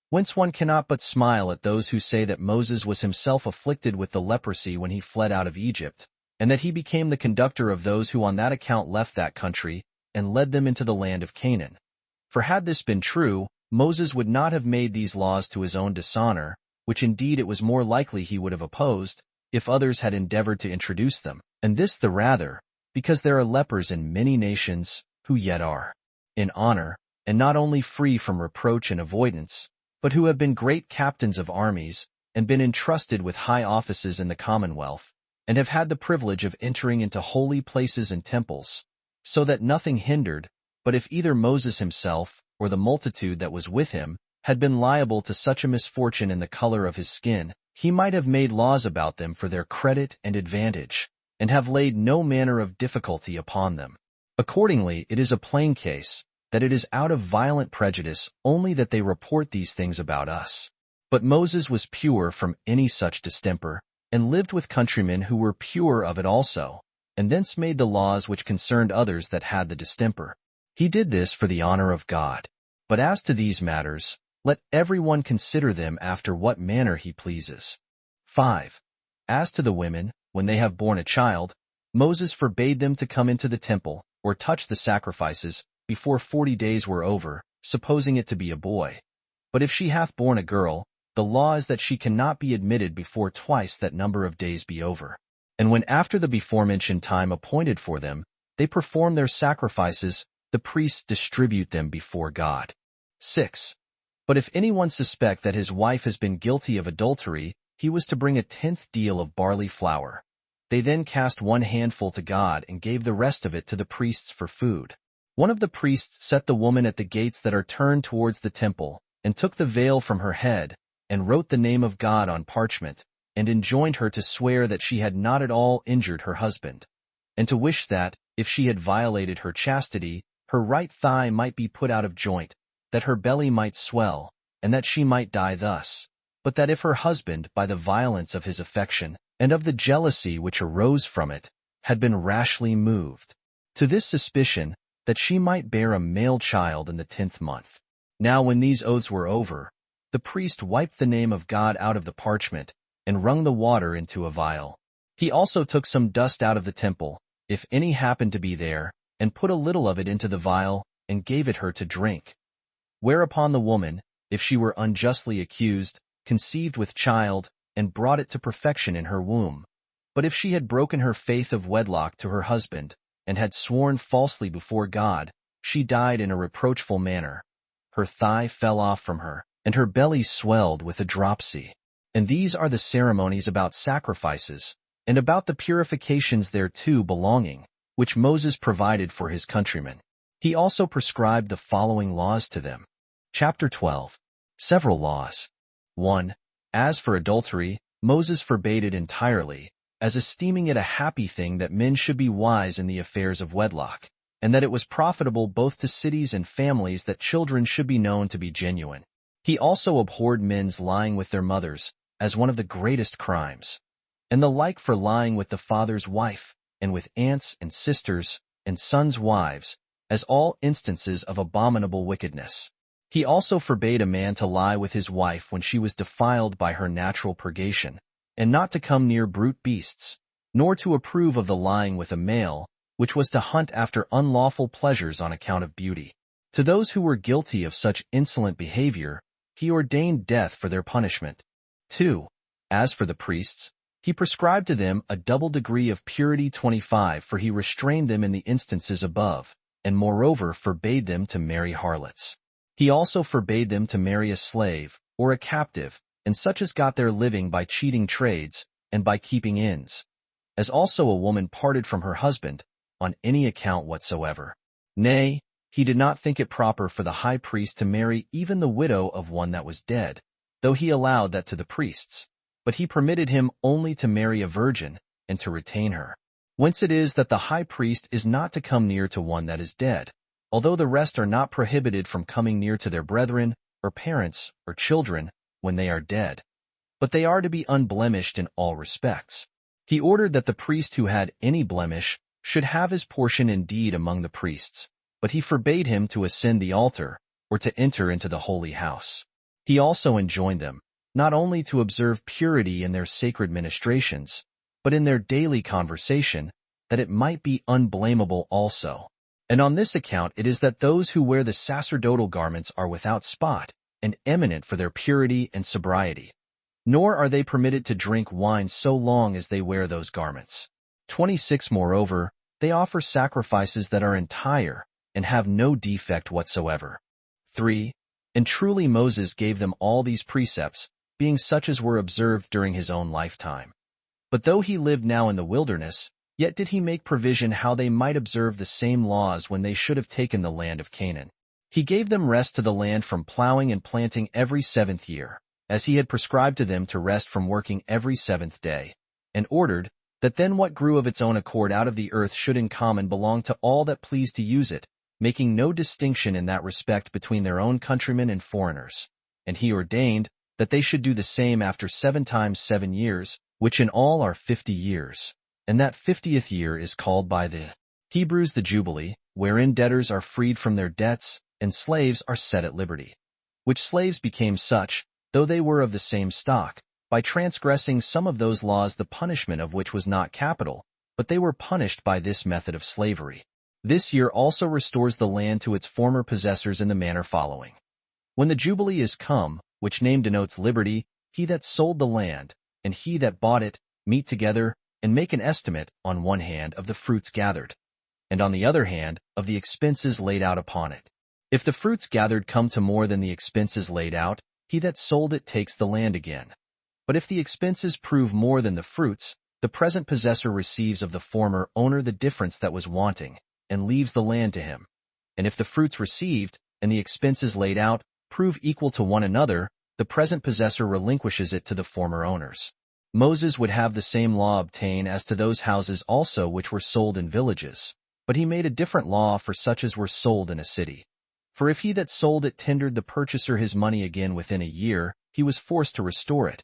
S1: Whence one cannot but smile at those who say that Moses was himself afflicted with the leprosy when he fled out of Egypt, and that he became the conductor of those who on that account left that country, and led them into the land of Canaan. For had this been true, Moses would not have made these laws to his own dishonor, which indeed it was more likely he would have opposed, if others had endeavored to introduce them, and this the rather, because there are lepers in many nations, who yet are in honor, and not only free from reproach and avoidance, but who have been great captains of armies, and been entrusted with high offices in the commonwealth, and have had the privilege of entering into holy places and temples, so that nothing hindered, but if either Moses himself, or the multitude that was with him, had been liable to such a misfortune in the color of his skin, he might have made laws about them for their credit and advantage, and have laid no manner of difficulty upon them. Accordingly, it is a plain case, that it is out of violent prejudice only that they report these things about us. But Moses was pure from any such distemper, and lived with countrymen who were pure of it also, and thence made the laws which concerned others that had the distemper. He did this for the honor of God. But as to these matters, let every one consider them after what manner he pleases. 5. As to the women, when they have borne a child, Moses forbade them to come into the temple, or touch the sacrifices, before 40 days were over, supposing it to be a boy. But if she hath borne a girl, the law is that she cannot be admitted before twice that number of days be over. And when after the beforementioned time appointed for them, they perform their sacrifices, the priests distribute them before God. 6. But if anyone suspect that his wife has been guilty of adultery, he was to bring a 10th deal of barley flour. They then cast 1 handful to God and gave the rest of it to the priests for food. One of the priests set the woman at the gates that are turned towards the temple, and took the veil from her head, and wrote the name of God on parchment, and enjoined her to swear that she had not at all injured her husband, and to wish that, if she had violated her chastity, her right thigh might be put out of joint, that her belly might swell, and that she might die thus, but that if her husband, by the violence of his affection, and of the jealousy which arose from it, had been rashly moved to this suspicion, that she might bear a male child in the 10th month. Now when these oaths were over, the priest wiped the name of God out of the parchment, and wrung the water into a vial. He also took some dust out of the temple, if any happened to be there, and put a little of it into the vial, and gave it her to drink. Whereupon the woman, if she were unjustly accused, conceived with child, and brought it to perfection in her womb. But if she had broken her faith of wedlock to her husband, and had sworn falsely before God, she died in a reproachful manner. Her thigh fell off from her, and her belly swelled with a dropsy. And these are the ceremonies about sacrifices, and about the purifications thereto belonging, which Moses provided for his countrymen. He also prescribed the following laws to them. Chapter 12. Several laws. 1. As for adultery, Moses forbade it entirely, as esteeming it a happy thing that men should be wise in the affairs of wedlock, and that it was profitable both to cities and families that children should be known to be genuine. He also abhorred men's lying with their mothers, as one of the greatest crimes, and the like for lying with the father's wife, and with aunts and sisters, and sons' wives, as all instances of abominable wickedness. He also forbade a man to lie with his wife when she was defiled by her natural purgation, and not to come near brute beasts, nor to approve of the lying with a male, which was to hunt after unlawful pleasures on account of beauty. To those who were guilty of such insolent behavior, he ordained death for their punishment. 2. As for the priests, he prescribed to them a double degree of purity 25, for he restrained them in the instances above, and moreover forbade them to marry harlots. He also forbade them to marry a slave, or a captive, and such as got their living by cheating trades, and by keeping inns, as also a woman parted from her husband, on any account whatsoever. Nay, he did not think it proper for the high priest to marry even the widow of one that was dead, though he allowed that to the priests, but he permitted him only to marry a virgin, and to retain her. Whence it is that the high priest is not to come near to one that is dead, although the rest are not prohibited from coming near to their brethren, or parents, or children, when they are dead, but they are to be unblemished in all respects. He ordered that the priest who had any blemish should have his portion indeed among the priests, but he forbade him to ascend the altar, or to enter into the holy house. He also enjoined them, not only to observe purity in their sacred ministrations, but in their daily conversation, that it might be unblameable also. And on this account it is that those who wear the sacerdotal garments are without spot, and eminent for their purity and sobriety. Nor are they permitted to drink wine so long as they wear those garments. 26. Moreover, they offer sacrifices that are entire, and have no defect whatsoever. 3. And truly Moses gave them all these precepts, being such as were observed during his own lifetime. But though he lived now in the wilderness, yet did he make provision how they might observe the same laws when they should have taken the land of Canaan. He gave them rest to the land from plowing and planting every 7th year, as he had prescribed to them to rest from working every 7th day, and ordered that then what grew of its own accord out of the earth should in common belong to all that pleased to use it, making no distinction in that respect between their own countrymen and foreigners. And he ordained that they should do the same after 7 times 7 years, which in all are 50 years. And that 50th year is called by the Hebrews the Jubilee, wherein debtors are freed from their debts, and slaves are set at liberty. Which slaves became such, though they were of the same stock, by transgressing some of those laws the punishment of which was not capital, but they were punished by this method of slavery. This year also restores the land to its former possessors in the manner following. When the Jubilee is come, which name denotes liberty, he that sold the land, and he that bought it, meet together, and make an estimate, on one hand, of the fruits gathered, and on the other hand, of the expenses laid out upon it. If the fruits gathered come to more than the expenses laid out, he that sold it takes the land again. But if the expenses prove more than the fruits, the present possessor receives of the former owner the difference that was wanting, and leaves the land to him. And if the fruits received, and the expenses laid out, prove equal to one another, the present possessor relinquishes it to the former owners. Moses would have the same law obtain as to those houses also which were sold in villages, But he made a different law for such as were sold in a city. For if he that sold it tendered the purchaser his money again within a year, he was forced to restore it.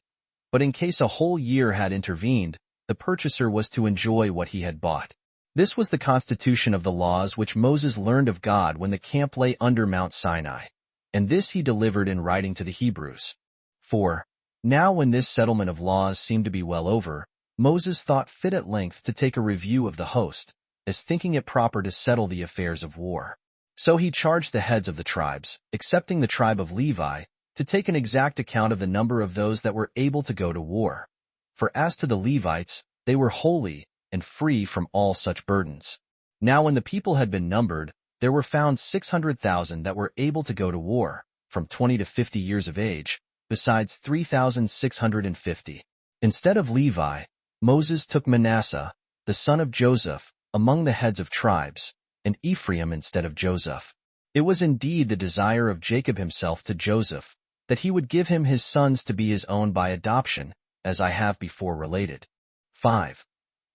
S1: But in case a whole year had intervened, the purchaser was to enjoy what he had bought. This was the constitution of the laws which Moses learned of God when the camp lay under Mount Sinai. And this he delivered in writing to the Hebrews. 4. Now when this settlement of laws seemed to be well over, Moses thought fit at length to take a review of the host, as thinking it proper to settle the affairs of war. So he charged the heads of the tribes, excepting the tribe of Levi, to take an exact account of the number of those that were able to go to war. For as to the Levites, they were holy and free from all such burdens. Now when the people had been numbered, there were found 600,000 that were able to go to war, from 20 to 50 years of age, besides 3,650. Instead of Levi, Moses took Manasseh, the son of Joseph, among the heads of tribes, and Ephraim instead of Joseph. It was indeed the desire of Jacob himself to Joseph, that he would give him his sons to be his own by adoption, as I have before related. 5.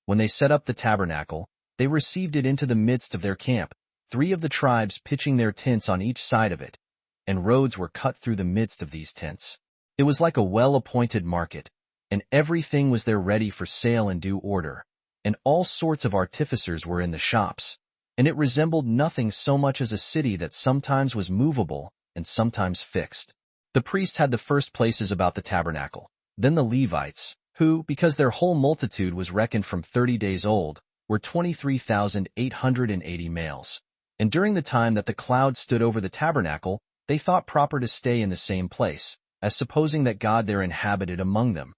S1: When they set up the tabernacle, they received it into the midst of their camp, 3 of the tribes pitching their tents on each side of it, and roads were cut through the midst of these tents. It was like a well-appointed market, and everything was there ready for sale in due order, and all sorts of artificers were in the shops, and it resembled nothing so much as a city that sometimes was movable and sometimes fixed. The priests had the first places about the tabernacle, then the Levites, who, because their whole multitude was reckoned from 30 days old, were 23,880 males. And during the time that the cloud stood over the tabernacle, they thought proper to stay in the same place, as supposing that God there inhabited among them.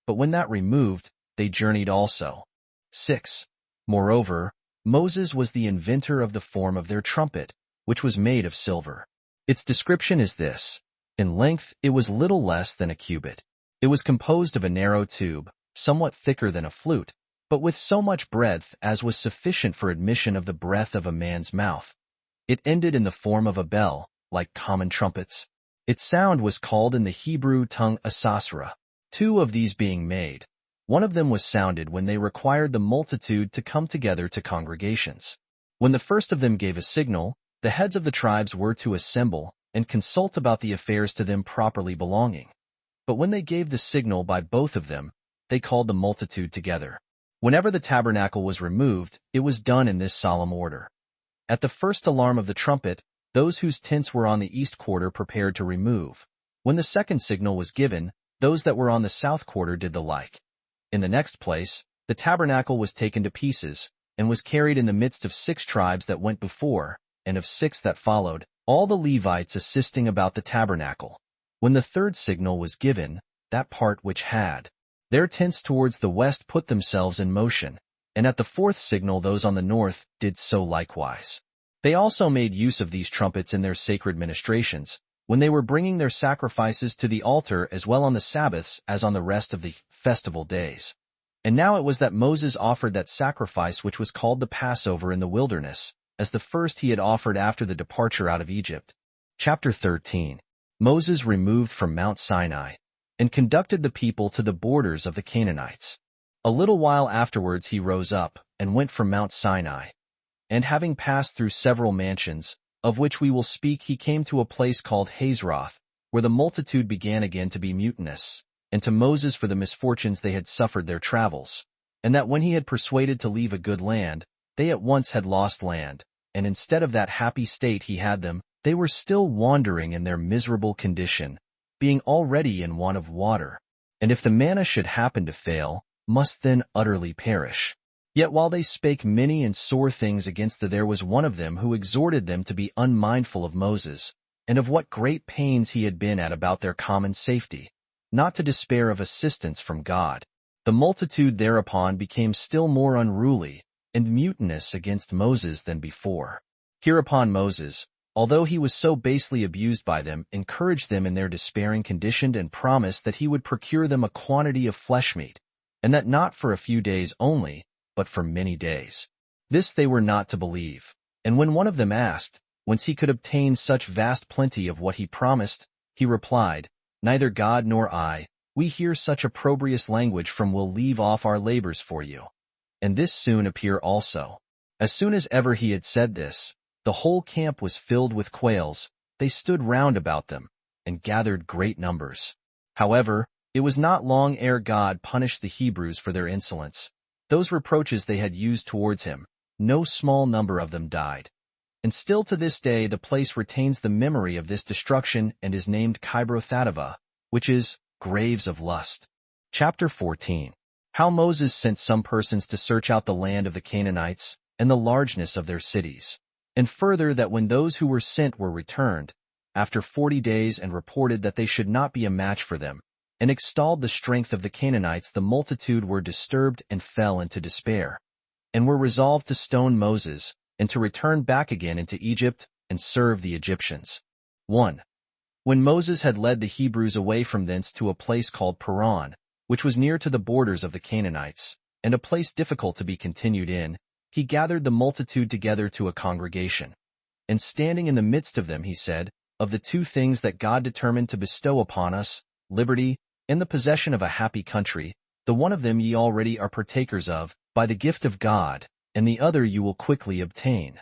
S1: But when that removed, they journeyed also. 6. Moreover, Moses was the inventor of the form of their trumpet, which was made of silver. Its description is this. In length, it was little less than a cubit. It was composed of a narrow tube, somewhat thicker than a flute, but with so much breadth as was sufficient for admission of the breath of a man's mouth. It ended in the form of a bell, like common trumpets. Its sound was called in the Hebrew tongue asasra. 2 of these being made, one of them was sounded when they required the multitude to come together to congregations. When the first of them gave a signal, the heads of the tribes were to assemble and consult about the affairs to them properly belonging. But when they gave the signal by both of them, they called the multitude together. Whenever the tabernacle was removed, it was done in this solemn order. At the first alarm of the trumpet, those whose tents were on the east quarter prepared to remove. When the second signal was given, those that were on the south quarter did the like. In the next place, the tabernacle was taken to pieces, and was carried in the midst of 6 tribes that went before, and of 6 that followed, all the Levites assisting about the tabernacle. When the third signal was given, that part which had their tents towards the west put themselves in motion, and at the fourth signal those on the north did so likewise. They also made use of these trumpets in their sacred ministrations, when they were bringing their sacrifices to the altar as well on the Sabbaths as on the rest of the festival days. And now it was that Moses offered that sacrifice which was called the Passover in the wilderness, as the first he had offered after the departure out of Egypt. Chapter 13. Moses removed from Mount Sinai, and conducted the people to the borders of the Canaanites. A little while afterwards he rose up, and went from Mount Sinai. And having passed through several mansions, of which we will speak, he came to a place called Hazeroth, where the multitude began again to be mutinous, and to Moses for the misfortunes they had suffered their travels, and that when he had persuaded to leave a good land, they at once had lost land, and instead of that happy state he had them, they were still wandering in their miserable condition, being already in want of water, and if the manna should happen to fail, must then utterly perish. Yet while they spake many and sore things against there was one of them who exhorted them to be unmindful of Moses, and of what great pains he had been at about their common safety, not to despair of assistance from God. The multitude thereupon became still more unruly and mutinous against Moses than before. Hereupon Moses, although he was so basely abused by them, encouraged them in their despairing condition and promised that he would procure them a quantity of flesh meat, and that not for a few days only, but for many days. This they were not to believe, and when one of them asked, whence he could obtain such vast plenty of what he promised, he replied, Neither God nor I, we hear such opprobrious language from will leave off our labors for you. And this soon appear also. As soon as ever he had said this, the whole camp was filled with quails. They stood round about them, and gathered great numbers. However, it was not long ere God punished the Hebrews for their insolence. Those reproaches they had used towards him, no small number of them died. And still to this day the place retains the memory of this destruction and is named Kibroth-hattaavah, which is graves of lust. Chapter 14. How Moses sent some persons to search out the land of the Canaanites, and the largeness of their cities. And further that when those who were sent were returned, after 40 days and reported that they should not be a match for them, and extolled the strength of the Canaanites, the multitude were disturbed and fell into despair, and were resolved to stone Moses, and to return back again into Egypt, and serve the Egyptians. 1. When Moses had led the Hebrews away from thence to a place called Paran, which was near to the borders of the Canaanites, and a place difficult to be continued in, he gathered the multitude together to a congregation. And standing in the midst of them he said, Of the two things that God determined to bestow upon us, liberty, and the possession of a happy country, the one of them ye already are partakers of, by the gift of God, and the other you will quickly obtain.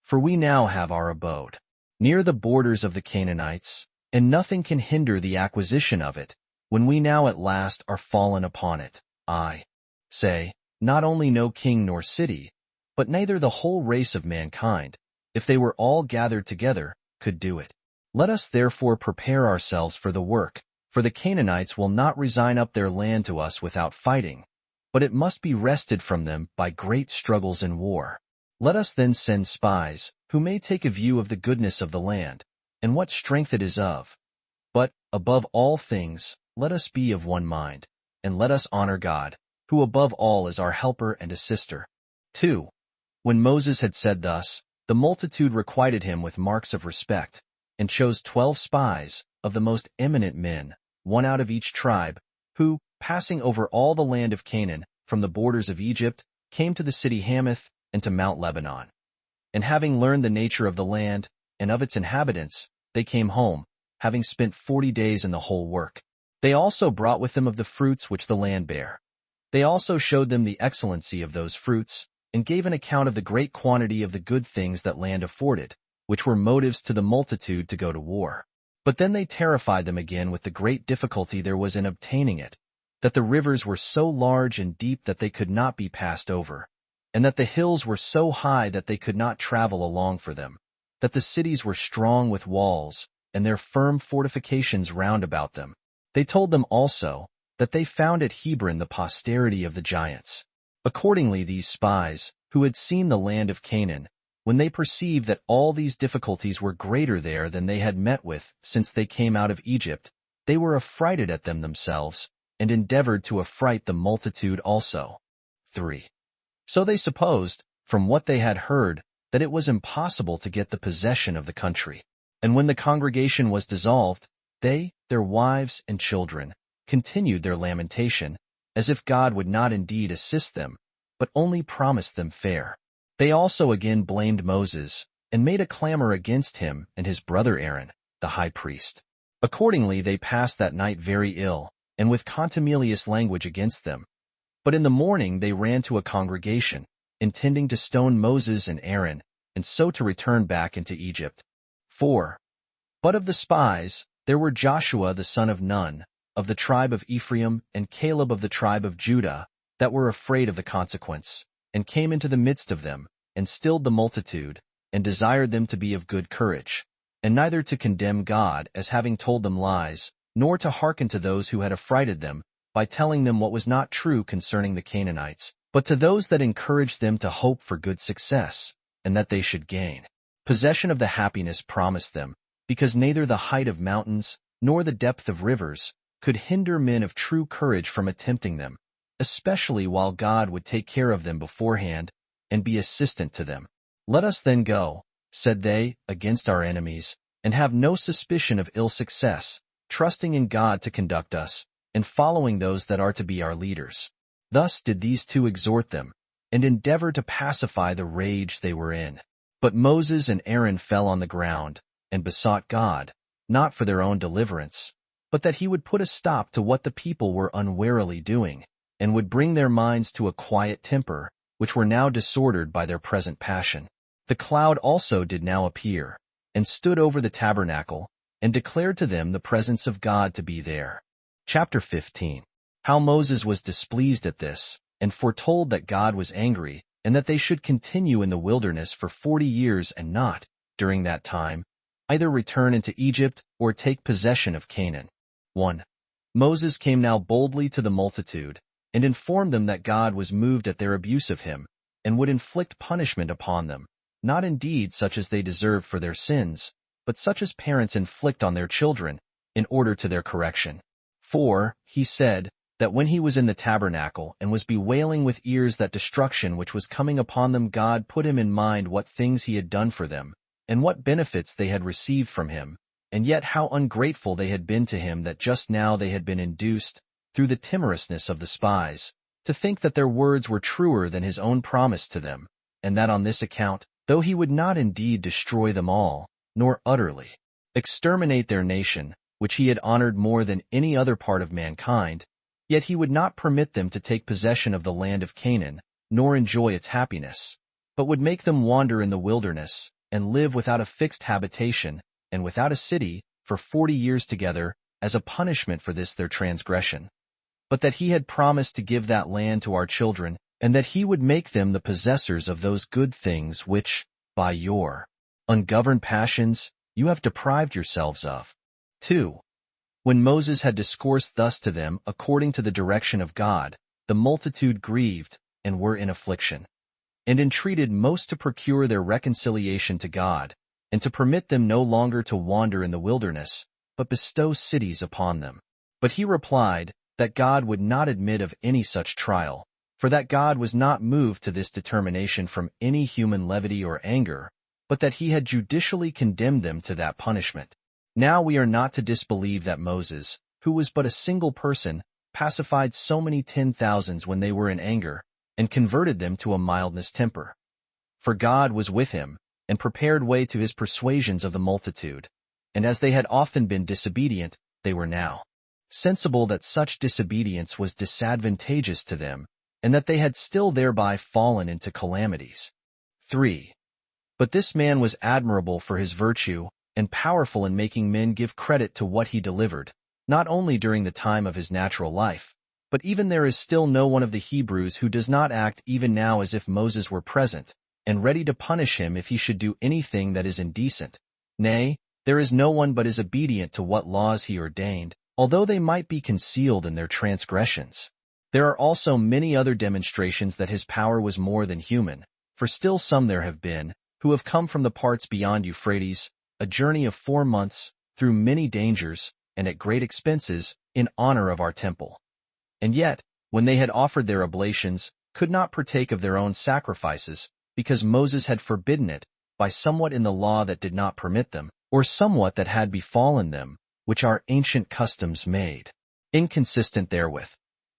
S1: For we now have our abode near the borders of the Canaanites, and nothing can hinder the acquisition of it, when we now at last are fallen upon it. I say, not only no king nor city, but neither the whole race of mankind, if they were all gathered together, could do it. Let us therefore prepare ourselves for the work, for the Canaanites will not resign up their land to us without fighting, but it must be wrested from them by great struggles in war. Let us then send spies, who may take a view of the goodness of the land, and what strength it is of. But, above all things, let us be of one mind, and let us honor God, who above all is our helper and assister. 2. When Moses had said thus, the multitude requited him with marks of respect, and chose 12 spies, of the most eminent men, one out of each tribe, who, passing over all the land of Canaan, from the borders of Egypt, came to the city Hamath, and to Mount Lebanon. And having learned the nature of the land, and of its inhabitants, they came home, having spent 40 days in the whole work. They also brought with them of the fruits which the land bare. They also showed them the excellency of those fruits, and gave an account of the great quantity of the good things that land afforded, which were motives to the multitude to go to war. But then they terrified them again with the great difficulty there was in obtaining it, that the rivers were so large and deep that they could not be passed over, and that the hills were so high that they could not travel along for them, that the cities were strong with walls, and their firm fortifications round about them. They told them also, that they found at Hebron the posterity of the giants. Accordingly these spies, who had seen the land of Canaan, when they perceived that all these difficulties were greater there than they had met with since they came out of Egypt, they were affrighted at them themselves, and endeavored to affright the multitude also. 3. So they supposed, from what they had heard, that it was impossible to get the possession of the country. And when the congregation was dissolved, they, their wives and children, continued their lamentation, as if God would not indeed assist them, but only promised them fair. They also again blamed Moses, and made a clamor against him and his brother Aaron, the high priest. Accordingly they passed that night very ill, and with contumelious language against them. But in the morning they ran to a congregation, intending to stone Moses and Aaron, and so to return back into Egypt. 4. But of the spies, there were Joshua the son of Nun, of the tribe of Ephraim, and Caleb of the tribe of Judah, that were afraid of the consequence, and came into the midst of them, and stilled the multitude, and desired them to be of good courage, and neither to condemn God as having told them lies, nor to hearken to those who had affrighted them, by telling them what was not true concerning the Canaanites, but to those that encouraged them to hope for good success, and that they should gain possession of the happiness promised them, because neither the height of mountains, nor the depth of rivers, could hinder men of true courage from attempting them, especially while God would take care of them beforehand, and be assistant to them. Let us then go, said they, against our enemies, and have no suspicion of ill success, trusting in God to conduct us, and following those that are to be our leaders. Thus did these two exhort them, and endeavor to pacify the rage they were in. But Moses and Aaron fell on the ground, and besought God, not for their own deliverance, but that he would put a stop to what the people were unwarily doing, and would bring their minds to a quiet temper, which were now disordered by their present passion. The cloud also did now appear, and stood over the tabernacle, and declared to them the presence of God to be there. Chapter 15. How Moses was displeased at this, and foretold that God was angry, and that they should continue in the wilderness for 40 years and not, during that time, either return into Egypt or take possession of Canaan. 1. Moses came now boldly to the multitude, and informed them that God was moved at their abuse of him, and would inflict punishment upon them, not indeed such as they deserved for their sins, but such as parents inflict on their children, in order to their correction. 4. He said, that when he was in the tabernacle and was bewailing with ears that destruction which was coming upon them, God put him in mind what things he had done for them, and what benefits they had received from him, and yet how ungrateful they had been to him, that just now they had been induced, through the timorousness of the spies, to think that their words were truer than his own promise to them, and that on this account, though he would not indeed destroy them all, nor utterly exterminate their nation, which he had honored more than any other part of mankind, yet he would not permit them to take possession of the land of Canaan, nor enjoy its happiness, but would make them wander in the wilderness, and live without a fixed habitation, and without a city, for 40 years together, as a punishment for this their transgression. But that he had promised to give that land to our children, and that he would make them the possessors of those good things which, by your ungoverned passions, you have deprived yourselves of. 2. When Moses had discoursed thus to them according to the direction of God, the multitude grieved, and were in affliction, and entreated most to procure their reconciliation to God, and to permit them no longer to wander in the wilderness, but bestow cities upon them. But he replied, that God would not admit of any such trial, for that God was not moved to this determination from any human levity or anger, but that he had judicially condemned them to that punishment. Now we are not to disbelieve that Moses, who was but a single person, pacified so many 10,000s when they were in anger, and converted them to a mildness temper. For God was with him, and prepared way to his persuasions of the multitude, and as they had often been disobedient, they were now sensible that such disobedience was disadvantageous to them, and that they had still thereby fallen into calamities. 3. But this man was admirable for his virtue, and powerful in making men give credit to what he delivered, not only during the time of his natural life, but even there is still no one of the Hebrews who does not act even now as if Moses were present, and ready to punish him if he should do anything that is indecent. Nay, there is no one but is obedient to what laws he ordained, although they might be concealed in their transgressions. There are also many other demonstrations that his power was more than human, for still some there have been, who have come from the parts beyond Euphrates, a journey of 4 months, through many dangers, and at great expenses, in honor of our temple. And yet, when they had offered their oblations, could not partake of their own sacrifices, because Moses had forbidden it, by somewhat in the law that did not permit them, or somewhat that had befallen them, which our ancient customs made inconsistent therewith.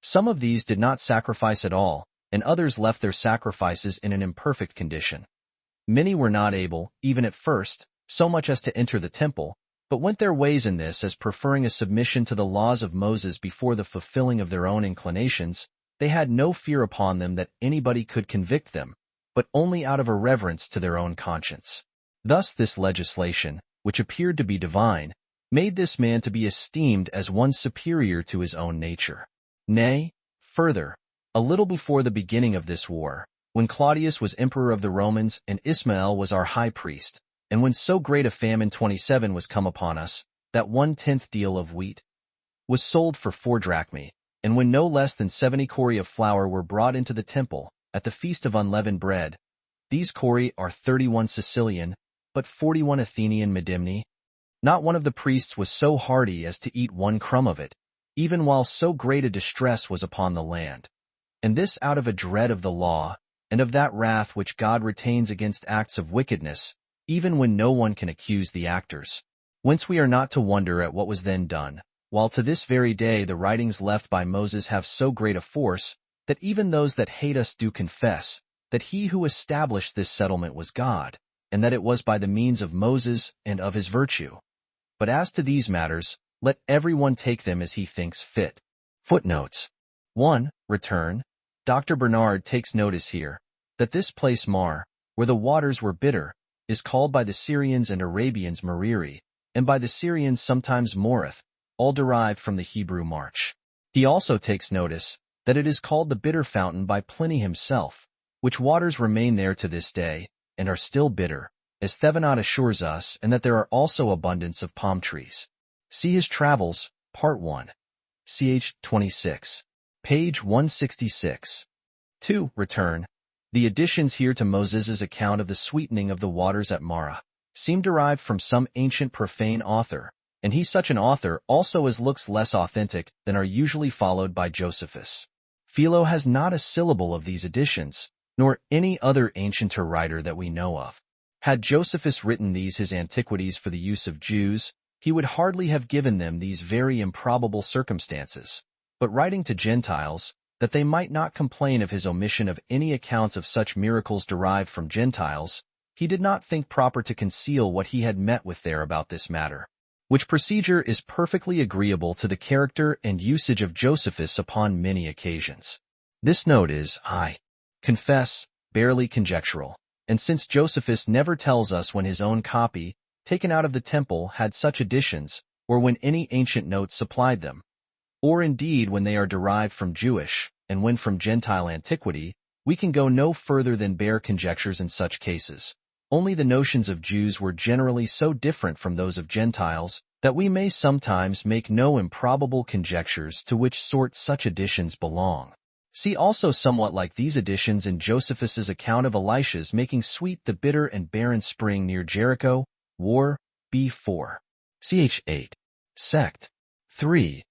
S1: Some of these did not sacrifice at all, and others left their sacrifices in an imperfect condition. Many were not able, even at first, so much as to enter the temple, but went their ways in this as preferring a submission to the laws of Moses before the fulfilling of their own inclinations. They had no fear upon them that anybody could convict them, but only out of a reverence to their own conscience. Thus this legislation, which appeared to be divine, made this man to be esteemed as one superior to his own nature. Nay, further, a little before the beginning of this war, when Claudius was emperor of the Romans and Ismael was our high priest, and when so great a famine 27 was come upon us, that 1/10 deal of wheat was sold for 4 drachmae, and when no less than 70 cori of flour were brought into the temple, at the feast of unleavened bread, these cori are 31 Sicilian, but 41 Athenian medimni, not one of the priests was so hardy as to eat 1 crumb of it, even while so great a distress was upon the land. And this out of a dread of the law, and of that wrath which God retains against acts of wickedness, even when no one can accuse the actors. Whence we are not to wonder at what was then done, while to this very day the writings left by Moses have so great a force, that even those that hate us do confess, that he who established this settlement was God, and that it was by the means of Moses and of his virtue. But as to these matters, let everyone take them as he thinks fit. Footnotes. 1. Return. Dr. Bernard takes notice here, that this place Mar, where the waters were bitter, is called by the Syrians and Arabians Mariri, and by the Syrians sometimes Morith, all derived from the Hebrew march. He also takes notice that it is called the bitter fountain by Pliny himself, which waters remain there to this day, and are still bitter, as Thevenot assures us, and that there are also abundance of palm trees. See his Travels, Part 1. Ch. 26. Page 166. 2. Return. The additions here to Moses's account of the sweetening of the waters at Marah seem derived from some ancient profane author, and he such an author also as looks less authentic than are usually followed by Josephus. Philo has not a syllable of these additions, nor any other ancienter writer that we know of. Had Josephus written these his Antiquities for the use of Jews, he would hardly have given them these very improbable circumstances, but writing to Gentiles, that they might not complain of his omission of any accounts of such miracles derived from Gentiles, he did not think proper to conceal what he had met with there about this matter, which procedure is perfectly agreeable to the character and usage of Josephus upon many occasions. This note is, I confess, barely conjectural, and since Josephus never tells us when his own copy, taken out of the temple, had such additions, or when any ancient notes supplied them, or indeed when they are derived from Jewish, and when from Gentile antiquity, we can go no further than bare conjectures in such cases. Only the notions of Jews were generally so different from those of Gentiles, that we may sometimes make no improbable conjectures to which sort such additions belong. See also somewhat like these additions in Josephus's account of Elisha's making sweet the bitter and barren spring near Jericho, War, B4. Ch. 8. Sect. 3.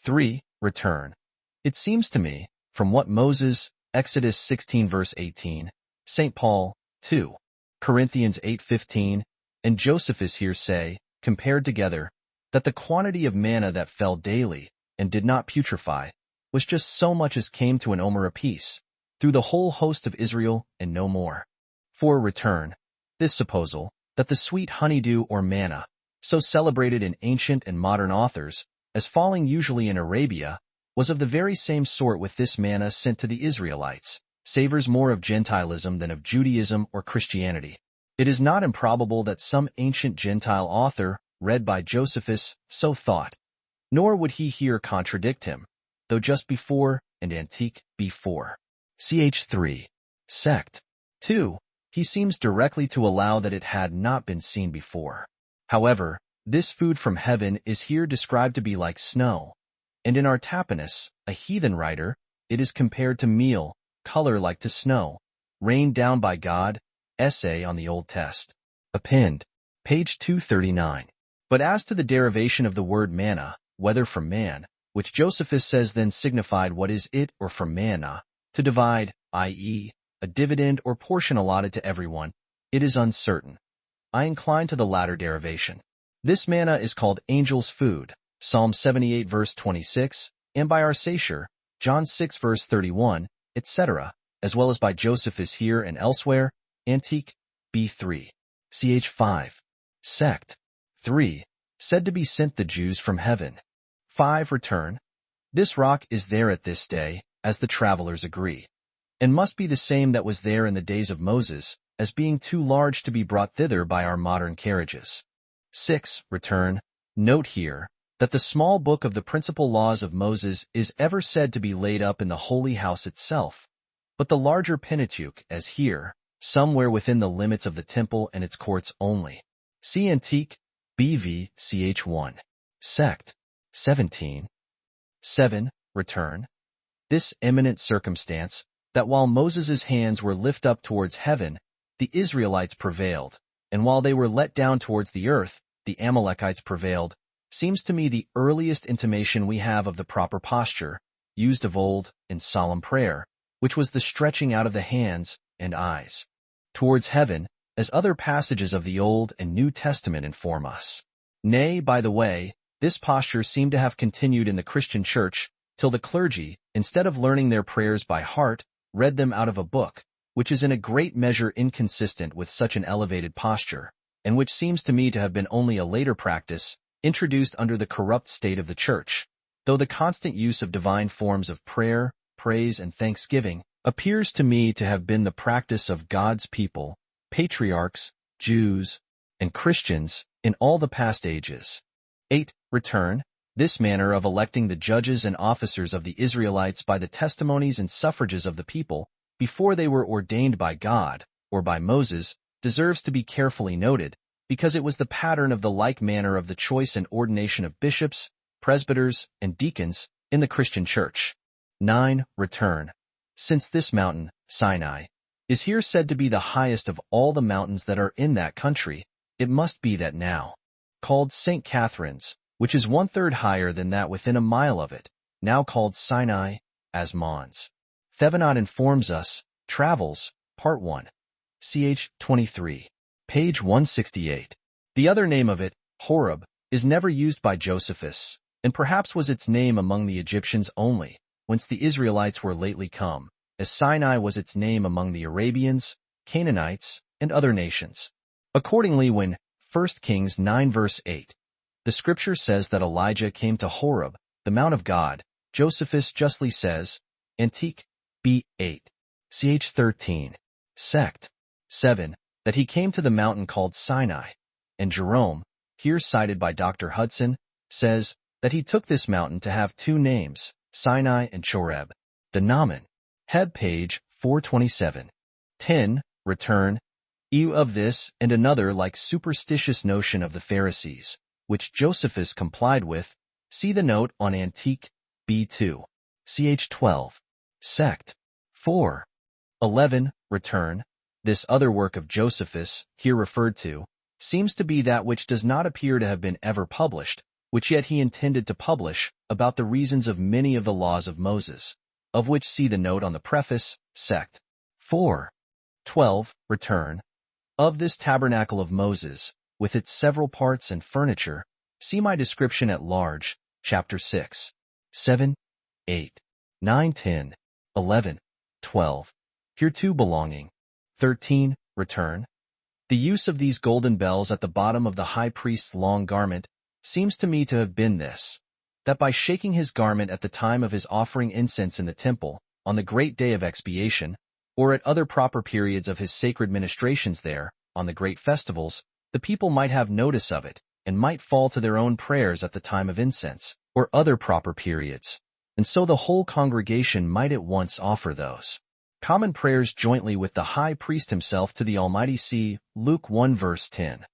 S1: 3. Return. It seems to me, from what Moses, Exodus 16 verse 18, St. Paul, 2. Corinthians 8:15, and Josephus here say, compared together, that the quantity of manna that fell daily, and did not putrefy, was just so much as came to an omer apiece, through the whole host of Israel, and no more. For return, this supposal, that the sweet honeydew or manna, so celebrated in ancient and modern authors, as falling usually in Arabia, was of the very same sort with this manna sent to the Israelites, savors more of Gentilism than of Judaism or Christianity. It is not improbable that some ancient Gentile author, read by Josephus, so thought, nor would he here contradict him, though just before, and Antique, B4. Ch. 3. Sect. 2. He seems directly to allow that it had not been seen before. However, this food from heaven is here described to be like snow, and in Artapanus, a heathen writer, it is compared to meal, color like to snow, rained down by God, Essay on the Old Test. Append. Page 239. But as to the derivation of the word manna, whether from man, which Josephus says then signified what is it, or from manna, to divide, i.e., a dividend or portion allotted to everyone, it is uncertain. I incline to the latter derivation. This manna is called angel's food, Psalm 78 verse 26, and by our Sacher, John 6 verse 31, etc., as well as by Josephus here and elsewhere, Antique, B3. Ch. 5. Sect. 3. Said to be sent the Jews from heaven. 5. Return. This rock is there at this day, as the travelers agree, and must be the same that was there in the days of Moses, as being too large to be brought thither by our modern carriages. 6. Return. Note here, that the small book of the principal laws of Moses is ever said to be laid up in the holy house itself, but the larger Pentateuch, as here, somewhere within the limits of the temple and its courts only. See Antique, BV, Ch. 1. Sect. 17. 7. Return. This eminent circumstance, that while Moses's hands were lift up towards heaven, the Israelites prevailed, and while they were let down towards the earth, the Amalekites prevailed, seems to me the earliest intimation we have of the proper posture, used of old, in solemn prayer, which was the stretching out of the hands and eyes towards heaven, as other passages of the Old and New Testament inform us. Nay, by the way, this posture seemed to have continued in the Christian church, till the clergy, instead of learning their prayers by heart, read them out of a book, which is in a great measure inconsistent with such an elevated posture, and which seems to me to have been only a later practice, introduced under the corrupt state of the church, though the constant use of divine forms of prayer, praise, and thanksgiving appears to me to have been the practice of God's people, patriarchs, Jews, and Christians in all the past ages. 8. Return. This manner of electing the judges and officers of the Israelites by the testimonies and suffrages of the people, before they were ordained by God, or by Moses, deserves to be carefully noted, because it was the pattern of the like manner of the choice and ordination of bishops, presbyters, and deacons in the Christian church. 9. Return. Since this mountain, Sinai, is here said to be the highest of all the mountains that are in that country, it must be that now, called St. Catherine's, which is 1/3 higher than that within a mile of it, now called Sinai, as Mons. Thevenot informs us, Travels, Part 1, ch. 23, page 168. The other name of it, Horeb, is never used by Josephus, and perhaps was its name among the Egyptians only, whence the Israelites were lately come, as Sinai was its name among the Arabians, Canaanites, and other nations. Accordingly, when 1 Kings 9 verse 8, the scripture says that Elijah came to Horeb, the mount of God, Josephus justly says, Antiquities, B. 8, ch. 13, sect. 7, that he came to the mountain called Sinai, and Jerome, here cited by Dr. Hudson, says that he took this mountain to have two names, Sinai and Choreb. The Nomen. Heb page 427. 10. Return. EU of this and another like superstitious notion of the Pharisees, which Josephus complied with, see the note on Antique, B2, ch. 12, sect. 4. 11. Return. This other work of Josephus, here referred to, seems to be that which does not appear to have been ever published, which yet he intended to publish, about the reasons of many of the laws of Moses, of which see the note on the preface, sect. 4. 12. Return. Of this tabernacle of Moses, with its several parts and furniture, see my description at large, chapter 6, 7, 8, 9, 10, 11, 12, hereto belonging. 13. Return. The use of these golden bells at the bottom of the high priest's long garment seems to me to have been this, that by shaking his garment at the time of his offering incense in the temple, on the great day of expiation, or at other proper periods of his sacred ministrations there, on the great festivals, the people might have notice of it, and might fall to their own prayers at the time of incense, or other proper periods, and so the whole congregation might at once offer those common prayers jointly with the high priest himself to the Almighty. See Luke 1 verse 10,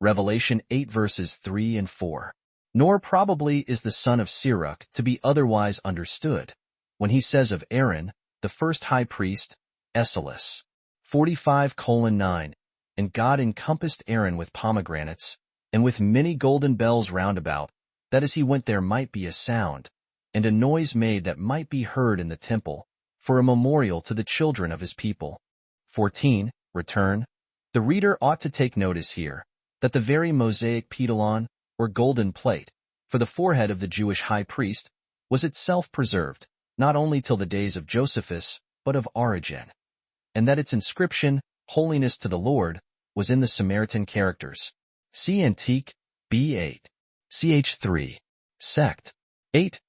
S1: Revelation 8 verses 3 and 4. Nor probably is the son of Sirach to be otherwise understood, when he says of Aaron, the first high priest, Esaias 45:9, and God encompassed Aaron with pomegranates, and with many golden bells round about, that as he went there might be a sound, and a noise made that might be heard in the temple, for a memorial to the children of his people. 14. Return. The reader ought to take notice here, that the very Mosaic pedilon, or golden plate, for the forehead of the Jewish high priest, was itself preserved, not only till the days of Josephus, but of Origen, and that its inscription, Holiness to the Lord, was in the Samaritan characters. See Antique, B8, ch. 3, sect. 8.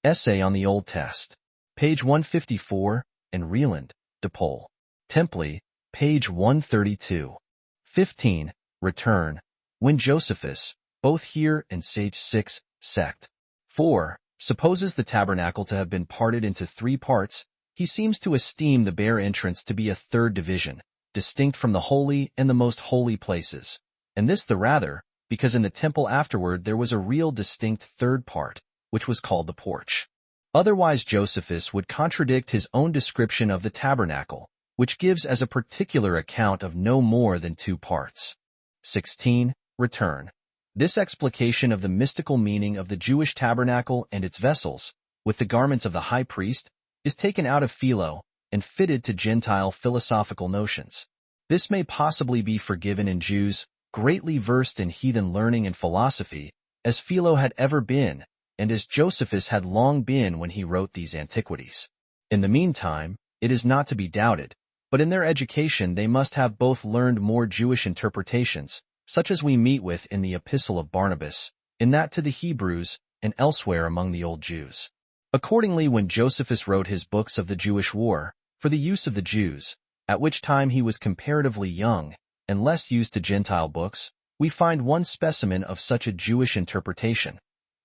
S1: Essay on the Old Test, page 154, and Reland, de Pol. Temple, page 132. 15. Return. When Josephus, both here and Sage 6, sect. 4, supposes the tabernacle to have been parted into 3 parts, he seems to esteem the bare entrance to be a third division, distinct from the holy and the most holy places, and this the rather, because in the temple afterward there was a real distinct third part, which was called the porch. Otherwise Josephus would contradict his own description of the tabernacle, which gives as a particular account of no more than 2 parts. 16. Return. This explication of the mystical meaning of the Jewish tabernacle and its vessels, with the garments of the high priest, is taken out of Philo and fitted to Gentile philosophical notions. This may possibly be forgiven in Jews greatly versed in heathen learning and philosophy, as Philo had ever been, and as Josephus had long been when he wrote these Antiquities. In the meantime, it is not to be doubted, but in their education they must have both learned more Jewish interpretations, such as we meet with in the Epistle of Barnabas, in that to the Hebrews, and elsewhere among the old Jews. Accordingly, when Josephus wrote his books of the Jewish war, For the use of the Jews, at which time he was comparatively young and less used to Gentile books, we find one specimen of such a Jewish interpretation.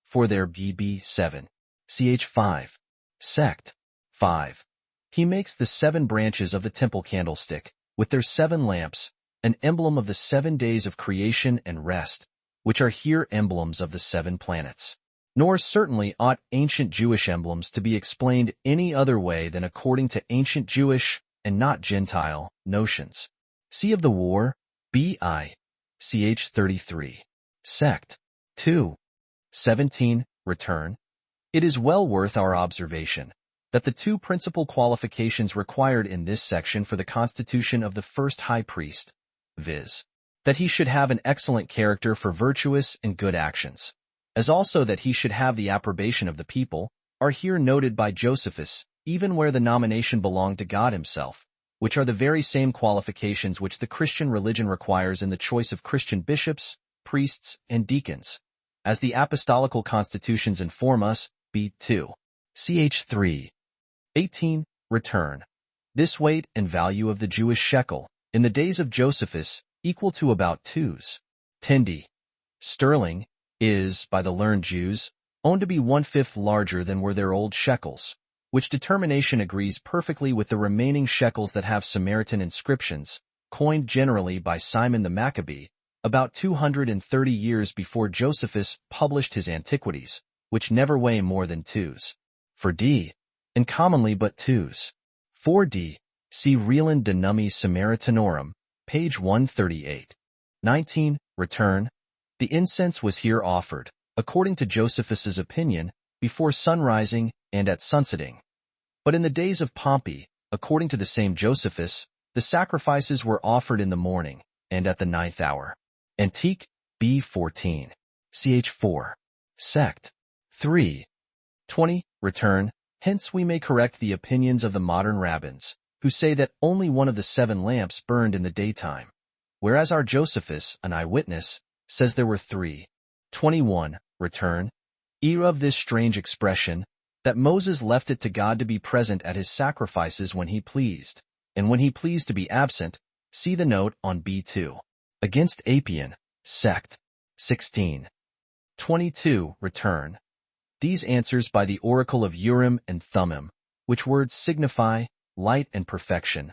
S1: For their BB 7, ch 5, sect 5. He makes the 7 branches of the temple candlestick, with their 7 lamps, an emblem of the 7 days of creation and rest, which are here emblems of the 7 planets. Nor certainly ought ancient Jewish emblems to be explained any other way than according to ancient Jewish, and not Gentile, notions. See of the war, B.I. ch 33. Sect 2. 17. Return. It is well worth our observation that the 2 principal qualifications required in this section for the constitution of the first high priest, viz., that he should have an excellent character for virtuous and good actions, as also that he should have the approbation of the people, are here noted by Josephus, even where the nomination belonged to God himself, which are the very same qualifications which the Christian religion requires in the choice of Christian bishops, priests, and deacons, as the apostolical constitutions inform us, B2. Ch 3. 18. Return. This weight and value of the Jewish shekel, in the days of Josephus, equal to about 2s. 10d. Sterling, is, by the learned Jews, owned to be 1/5 larger than were their old shekels, which determination agrees perfectly with the remaining shekels that have Samaritan inscriptions, coined generally by Simon the Maccabee, about 230 years before Josephus published his Antiquities, which never weigh more than 2s. For d, and commonly but 2s. 4d, see Reland de Nummis Samaritanorum, page 138. 19. Return. The incense was here offered, according to Josephus's opinion, before sunrising and at sunsetting. But in the days of Pompey, according to the same Josephus, the sacrifices were offered in the morning and at the 9th hour. Antique, B. 14. Ch. 4. Sect 3. 20. Return. Hence we may correct the opinions of the modern rabbins, who say that only one of the 7 lamps burned in the daytime, whereas our Josephus, an eyewitness, says there were 3. 21. Return. Era of this strange expression, that Moses left it to God to be present at his sacrifices when he pleased, and when he pleased to be absent, see the note on B2. Against Apian, sect 16. 22. Return. These answers by the oracle of Urim and Thummim, which words signify light and perfection,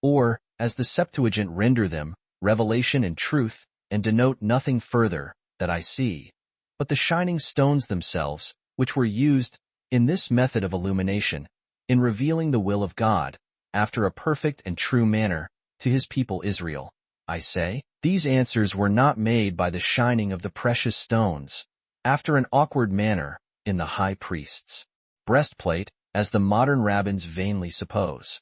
S1: or, as the Septuagint render them, revelation and truth, and denote nothing further, that I see, but the shining stones themselves, which were used, in this method of illumination, in revealing the will of God, after a perfect and true manner, to his people Israel. I say, these answers were not made by the shining of the precious stones, after an awkward manner, in the high priest's breastplate, as the modern rabbins vainly suppose.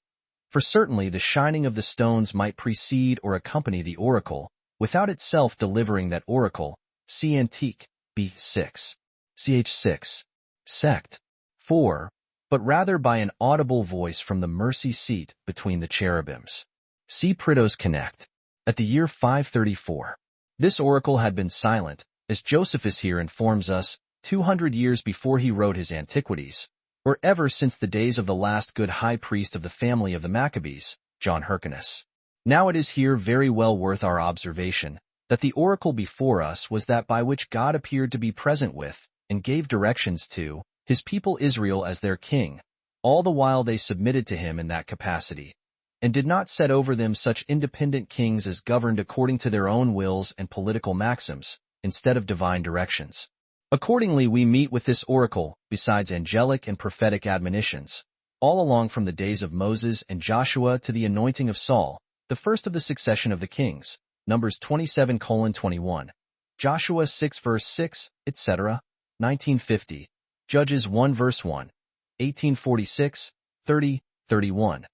S1: For certainly the shining of the stones might precede or accompany the oracle, without itself delivering that oracle, see Antique, B. 6. Ch. 6. Sect 4, but rather by an audible voice from the mercy seat between the cherubims. See Pritos Connect. At the year 534, this oracle had been silent, as Josephus here informs us, 200 years before he wrote his Antiquities, or ever since the days of the last good high priest of the family of the Maccabees, John Hyrcanus. Now it is here very well worth our observation, that the oracle before us was that by which God appeared to be present with, and gave directions to, his people Israel as their king, all the while they submitted to him in that capacity, and did not set over them such independent kings as governed according to their own wills and political maxims, instead of divine directions. Accordingly we meet with this oracle, besides angelic and prophetic admonitions, all along from the days of Moses and Joshua to the anointing of Saul, the first of the succession of the kings, Numbers 27:21, Joshua 6 verse 6, etc., 1950, Judges 1 verse 1, 1846, 30, 31,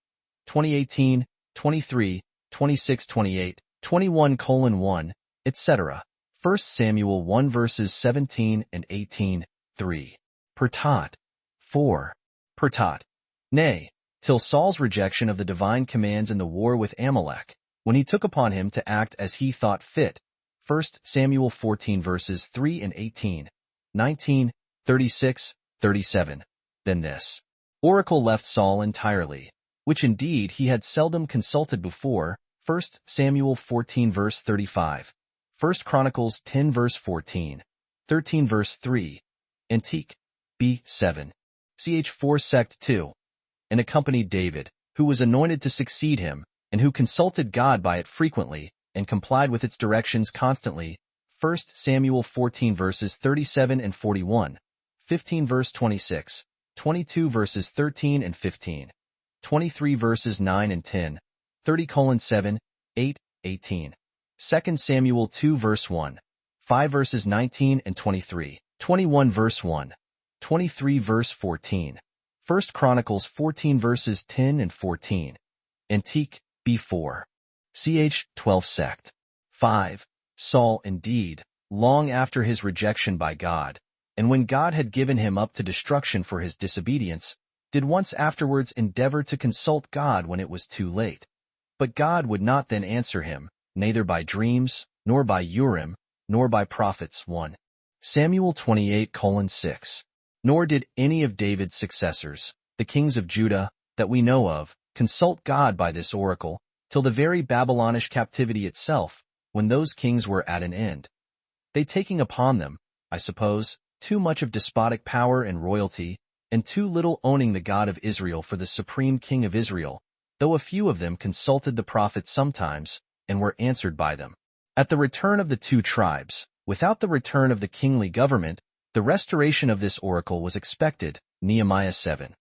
S1: 2018, 23, 26, 28, 21:1, etc., 1 Samuel 1 verses 17 and 18, 3. Pertot. 4. Pertot. Nay, till Saul's rejection of the divine commands in the war with Amalek, when he took upon him to act as he thought fit. 1 Samuel 14 verses 3 and 18, 19, 36, 37. Then this oracle left Saul entirely, which indeed he had seldom consulted before. 1 Samuel 14 verse 35, 1 Chronicles 10 verse 14, 13 verse 3, Antique, B. 7, ch. 4 sect 2, and accompanied David, who was anointed to succeed him, and who consulted God by it frequently, and complied with its directions constantly. 1 Samuel 14 verses 37 and 41, 15 verse 26, 22 verses 13 and 15, 23 verses 9 and 10, 30:7, 8, 18. 2 Samuel 2 verse 1, 5 verses 19 and 23, 21 verse 1, 23 verse 14. 1 Chronicles 14 verses 10 and 14. Antique, B4. Ch. 12 sect. 5. Saul, indeed, long after his rejection by God, and when God had given him up to destruction for his disobedience, did once afterwards endeavor to consult God when it was too late. But God would not then answer him, neither by dreams, nor by Urim, nor by prophets. 1 Samuel 28:6. Nor did any of David's successors, the kings of Judah, that we know of, consult God by this oracle, till the very Babylonish captivity itself, when those kings were at an end. They taking upon them, I suppose, too much of despotic power and royalty, and too little owning the God of Israel for the supreme king of Israel, though a few of them consulted the prophets sometimes, and were answered by them. At the return of the two tribes, without the return of the kingly government, the restoration of this oracle was expected. Nehemiah 7.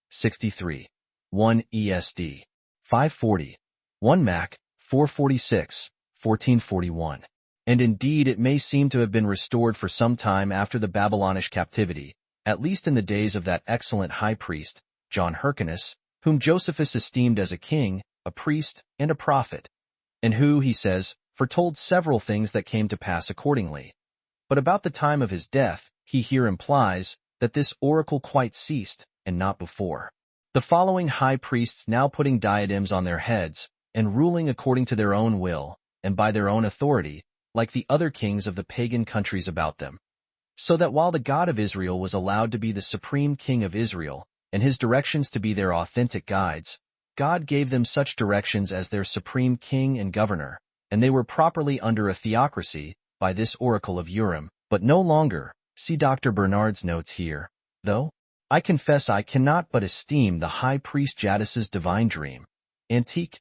S1: 63. 1 ESD. 540. 1 Mac. 446. 1441. And indeed it may seem to have been restored for some time after the Babylonish captivity, at least in the days of that excellent high priest, John Hyrcanus, whom Josephus esteemed as a king, a priest, and a prophet, and who, he says, foretold several things that came to pass accordingly. But about the time of his death, he here implies that this oracle quite ceased, and not before. The following high priests now putting diadems on their heads, and ruling according to their own will, and by their own authority, like the other kings of the pagan countries about them. So that while the God of Israel was allowed to be the supreme king of Israel, and his directions to be their authentic guides, God gave them such directions as their supreme king and governor, and they were properly under a theocracy, by this oracle of Urim, but no longer. See Dr. Bernard's notes here, though I confess I cannot but esteem the high priest Jadus's divine dream. Antique,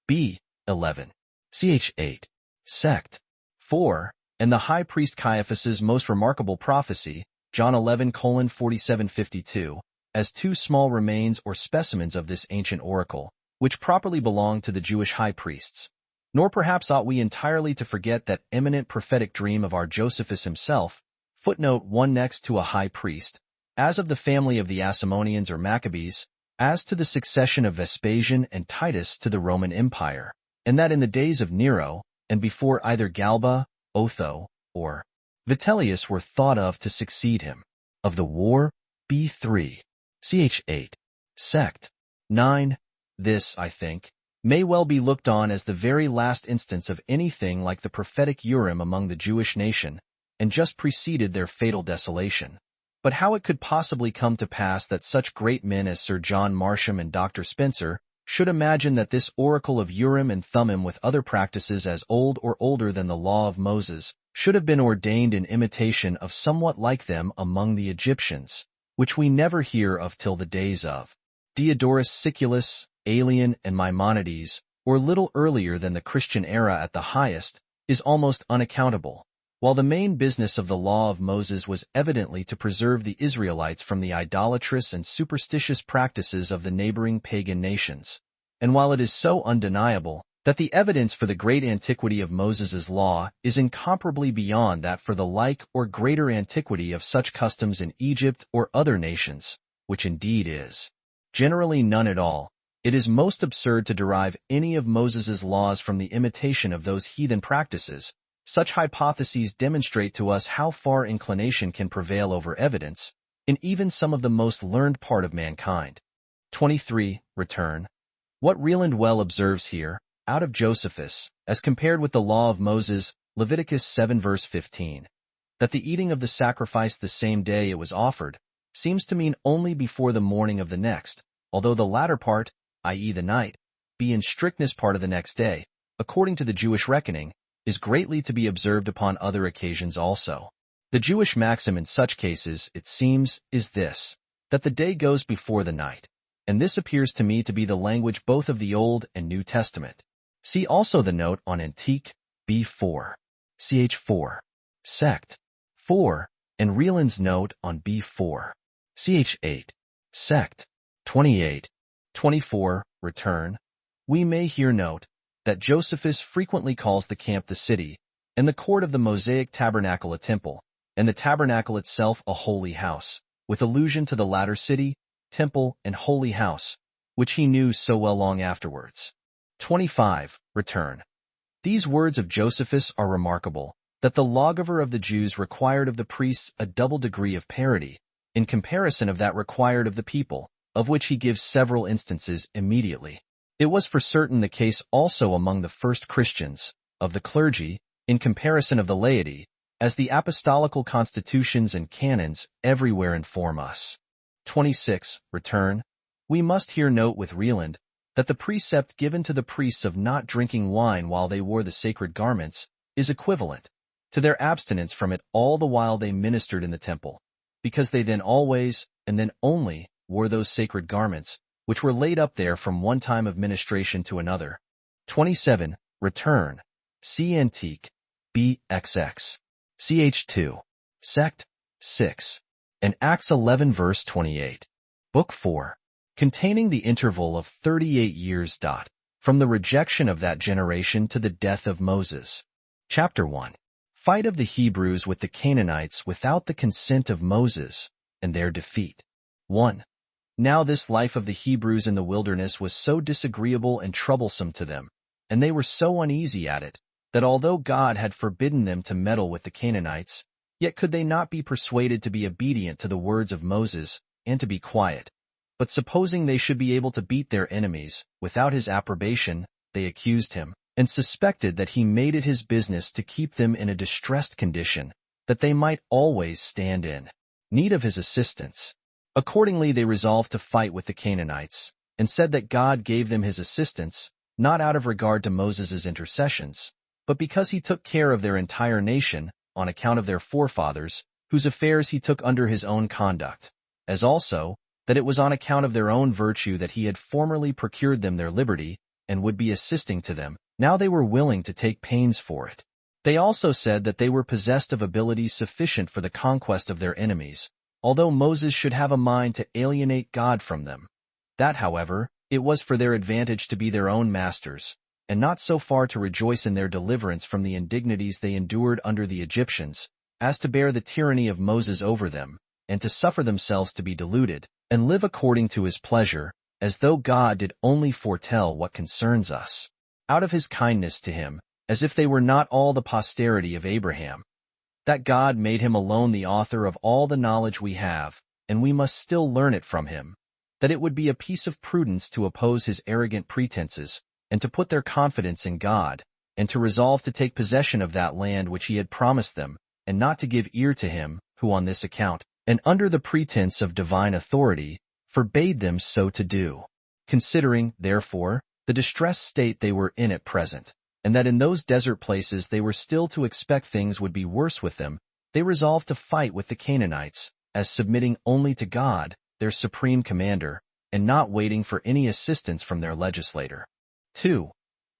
S1: B. 11. Ch. 8. Sect. 4. And the high priest Caiaphas's most remarkable prophecy, John 11:47-52, as two small remains or specimens of this ancient oracle, which properly belonged to the Jewish high priests. Nor perhaps ought we entirely to forget that eminent prophetic dream of our Josephus himself, footnote 1 next to a high priest, as of the family of the Asamoneans or Maccabees, as to the succession of Vespasian and Titus to the Roman Empire, and that in the days of Nero, and before either Galba, Otho, or Vitellius were thought of to succeed him. Of the war, B3. Ch. 8. Sect. 9. This, I think, may well be looked on as the very last instance of anything like the prophetic Urim among the Jewish nation, and just preceded their fatal desolation. But how it could possibly come to pass that such great men as Sir John Marsham and Dr. Spencer should imagine that this oracle of Urim and Thummim with other practices as old or older than the law of Moses should have been ordained in imitation of somewhat like them among the Egyptians, which we never hear of till the days of Diodorus Siculus, Aelian, and Maimonides, or little earlier than the Christian era at the highest, is almost unaccountable. While the main business of the law of Moses was evidently to preserve the Israelites from the idolatrous and superstitious practices of the neighboring pagan nations, and while it is so undeniable that the evidence for the great antiquity of Moses's law is incomparably beyond that for the like or greater antiquity of such customs in Egypt or other nations, which indeed is generally none at all, it is most absurd to derive any of Moses's laws from the imitation of those heathen practices. Such hypotheses demonstrate to us how far inclination can prevail over evidence, in even some of the most learned part of mankind. 23. Return. What Reland well observes here, out of Josephus, as compared with the law of Moses, Leviticus 7 verse 15, that the eating of the sacrifice the same day it was offered, seems to mean only before the morning of the next, although the latter part, i.e. the night, be in strictness part of the next day, according to the Jewish reckoning, is greatly to be observed upon other occasions also. The Jewish maxim in such cases, it seems, is this, that the day goes before the night, and this appears to me to be the language both of the Old and New Testament. See also the note on Antique, B4, ch4, sect, 4, and Rieland's note on B4, ch8, sect, 28, 24, return. We may here note that Josephus frequently calls the camp the city, and the court of the Mosaic tabernacle a temple, and the tabernacle itself a holy house, with allusion to the latter city, temple, and holy house, which he knew so well long afterwards. 25. Return. These words of Josephus are remarkable, that the lawgiver of the Jews required of the priests a double degree of parity, in comparison of that required of the people, of which he gives several instances immediately. It was for certain the case also among the first Christians, of the clergy, in comparison of the laity, as the apostolical constitutions and canons everywhere inform us. 26. Return. We must here note with Rieland, that the precept given to the priests of not drinking wine while they wore the sacred garments is equivalent to their abstinence from it all the while they ministered in the temple, because they then always, and then only, wore those sacred garments, which were laid up there from one time of ministration to another. 27. Return. See Antique, BXX, ch2, sect, 6, and Acts 11 verse 28. Book 4. Containing the interval of 38 years. From the rejection of that generation to the death of Moses. Chapter 1. Fight of the Hebrews with the Canaanites without the consent of Moses, and their defeat. 1. Now this life of the Hebrews in the wilderness was so disagreeable and troublesome to them, and they were so uneasy at it, that although God had forbidden them to meddle with the Canaanites, yet could they not be persuaded to be obedient to the words of Moses, and to be quiet. But supposing they should be able to beat their enemies, without his approbation, they accused him, and suspected that he made it his business to keep them in a distressed condition, that they might always stand in need of his assistance. Accordingly they resolved to fight with the Canaanites, and said that God gave them his assistance, not out of regard to Moses' intercessions, but because he took care of their entire nation, on account of their forefathers, whose affairs he took under his own conduct, as also, that it was on account of their own virtue that he had formerly procured them their liberty, and would be assisting to them. Now they were willing to take pains for it. They also said that they were possessed of abilities sufficient for the conquest of their enemies, although Moses should have a mind to alienate God from them. That, however, it was for their advantage to be their own masters, and not so far to rejoice in their deliverance from the indignities they endured under the Egyptians, as to bear the tyranny of Moses over them, and to suffer themselves to be deluded, and live according to his pleasure, as though God did only foretell what concerns us, out of his kindness to him, as if they were not all the posterity of Abraham. That God made him alone the author of all the knowledge we have, and we must still learn it from him. That it would be a piece of prudence to oppose his arrogant pretenses, and to put their confidence in God, and to resolve to take possession of that land which he had promised them, and not to give ear to him, who on this account, and under the pretense of divine authority, forbade them so to do. Considering, therefore, the distressed state they were in at present, and that in those desert places they were still to expect things would be worse with them, they resolved to fight with the Canaanites, as submitting only to God, their supreme commander, and not waiting for any assistance from their legislator. 2.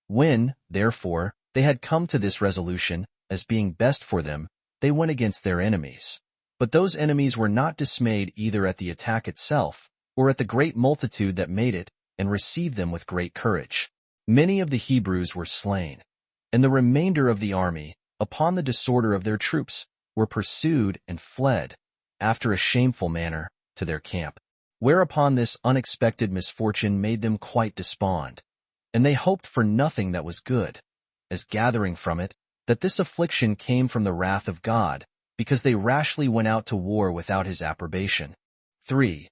S1: When, therefore, they had come to this resolution, as being best for them, they went against their enemies. But those enemies were not dismayed either at the attack itself, or at the great multitude that made it, and received them with great courage. Many of the Hebrews were slain, and the remainder of the army, upon the disorder of their troops, were pursued and fled, after a shameful manner, to their camp. Whereupon this unexpected misfortune made them quite despond, and they hoped for nothing that was good, as gathering from it, that this affliction came from the wrath of God, because they rashly went out to war without his approbation. 3.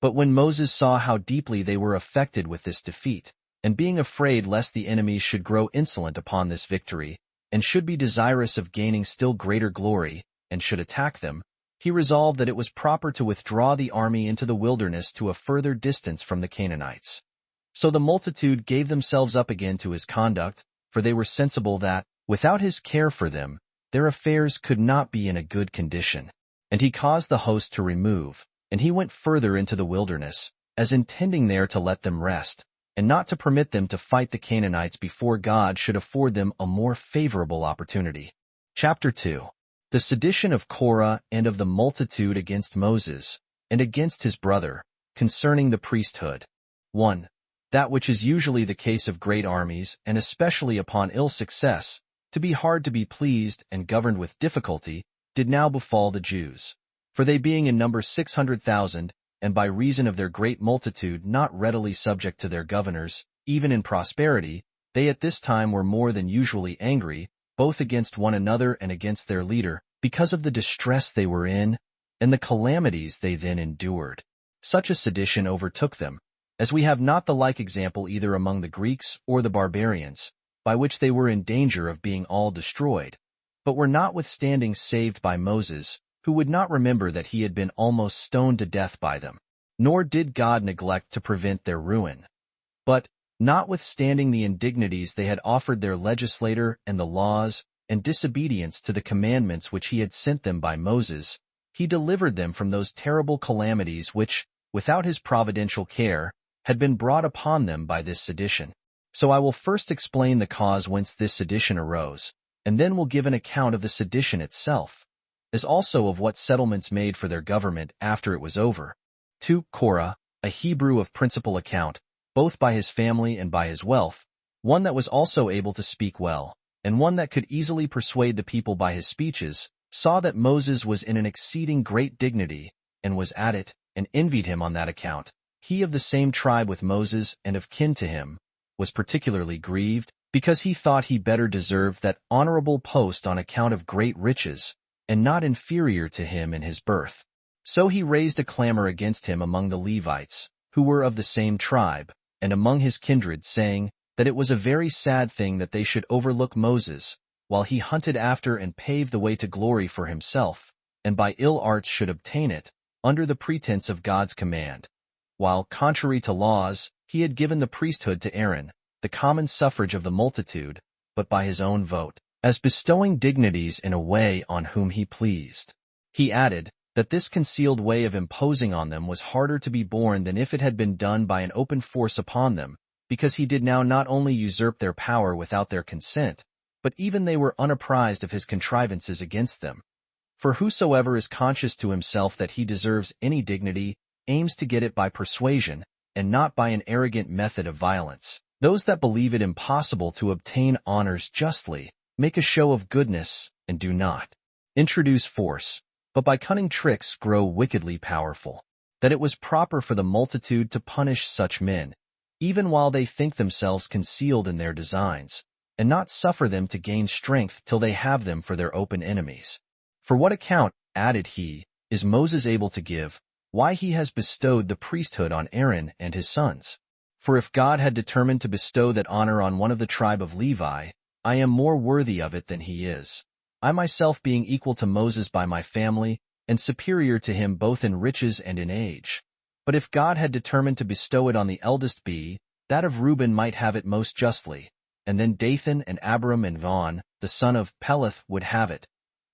S1: But when Moses saw how deeply they were affected with this defeat, and being afraid lest the enemies should grow insolent upon this victory, and should be desirous of gaining still greater glory, and should attack them, he resolved that it was proper to withdraw the army into the wilderness to a further distance from the Canaanites. So the multitude gave themselves up again to his conduct, for they were sensible that, without his care for them, their affairs could not be in a good condition. And he caused the host to remove, and he went further into the wilderness, as intending there to let them rest, and not to permit them to fight the Canaanites before God should afford them a more favorable opportunity. Chapter 2. The sedition of Korah and of the multitude against Moses, and against his brother, concerning the priesthood. 1. That which is usually the case of great armies, and especially upon ill success, to be hard to be pleased and governed with difficulty, did now befall the Jews. For they being in number 600,000, and by reason of their great multitude not readily subject to their governors, even in prosperity, they at this time were more than usually angry, both against one another and against their leader, because of the distress they were in, and the calamities they then endured. Such a sedition overtook them, as we have not the like example either among the Greeks or the barbarians, by which they were in danger of being all destroyed, but were notwithstanding saved by Moses, who would not remember that he had been almost stoned to death by them. Nor did God neglect to prevent their ruin. But, notwithstanding the indignities they had offered their legislator and the laws, and disobedience to the commandments which he had sent them by Moses, he delivered them from those terrible calamities which, without his providential care, had been brought upon them by this sedition. So I will first explain the cause whence this sedition arose, and then will give an account of the sedition itself, as also of what settlements made for their government after it was over. 2. Korah, a Hebrew of principal account, both by his family and by his wealth, one that was also able to speak well, and one that could easily persuade the people by his speeches, saw that Moses was in an exceeding great dignity, and was at it, and envied him on that account. He of the same tribe with Moses and of kin to him, was particularly grieved, because he thought he better deserved that honorable post on account of great riches, and not inferior to him in his birth. So he raised a clamor against him among the Levites, who were of the same tribe, and among his kindred, saying that it was a very sad thing that they should overlook Moses, while he hunted after and paved the way to glory for himself, and by ill arts should obtain it, under the pretense of God's command, while, contrary to laws, he had given the priesthood to Aaron, the common suffrage of the multitude, but by his own vote, as bestowing dignities in a way on whom he pleased. He added that this concealed way of imposing on them was harder to be borne than if it had been done by an open force upon them, because he did now not only usurp their power without their consent, but even they were unapprised of his contrivances against them. For whosoever is conscious to himself that he deserves any dignity, aims to get it by persuasion, and not by an arrogant method of violence. Those that believe it impossible to obtain honors justly, make a show of goodness, and do not introduce force, but by cunning tricks grow wickedly powerful. That it was proper for the multitude to punish such men, even while they think themselves concealed in their designs, and not suffer them to gain strength till they have them for their open enemies. For what account, added he, is Moses able to give, why he has bestowed the priesthood on Aaron and his sons? For if God had determined to bestow that honor on one of the tribe of Levi, I am more worthy of it than he is, I myself being equal to Moses by my family, and superior to him both in riches and in age. But if God had determined to bestow it on the eldest be, that of Reuben might have it most justly, and then Dathan and Abiram and Von, the son of Peleth, would have it.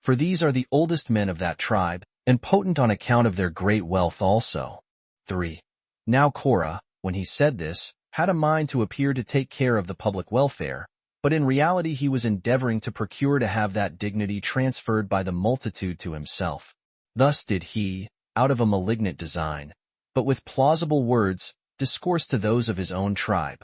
S1: For these are the oldest men of that tribe, and potent on account of their great wealth also. 3. Now Korah, when he said this, had a mind to appear to take care of the public welfare, but in reality he was endeavoring to procure to have that dignity transferred by the multitude to himself. Thus did he, out of a malignant design, but with plausible words, discourse to those of his own tribe.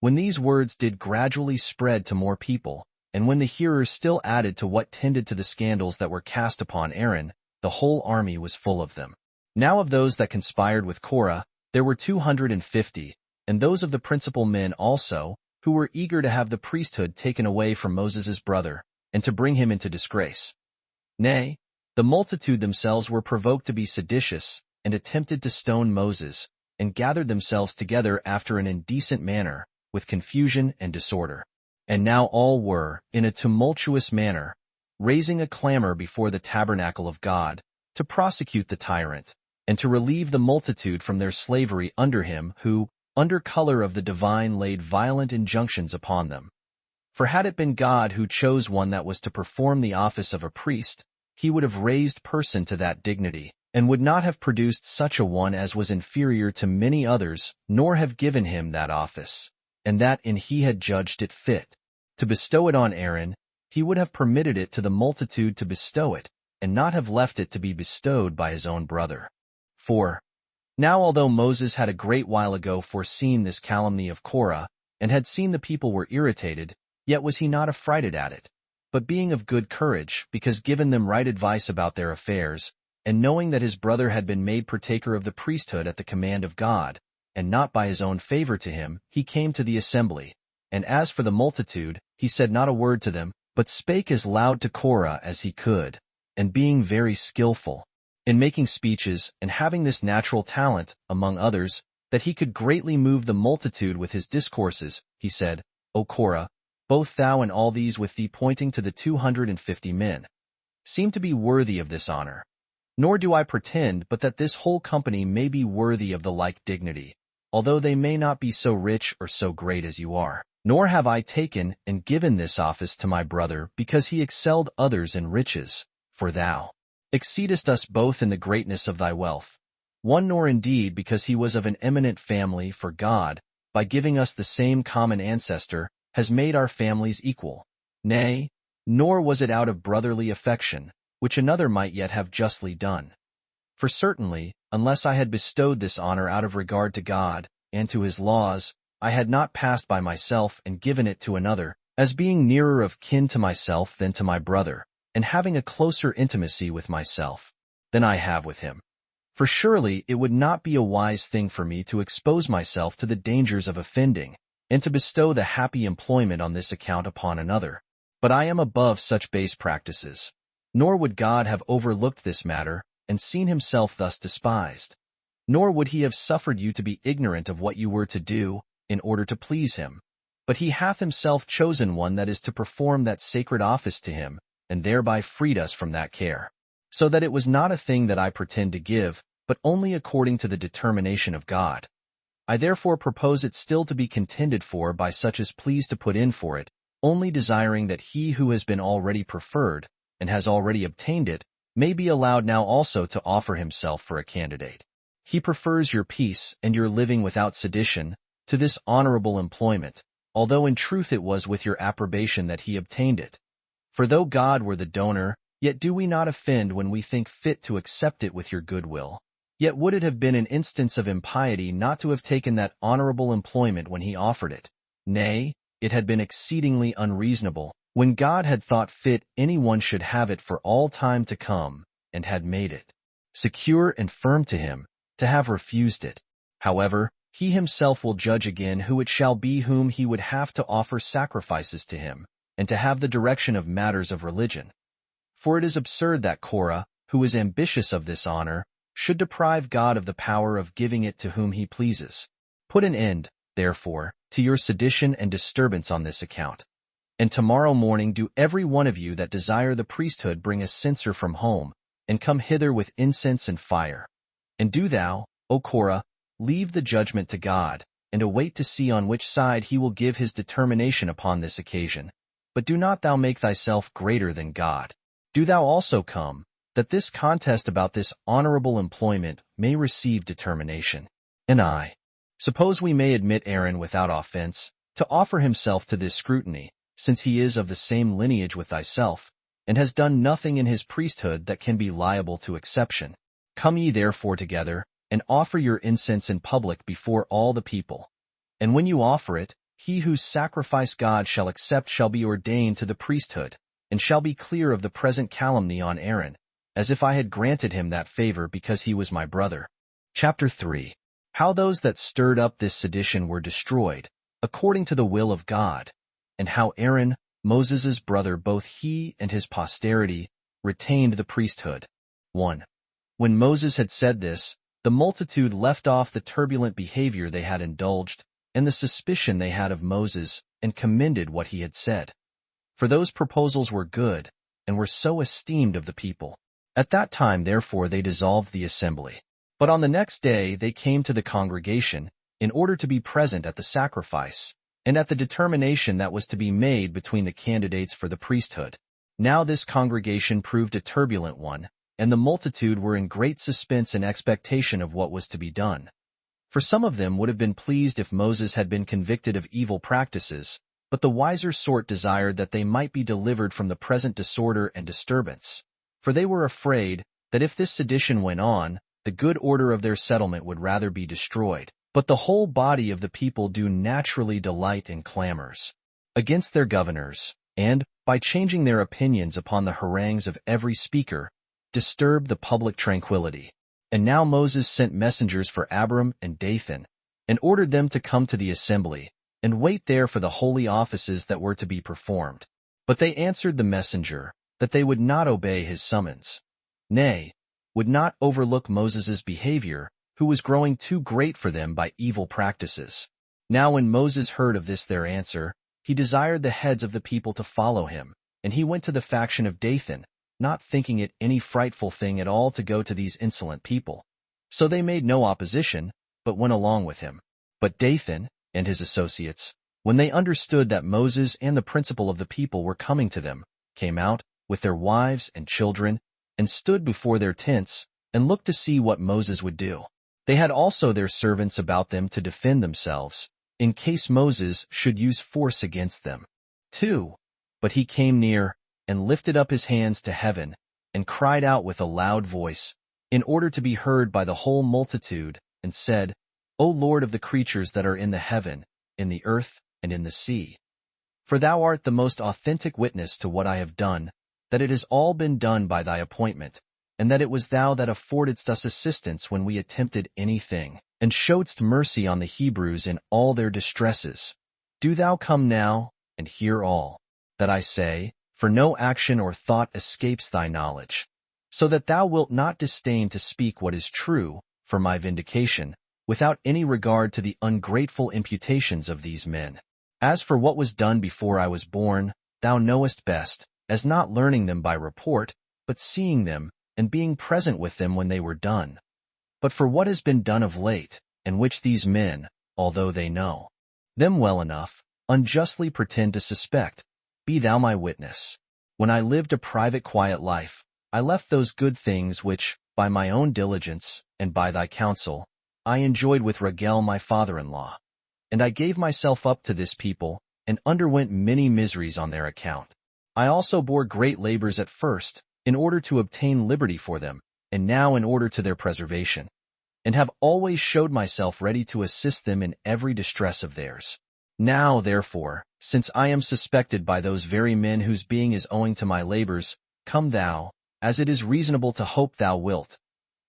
S1: When these words did gradually spread to more people, and when the hearers still added to what tended to the scandals that were cast upon Aaron, the whole army was full of them. Now of those that conspired with Korah, there were 250, and those of the principal men also, who were eager to have the priesthood taken away from Moses' brother, and to bring him into disgrace. Nay, the multitude themselves were provoked to be seditious, and attempted to stone Moses, and gathered themselves together after an indecent manner, with confusion and disorder. And now all were, in a tumultuous manner, raising a clamor before the tabernacle of God, to prosecute the tyrant, and to relieve the multitude from their slavery under him, who, under color of the divine, laid violent injunctions upon them. For had it been God who chose one that was to perform the office of a priest, he would have raised person to that dignity, and would not have produced such a one as was inferior to many others, nor have given him that office, and that in he had judged it fit to bestow it on Aaron, he would have permitted it to the multitude to bestow it, and not have left it to be bestowed by his own brother. 4. Now although Moses had a great while ago foreseen this calumny of Korah, and had seen the people were irritated, yet was he not affrighted at it, but being of good courage, because given them right advice about their affairs, and knowing that his brother had been made partaker of the priesthood at the command of God, and not by his own favor to him, he came to the assembly. And as for the multitude, he said not a word to them, but spake as loud to Korah as he could, and being very skillful in making speeches, and having this natural talent, among others, that he could greatly move the multitude with his discourses, he said, O Korah, both thou and all these with thee, pointing to the 250 men, seem to be worthy of this honor. Nor do I pretend but that this whole company may be worthy of the like dignity, although they may not be so rich or so great as you are. Nor have I taken and given this office to my brother because he excelled others in riches, for thou exceedest us both in the greatness of thy wealth. One nor indeed because he was of an eminent family, for God, by giving us the same common ancestor, has made our families equal. Nay, nor was it out of brotherly affection, which another might yet have justly done. For certainly, unless I had bestowed this honor out of regard to God, and to his laws, I had not passed by myself and given it to another, as being nearer of kin to myself than to my brother, and having a closer intimacy with myself than I have with him. For surely it would not be a wise thing for me to expose myself to the dangers of offending, and to bestow the happy employment on this account upon another. But I am above such base practices. Nor would God have overlooked this matter, and seen himself thus despised. Nor would he have suffered you to be ignorant of what you were to do, in order to please him. But he hath himself chosen one that is to perform that sacred office to him, and thereby freed us from that care. So that it was not a thing that I pretend to give, but only according to the determination of God. I therefore propose it still to be contended for by such as please to put in for it, only desiring that he who has been already preferred, and has already obtained it, may be allowed now also to offer himself for a candidate. He prefers your peace and your living without sedition to this honorable employment, although in truth it was with your approbation that he obtained it. For though God were the donor, yet do we not offend when we think fit to accept it with your good will. Yet would it have been an instance of impiety not to have taken that honorable employment when he offered it. Nay, it had been exceedingly unreasonable, when God had thought fit any one should have it for all time to come, and had made it secure and firm to him, to have refused it. However, he himself will judge again who it shall be whom he would have to offer sacrifices to him, and to have the direction of matters of religion. For it is absurd that Korah, who is ambitious of this honor, should deprive God of the power of giving it to whom he pleases. Put an end, therefore, to your sedition and disturbance on this account. And tomorrow morning do every one of you that desire the priesthood bring a censer from home, and come hither with incense and fire. And do thou, O Korah, leave the judgment to God, and await to see on which side he will give his determination upon this occasion. But do not thou make thyself greater than God. Do thou also come, that this contest about this honorable employment may receive determination. And I suppose we may admit Aaron without offense, to offer himself to this scrutiny, since he is of the same lineage with thyself, and has done nothing in his priesthood that can be liable to exception. Come ye therefore together, and offer your incense in public before all the people. And when you offer it, he whose sacrifice God shall accept shall be ordained to the priesthood, and shall be clear of the present calumny on Aaron, as if I had granted him that favor because he was my brother. Chapter 3. How those that stirred up this sedition were destroyed, according to the will of God, and how Aaron, Moses' brother, both he and his posterity, retained the priesthood. 1. When Moses had said this, the multitude left off the turbulent behavior they had indulged, and the suspicion they had of Moses, and commended what he had said. For those proposals were good, and were so esteemed of the people. At that time therefore they dissolved the assembly. But on the next day they came to the congregation, in order to be present at the sacrifice, and at the determination that was to be made between the candidates for the priesthood. Now this congregation proved a turbulent one, and the multitude were in great suspense and expectation of what was to be done. For some of them would have been pleased if Moses had been convicted of evil practices, but the wiser sort desired that they might be delivered from the present disorder and disturbance. For they were afraid that if this sedition went on, the good order of their settlement would rather be destroyed. But the whole body of the people do naturally delight in clamors against their governors, and, by changing their opinions upon the harangues of every speaker, disturb the public tranquility. And now Moses sent messengers for Abiram and Dathan, and ordered them to come to the assembly, and wait there for the holy offices that were to be performed. But they answered the messenger, that they would not obey his summons. Nay, would not overlook Moses's behavior, who was growing too great for them by evil practices. Now when Moses heard of this their answer, he desired the heads of the people to follow him, and he went to the faction of Dathan, not thinking it any frightful thing at all to go to these insolent people. So they made no opposition, but went along with him. But Dathan and his associates, when they understood that Moses and the principal of the people were coming to them, came out, with their wives and children, and stood before their tents, and looked to see what Moses would do. They had also their servants about them to defend themselves, in case Moses should use force against them. 2. But he came near, and lifted up his hands to heaven, and cried out with a loud voice, in order to be heard by the whole multitude, and said, O Lord of the creatures that are in the heaven, in the earth, and in the sea. For thou art the most authentic witness to what I have done, that it has all been done by thy appointment, and that it was thou that affordedst us assistance when we attempted anything, and showedst mercy on the Hebrews in all their distresses. Do thou come now, and hear all that I say, for no action or thought escapes thy knowledge, so that thou wilt not disdain to speak what is true, for my vindication, without any regard to the ungrateful imputations of these men. As for what was done before I was born, thou knowest best, as not learning them by report, but seeing them, and being present with them when they were done. But for what has been done of late, and which these men, although they know them well enough, unjustly pretend to suspect, be thou my witness. When I lived a private quiet life, I left those good things which, by my own diligence, and by thy counsel, I enjoyed with Rachel my father-in-law. And I gave myself up to this people, and underwent many miseries on their account. I also bore great labors at first, in order to obtain liberty for them, and now in order to their preservation, and have always showed myself ready to assist them in every distress of theirs. Now, therefore, since I am suspected by those very men whose being is owing to my labors, come thou, as it is reasonable to hope thou wilt.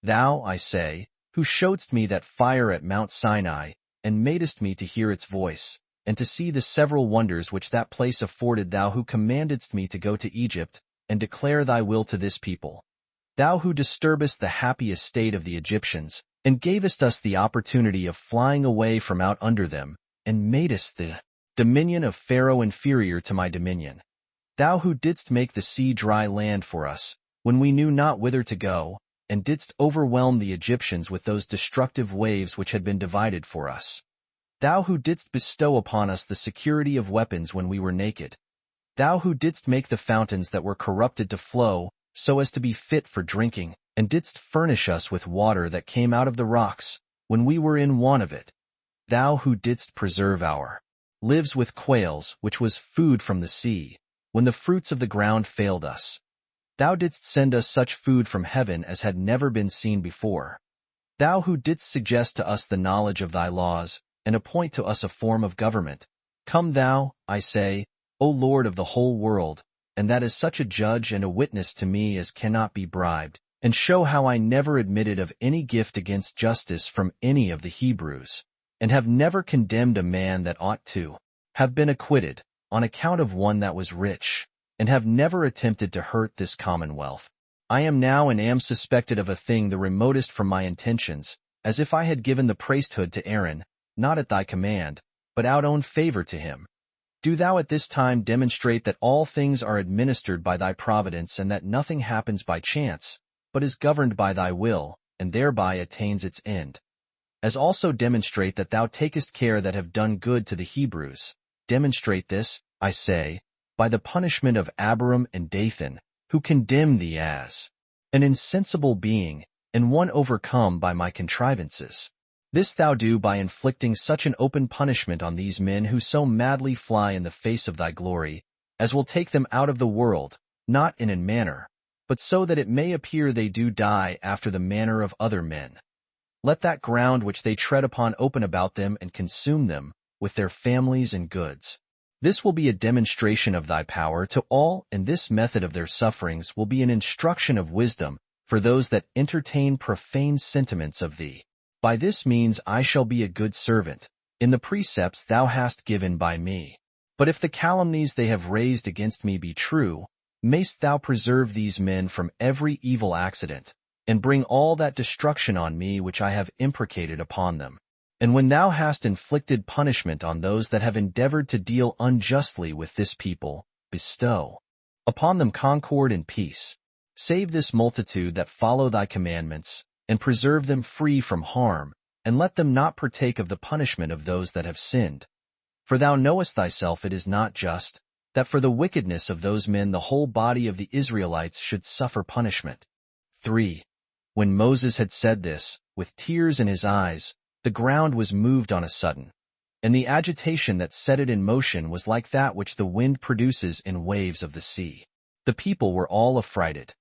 S1: Thou, I say, who showedst me that fire at Mount Sinai, and madest me to hear its voice, and to see the several wonders which that place afforded, thou who commandedst me to go to Egypt, and declare thy will to this people. Thou who disturbest the happy estate of the Egyptians, and gavest us the opportunity of flying away from out under them, and madest the dominion of Pharaoh inferior to my dominion. Thou who didst make the sea dry land for us, when we knew not whither to go, and didst overwhelm the Egyptians with those destructive waves which had been divided for us. Thou who didst bestow upon us the security of weapons when we were naked. Thou who didst make the fountains that were corrupted to flow, so as to be fit for drinking, and didst furnish us with water that came out of the rocks, when we were in want of it. Thou who didst preserve our lives with quails, which was food from the sea, when the fruits of the ground failed us. Thou didst send us such food from heaven as had never been seen before. Thou who didst suggest to us the knowledge of thy laws, and appoint to us a form of government. Come thou, I say, O Lord of the whole world, and that is such a judge and a witness to me as cannot be bribed, and show how I never admitted of any gift against justice from any of the Hebrews, and have never condemned a man that ought to have been acquitted, on account of one that was rich, and have never attempted to hurt this commonwealth. I am now and am suspected of a thing the remotest from my intentions, as if I had given the priesthood to Aaron, not at thy command, but out own favor to him. Do thou at this time demonstrate that all things are administered by thy providence, and that nothing happens by chance, but is governed by thy will, and thereby attains its end. as also demonstrate that thou takest care that have done good to the Hebrews. Demonstrate this, I say, by the punishment of Abiram and Dathan, who condemn thee as an insensible being, and one overcome by my contrivances. This thou do by inflicting such an open punishment on these men who so madly fly in the face of thy glory, as will take them out of the world, not in a manner, but so that it may appear they do die after the manner of other men. Let that ground which they tread upon open about them and consume them, with their families and goods. This will be a demonstration of thy power to all, and this method of their sufferings will be an instruction of wisdom for those that entertain profane sentiments of thee. By this means I shall be a good servant, in the precepts thou hast given by me. But if the calumnies they have raised against me be true, mayst thou preserve these men from every evil accident, and bring all that destruction on me which I have imprecated upon them. And when thou hast inflicted punishment on those that have endeavored to deal unjustly with this people, bestow upon them concord and peace. Save this multitude that follow thy commandments, and preserve them free from harm, and let them not partake of the punishment of those that have sinned. For thou knowest thyself it is not just, that for the wickedness of those men the whole body of the Israelites should suffer punishment. 3. When Moses had said this, with tears in his eyes, the ground was moved on a sudden, and the agitation that set it in motion was like that which the wind produces in waves of the sea. The people were all affrighted,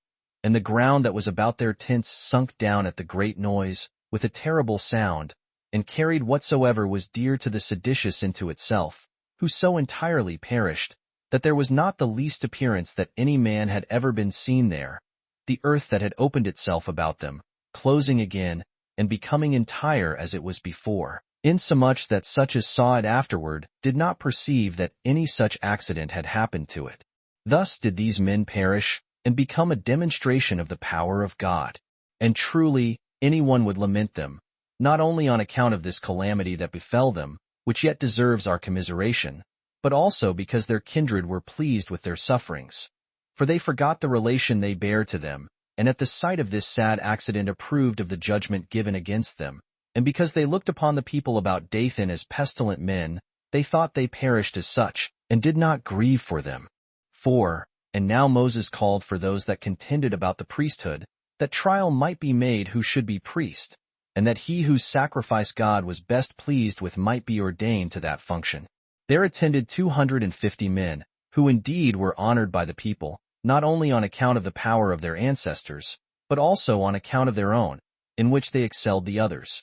S1: and the ground that was about their tents sunk down at the great noise, with a terrible sound, and carried whatsoever was dear to the seditious into itself, who so entirely perished, that there was not the least appearance that any man had ever been seen there, the earth that had opened itself about them, closing again, and becoming entire as it was before, insomuch that such as saw it afterward did not perceive that any such accident had happened to it. Thus did these men perish, and become a demonstration of the power of God. And truly, anyone would lament them, not only on account of this calamity that befell them, which yet deserves our commiseration, but also because their kindred were pleased with their sufferings. For they forgot the relation they bare to them, and at the sight of this sad accident approved of the judgment given against them, and because they looked upon the people about Dathan as pestilent men, they thought they perished as such, and did not grieve for them. 4. And now Moses called for those that contended about the priesthood, that trial might be made who should be priest, and that he whose sacrifice God was best pleased with might be ordained to that function. There attended 250 men, who indeed were honored by the people, not only on account of the power of their ancestors, but also on account of their own, in which they excelled the others.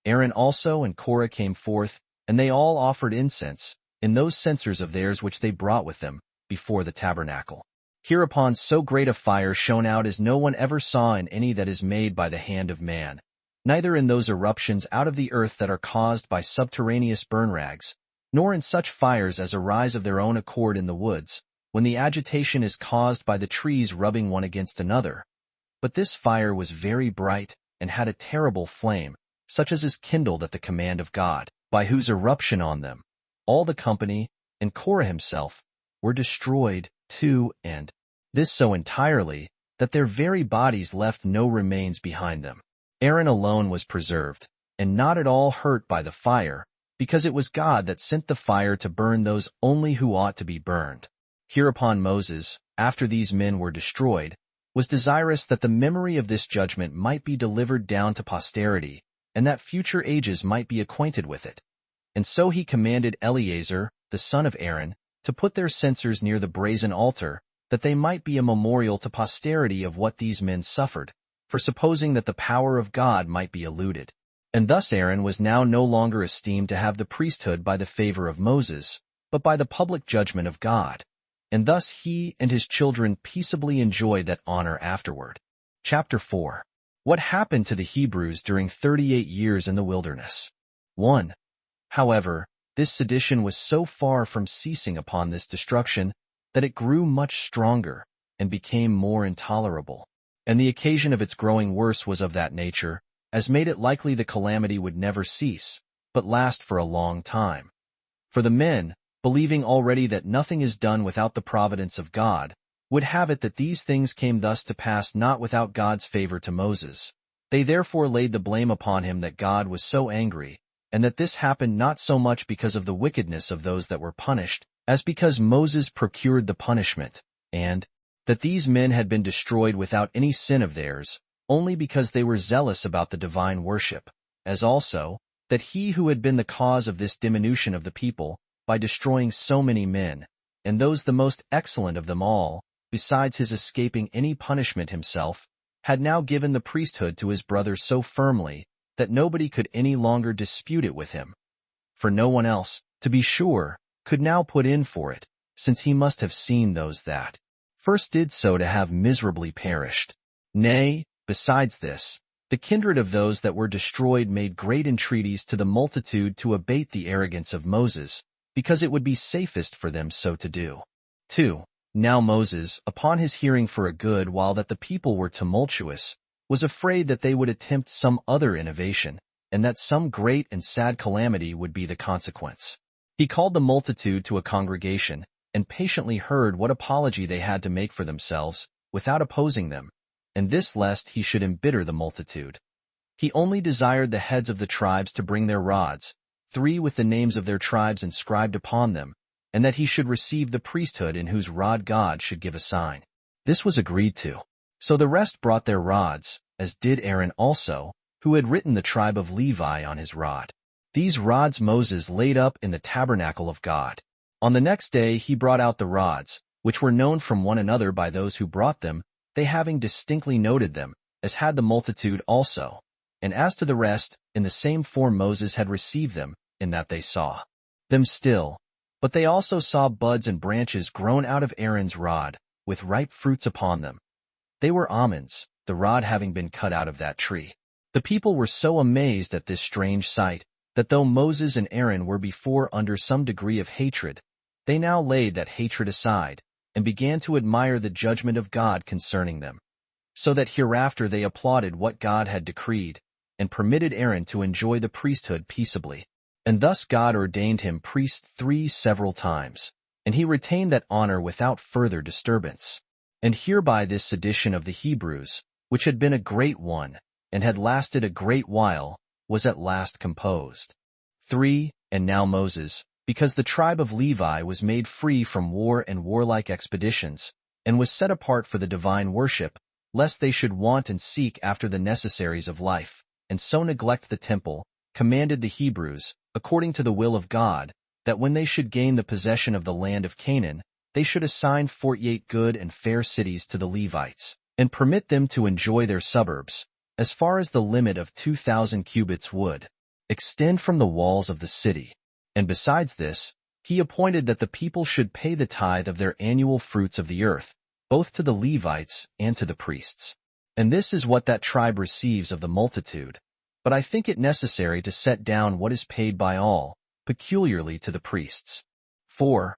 S1: Aaron also and Korah came forth, and they all offered incense, in those censers of theirs which they brought with them, before the tabernacle. Hereupon so great a fire shone out as no one ever saw in any that is made by the hand of man, neither in those eruptions out of the earth that are caused by subterraneous burn-rags, nor in such fires as arise of their own accord in the woods, when the agitation is caused by the trees rubbing one against another. But this fire was very bright, and had a terrible flame, such as is kindled at the command of God, by whose eruption on them all the company, and Korah himself, were destroyed too, and this so entirely, that their very bodies left no remains behind them. Aaron alone was preserved, and not at all hurt by the fire, because it was God that sent the fire to burn those only who ought to be burned. Hereupon Moses, after these men were destroyed, was desirous that the memory of this judgment might be delivered down to posterity, and that future ages might be acquainted with it. And so he commanded Eleazar, the son of Aaron, to put their censers near the brazen altar, that they might be a memorial to posterity of what these men suffered, for supposing that the power of God might be eluded. And thus Aaron was now no longer esteemed to have the priesthood by the favor of Moses, but by the public judgment of God. And thus he and his children peaceably enjoyed that honor afterward. Chapter 4. What happened to the Hebrews during 38 years in the wilderness? 1. However, this sedition was so far from ceasing upon this destruction, that it grew much stronger, and became more intolerable. And the occasion of its growing worse was of that nature, as made it likely the calamity would never cease, but last for a long time. For the men, believing already that nothing is done without the providence of God, would have it that these things came thus to pass not without God's favor to Moses, They therefore laid the blame upon him that God was so angry, and that this happened not so much because of the wickedness of those that were punished, as because Moses procured the punishment, and that these men had been destroyed without any sin of theirs, only because they were zealous about the divine worship, as also, that he who had been the cause of this diminution of the people, by destroying so many men, and those the most excellent of them all, besides his escaping any punishment himself, had now given the priesthood to his brother so firmly, that nobody could any longer dispute it with him. For no one else, to be sure, could now put in for it, since he must have seen those that first did so to have miserably perished. Nay, besides this, the kindred of those that were destroyed made great entreaties to the multitude to abate the arrogance of Moses, because it would be safest for them so to do. 2. Now Moses, upon his hearing for a good while that the people were tumultuous, was afraid that they would attempt some other innovation, and that some great and sad calamity would be the consequence. He called the multitude to a congregation, and patiently heard what apology they had to make for themselves, without opposing them, and this lest he should embitter the multitude. He only desired the heads of the tribes to bring their rods, 3 with the names of their tribes inscribed upon them, and that he should receive the priesthood in whose rod God should give a sign. This was agreed to. So the rest brought their rods, as did Aaron also, who had written the tribe of Levi on his rod. These rods Moses laid up in the tabernacle of God. On the next day he brought out the rods, which were known from one another by those who brought them, they having distinctly noted them, as had the multitude also. And as to the rest, in the same form Moses had received them, in that they saw them still. But they also saw buds and branches grown out of Aaron's rod, with ripe fruits upon them. They were almonds, the rod having been cut out of that tree. The people were so amazed at this strange sight, that though Moses and Aaron were before under some degree of hatred, they now laid that hatred aside, and began to admire the judgment of God concerning them. So that hereafter they applauded what God had decreed, and permitted Aaron to enjoy the priesthood peaceably. And thus God ordained him priest 3 several times, and he retained that honor without further disturbance. And hereby this sedition of the Hebrews, which had been a great one, and had lasted a great while, was at last composed. 3. And now Moses, because the tribe of Levi was made free from war and warlike expeditions, and was set apart for the divine worship, lest they should want and seek after the necessaries of life, and so neglect the temple, commanded the Hebrews, according to the will of God, that when they should gain the possession of the land of Canaan, they should assign 48 good and fair cities to the Levites, and permit them to enjoy their suburbs, as far as the limit of 2,000 cubits would extend from the walls of the city. And besides this, he appointed that the people should pay the tithe of their annual fruits of the earth, both to the Levites and to the priests. And this is what that tribe receives of the multitude. But I think it necessary to set down what is paid by all, peculiarly to the priests. 4.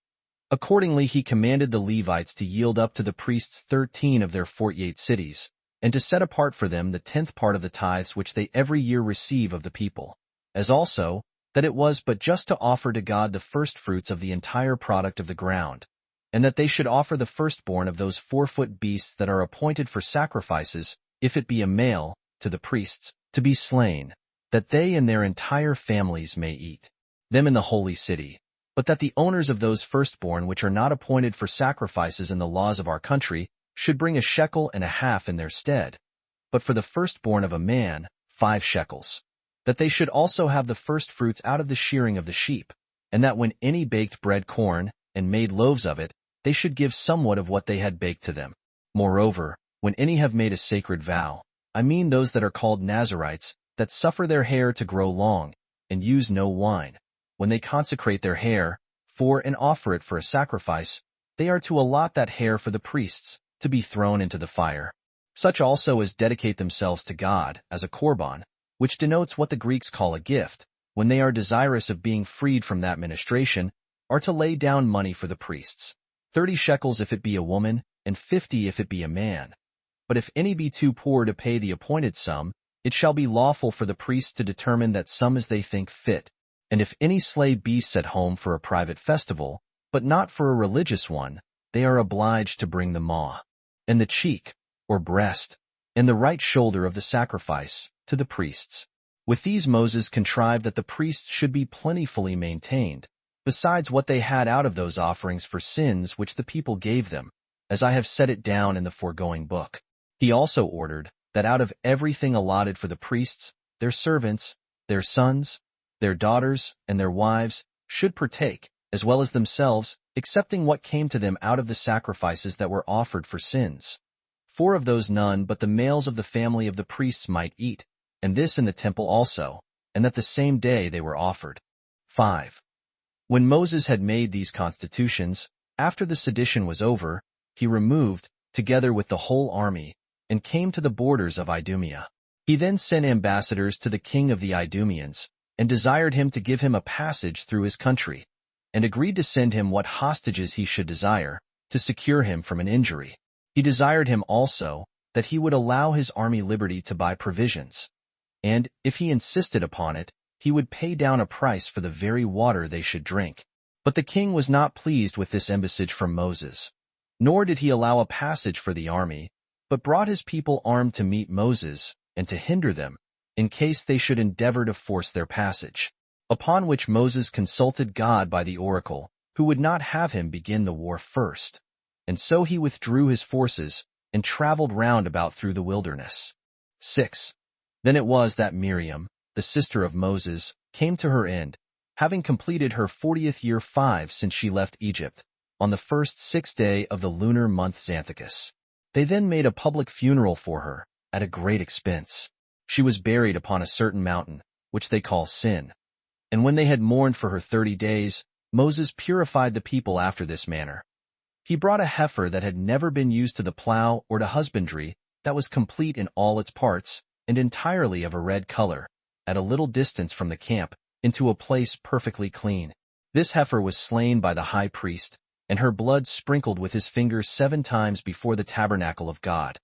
S1: Accordingly he commanded the Levites to yield up to the priests 13 of their 48 cities, and to set apart for them the 10th part of the tithes which they every year receive of the people, as also, that it was but just to offer to God the firstfruits of the entire product of the ground, and that they should offer the firstborn of those 4-foot beasts that are appointed for sacrifices, if it be a male, to the priests, to be slain, that they and their entire families may eat them in the holy city, but that the owners of those firstborn which are not appointed for sacrifices in the laws of our country should bring 1.5 shekels in their stead, but for the firstborn of a man, 5 shekels. That they should also have the firstfruits out of the shearing of the sheep, and that when any baked bread corn, and made loaves of it, they should give somewhat of what they had baked to them. Moreover, when any have made a sacred vow, I mean those that are called Nazarites, that suffer their hair to grow long, and use no wine, when they consecrate their hair, and offer it for a sacrifice, they are to allot that hair for the priests, to be thrown into the fire. Such also as dedicate themselves to God, as a korban, which denotes what the Greeks call a gift, when they are desirous of being freed from that ministration, are to lay down money for the priests, 30 shekels if it be a woman, and 50 if it be a man. But if any be too poor to pay the appointed sum, it shall be lawful for the priests to determine that sum as they think fit. And if any slay beasts at home for a private festival, but not for a religious one, they are obliged to bring the maw, and the cheek, or breast, and the right shoulder of the sacrifice, to the priests. With these Moses contrived that the priests should be plentifully maintained, besides what they had out of those offerings for sins which the people gave them, as I have set it down in the foregoing book. He also ordered that out of everything allotted for the priests, their servants, their sons, their daughters, and their wives should partake, as well as themselves, excepting what came to them out of the sacrifices that were offered for sins. For of those none but the males of the family of the priests might eat, and this in the temple also, and that the same day they were offered. 5. When Moses had made these constitutions, after the sedition was over, he removed, together with the whole army, and came to the borders of Idumea. He then sent ambassadors to the king of the Idumeans, and desired him to give him a passage through his country, and agreed to send him what hostages he should desire, to secure him from an injury. He desired him also that he would allow his army liberty to buy provisions, and, if he insisted upon it, he would pay down a price for the very water they should drink. But the king was not pleased with this embassage from Moses, nor did he allow a passage for the army, but brought his people armed to meet Moses, and to hinder them, in case they should endeavor to force their passage. Upon which Moses consulted God by the oracle, who would not have him begin the war first. And so he withdrew his forces, and traveled round about through the wilderness. 6. Then it was that Miriam, the sister of Moses, came to her end, having completed her 40th year 5 since she left Egypt, on the first 6th day of the lunar month Xanthicus. They then made a public funeral for her, at a great expense. She was buried upon a certain mountain, which they call Sin. And when they had mourned for her 30 days, Moses purified the people after this manner. He brought a heifer that had never been used to the plow or to husbandry, that was complete in all its parts, and entirely of a red color, at a little distance from the camp, into a place perfectly clean. This heifer was slain by the high priest, and her blood sprinkled with his fingers 7 times before the tabernacle of God.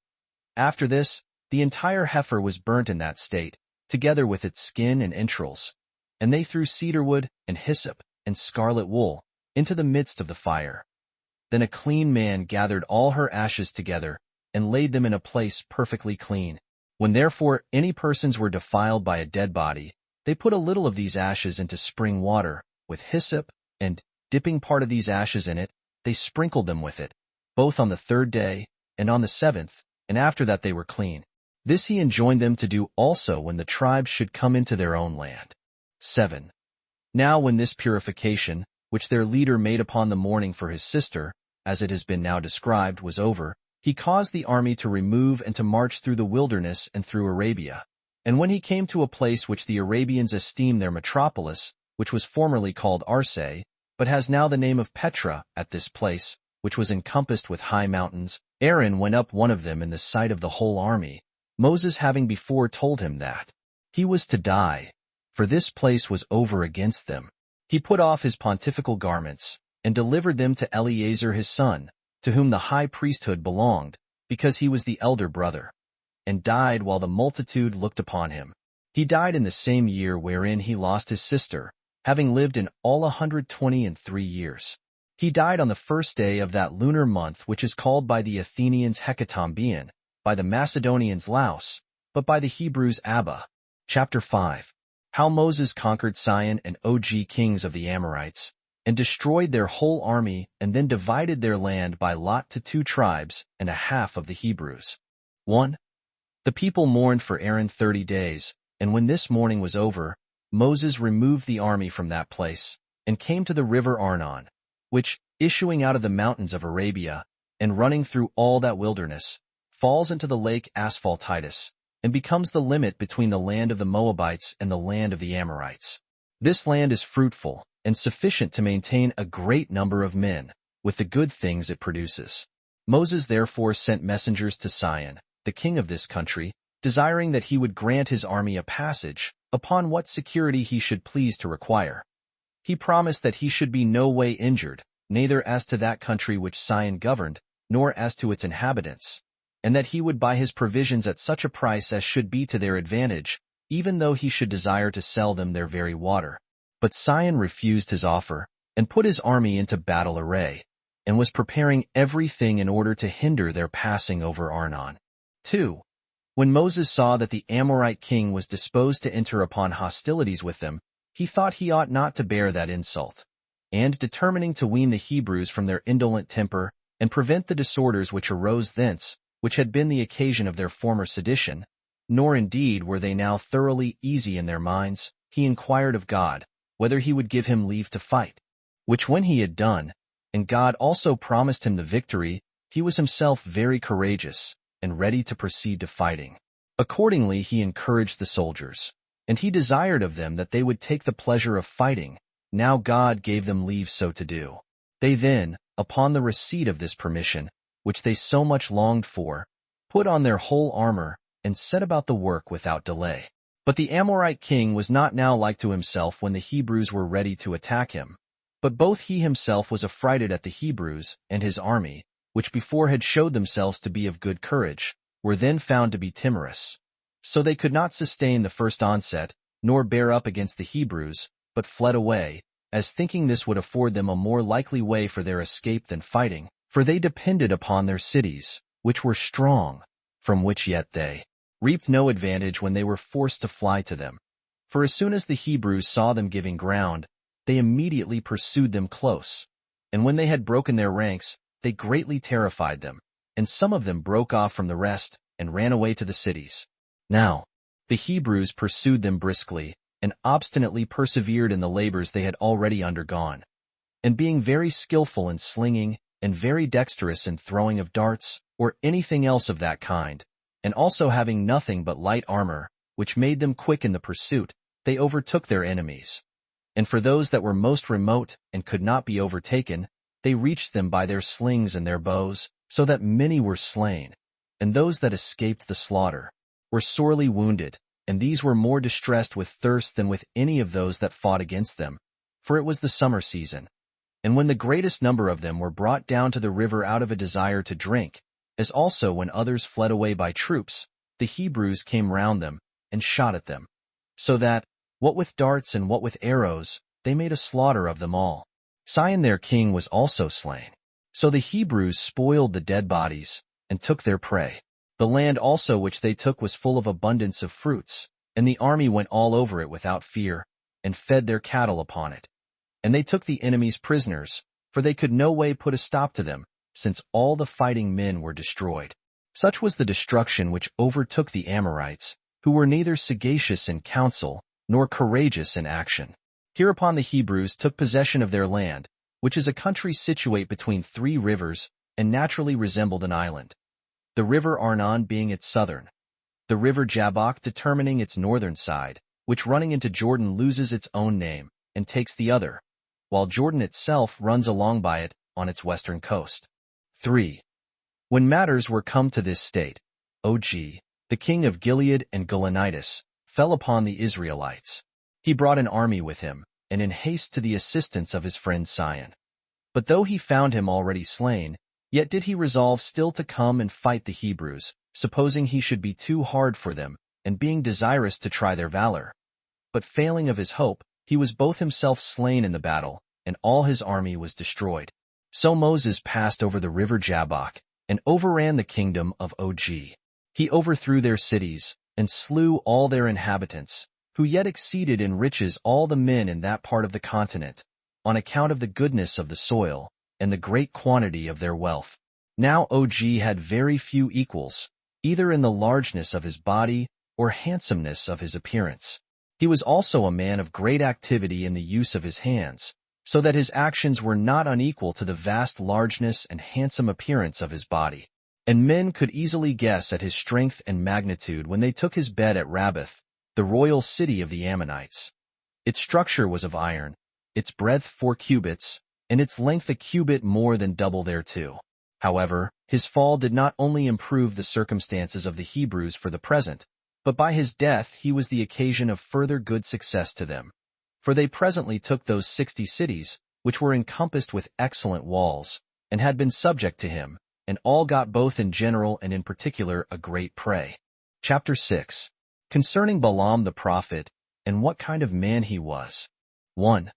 S1: After this, the entire heifer was burnt in that state, together with its skin and entrails, and they threw cedar wood, and hyssop, and scarlet wool, into the midst of the fire. Then a clean man gathered all her ashes together, and laid them in a place perfectly clean. When therefore any persons were defiled by a dead body, they put a little of these ashes into spring water, with hyssop, and, dipping part of these ashes in it, they sprinkled them with it, both on the 3rd day, and on the 7th, and after that they were clean. This he enjoined them to do also when the tribes should come into their own land. 7. Now when this purification, which their leader made upon the mourning for his sister, as it has been now described, was over, he caused the army to remove and to march through the wilderness and through Arabia. And when he came to a place which the Arabians esteemed their metropolis, which was formerly called Arse, but has now the name of Petra, at this place, which was encompassed with high mountains, Aaron went up one of them in the sight of the whole army, Moses having before told him that he was to die, for this place was over against them. He put off his pontifical garments, and delivered them to Eleazar his son, to whom the high priesthood belonged, because he was the elder brother, and died while the multitude looked upon him. He died in the same year wherein he lost his sister, having lived in all 123 years. He died on the 1st day of that lunar month which is called by the Athenians Hecatombean, by the Macedonians Laus, but by the Hebrews Abba. Chapter 5. How Moses conquered Sihon and Og, kings of the Amorites, and destroyed their whole army, and then divided their land by lot to 2 tribes and a half of the Hebrews. 1. The people mourned for Aaron 30 days, and when this mourning was over, Moses removed the army from that place, and came to the river Arnon, which, issuing out of the mountains of Arabia, and running through all that wilderness, falls into the lake Asphaltitis, and becomes the limit between the land of the Moabites and the land of the Amorites. This land is fruitful, and sufficient to maintain a great number of men, with the good things it produces. Moses therefore sent messengers to Sihon, the king of this country, desiring that he would grant his army a passage, upon what security he should please to require. He promised that he should be no way injured, neither as to that country which Sihon governed, nor as to its inhabitants, and that he would buy his provisions at such a price as should be to their advantage, even though he should desire to sell them their very water. But Sihon refused his offer, and put his army into battle array, and was preparing everything in order to hinder their passing over Arnon. 2. When Moses saw that the Amorite king was disposed to enter upon hostilities with them, he thought he ought not to bear that insult. And determining to wean the Hebrews from their indolent temper and prevent the disorders which arose thence, which had been the occasion of their former sedition, nor indeed were they now thoroughly easy in their minds, he inquired of God, whether he would give him leave to fight. Which when he had done, and God also promised him the victory, he was himself very courageous, and ready to proceed to fighting. Accordingly he encouraged the soldiers, and he desired of them that they would take the pleasure of fighting. Now God gave them leave so to do. They then, upon the receipt of this permission, which they so much longed for, put on their whole armor, and set about the work without delay. But the Amorite king was not now like to himself when the Hebrews were ready to attack him, but both he himself was affrighted at the Hebrews, and his army, which before had showed themselves to be of good courage, were then found to be timorous. So they could not sustain the first onset, nor bear up against the Hebrews, but fled away, as thinking this would afford them a more likely way for their escape than fighting, for they depended upon their cities, which were strong, from which yet they reaped no advantage when they were forced to fly to them. For as soon as the Hebrews saw them giving ground, they immediately pursued them close, and when they had broken their ranks, they greatly terrified them, and some of them broke off from the rest and ran away to the cities. Now, the Hebrews pursued them briskly, and obstinately persevered in the labors they had already undergone. And being very skillful in slinging, and very dexterous in throwing of darts, or anything else of that kind, and also having nothing but light armor, which made them quick in the pursuit, they overtook their enemies. And for those that were most remote and could not be overtaken, they reached them by their slings and their bows, so that many were slain, and those that escaped the slaughter were sorely wounded, and these were more distressed with thirst than with any of those that fought against them, for it was the summer season. And when the greatest number of them were brought down to the river out of a desire to drink, as also when others fled away by troops, the Hebrews came round them, and shot at them, so that, what with darts and what with arrows, they made a slaughter of them all. Sihon their king was also slain. So the Hebrews spoiled the dead bodies, and took their prey. The land also which they took was full of abundance of fruits, and the army went all over it without fear, and fed their cattle upon it. And they took the enemies prisoners, for they could no way put a stop to them, since all the fighting men were destroyed. Such was the destruction which overtook the Amorites, who were neither sagacious in counsel, nor courageous in action. Hereupon the Hebrews took possession of their land, which is a country situate between 3 rivers, and naturally resembled an island. The river Arnon being its southern, the river Jabbok determining its northern side, which running into Jordan loses its own name, and takes the other, while Jordan itself runs along by it on its western coast. 3. When matters were come to this state, Og, the king of Gilead and Golanitis, fell upon the Israelites. He brought an army with him, and in haste to the assistance of his friend Sihon. But though he found him already slain, yet did he resolve still to come and fight the Hebrews, supposing he should be too hard for them, and being desirous to try their valor. But failing of his hope, he was both himself slain in the battle, and all his army was destroyed. So Moses passed over the river Jabbok, and overran the kingdom of Og. He overthrew their cities, and slew all their inhabitants, who yet exceeded in riches all the men in that part of the continent, on account of the goodness of the soil, and the great quantity of their wealth. Now Og had very few equals, either in the largeness of his body, or handsomeness of his appearance. He was also a man of great activity in the use of his hands, so that his actions were not unequal to the vast largeness and handsome appearance of his body. And men could easily guess at his strength and magnitude when they took his bed at Rabbath, the royal city of the Ammonites. Its structure was of iron, its breadth 4 cubits, and its length a cubit more than double thereto. However, his fall did not only improve the circumstances of the Hebrews for the present, but by his death he was the occasion of further good success to them. For they presently took those 60 cities, which were encompassed with excellent walls, and had been subject to him, and all got both in general and in particular a great prey. Chapter 6. Concerning Balaam the prophet, and what kind of man he was. 1.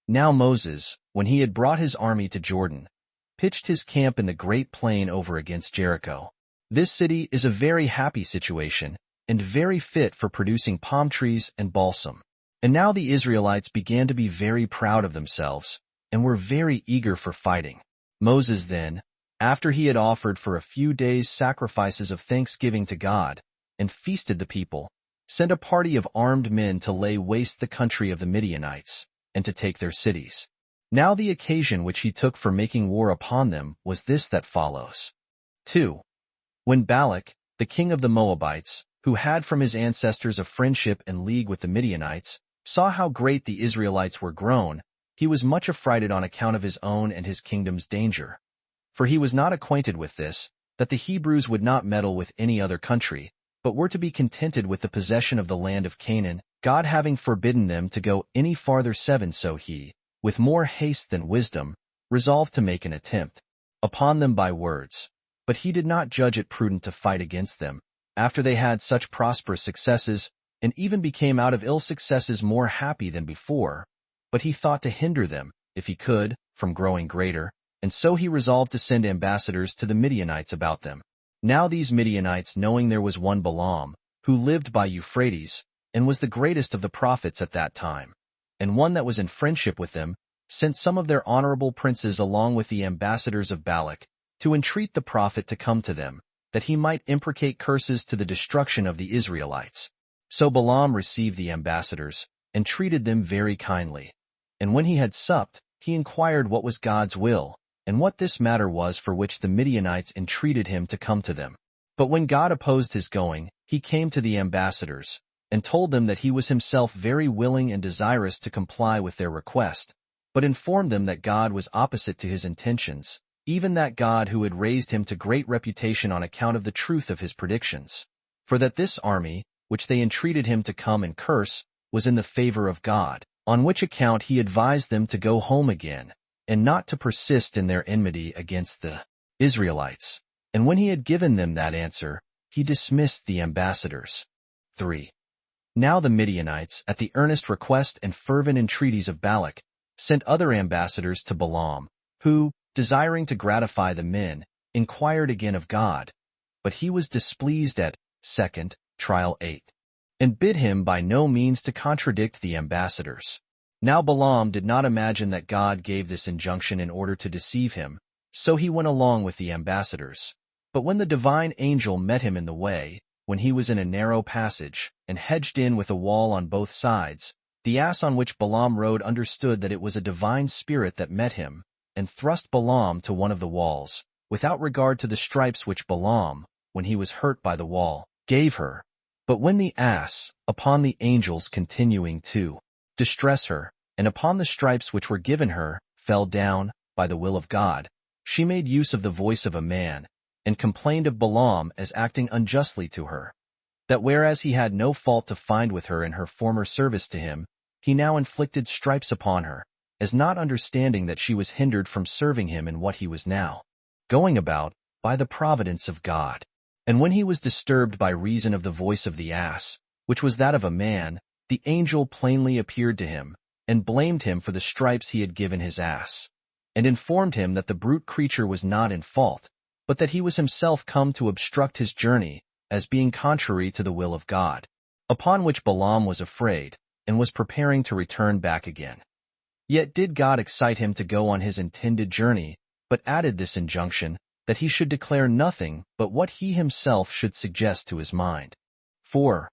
S1: Now Moses, when he had brought his army to Jordan, pitched his camp in the great plain over against Jericho. This city is a very happy situation and very fit for producing palm trees and balsam. And now the Israelites began to be very proud of themselves and were very eager for fighting. Moses then, after he had offered for a few days sacrifices of thanksgiving to God and feasted the people, sent a party of armed men to lay waste the country of the Midianites and to take their cities. Now the occasion which he took for making war upon them was this that follows. 2. When Balak, the king of the Moabites, who had from his ancestors a friendship and league with the Midianites, saw how great the Israelites were grown, he was much affrighted on account of his own and his kingdom's danger. For he was not acquainted with this, that the Hebrews would not meddle with any other country, but were to be contented with the possession of the land of Canaan, God having forbidden them to go any farther. 7. So he, with more haste than wisdom, resolved to make an attempt upon them by words. But he did not judge it prudent to fight against them, after they had such prosperous successes, and even became out of ill successes more happy than before. But he thought to hinder them, if he could, from growing greater, and so he resolved to send ambassadors to the Midianites about them. Now these Midianites, knowing there was one Balaam, who lived by Euphrates, and was the greatest of the prophets at that time, and one that was in friendship with them, sent some of their honorable princes along with the ambassadors of Balak, to entreat the prophet to come to them, that he might imprecate curses to the destruction of the Israelites. So Balaam received the ambassadors, and treated them very kindly. And when he had supped, he inquired what was God's will, and what this matter was for which the Midianites entreated him to come to them. But when God opposed his going, he came to the ambassadors, and told them that he was himself very willing and desirous to comply with their request, but informed them that God was opposite to his intentions, even that God who had raised him to great reputation on account of the truth of his predictions. For that this army, which they entreated him to come and curse, was in the favor of God, on which account he advised them to go home again, and not to persist in their enmity against the Israelites. And when he had given them that answer, he dismissed the ambassadors. 3. Now the Midianites, at the earnest request and fervent entreaties of Balak, sent other ambassadors to Balaam, who, desiring to gratify the men, inquired again of God. But he was displeased at 2 Trial 8, and bid him by no means to contradict the ambassadors. Now Balaam did not imagine that God gave this injunction in order to deceive him, so he went along with the ambassadors. But when the divine angel met him in the way, when he was in a narrow passage, and hedged in with a wall on both sides, the ass on which Balaam rode understood that it was a divine spirit that met him, and thrust Balaam to one of the walls, without regard to the stripes which Balaam, when he was hurt by the wall, gave her. But when the ass, upon the angel's continuing to distress her, and upon the stripes which were given her, fell down, by the will of God, she made use of the voice of a man, and complained of Balaam as acting unjustly to her, that whereas he had no fault to find with her in her former service to him, he now inflicted stripes upon her, as not understanding that she was hindered from serving him in what he was now going about, by the providence of God. And when he was disturbed by reason of the voice of the ass, which was that of a man, the angel plainly appeared to him, and blamed him for the stripes he had given his ass, and informed him that the brute creature was not in fault, but that he was himself come to obstruct his journey, as being contrary to the will of God. Upon which Balaam was afraid, and was preparing to return back again. Yet did God excite him to go on his intended journey, but added this injunction, that he should declare nothing but what he himself should suggest to his mind. 4.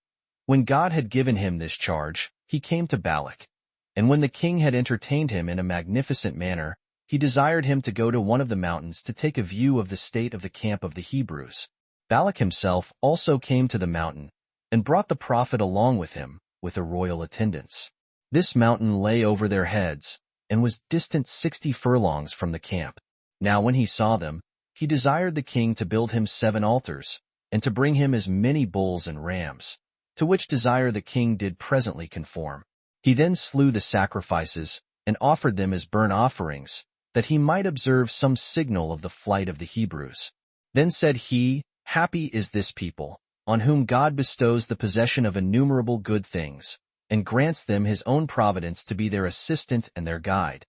S1: When God had given him this charge, he came to Balak. And when the king had entertained him in a magnificent manner, he desired him to go to one of the mountains to take a view of the state of the camp of the Hebrews. Balak himself also came to the mountain, and brought the prophet along with him, with a royal attendance. This mountain lay over their heads, and was distant 60 furlongs from the camp. Now when he saw them, he desired the king to build him 7 altars, and to bring him as many bulls and rams, to which desire the king did presently conform. He then slew the sacrifices, and offered them as burnt offerings, that he might observe some signal of the flight of the Hebrews. Then said he, Happy is this people, on whom God bestows the possession of innumerable good things, and grants them his own providence to be their assistant and their guide,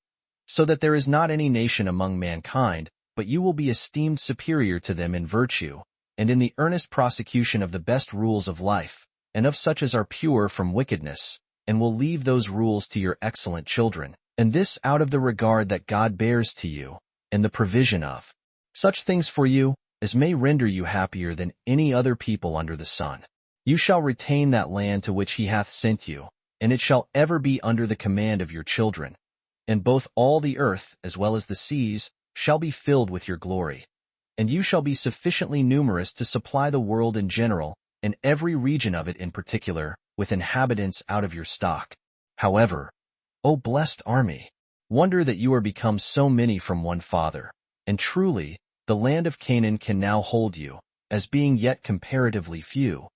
S1: so that there is not any nation among mankind, but you will be esteemed superior to them in virtue, and in the earnest prosecution of the best rules of life, and of such as are pure from wickedness, and will leave those rules to your excellent children, and this out of the regard that God bears to you, and the provision of such things for you, as may render you happier than any other people under the sun. You shall retain that land to which he hath sent you, and it shall ever be under the command of your children, and both all the earth as well as the seas shall be filled with your glory. And you shall be sufficiently numerous to supply the world in general, and every region of it in particular, with inhabitants out of your stock. However, O blessed army, wonder that you are become so many from one father, and truly, the land of Canaan can now hold you, as being yet comparatively few.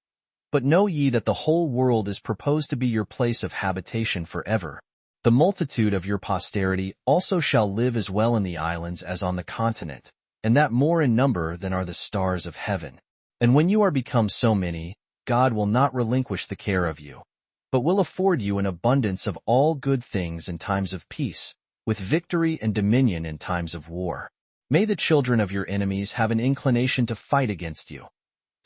S1: But know ye that the whole world is proposed to be your place of habitation forever. The multitude of your posterity also shall live as well in the islands as on the continent, and that more in number than are the stars of heaven. And when you are become so many, God will not relinquish the care of you, but will afford you an abundance of all good things in times of peace, with victory and dominion in times of war. May the children of your enemies have an inclination to fight against you,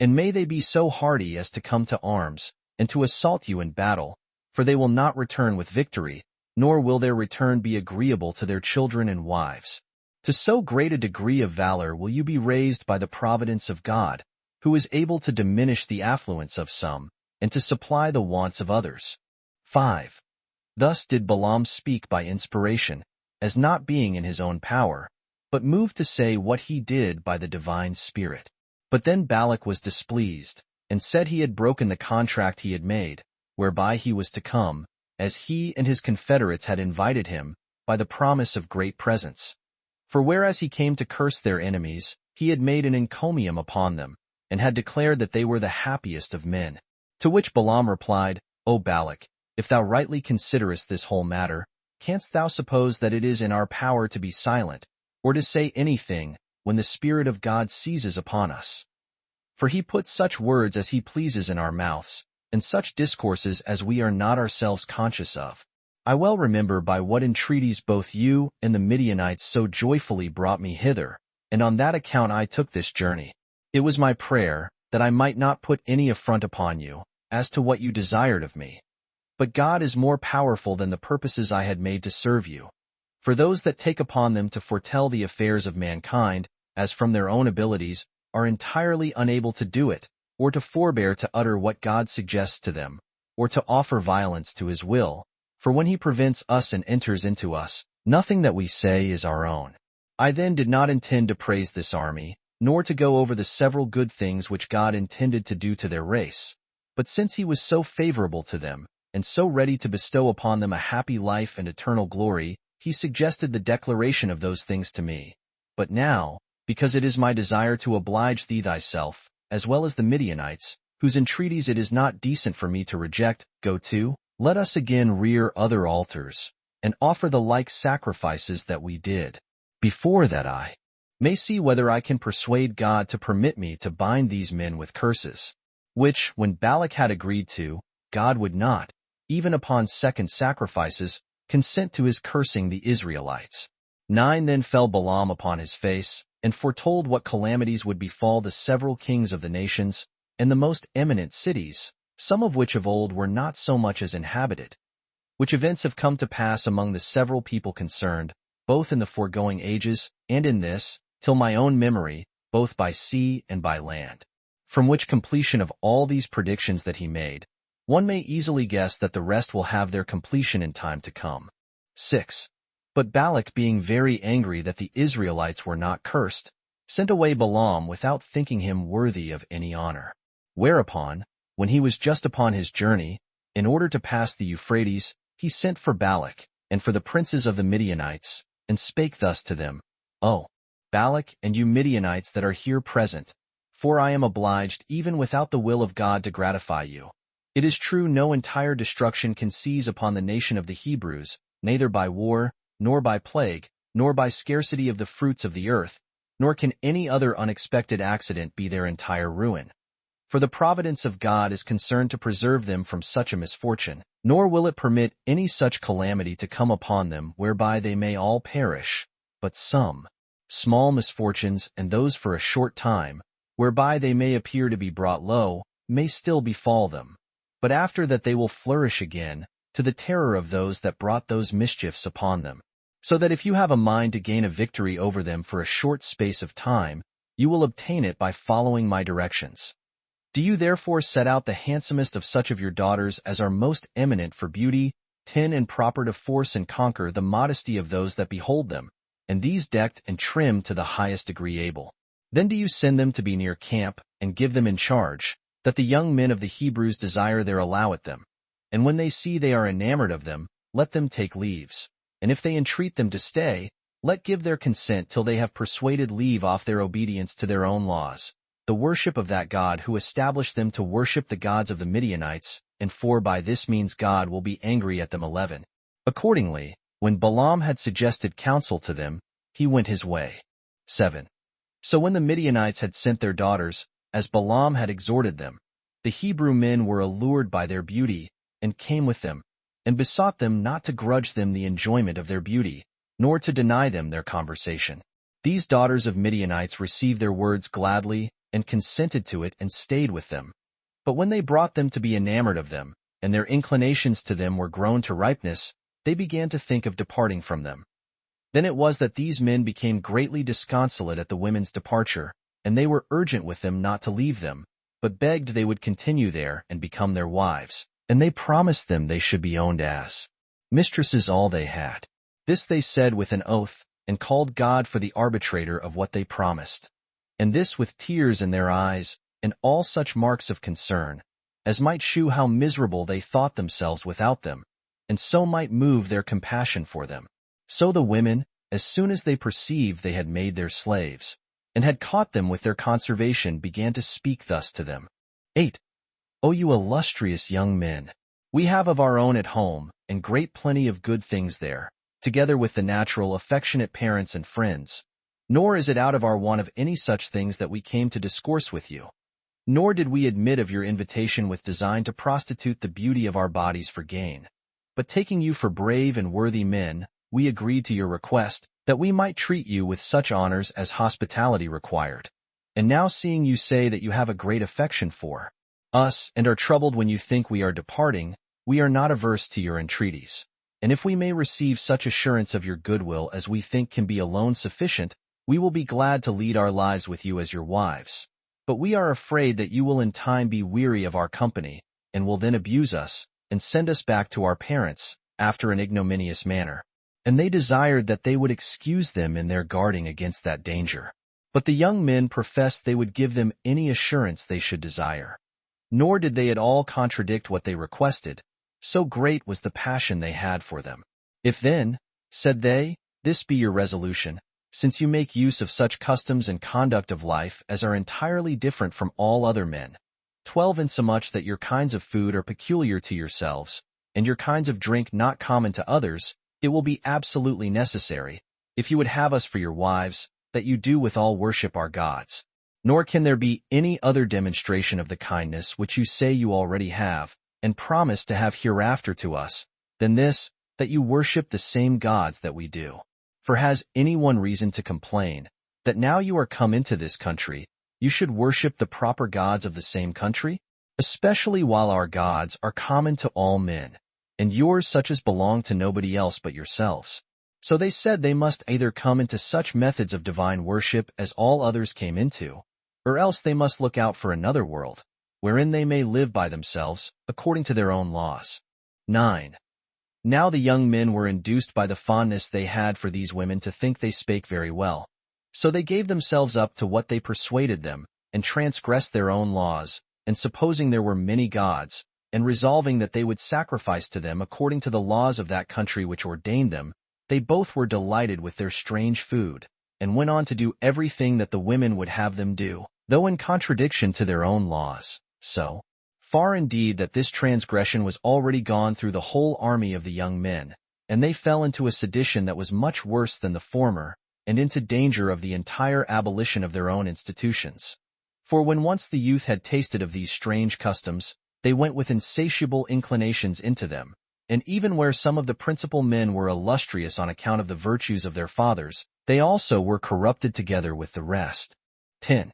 S1: and may they be so hardy as to come to arms, and to assault you in battle, for they will not return with victory, nor will their return be agreeable to their children and wives. To so great a degree of valor will you be raised by the providence of God, who is able to diminish the affluence of some, and to supply the wants of others. 5. Thus did Balaam speak by inspiration, as not being in his own power, but moved to say what he did by the divine Spirit. But then Balak was displeased, and said he had broken the contract he had made, whereby he was to come, as he and his confederates had invited him, by the promise of great presents. For whereas he came to curse their enemies, he had made an encomium upon them, and had declared that they were the happiest of men. To which Balaam replied, O Balak, if thou rightly considerest this whole matter, canst thou suppose that it is in our power to be silent, or to say anything, when the Spirit of God seizes upon us? For he puts such words as he pleases in our mouths, and such discourses as we are not ourselves conscious of. I well remember by what entreaties both you and the Midianites so joyfully brought me hither, and on that account I took this journey. It was my prayer, that I might not put any affront upon you, as to what you desired of me. But God is more powerful than the purposes I had made to serve you. For those that take upon them to foretell the affairs of mankind, as from their own abilities, are entirely unable to do it, or to forbear to utter what God suggests to them, or to offer violence to his will. For when he prevents us and enters into us, nothing that we say is our own. I then did not intend to praise this army, nor to go over the several good things which God intended to do to their race. But since he was so favorable to them, and so ready to bestow upon them a happy life and eternal glory, he suggested the declaration of those things to me. But now, because it is my desire to oblige thee thyself, as well as the Midianites, whose entreaties it is not decent for me to reject, go to, let us again rear other altars, and offer the like sacrifices that we did. Before that I may see whether I can persuade God to permit me to bind these men with curses, which, when Balak had agreed to, God would not, even upon second sacrifices, consent to his cursing the Israelites. 9 Then fell Balaam upon his face, and foretold what calamities would befall the several kings of the nations, and the most eminent cities, some of which of old were not so much as inhabited, which events have come to pass among the several people concerned, both in the foregoing ages, and in this, till my own memory, both by sea and by land. From which completion of all these predictions that he made, one may easily guess that the rest will have their completion in time to come. 6. But Balak, being very angry that the Israelites were not cursed, sent away Balaam without thinking him worthy of any honor. Whereupon, when he was just upon his journey, in order to pass the Euphrates, he sent for Balak, and for the princes of the Midianites, and spake thus to them, O Balak, and you Midianites that are here present, for I am obliged even without the will of God to gratify you. It is true no entire destruction can seize upon the nation of the Hebrews, neither by war, nor by plague, nor by scarcity of the fruits of the earth, nor can any other unexpected accident be their entire ruin. For the providence of God is concerned to preserve them from such a misfortune, nor will it permit any such calamity to come upon them whereby they may all perish, but some small misfortunes, and those for a short time, whereby they may appear to be brought low, may still befall them. But after that they will flourish again, to the terror of those that brought those mischiefs upon them. So that if you have a mind to gain a victory over them for a short space of time, you will obtain it by following my directions. Do you therefore set out the handsomest of such of your daughters as are most eminent for beauty, 10 and proper to force and conquer the modesty of those that behold them, and these decked and trimmed to the highest degree able. Then do you send them to be near camp, and give them in charge, that the young men of the Hebrews desire their allow at them. And when they see they are enamored of them, let them take leaves. And if they entreat them to stay, let give their consent till they have persuaded leave off their obedience to their own laws, the worship of that God who established them to worship the gods of the Midianites, and for by this means God will be angry at them. 11. Accordingly, when Balaam had suggested counsel to them, he went his way. 7. So when the Midianites had sent their daughters, as Balaam had exhorted them, the Hebrew men were allured by their beauty, and came with them, and besought them not to grudge them the enjoyment of their beauty, nor to deny them their conversation. These daughters of Midianites received their words gladly, and consented to it, and stayed with them. But when they brought them to be enamored of them, and their inclinations to them were grown to ripeness, they began to think of departing from them. Then it was that these men became greatly disconsolate at the women's departure, and they were urgent with them not to leave them, but begged they would continue there and become their wives. And they promised them they should be owned as mistresses all they had. This they said with an oath, and called God for the arbitrator of what they promised. And this with tears in their eyes, and all such marks of concern, as might shew how miserable they thought themselves without them, and so might move their compassion for them. So the women, as soon as they perceived they had made their slaves, and had caught them with their conservation, began to speak thus to them. 8. O you illustrious young men! We have of our own at home, and great plenty of good things there, together with the natural affectionate parents and friends. Nor is it out of our want of any such things that we came to discourse with you. Nor did we admit of your invitation with design to prostitute the beauty of our bodies for gain. But taking you for brave and worthy men, we agreed to your request, that we might treat you with such honors as hospitality required. And now seeing you say that you have a great affection for us, and are troubled when you think we are departing, we are not averse to your entreaties. And if we may receive such assurance of your goodwill as we think can be alone sufficient, we will be glad to lead our lives with you as your wives. But we are afraid that you will in time be weary of our company, and will then abuse us, and send us back to our parents, after an ignominious manner. And they desired that they would excuse them in their guarding against that danger. But the young men professed they would give them any assurance they should desire. Nor did they at all contradict what they requested, so great was the passion they had for them. If then, said they, this be your resolution, since you make use of such customs and conduct of life as are entirely different from all other men, 12 insomuch that your kinds of food are peculiar to yourselves, and your kinds of drink not common to others, it will be absolutely necessary, if you would have us for your wives, that you do withal worship our gods. Nor can there be any other demonstration of the kindness which you say you already have, and promise to have hereafter to us, than this, that you worship the same gods that we do. For has any one reason to complain, that now you are come into this country, you should worship the proper gods of the same country? Especially while our gods are common to all men, and yours such as belong to nobody else but yourselves. So they said they must either come into such methods of divine worship as all others came into, or else they must look out for another world, wherein they may live by themselves, according to their own laws. 9. Now the young men were induced by the fondness they had for these women to think they spake very well. So they gave themselves up to what they persuaded them, and transgressed their own laws, and supposing there were many gods, and resolving that they would sacrifice to them according to the laws of that country which ordained them, they both were delighted with their strange food, and went on to do everything that the women would have them do, though in contradiction to their own laws. So far indeed that this transgression was already gone through the whole army of the young men, and they fell into a sedition that was much worse than the former, and into danger of the entire abolition of their own institutions. For when once the youth had tasted of these strange customs, they went with insatiable inclinations into them, and even where some of the principal men were illustrious on account of the virtues of their fathers, they also were corrupted together with the rest. 10.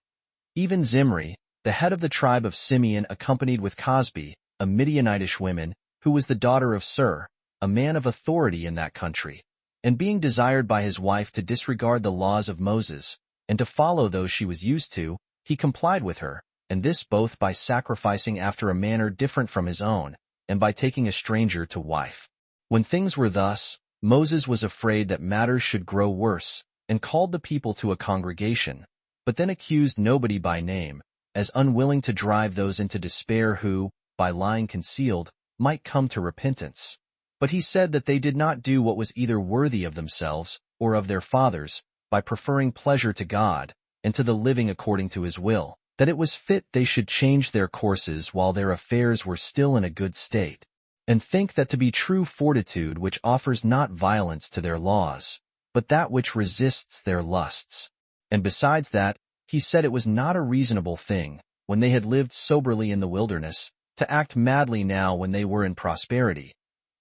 S1: Even Zimri, the head of the tribe of Simeon, accompanied with Cosbi, a Midianitish woman, who was the daughter of Sur, a man of authority in that country, and being desired by his wife to disregard the laws of Moses, and to follow those she was used to, he complied with her, and this both by sacrificing after a manner different from his own, and by taking a stranger to wife. When things were thus, Moses was afraid that matters should grow worse, and called the people to a congregation, but then accused nobody by name, as unwilling to drive those into despair who, by lying concealed, might come to repentance. But he said that they did not do what was either worthy of themselves or of their fathers, by preferring pleasure to God, and to the living according to his will, that it was fit they should change their courses while their affairs were still in a good state, and think that to be true fortitude which offers not violence to their laws, but that which resists their lusts. And besides that, he said it was not a reasonable thing, when they had lived soberly in the wilderness, to act madly now when they were in prosperity,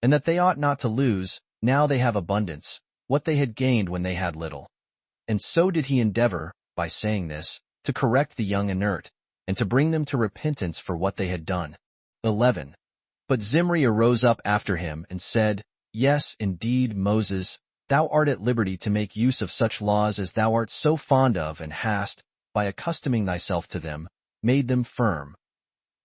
S1: and that they ought not to lose, now they have abundance, what they had gained when they had little. And so did he endeavor, by saying this, to correct the young inert, and to bring them to repentance for what they had done. 11. But Zimri arose up after him and said, Yes, indeed, Moses, thou art at liberty to make use of such laws as thou art so fond of, and hast, by accustoming thyself to them, made them firm.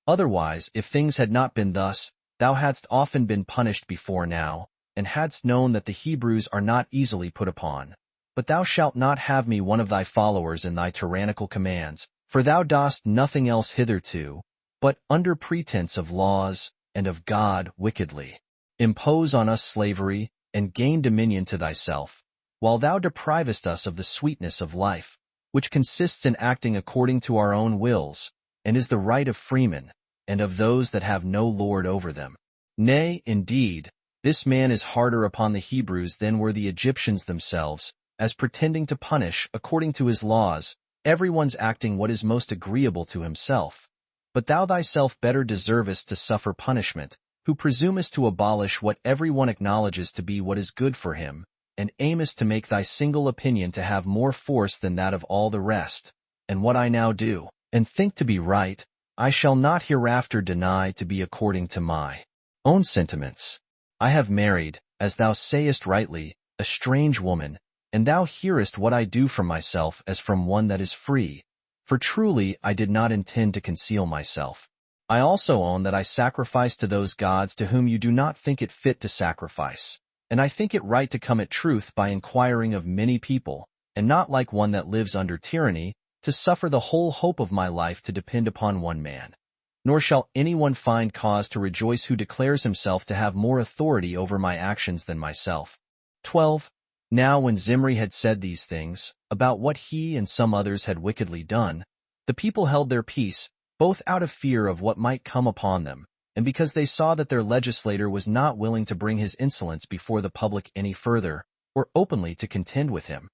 S1: Otherwise, if things had not been thus, thou hadst often been punished before now, and hadst known that the Hebrews are not easily put upon. But thou shalt not have me one of thy followers in thy tyrannical commands, for thou dost nothing else hitherto, but, under pretense of laws, and of God wickedly, impose on us slavery, and gain dominion to thyself, while thou deprivest us of the sweetness of life, which consists in acting according to our own wills, and is the right of freemen, and of those that have no lord over them. Nay, indeed, this man is harder upon the Hebrews than were the Egyptians themselves, as pretending to punish, according to his laws, everyone's acting what is most agreeable to himself. But thou thyself better deservest to suffer punishment, who presumest to abolish what every one acknowledges to be what is good for him, and aimest to make thy single opinion to have more force than that of all the rest. And what I now do, and think to be right, I shall not hereafter deny to be according to my own sentiments. I have married, as thou sayest rightly, a strange woman, and thou hearest what I do from myself as from one that is free. For truly I did not intend to conceal myself. I also own that I sacrifice to those gods to whom you do not think it fit to sacrifice, and I think it right to come at truth by inquiring of many people, and not like one that lives under tyranny, to suffer the whole hope of my life to depend upon one man. Nor shall anyone find cause to rejoice who declares himself to have more authority over my actions than myself. 12. Now when Zimri had said these things, about what he and some others had wickedly done, the people held their peace, both out of fear of what might come upon them, and because they saw that their legislator was not willing to bring his insolence before the public any further, or openly to contend with him.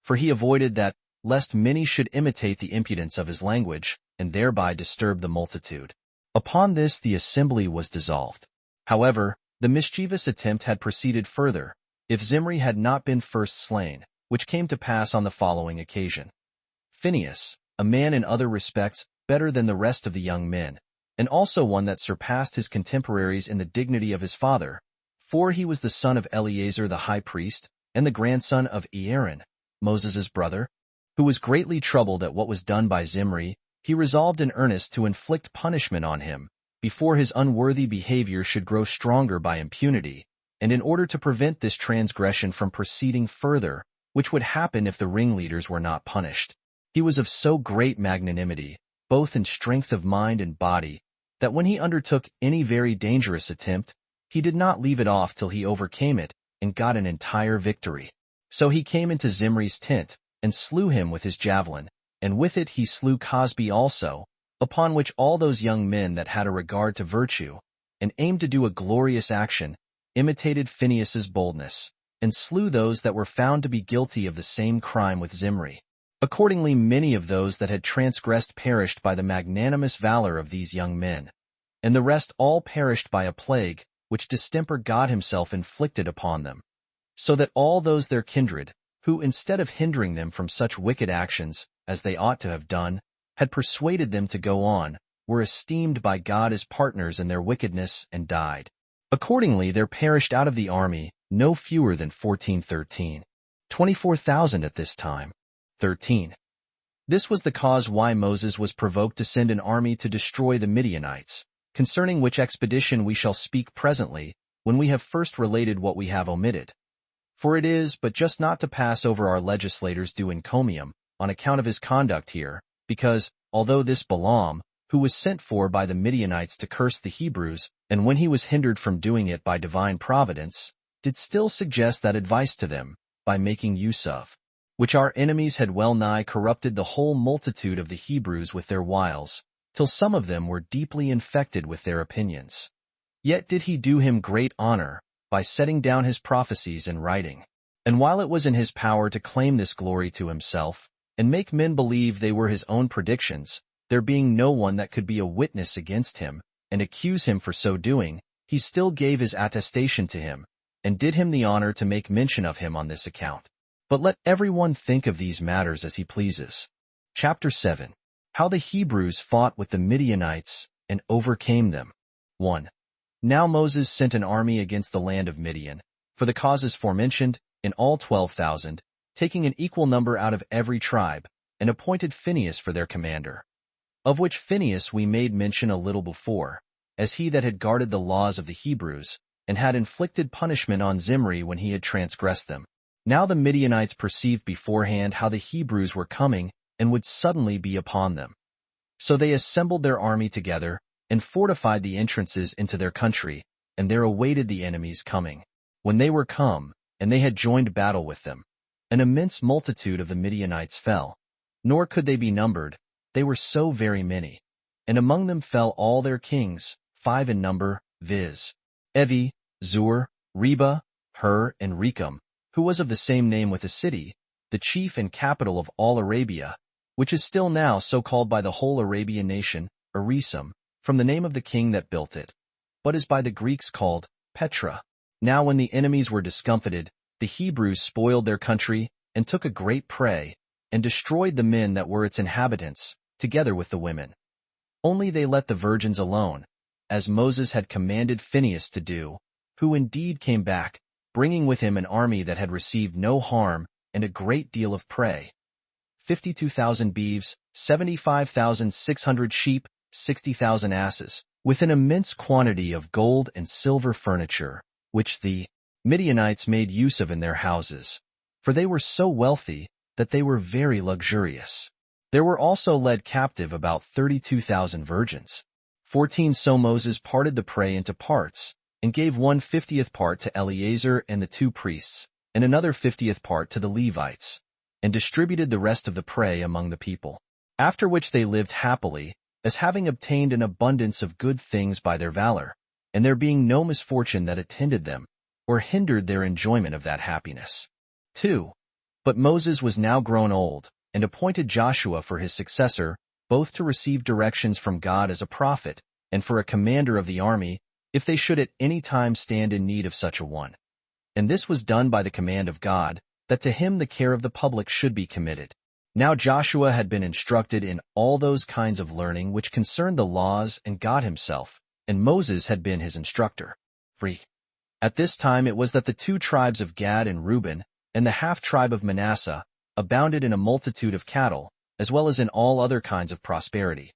S1: For he avoided that, lest many should imitate the impudence of his language, and thereby disturb the multitude. Upon this the assembly was dissolved. However, the mischievous attempt had proceeded further, if Zimri had not been first slain, which came to pass on the following occasion. Phinehas, a man in other respects better than the rest of the young men, and also one that surpassed his contemporaries in the dignity of his father, for he was the son of Eleazar the high priest, and the grandson of Aaron, Moses' brother, who was greatly troubled at what was done by Zimri. He resolved in earnest to inflict punishment on him, before his unworthy behavior should grow stronger by impunity, and in order to prevent this transgression from proceeding further, which would happen if the ringleaders were not punished. He was of so great magnanimity, both in strength of mind and body, that when he undertook any very dangerous attempt, he did not leave it off till he overcame it and got an entire victory. So he came into Zimri's tent, and slew him with his javelin, and with it he slew Cosbi also, upon which all those young men that had a regard to virtue, and aimed to do a glorious action, imitated Phinehas's boldness, and slew those that were found to be guilty of the same crime with Zimri. Accordingly many of those that had transgressed perished by the magnanimous valor of these young men, and the rest all perished by a plague, which distemper God himself inflicted upon them. So that all those their kindred, who instead of hindering them from such wicked actions, as they ought to have done, had persuaded them to go on, were esteemed by God as partners in their wickedness and died. Accordingly, there perished out of the army no fewer than 24,000 at this time. 13. This was the cause why Moses was provoked to send an army to destroy the Midianites, concerning which expedition we shall speak presently, when we have first related what we have omitted. For it is but just not to pass over our legislators' due encomium, on account of his conduct here, because, although this Balaam, who was sent for by the Midianites to curse the Hebrews, and when he was hindered from doing it by divine providence, did still suggest that advice to them, by making use of which our enemies had well nigh corrupted the whole multitude of the Hebrews with their wiles, till some of them were deeply infected with their opinions. Yet did he do him great honor, by setting down his prophecies in writing. And while it was in his power to claim this glory to himself, and make men believe they were his own predictions, there being no one that could be a witness against him, and accuse him for so doing, he still gave his attestation to him, and did him the honor to make mention of him on this account. But let everyone think of these matters as he pleases. Chapter 7. How the Hebrews fought with the Midianites, and overcame them. 1. Now Moses sent an army against the land of Midian, for the causes forementioned, in all 12,000, taking an equal number out of every tribe, and appointed Phinehas for their commander. Of which Phinehas we made mention a little before, as he that had guarded the laws of the Hebrews, and had inflicted punishment on Zimri when he had transgressed them. Now the Midianites perceived beforehand how the Hebrews were coming, and would suddenly be upon them. So they assembled their army together, and fortified the entrances into their country, and there awaited the enemy's coming. When they were come, and they had joined battle with them, an immense multitude of the Midianites fell, nor could they be numbered, they were so very many. And among them fell all their kings, 5 in number, viz. Evi, Zur, Reba, Hur, and Rechem, who was of the same name with the city, the chief and capital of all Arabia, which is still now so called by the whole Arabian nation, Arisum, from the name of the king that built it, but is by the Greeks called Petra. Now when the enemies were discomfited, the Hebrews spoiled their country, and took a great prey, and destroyed the men that were its inhabitants, together with the women. Only they let the virgins alone, as Moses had commanded Phinehas to do, who indeed came back, bringing with him an army that had received no harm, and a great deal of prey. 52,000 beeves, 75,600 sheep, 60,000 asses, with an immense quantity of gold and silver furniture, which the Midianites made use of in their houses, for they were so wealthy that they were very luxurious. There were also led captive about 32,000 virgins. 14 So Moses parted the prey into parts, and gave 1/50th part to Eleazar and the 2 priests, and another 50th part to the Levites, and distributed the rest of the prey among the people. After which they lived happily, as having obtained an abundance of good things by their valor, and there being no misfortune that attended them, or hindered their enjoyment of that happiness. 2. But Moses was now grown old, and appointed Joshua for his successor, both to receive directions from God as a prophet, and for a commander of the army, if they should at any time stand in need of such a one. And this was done by the command of God, that to him the care of the public should be committed. Now Joshua had been instructed in all those kinds of learning which concerned the laws and God himself, and Moses had been his instructor. 3. At this time it was that the 2 tribes of Gad and Reuben, and the half-tribe of Manasseh, abounded in a multitude of cattle, as well as in all other kinds of prosperity.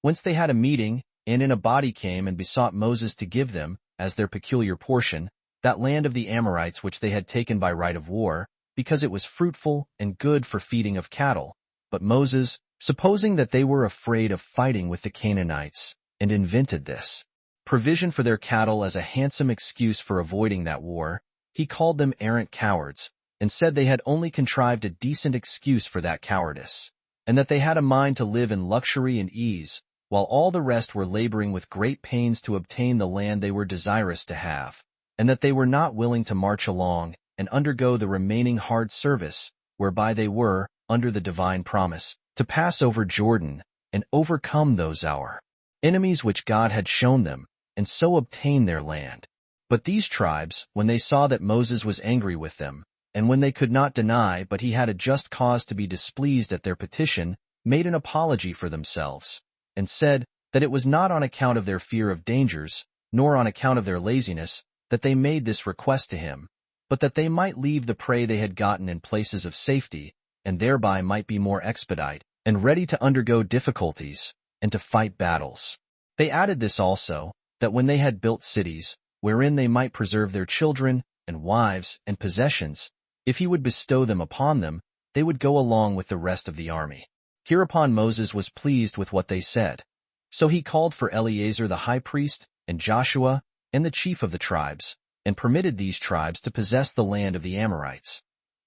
S1: Whence they had a meeting, and in a body came and besought Moses to give them, as their peculiar portion, that land of the Amorites which they had taken by right of war, because it was fruitful and good for feeding of cattle. But Moses, supposing that they were afraid of fighting with the Canaanites, and invented this provision for their cattle as a handsome excuse for avoiding that war, he called them arrant cowards, and said they had only contrived a decent excuse for that cowardice, and that they had a mind to live in luxury and ease, while all the rest were laboring with great pains to obtain the land they were desirous to have, and that they were not willing to march along and undergo the remaining hard service, whereby they were, under the divine promise, to pass over Jordan, and overcome those our enemies which God had shown them, and so obtain their land. But these tribes, when they saw that Moses was angry with them, and when they could not deny but he had a just cause to be displeased at their petition, made an apology for themselves, and said that it was not on account of their fear of dangers, nor on account of their laziness, that they made this request to him, but that they might leave the prey they had gotten in places of safety, and thereby might be more expedite, and ready to undergo difficulties, and to fight battles. They added this also, that when they had built cities, wherein they might preserve their children, and wives, and possessions, if he would bestow them upon them, they would go along with the rest of the army. Hereupon Moses was pleased with what they said. So he called for Eleazar the high priest, and Joshua, and the chief of the tribes, and permitted these tribes to possess the land of the Amorites.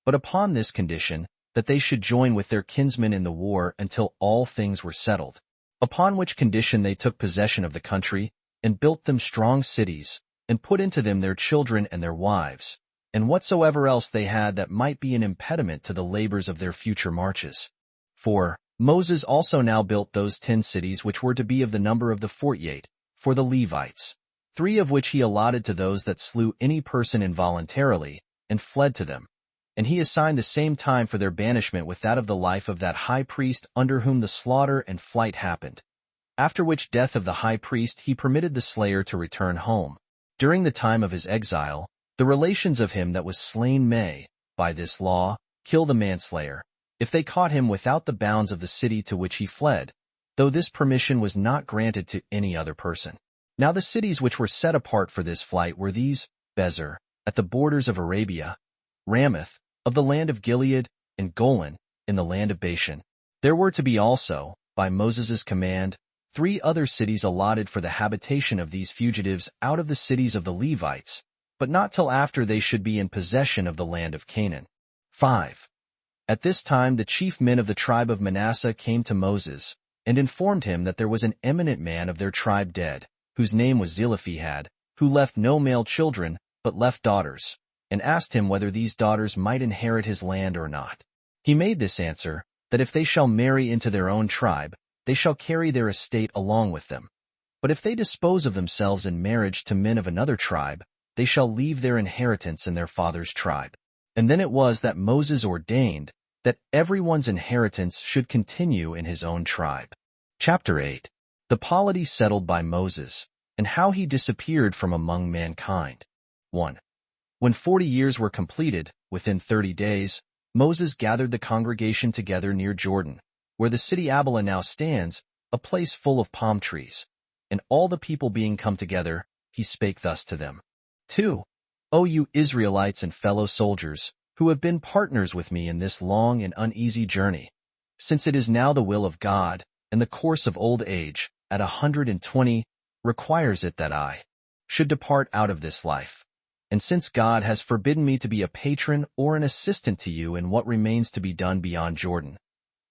S1: But upon this condition, that they should join with their kinsmen in the war until all things were settled. Upon which condition they took possession of the country, and built them strong cities, and put into them their children and their wives, and whatsoever else they had that might be an impediment to the labors of their future marches. For Moses also now built those 10 cities which were to be of the number of the 48, for the Levites, 3 of which he allotted to those that slew any person involuntarily, and fled to them. And he assigned the same time for their banishment with that of the life of that high priest under whom the slaughter and flight happened. After which death of the high priest he permitted the slayer to return home. During the time of his exile, the relations of him that was slain may, by this law, kill the manslayer, if they caught him without the bounds of the city to which he fled, though this permission was not granted to any other person. Now the cities which were set apart for this flight were these: Bezer, at the borders of Arabia, Ramoth, of the land of Gilead, and Golan, in the land of Bashan. There were to be also, by Moses' command, 3 other cities allotted for the habitation of these fugitives out of the cities of the Levites, but not till after they should be in possession of the land of Canaan. 5. At this time the chief men of the tribe of Manasseh came to Moses, and informed him that there was an eminent man of their tribe dead, whose name was Zelophehad, who left no male children, but left daughters, and asked him whether these daughters might inherit his land or not. He made this answer, that if they shall marry into their own tribe, they shall carry their estate along with them. But if they dispose of themselves in marriage to men of another tribe, they shall leave their inheritance in their father's tribe. And then it was that Moses ordained that everyone's inheritance should continue in his own tribe. Chapter 8. The polity settled by Moses, and how he disappeared from among mankind. 1. When 40 years were completed, within 30 days, Moses gathered the congregation together near Jordan, where the city Abela now stands, a place full of palm trees. And all the people being come together, he spake thus to them. 2. O you Israelites and fellow soldiers, who have been partners with me in this long and uneasy journey, since it is now the will of God, and the course of old age, at 120, requires it that I should depart out of this life. And since God has forbidden me to be a patron or an assistant to you in what remains to be done beyond Jordan,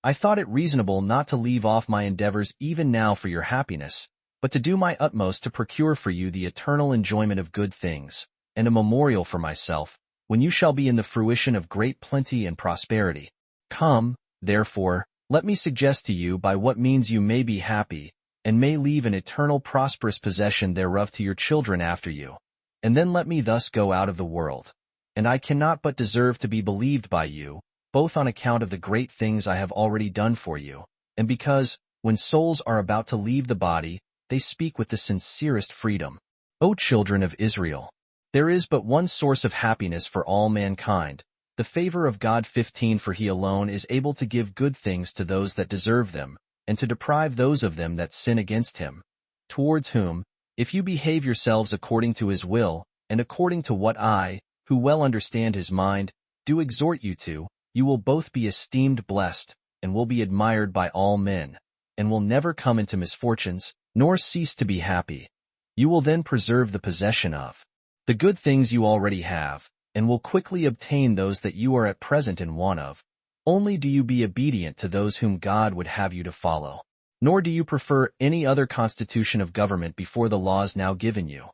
S1: I thought it reasonable not to leave off my endeavors even now for your happiness, but to do my utmost to procure for you the eternal enjoyment of good things, and a memorial for myself, when you shall be in the fruition of great plenty and prosperity. Come, therefore, let me suggest to you by what means you may be happy, and may leave an eternal prosperous possession thereof to your children after you. And then let me thus go out of the world. And I cannot but deserve to be believed by you, both on account of the great things I have already done for you, and because, when souls are about to leave the body, they speak with the sincerest freedom. O children of Israel, there is but one source of happiness for all mankind, the favor of God. 15 For he alone is able to give good things to those that deserve them, and to deprive those of them that sin against him, towards whom, if you behave yourselves according to his will, and according to what I, who well understand his mind, do exhort you to, you will both be esteemed blessed, and will be admired by all men, and will never come into misfortunes, nor cease to be happy. You will then preserve the possession of the good things you already have, and will quickly obtain those that you are at present in want of. Only do you be obedient to those whom God would have you to follow. Nor do you prefer any other constitution of government before the laws now given you.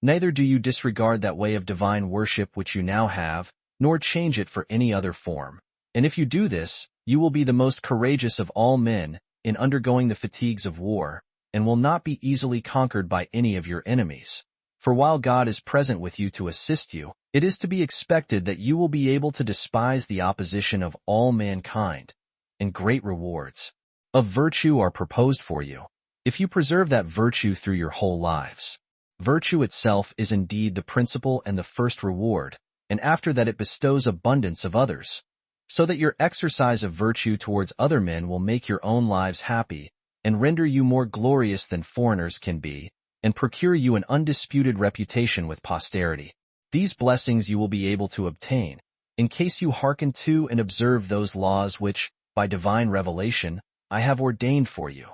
S1: Neither do you disregard that way of divine worship which you now have, nor change it for any other form. And if you do this, you will be the most courageous of all men, in undergoing the fatigues of war, and will not be easily conquered by any of your enemies. For while God is present with you to assist you, it is to be expected that you will be able to despise the opposition of all mankind, and great rewards of virtue are proposed for you, if you preserve that virtue through your whole lives. Virtue itself is indeed the principal and the first reward, and after that it bestows abundance of others, so that your exercise of virtue towards other men will make your own lives happy, and render you more glorious than foreigners can be, and procure you an undisputed reputation with posterity. These blessings you will be able to obtain, in case you hearken to and observe those laws which, by divine revelation, I have ordained for you.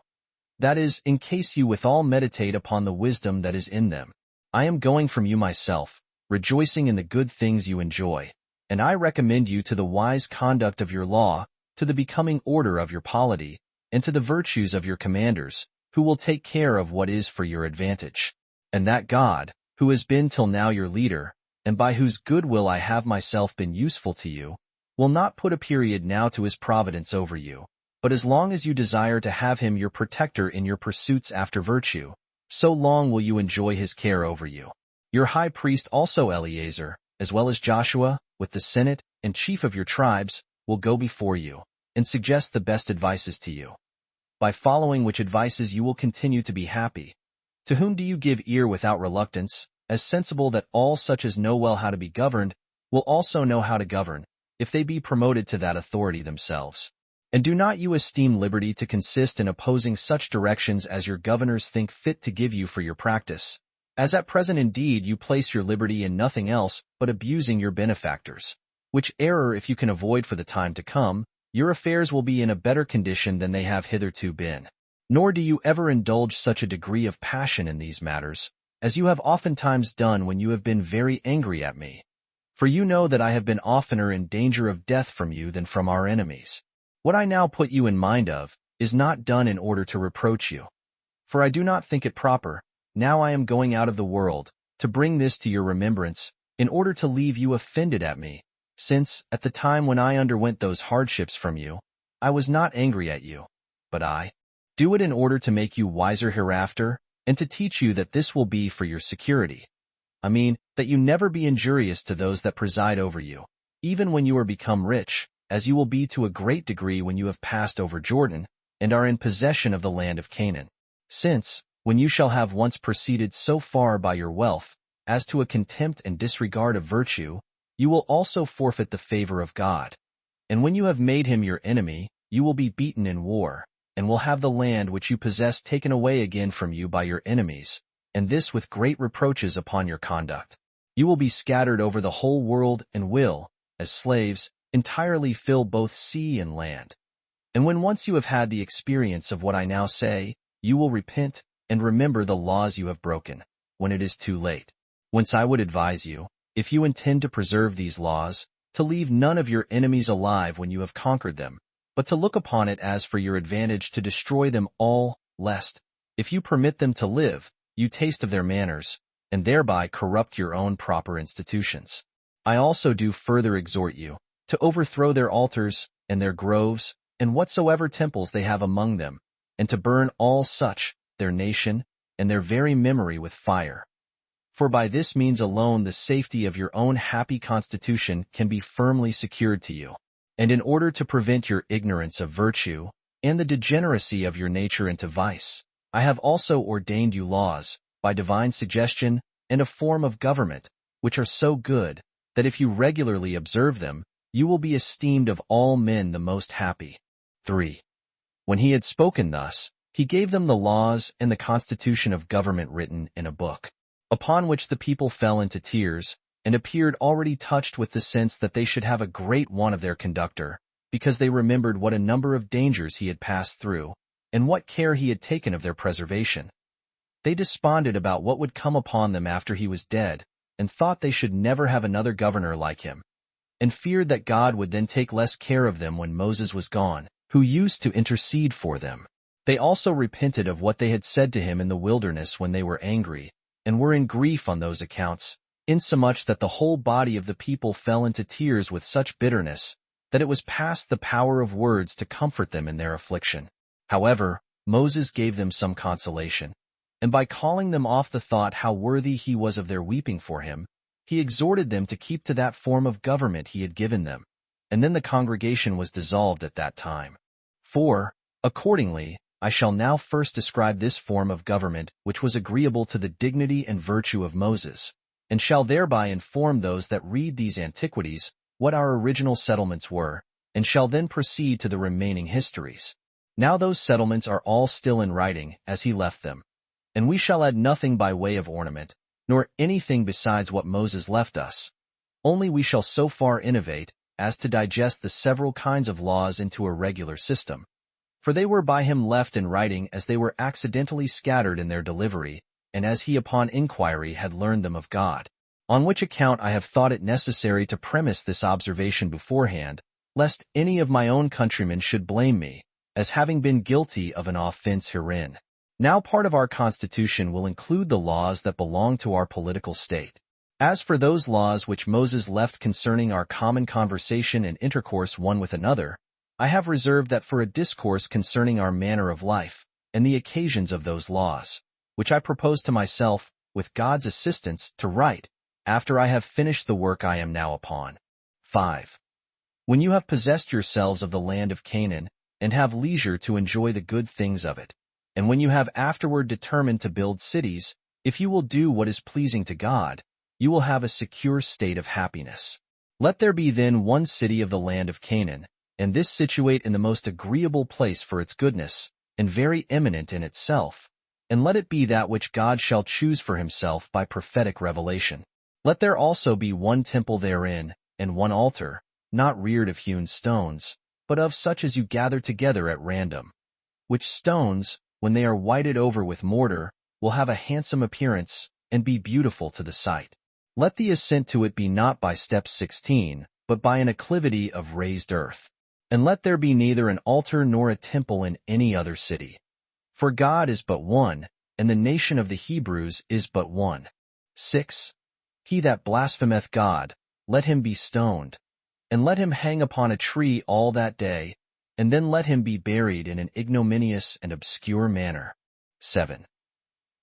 S1: That is, in case you withal meditate upon the wisdom that is in them. I am going from you myself, rejoicing in the good things you enjoy, and I recommend you to the wise conduct of your law, to the becoming order of your polity, and to the virtues of your commanders, who will take care of what is for your advantage. And that God, who has been till now your leader, and by whose good will I have myself been useful to you, will not put a period now to his providence over you, but as long as you desire to have him your protector in your pursuits after virtue, so long will you enjoy his care over you. Your high priest also Eleazar, as well as Joshua, with the senate and chief of your tribes, will go before you, and suggest the best advices to you. By following which advices you will continue to be happy. To whom do you give ear without reluctance, as sensible that all such as know well how to be governed, will also know how to govern, if they be promoted to that authority themselves. And do not you esteem liberty to consist in opposing such directions as your governors think fit to give you for your practice, as at present indeed you place your liberty in nothing else but abusing your benefactors, which error if you can avoid for the time to come, your affairs will be in a better condition than they have hitherto been. Nor do you ever indulge such a degree of passion in these matters, as you have oftentimes done when you have been very angry at me. For you know that I have been oftener in danger of death from you than from our enemies. What I now put you in mind of is not done in order to reproach you. For I do not think it proper, now I am going out of the world, to bring this to your remembrance, in order to leave you offended at me, since, at the time when I underwent those hardships from you, I was not angry at you, but I do it in order to make you wiser hereafter, and to teach you that this will be for your security. I mean, that you never be injurious to those that preside over you, even when you are become rich, as you will be to a great degree when you have passed over Jordan, and are in possession of the land of Canaan. Since, when you shall have once proceeded so far by your wealth, as to a contempt and disregard of virtue, you will also forfeit the favor of God. And when you have made him your enemy, you will be beaten in war, and will have the land which you possess taken away again from you by your enemies, and this with great reproaches upon your conduct. You will be scattered over the whole world and will, as slaves, entirely fill both sea and land. And when once you have had the experience of what I now say, you will repent and remember the laws you have broken, when it is too late. Whence I would advise you, if you intend to preserve these laws, to leave none of your enemies alive when you have conquered them, but to look upon it as for your advantage to destroy them all, lest, if you permit them to live, you taste of their manners, and thereby corrupt your own proper institutions. I also do further exhort you, to overthrow their altars, and their groves, and whatsoever temples they have among them, and to burn all such, their nation, and their very memory with fire. For by this means alone the safety of your own happy constitution can be firmly secured to you. And in order to prevent your ignorance of virtue, and the degeneracy of your nature into vice, I have also ordained you laws, by divine suggestion, and a form of government, which are so good, that if you regularly observe them, you will be esteemed of all men the most happy. 3. When he had spoken thus, he gave them the laws and the constitution of government written in a book, upon which the people fell into tears, and appeared already touched with the sense that they should have a great want of their conductor, because they remembered what a number of dangers he had passed through, and what care he had taken of their preservation. They desponded about what would come upon them after he was dead, and thought they should never have another governor like him, and feared that God would then take less care of them when Moses was gone, who used to intercede for them. They also repented of what they had said to him in the wilderness when they were angry, and were in grief on those accounts, insomuch that the whole body of the people fell into tears with such bitterness, that it was past the power of words to comfort them in their affliction. However, Moses gave them some consolation, and by calling them off the thought how worthy he was of their weeping for him, he exhorted them to keep to that form of government he had given them, and then the congregation was dissolved at that time. 4. Accordingly, I shall now first describe this form of government which was agreeable to the dignity and virtue of Moses, and shall thereby inform those that read these antiquities what our original settlements were, and shall then proceed to the remaining histories. Now those settlements are all still in writing as he left them, and we shall add nothing by way of ornament, nor anything besides what Moses left us. Only we shall so far innovate as to digest the several kinds of laws into a regular system. For they were by him left in writing as they were accidentally scattered in their delivery, and as he upon inquiry had learned them of God. On which account I have thought it necessary to premise this observation beforehand, lest any of my own countrymen should blame me, as having been guilty of an offense herein. Now part of our Constitution will include the laws that belong to our political state. As for those laws which Moses left concerning our common conversation and intercourse one with another, I have reserved that for a discourse concerning our manner of life, and the occasions of those laws, which I propose to myself, with God's assistance, to write, after I have finished the work I am now upon. 5. When you have possessed yourselves of the land of Canaan, and have leisure to enjoy the good things of it, and when you have afterward determined to build cities, if you will do what is pleasing to God, you will have a secure state of happiness. Let there be then one city of the land of Canaan, and this situate in the most agreeable place for its goodness, and very eminent in itself, and let it be that which God shall choose for himself by prophetic revelation. Let there also be one temple therein, and one altar, not reared of hewn stones, but of such as you gather together at random, which stones, when they are whited over with mortar, will have a handsome appearance, and be beautiful to the sight. Let the ascent to it be not by steps 16, but by an acclivity of raised earth. And let there be neither an altar nor a temple in any other city. For God is but one, and the nation of the Hebrews is but one. 6. He that blasphemeth God, let him be stoned, and let him hang upon a tree all that day, and then let him be buried in an ignominious and obscure manner. 7.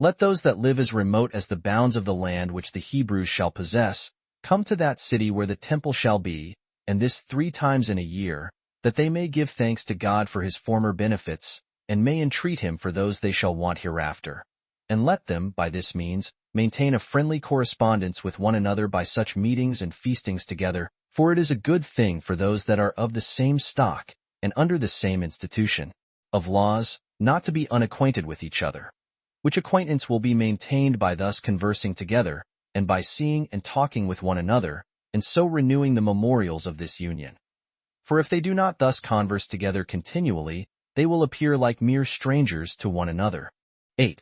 S1: Let those that live as remote as the bounds of the land which the Hebrews shall possess, come to that city where the temple shall be, and this 3 times in a year, that they may give thanks to God for his former benefits, and may entreat him for those they shall want hereafter. And let them, by this means, maintain a friendly correspondence with one another by such meetings and feastings together, for it is a good thing for those that are of the same stock, and under the same institution, of laws, not to be unacquainted with each other, which acquaintance will be maintained by thus conversing together, and by seeing and talking with one another, and so renewing the memorials of this union. For if they do not thus converse together continually, they will appear like mere strangers to one another. 8.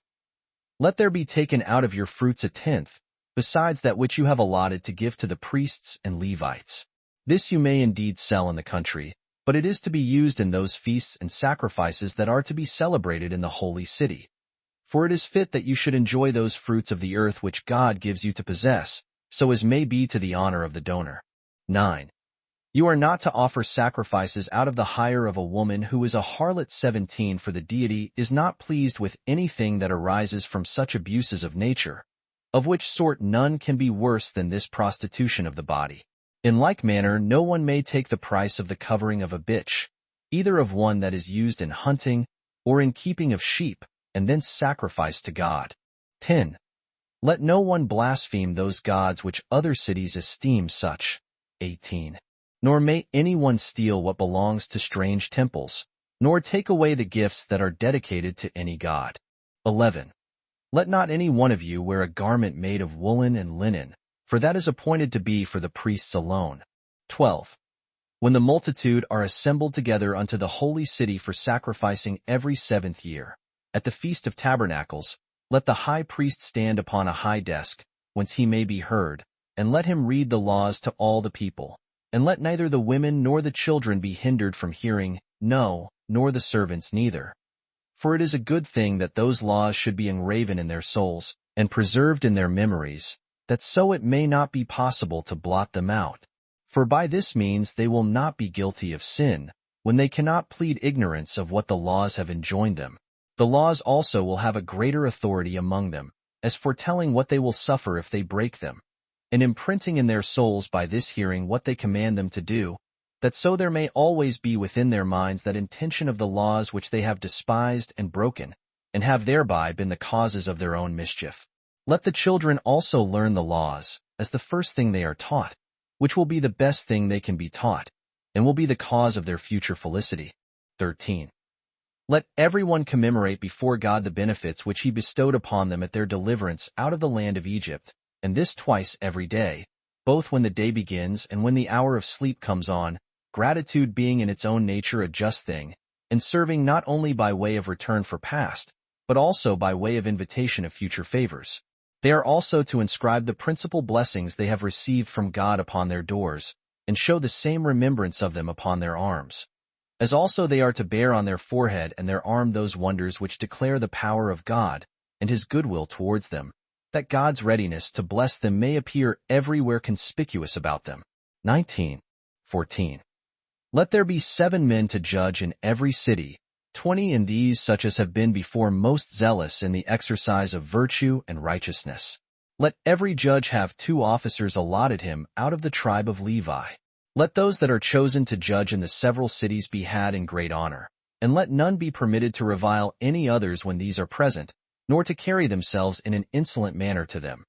S1: Let there be taken out of your fruits 1/10, besides that which you have allotted to give to the priests and Levites. This you may indeed sell in the country, but it is to be used in those feasts and sacrifices that are to be celebrated in the holy city. For it is fit that you should enjoy those fruits of the earth which God gives you to possess, so as may be to the honor of the donor. 9. You are not to offer sacrifices out of the hire of a woman who is a harlot. 17. For the deity is not pleased with anything that arises from such abuses of nature, of which sort none can be worse than this prostitution of the body. In like manner no one may take the price of the covering of a bitch, either of one that is used in hunting, or in keeping of sheep, and then sacrifice to God. 10. Let no one blaspheme those gods which other cities esteem such. 18. Nor may anyone steal what belongs to strange temples, nor take away the gifts that are dedicated to any god. 11. Let not any one of you wear a garment made of woolen and linen, for that is appointed to be for the priests alone. 12. When the multitude are assembled together unto the holy city for sacrificing every 7th year, at the Feast of Tabernacles, let the high priest stand upon a high desk, whence he may be heard, and let him read the laws to all the people. And let neither the women nor the children be hindered from hearing, no, nor the servants neither. For it is a good thing that those laws should be engraven in their souls, and preserved in their memories, that so it may not be possible to blot them out. For by this means they will not be guilty of sin, when they cannot plead ignorance of what the laws have enjoined them. The laws also will have a greater authority among them, as foretelling what they will suffer if they break them, and imprinting in their souls by this hearing what they command them to do, that so there may always be within their minds that intention of the laws which they have despised and broken, and have thereby been the causes of their own mischief. Let the children also learn the laws, as the first thing they are taught, which will be the best thing they can be taught, and will be the cause of their future felicity. 13. Let everyone commemorate before God the benefits which he bestowed upon them at their deliverance out of the land of Egypt, and this twice every day, both when the day begins and when the hour of sleep comes on, gratitude being in its own nature a just thing, and serving not only by way of return for past, but also by way of invitation of future favors. They are also to inscribe the principal blessings they have received from God upon their doors, and show the same remembrance of them upon their arms. As also they are to bear on their forehead and their arm those wonders which declare the power of God, and his goodwill towards them, that God's readiness to bless them may appear everywhere conspicuous about them. 19. 14. Let there be 7 men to judge in every city, 20 in these such as have been before most zealous in the exercise of virtue and righteousness. Let every judge have 2 officers allotted him out of the tribe of Levi. Let those that are chosen to judge in the several cities be had in great honor, and let none be permitted to revile any others when these are present, nor to carry themselves in an insolent manner to them.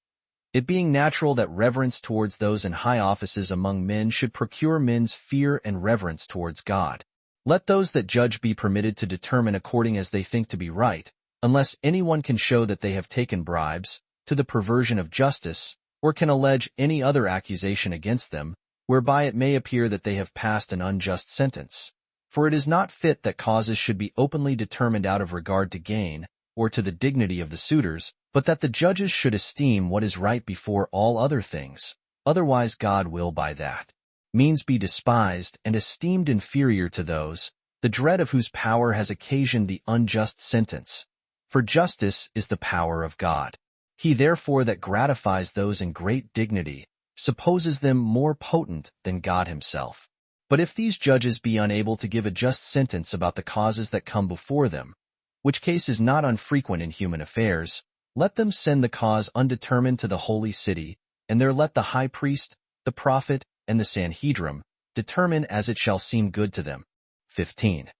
S1: It being natural that reverence towards those in high offices among men should procure men's fear and reverence towards God. Let those that judge be permitted to determine according as they think to be right, unless anyone can show that they have taken bribes, to the perversion of justice, or can allege any other accusation against them, whereby it may appear that they have passed an unjust sentence. For it is not fit that causes should be openly determined out of regard to gain, or to the dignity of the suitors, but that the judges should esteem what is right before all other things. Otherwise God will by that means be despised and esteemed inferior to those, the dread of whose power has occasioned the unjust sentence. For justice is the power of God. He therefore that gratifies those in great dignity, supposes them more potent than God himself. But if these judges be unable to give a just sentence about the causes that come before them, which case is not unfrequent in human affairs, let them send the cause undetermined to the holy city, and there let the high priest, the prophet, and the Sanhedrim determine as it shall seem good to them. 15.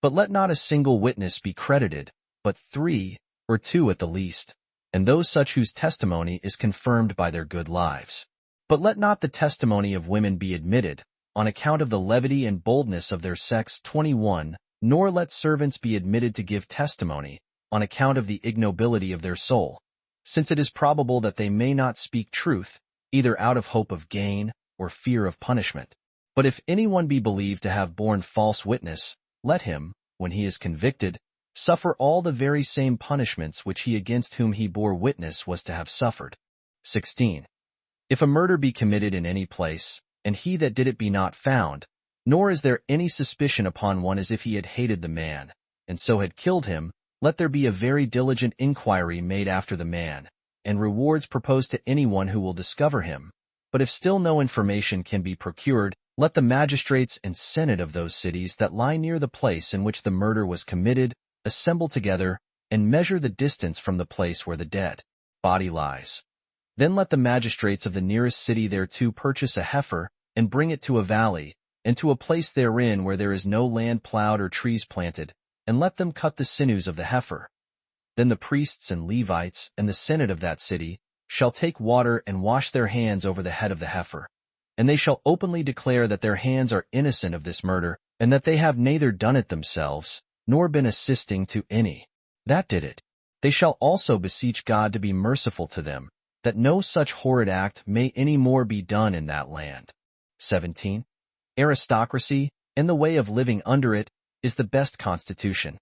S1: But let not a single witness be credited, but 3, or 2 at the least, and those such whose testimony is confirmed by their good lives. But let not the testimony of women be admitted, on account of the levity and boldness of their sex. 21. Nor let servants be admitted to give testimony, on account of the ignobility of their soul, since it is probable that they may not speak truth, either out of hope of gain, or fear of punishment. But if anyone be believed to have borne false witness, let him, when he is convicted, suffer all the very same punishments which he against whom he bore witness was to have suffered. 16. If a murder be committed in any place, and he that did it be not found, nor is there any suspicion upon one as if he had hated the man, and so had killed him, let there be a very diligent inquiry made after the man, and rewards proposed to anyone who will discover him. But if still no information can be procured, let the magistrates and senate of those cities that lie near the place in which the murder was committed assemble together, and measure the distance from the place where the dead body lies. Then let the magistrates of the nearest city thereto purchase a heifer, and bring it to a valley, and to a place therein where there is no land plowed or trees planted, and let them cut the sinews of the heifer. Then the priests and Levites and the senate of that city shall take water and wash their hands over the head of the heifer. And they shall openly declare that their hands are innocent of this murder, and that they have neither done it themselves, nor been assisting to any that did it. They shall also beseech God to be merciful to them, that no such horrid act may any more be done in that land. 17. Aristocracy, and the way of living under it, is the best constitution.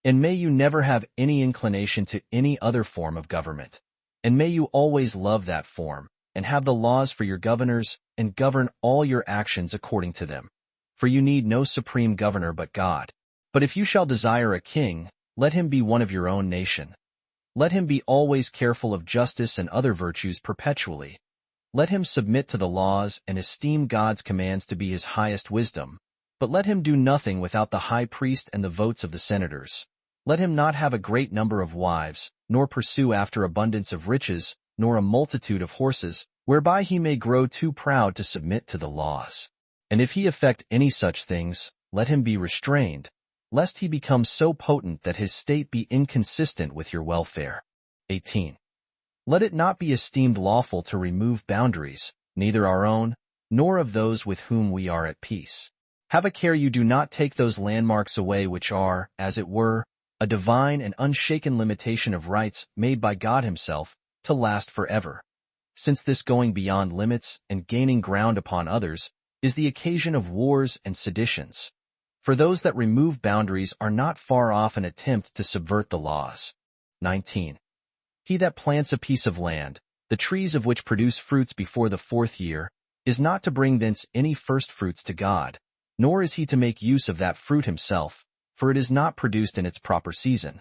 S1: And may you never have any inclination to any other form of government. And may you always love that form, and have the laws for your governors, and govern all your actions according to them. For you need no supreme governor but God. But if you shall desire a king, let him be one of your own nation. Let him be always careful of justice and other virtues perpetually. Let him submit to the laws and esteem God's commands to be his highest wisdom. But let him do nothing without the high priest and the votes of the senators. Let him not have a great number of wives, nor pursue after abundance of riches, nor a multitude of horses, whereby he may grow too proud to submit to the laws. And if he effect any such things, let him be restrained, lest he become so potent that his state be inconsistent with your welfare. 18. Let it not be esteemed lawful to remove boundaries, neither our own, nor of those with whom we are at peace. Have a care you do not take those landmarks away which are, as it were, a divine and unshaken limitation of rights made by God himself, to last forever. Since this going beyond limits and gaining ground upon others is the occasion of wars and seditions. For those that remove boundaries are not far off an attempt to subvert the laws. 19. He that plants a piece of land, the trees of which produce fruits before the 4th year, is not to bring thence any first fruits to God, nor is he to make use of that fruit himself, for it is not produced in its proper season.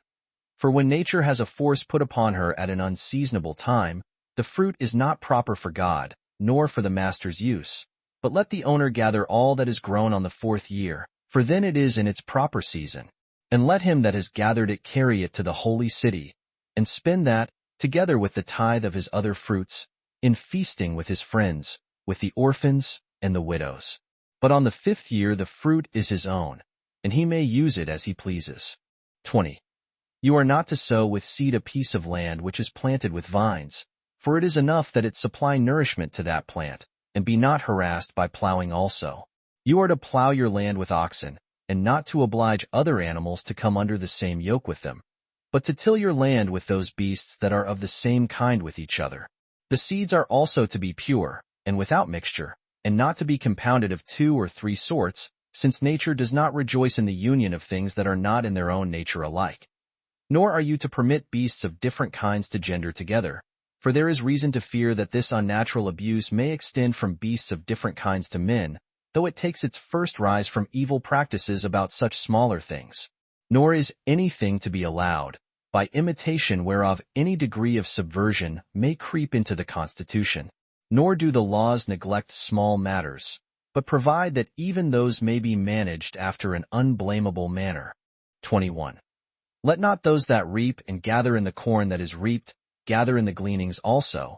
S1: For when nature has a force put upon her at an unseasonable time, the fruit is not proper for God, nor for the master's use. But let the owner gather all that is grown on the 4th year, for then it is in its proper season. And let him that has gathered it carry it to the holy city, and spend that, together with the tithe of his other fruits, in feasting with his friends, with the orphans and the widows. But on the 5th year the fruit is his own, and he may use it as he pleases. 20. You are not to sow with seed a piece of land which is planted with vines, for it is enough that it supply nourishment to that plant, and be not harassed by plowing also. You are to plow your land with oxen, and not to oblige other animals to come under the same yoke with them, but to till your land with those beasts that are of the same kind with each other. The seeds are also to be pure, and without mixture, and not to be compounded of 2 or 3 sorts, since nature does not rejoice in the union of things that are not in their own nature alike. Nor are you to permit beasts of different kinds to gender together, for there is reason to fear that this unnatural abuse may extend from beasts of different kinds to men, though it takes its first rise from evil practices about such smaller things. Nor is anything to be allowed, by imitation whereof any degree of subversion may creep into the constitution. Nor do the laws neglect small matters, but provide that even those may be managed after an unblameable manner. 21. Let not those that reap and gather in the corn that is reaped gather in the gleanings also,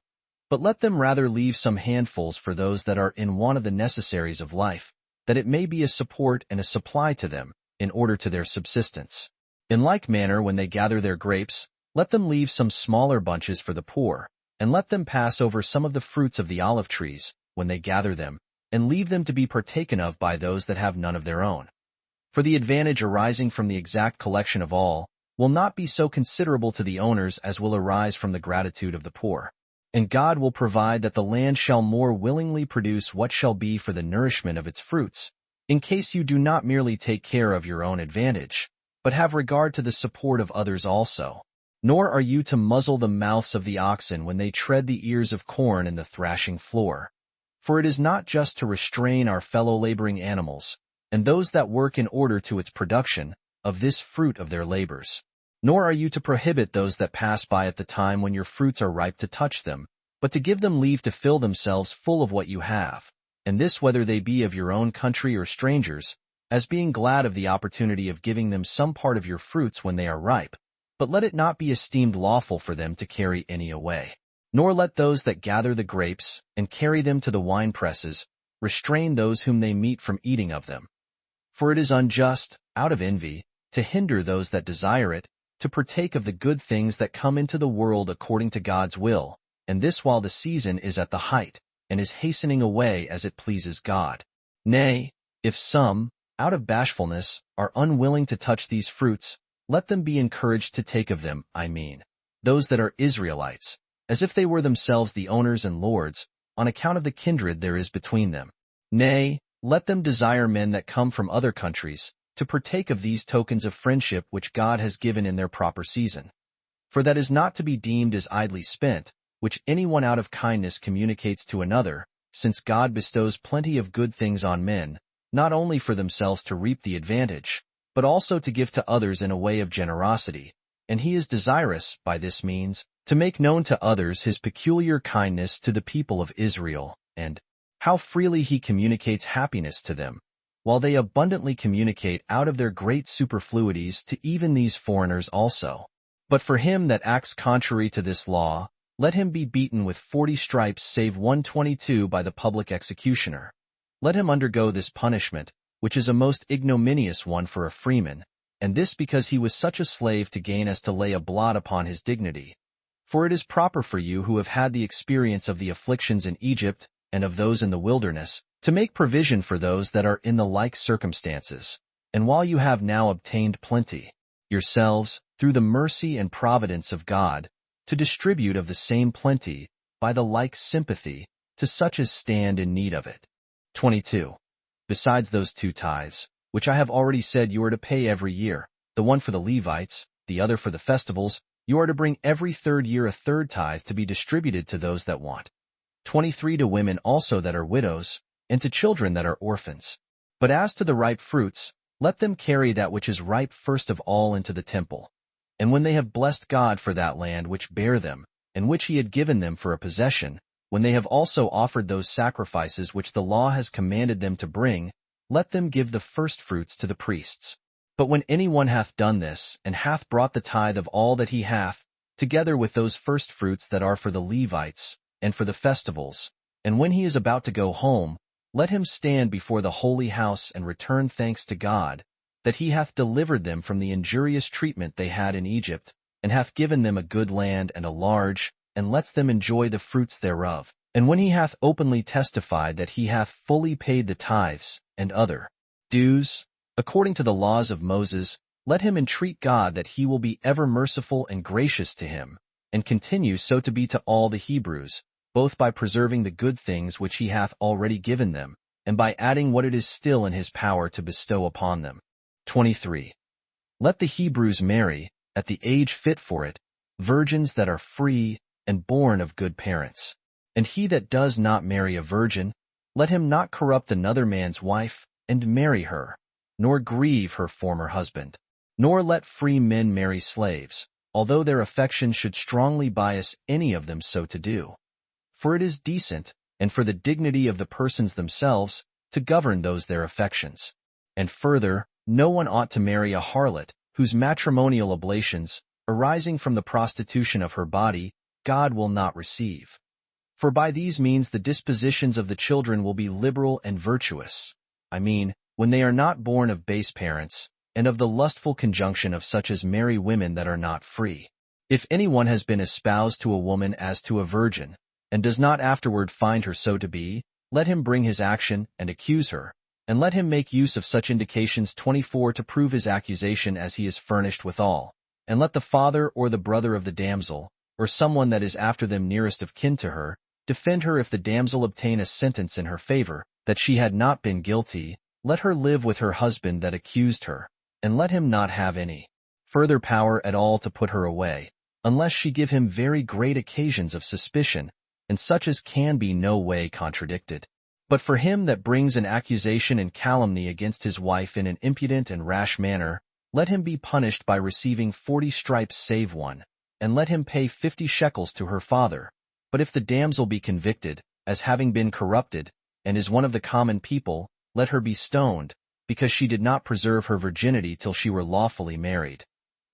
S1: but let them rather leave some handfuls for those that are in want of the necessaries of life, that it may be a support and a supply to them, in order to their subsistence. In like manner, when they gather their grapes, let them leave some smaller bunches for the poor, and let them pass over some of the fruits of the olive trees, when they gather them, and leave them to be partaken of by those that have none of their own. For the advantage arising from the exact collection of all will not be so considerable to the owners as will arise from the gratitude of the poor. And God will provide that the land shall more willingly produce what shall be for the nourishment of its fruits, in case you do not merely take care of your own advantage, but have regard to the support of others also. Nor are you to muzzle the mouths of the oxen when they tread the ears of corn in the thrashing floor. For it is not just to restrain our fellow laboring animals, and those that work in order to its production, of this fruit of their labors. Nor are you to prohibit those that pass by at the time when your fruits are ripe to touch them, but to give them leave to fill themselves full of what you have, and this whether they be of your own country or strangers, as being glad of the opportunity of giving them some part of your fruits when they are ripe. But let it not be esteemed lawful for them to carry any away. Nor let those that gather the grapes, and carry them to the winepresses, restrain those whom they meet from eating of them. For it is unjust, out of envy, to hinder those that desire it, to partake of the good things that come into the world according to God's will, and this while the season is at the height, and is hastening away as it pleases God. Nay, if some, out of bashfulness, are unwilling to touch these fruits, let them be encouraged to take of them, those that are Israelites, as if they were themselves the owners and lords, on account of the kindred there is between them. Nay, let them desire men that come from other countries, to partake of these tokens of friendship which God has given in their proper season. For that is not to be deemed as idly spent, which anyone out of kindness communicates to another, since God bestows plenty of good things on men, not only for themselves to reap the advantage, but also to give to others in a way of generosity, and he is desirous, by this means, to make known to others his peculiar kindness to the people of Israel, and how freely he communicates happiness to them, while they abundantly communicate out of their great superfluities to even these foreigners also. But for him that acts contrary to this law, let him be beaten with 40 stripes save 122 by the public executioner. let him undergo this punishment, which is a most ignominious one for a freeman, and this because he was such a slave to gain as to lay a blot upon his dignity. For it is proper for you who have had the experience of the afflictions in Egypt and of those in the wilderness, to make provision for those that are in the like circumstances. And while you have now obtained plenty, yourselves, through the mercy and providence of God, to distribute of the same plenty, by the like sympathy, to such as stand in need of it. 22. Besides those 2 tithes, which I have already said you are to pay every year, the one for the Levites, the other for the festivals, you are to bring every 3rd year a 3rd tithe to be distributed to those that want. 23 to women also that are widows, and to children that are orphans. But as to the ripe fruits, let them carry that which is ripe first of all into the temple. And when they have blessed God for that land which bare them, and which he had given them for a possession, when they have also offered those sacrifices which the law has commanded them to bring, let them give the firstfruits to the priests. But when any one hath done this, and hath brought the tithe of all that he hath, together with those firstfruits that are for the Levites, and for the festivals, and when he is about to go home, let him stand before the holy house and return thanks to God, that he hath delivered them from the injurious treatment they had in Egypt, and hath given them a good land and a large, and lets them enjoy the fruits thereof. And when he hath openly testified that he hath fully paid the tithes, and other dues, according to the laws of Moses, let him entreat God that he will be ever merciful and gracious to him, and continue so to be to all the Hebrews, both by preserving the good things which he hath already given them, and by adding what it is still in his power to bestow upon them. 23. Let the Hebrews marry, at the age fit for it, virgins that are free, and born of good parents. And he that does not marry a virgin, let him not corrupt another man's wife, and marry her, nor grieve her former husband. Nor let free men marry slaves, although their affection should strongly bias any of them so to do. For it is decent, and for the dignity of the persons themselves, to govern those their affections. And further, no one ought to marry a harlot, whose matrimonial oblations, arising from the prostitution of her body, God will not receive. For by these means the dispositions of the children will be liberal and virtuous. I mean, when they are not born of base parents, and of the lustful conjunction of such as marry women that are not free. If any one has been espoused to a woman as to a virgin, and does not afterward find her so to be, let him bring his action and accuse her, and let him make use of such indications 24 to prove his accusation as he is furnished withal. And let the father or the brother of the damsel, or someone that is after them nearest of kin to her, defend her if the damsel obtain a sentence in her favor, that she had not been guilty, let her live with her husband that accused her, and let him not have any further power at all to put her away, unless she give him very great occasions of suspicion, and such as can be no way contradicted. But for him that brings an accusation and calumny against his wife in an impudent and rash manner, let him be punished by receiving 40 stripes save one, and let him pay 50 shekels to her father. But if the damsel be convicted, as having been corrupted, and is one of the common people, let her be stoned, because she did not preserve her virginity till she were lawfully married.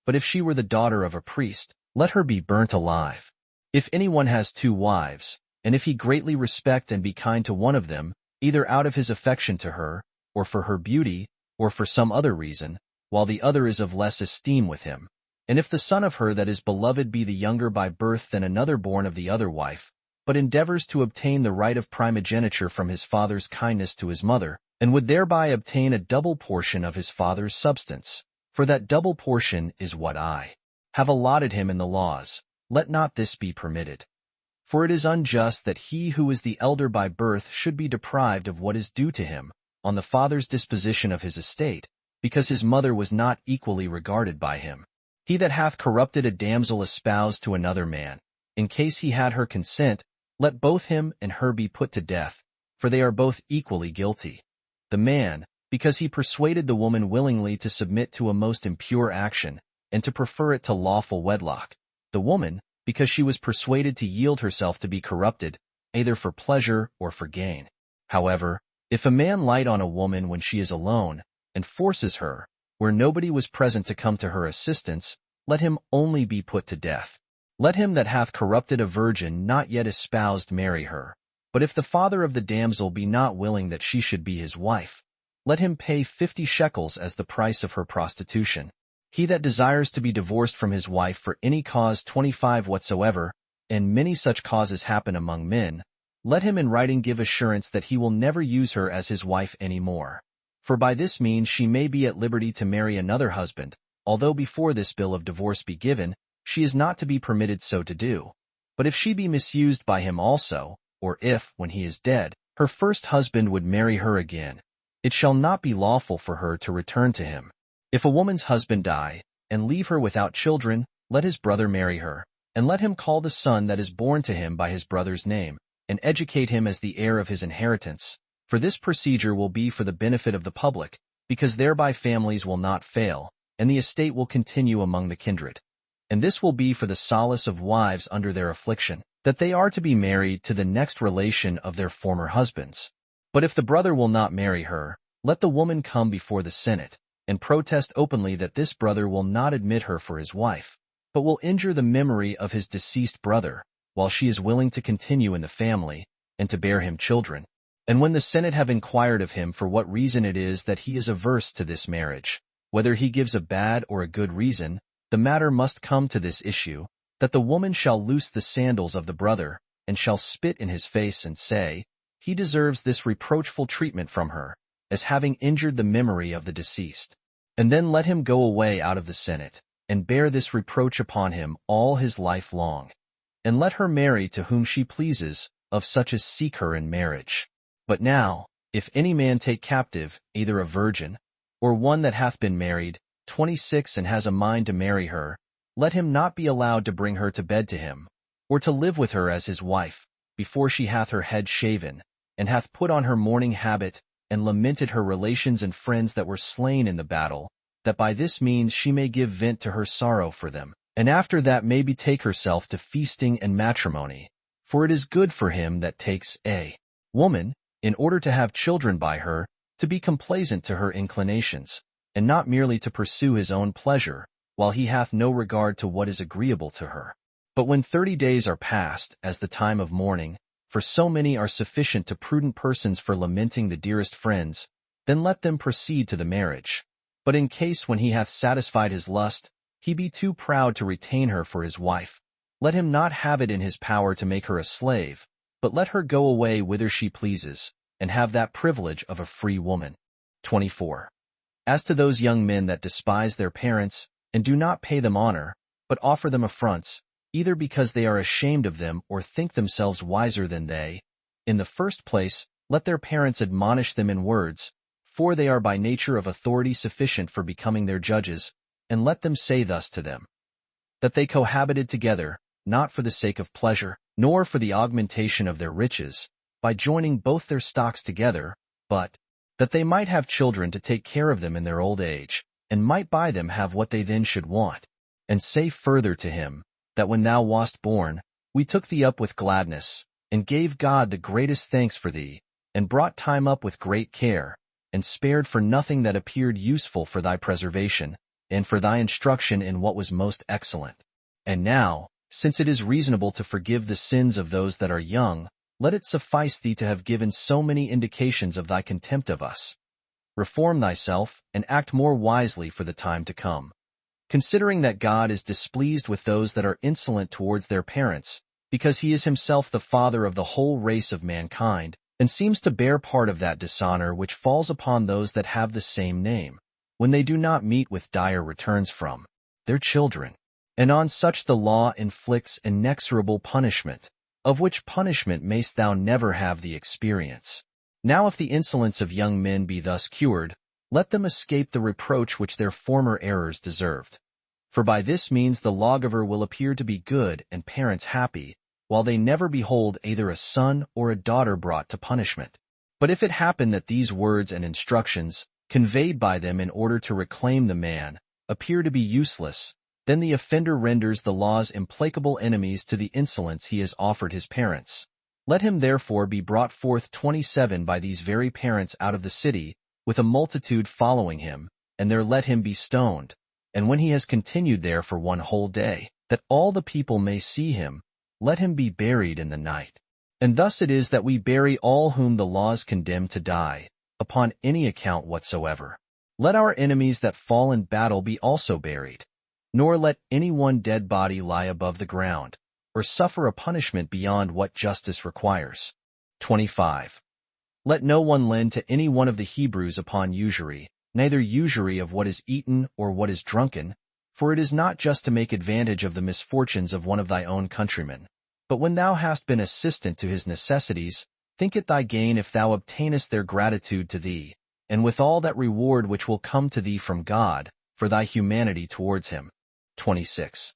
S1: But if she were the daughter of a priest, let her be burnt alive. If any one has 2 wives, and if he greatly respect and be kind to one of them, either out of his affection to her, or for her beauty, or for some other reason, while the other is of less esteem with him, and if the son of her that is beloved be the younger by birth than another born of the other wife, but endeavors to obtain the right of primogeniture from his father's kindness to his mother, and would thereby obtain a double portion of his father's substance, for that double portion is what I have allotted him in the laws, let not this be permitted. For it is unjust that he who is the elder by birth should be deprived of what is due to him, on the father's disposition of his estate, because his mother was not equally regarded by him. He that hath corrupted a damsel espoused to another man, in case he had her consent, let both him and her be put to death, for they are both equally guilty. The man, because he persuaded the woman willingly to submit to a most impure action, and to prefer it to lawful wedlock. The woman, because she was persuaded to yield herself to be corrupted, either for pleasure or for gain. However, if a man light on a woman when she is alone, and forces her, where nobody was present to come to her assistance, let him only be put to death. Let him that hath corrupted a virgin not yet espoused marry her, but But if the father of the damsel be not willing that she should be his wife, let him pay 50 shekels as the price of her prostitution. He that desires to be divorced from his wife for any cause 25 whatsoever, and many such causes happen among men, let him in writing give assurance that he will never use her as his wife any more. For by this means she may be at liberty to marry another husband, although before this bill of divorce be given, she is not to be permitted so to do. But if she be misused by him also, or if, when he is dead, her first husband would marry her again, it shall not be lawful for her to return to him. If a woman's husband die, and leave her without children, let his brother marry her, and let him call the son that is born to him by his brother's name, and educate him as the heir of his inheritance. For this procedure will be for the benefit of the public, because thereby families will not fail, and the estate will continue among the kindred. And this will be for the solace of wives under their affliction, that they are to be married to the next relation of their former husbands. But if the brother will not marry her, let the woman come before the Senate, and protest openly that this brother will not admit her for his wife, but will injure the memory of his deceased brother, while she is willing to continue in the family, and to bear him children. And when the Senate have inquired of him for what reason it is that he is averse to this marriage, whether he gives a bad or a good reason, the matter must come to this issue, that the woman shall loose the sandals of the brother, and shall spit in his face and say, he deserves this reproachful treatment from her, as having injured the memory of the deceased. And then let him go away out of the Senate, and bear this reproach upon him all his life long. And let her marry to whom she pleases, of such as seek her in marriage. But now, if any man take captive, either a virgin, or one that hath been married, 26 and has a mind to marry her, let him not be allowed to bring her to bed to him, or to live with her as his wife, before she hath her head shaven, and hath put on her mourning habit, and lamented her relations and friends that were slain in the battle, that by this means she may give vent to her sorrow for them, and after that may betake herself to feasting and matrimony. For it is good for him that takes a woman, in order to have children by her, to be complaisant to her inclinations, and not merely to pursue his own pleasure, while he hath no regard to what is agreeable to her. But when 30 days are past, as the time of mourning, for so many are sufficient to prudent persons for lamenting the dearest friends, then let them proceed to the marriage. But in case when he hath satisfied his lust, he be too proud to retain her for his wife, let him not have it in his power to make her a slave, but let her go away whither she pleases, and have that privilege of a free woman. 24. As to those young men that despise their parents, and do not pay them honor, but offer them affronts, either because they are ashamed of them or think themselves wiser than they, in the first place, let their parents admonish them in words, for they are by nature of authority sufficient for becoming their judges, and let them say thus to them, that they cohabited together, not for the sake of pleasure, nor for the augmentation of their riches, by joining both their stocks together, but that they might have children to take care of them in their old age, and might by them have what they then should want. And say further to him, that when thou wast born, we took thee up with gladness, and gave God the greatest thanks for thee, and brought time up with great care, and spared for nothing that appeared useful for thy preservation, and for thy instruction in what was most excellent. And now, since it is reasonable to forgive the sins of those that are young, let it suffice thee to have given so many indications of thy contempt of us. Reform thyself, and act more wisely for the time to come. Considering that God is displeased with those that are insolent towards their parents, because he is himself the father of the whole race of mankind, and seems to bear part of that dishonor which falls upon those that have the same name, when they do not meet with dire returns from their children. And on such the law inflicts inexorable punishment, of which punishment mayst thou never have the experience. Now if the insolence of young men be thus cured, let them escape the reproach which their former errors deserved. For by this means the lawgiver will appear to be good and parents happy, while they never behold either a son or a daughter brought to punishment. But if it happen that these words and instructions, conveyed by them in order to reclaim the man, appear to be useless, then the offender renders the law's implacable enemies to the insolence he has offered his parents. Let him therefore be brought forth 27 by these very parents out of the city, with a multitude following him, and there let him be stoned. And when he has continued there for one whole day, that all the people may see him, let him be buried in the night. And thus it is that we bury all whom the laws condemn to die, upon any account whatsoever. Let our enemies that fall in battle be also buried, nor let any one dead body lie above the ground, or suffer a punishment beyond what justice requires. 25. Let no one lend to any one of the Hebrews upon usury, neither usury of what is eaten or what is drunken, for it is not just to make advantage of the misfortunes of one of thy own countrymen. But when thou hast been assistant to his necessities, think it thy gain if thou obtainest their gratitude to thee, and with all that reward which will come to thee from God, for thy humanity towards him. 26.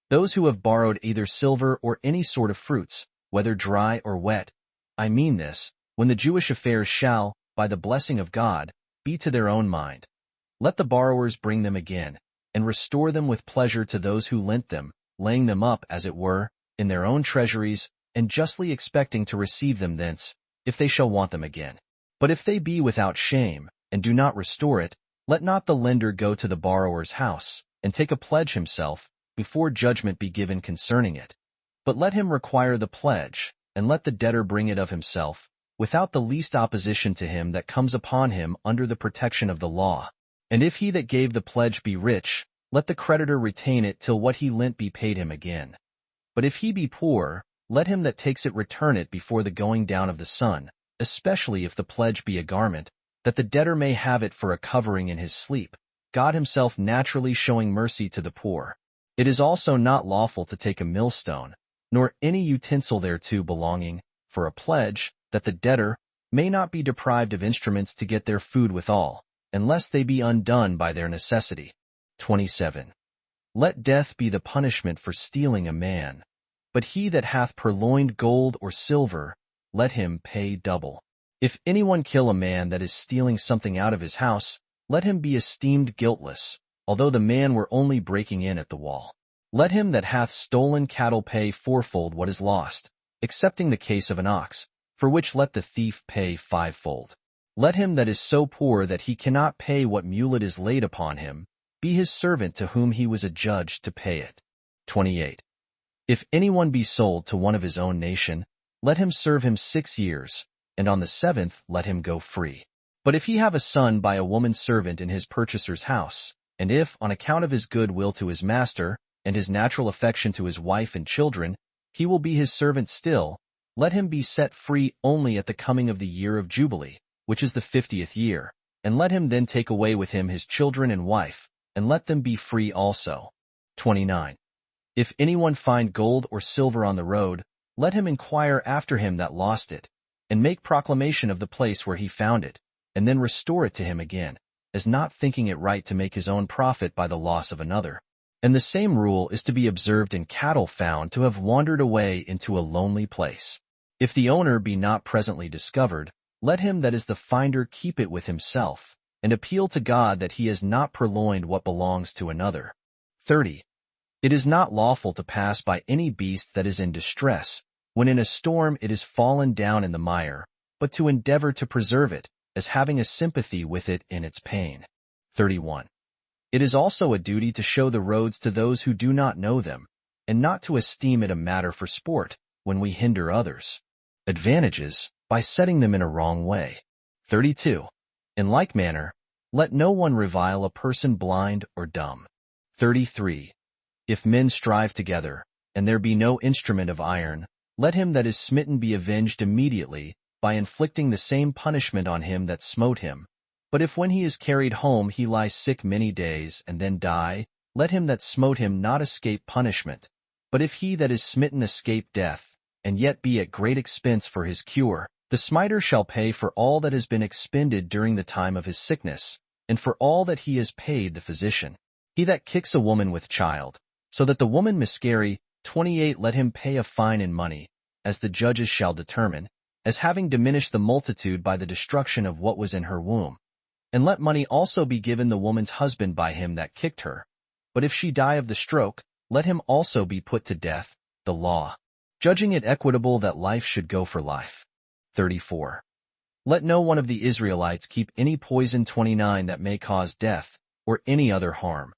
S1: Those who have borrowed either silver or any sort of fruits, whether dry or wet, I mean this, when the Jewish affairs shall, by the blessing of God, be to their own mind. Let the borrowers bring them again, and restore them with pleasure to those who lent them, laying them up, as it were, in their own treasuries, and justly expecting to receive them thence, if they shall want them again. But if they be without shame, and do not restore it, let not the lender go to the borrower's house, and take a pledge himself, before judgment be given concerning it. But let him require the pledge, and let the debtor bring it of himself, without the least opposition to him that comes upon him under the protection of the law. And if he that gave the pledge be rich, let the creditor retain it till what he lent be paid him again. But if he be poor, let him that takes it return it before the going down of the sun, especially if the pledge be a garment, that the debtor may have it for a covering in his sleep, God himself naturally showing mercy to the poor. It is also not lawful to take a millstone, nor any utensil thereto belonging, for a pledge, that the debtor may not be deprived of instruments to get their food withal, unless they be undone by their necessity. 27. Let death be the punishment for stealing a man. But he that hath purloined gold or silver, let him pay double. If anyone kill a man that is stealing something out of his house, let him be esteemed guiltless, although the man were only breaking in at the wall. Let him that hath stolen cattle pay fourfold what is lost, excepting the case of an ox, for which let the thief pay fivefold. Let him that is so poor that he cannot pay what mulet is laid upon him, be his servant to whom he was adjudged to pay it. 28. If anyone be sold to one of his own nation, let him serve him 6 years, and on the 7th let him go free. But if he have a son by a woman servant in his purchaser's house, and if, on account of his good will to his master, and his natural affection to his wife and children, he will be his servant still, let him be set free only at the coming of the year of Jubilee, which is the 50th year, and let him then take away with him his children and wife, and let them be free also. 29. If anyone find gold or silver on the road, let him inquire after him that lost it, and make proclamation of the place where he found it, and then restore it to him again, as not thinking it right to make his own profit by the loss of another. And the same rule is to be observed in cattle found to have wandered away into a lonely place. If the owner be not presently discovered, let him that is the finder keep it with himself, and appeal to God that he has not purloined what belongs to another. 30. It is not lawful to pass by any beast that is in distress, when in a storm it is fallen down in the mire, but to endeavor to preserve it, as having a sympathy with it in its pain. 31. It is also a duty to show the roads to those who do not know them, and not to esteem it a matter for sport, when we hinder others' advantages, by setting them in a wrong way. 32. In like manner, let no one revile a person blind or dumb. 33. If men strive together, and there be no instrument of iron, let him that is smitten be avenged immediately, by inflicting the same punishment on him that smote him. But if when he is carried home he lie sick many days and then die, let him that smote him not escape punishment. But if he that is smitten escape death, and yet be at great expense for his cure, the smiter shall pay for all that has been expended during the time of his sickness, and for all that he has paid the physician. He that kicks a woman with child, so that the woman miscarry, 28. Let him pay a fine in money, as the judges shall determine, as having diminished the multitude by the destruction of what was in her womb. And let money also be given the woman's husband by him that kicked her. But if she die of the stroke, let him also be put to death, the law judging it equitable that life should go for life. 34. Let no one of the Israelites keep any poison 29 that may cause death, or any other harm.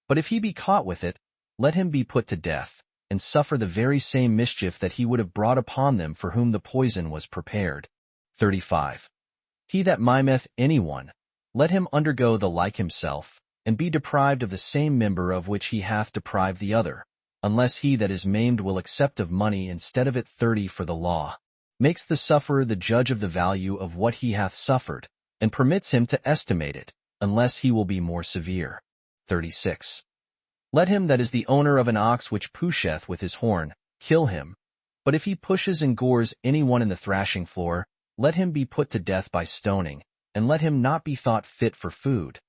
S1: But if he be caught with it, let him be put to death, and suffer the very same mischief that he would have brought upon them for whom the poison was prepared. 35. He that mimeth any one, let him undergo the like himself, and be deprived of the same member of which he hath deprived the other, unless he that is maimed will accept of money instead of it. 30. For the law makes the sufferer the judge of the value of what he hath suffered, and permits him to estimate it, unless he will be more severe. 36. Let him that is the owner of an ox which pusheth with his horn, kill him. But if he pushes and gores any one in the thrashing floor, let him be put to death by stoning, and let him not be thought fit for food.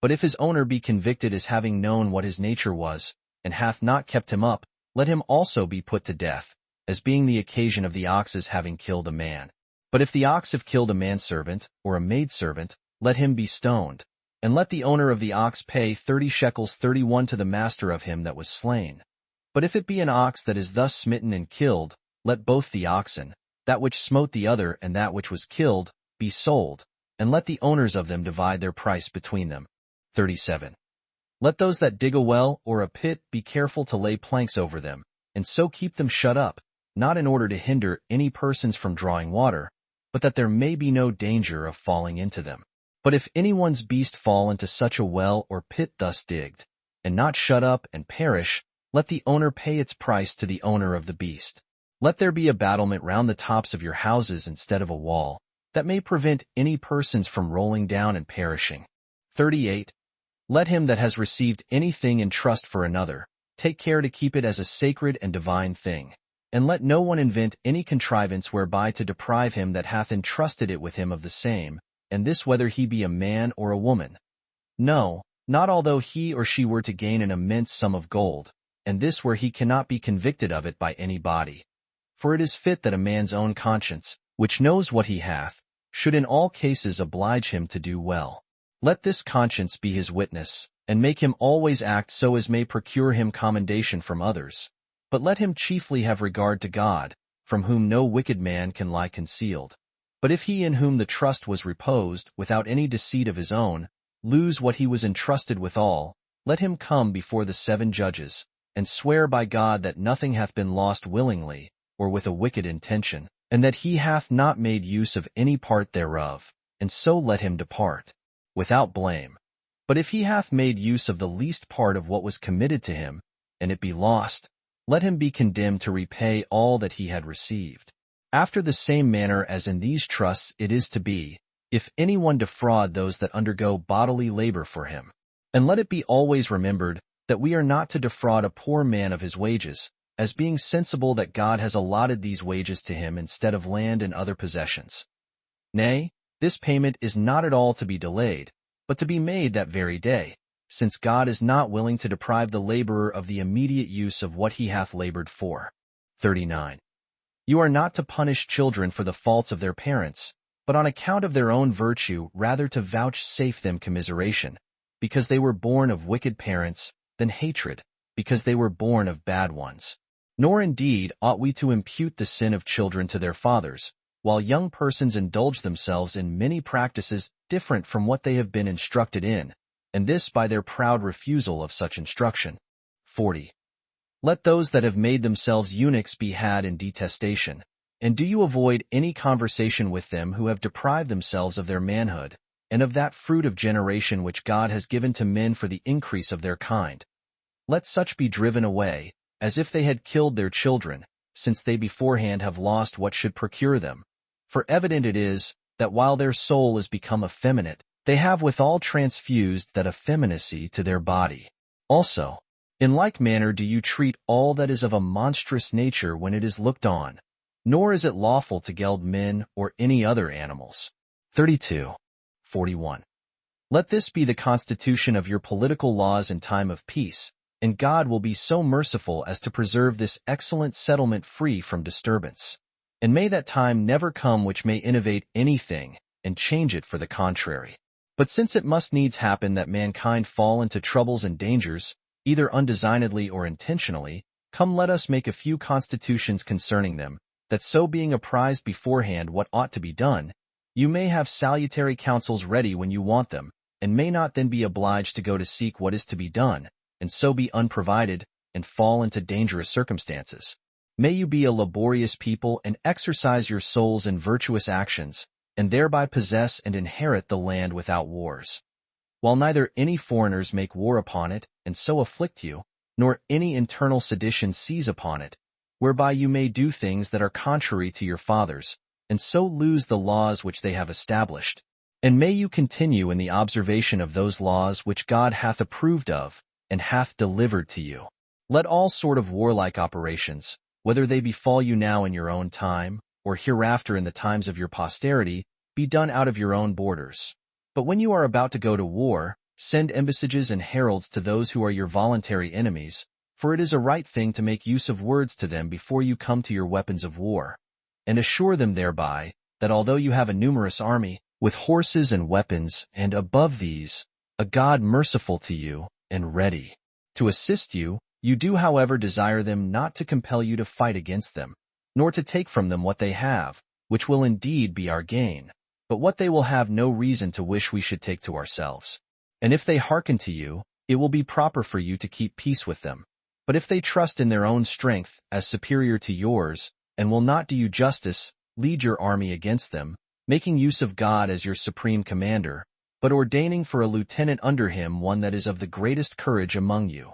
S1: But if his owner be convicted as having known what his nature was, and hath not kept him up, let him also be put to death, as being the occasion of the ox's having killed a man. But if the ox have killed a manservant, or a maidservant, let him be stoned. And let the owner of the ox pay 30 shekels 31 to the master of him that was slain. But if it be an ox that is thus smitten and killed, let both the oxen, that which smote the other and that which was killed, be sold, and let the owners of them divide their price between them. 37. Let those that dig a well or a pit be careful to lay planks over them, and so keep them shut up, not in order to hinder any persons from drawing water, but that there may be no danger of falling into them. But if anyone's beast fall into such a well or pit thus digged, and not shut up and perish, let the owner pay its price to the owner of the beast. Let there be a battlement round the tops of your houses instead of a wall, that may prevent any persons from rolling down and perishing. 38. Let him that has received anything in trust for another, take care to keep it as a sacred and divine thing, and let no one invent any contrivance whereby to deprive him that hath entrusted it with him of the same, and this whether he be a man or a woman. No, not although he or she were to gain an immense sum of gold, and this where he cannot be convicted of it by any body. For it is fit that a man's own conscience, which knows what he hath, should in all cases oblige him to do well. Let this conscience be his witness, and make him always act so as may procure him commendation from others. But let him chiefly have regard to God, from whom no wicked man can lie concealed. But if he in whom the trust was reposed, without any deceit of his own, lose what he was entrusted withal, let him come before the 7 judges, and swear by God that nothing hath been lost willingly, or with a wicked intention, and that he hath not made use of any part thereof, and so let him depart, without blame. But if he hath made use of the least part of what was committed to him, and it be lost, let him be condemned to repay all that he had received. After the same manner as in these trusts it is to be, if any one defraud those that undergo bodily labor for him. And let it be always remembered, that we are not to defraud a poor man of his wages, as being sensible that God has allotted these wages to him instead of land and other possessions. Nay, this payment is not at all to be delayed, but to be made that very day, since God is not willing to deprive the laborer of the immediate use of what he hath labored for. 39. You are not to punish children for the faults of their parents, but on account of their own virtue rather to vouchsafe them commiseration, because they were born of wicked parents, than hatred, because they were born of bad ones. Nor indeed ought we to impute the sin of children to their fathers, while young persons indulge themselves in many practices different from what they have been instructed in, and this by their proud refusal of such instruction. 40. Let those that have made themselves eunuchs be had in detestation, and do you avoid any conversation with them who have deprived themselves of their manhood, and of that fruit of generation which God has given to men for the increase of their kind. Let such be driven away, as if they had killed their children, since they beforehand have lost what should procure them. For evident it is, that while their soul is become effeminate, they have withal transfused that effeminacy to their body. Also, in like manner do you treat all that is of a monstrous nature when it is looked on, nor is it lawful to geld men or any other animals. 32. 41. Let this be the constitution of your political laws in time of peace, and God will be so merciful as to preserve this excellent settlement free from disturbance. And may that time never come which may innovate anything, and change it for the contrary. But since it must needs happen that mankind fall into troubles and dangers, either undesignedly or intentionally, come let us make a few constitutions concerning them, that so being apprised beforehand what ought to be done, you may have salutary counsels ready when you want them, and may not then be obliged to go to seek what is to be done, and so be unprovided, and fall into dangerous circumstances. May you be a laborious people and exercise your souls in virtuous actions, and thereby possess and inherit the land without wars. While neither any foreigners make war upon it, and so afflict you, nor any internal sedition seize upon it, whereby you may do things that are contrary to your fathers, and so lose the laws which they have established. And may you continue in the observation of those laws which God hath approved of, and hath delivered to you. Let all sort of warlike operations, whether they befall you now in your own time, or hereafter in the times of your posterity, be done out of your own borders. But when you are about to go to war, send embassages and heralds to those who are your voluntary enemies, for it is a right thing to make use of words to them before you come to your weapons of war, and assure them thereby, that although you have a numerous army, with horses and weapons, and above these, a God merciful to you, and ready to assist you, you do however desire them not to compel you to fight against them, nor to take from them what they have, which will indeed be our gain, but what they will have no reason to wish we should take to ourselves. And if they hearken to you, it will be proper for you to keep peace with them. But if they trust in their own strength as superior to yours, and will not do you justice, lead your army against them, making use of God as your supreme commander, but ordaining for a lieutenant under him one that is of the greatest courage among you.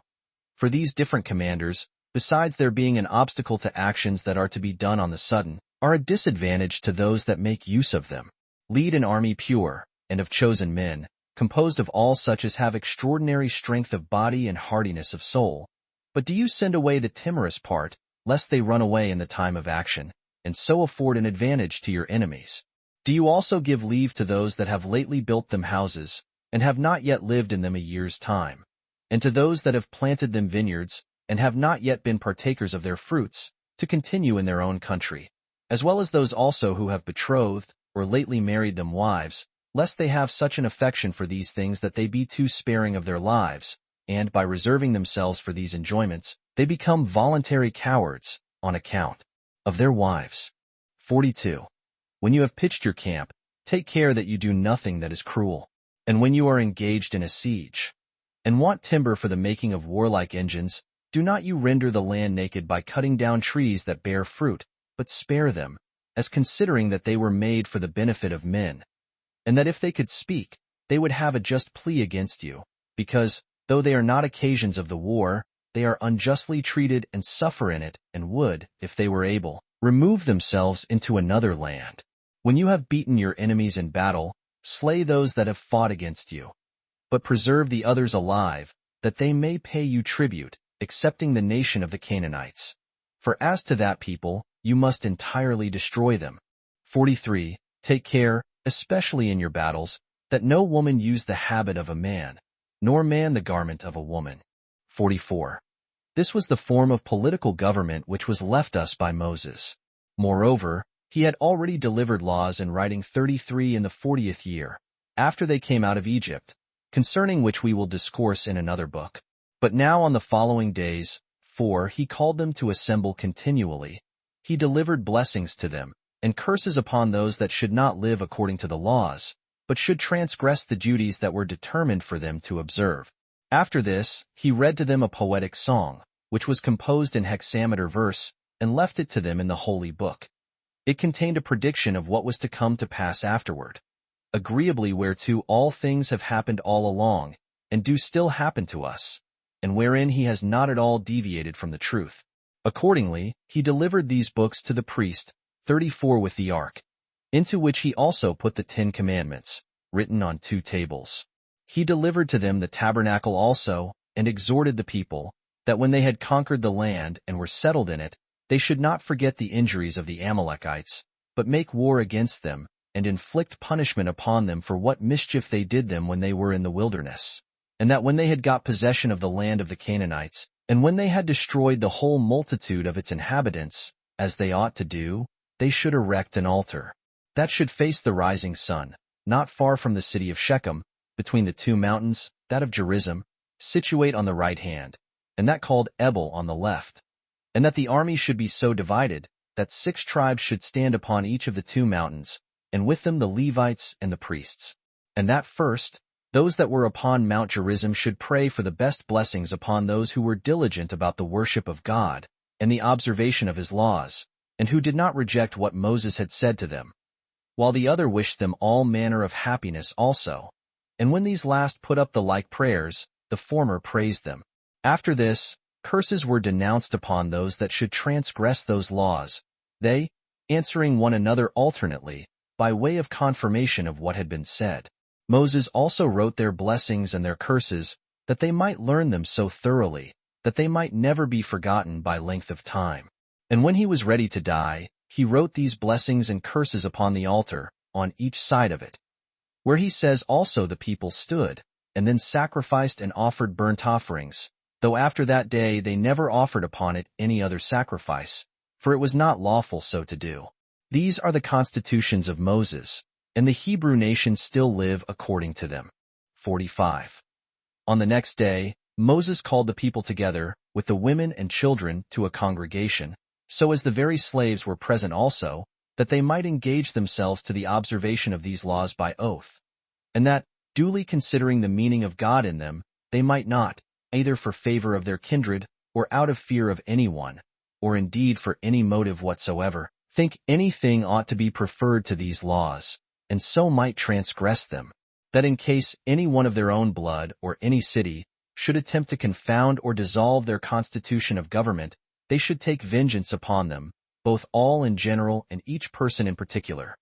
S1: For these different commanders, besides there being an obstacle to actions that are to be done on the sudden, are a disadvantage to those that make use of them. Lead an army pure, and of chosen men, composed of all such as have extraordinary strength of body and hardiness of soul. But do you send away the timorous part, lest they run away in the time of action, and so afford an advantage to your enemies? Do you also give leave to those that have lately built them houses, and have not yet lived in them a year's time, and to those that have planted them vineyards, and have not yet been partakers of their fruits, to continue in their own country, as well as those also who have betrothed, or lately married them wives, lest they have such an affection for these things that they be too sparing of their lives, and by reserving themselves for these enjoyments, they become voluntary cowards, on account of their wives. 42. When you have pitched your camp, take care that you do nothing that is cruel. And when you are engaged in a siege, and want timber for the making of warlike engines, do not you render the land naked by cutting down trees that bear fruit, but spare them, as considering that they were made for the benefit of men, and that if they could speak, they would have a just plea against you, because, though they are not occasions of the war, they are unjustly treated and suffer in it, and would, if they were able, remove themselves into another land. When you have beaten your enemies in battle, slay those that have fought against you, but preserve the others alive, that they may pay you tribute, excepting the nation of the Canaanites. For as to that people, you must entirely destroy them. 43. Take care, especially in your battles, that no woman use the habit of a man, nor man the garment of a woman. 44. This was the form of political government which was left us by Moses. Moreover, he had already delivered laws in writing 33 in the 40th year, after they came out of Egypt, concerning which we will discourse in another book. But now on the following days, for he called them to assemble continually, he delivered blessings to them, and curses upon those that should not live according to the laws, but should transgress the duties that were determined for them to observe. After this, he read to them a poetic song, which was composed in hexameter verse, and left it to them in the holy book. It contained a prediction of what was to come to pass afterward, agreeably whereto all things have happened all along, and do still happen to us, and wherein he has not at all deviated from the truth. Accordingly, he delivered these books to the priest, 34 with the ark, into which he also put the 10 commandments, written on 2 tables. He delivered to them the tabernacle also, and exhorted the people, that when they had conquered the land and were settled in it, they should not forget the injuries of the Amalekites, but make war against them, and inflict punishment upon them for what mischief they did them when they were in the wilderness. And that when they had got possession of the land of the Canaanites, and when they had destroyed the whole multitude of its inhabitants, as they ought to do, they should erect an altar, that should face the rising sun, not far from the city of Shechem, between the 2 mountains, that of Gerizim, situate on the right hand, and that called Ebal on the left. And that the army should be so divided, that 6 tribes should stand upon each of the 2 mountains, and with them the Levites and the priests. And that first, Those that were upon Mount Gerizim should pray for the best blessings upon those who were diligent about the worship of God and the observation of his laws, and who did not reject what Moses had said to them, while the other wished them all manner of happiness also. And when these last put up the like prayers, the former praised them. After this, curses were denounced upon those that should transgress those laws, they, answering one another alternately, by way of confirmation of what had been said. Moses also wrote their blessings and their curses, that they might learn them so thoroughly, that they might never be forgotten by length of time. And when he was ready to die, he wrote these blessings and curses upon the altar, on each side of it, where he says also the people stood, and then sacrificed and offered burnt offerings, though after that day they never offered upon it any other sacrifice, for it was not lawful so to do. These are the constitutions of Moses, and the Hebrew nation still live according to them. 45. On the next day, Moses called the people together, with the women and children, to a congregation, so as the very slaves were present also, that they might engage themselves to the observation of these laws by oath, and that, duly considering the meaning of God in them, they might not, either for favor of their kindred, or out of fear of anyone, or indeed for any motive whatsoever, think anything ought to be preferred to these laws, and so might transgress them, that in case any one of their own blood or any city should attempt to confound or dissolve their constitution of government, they should take vengeance upon them, both all in general and each person in particular,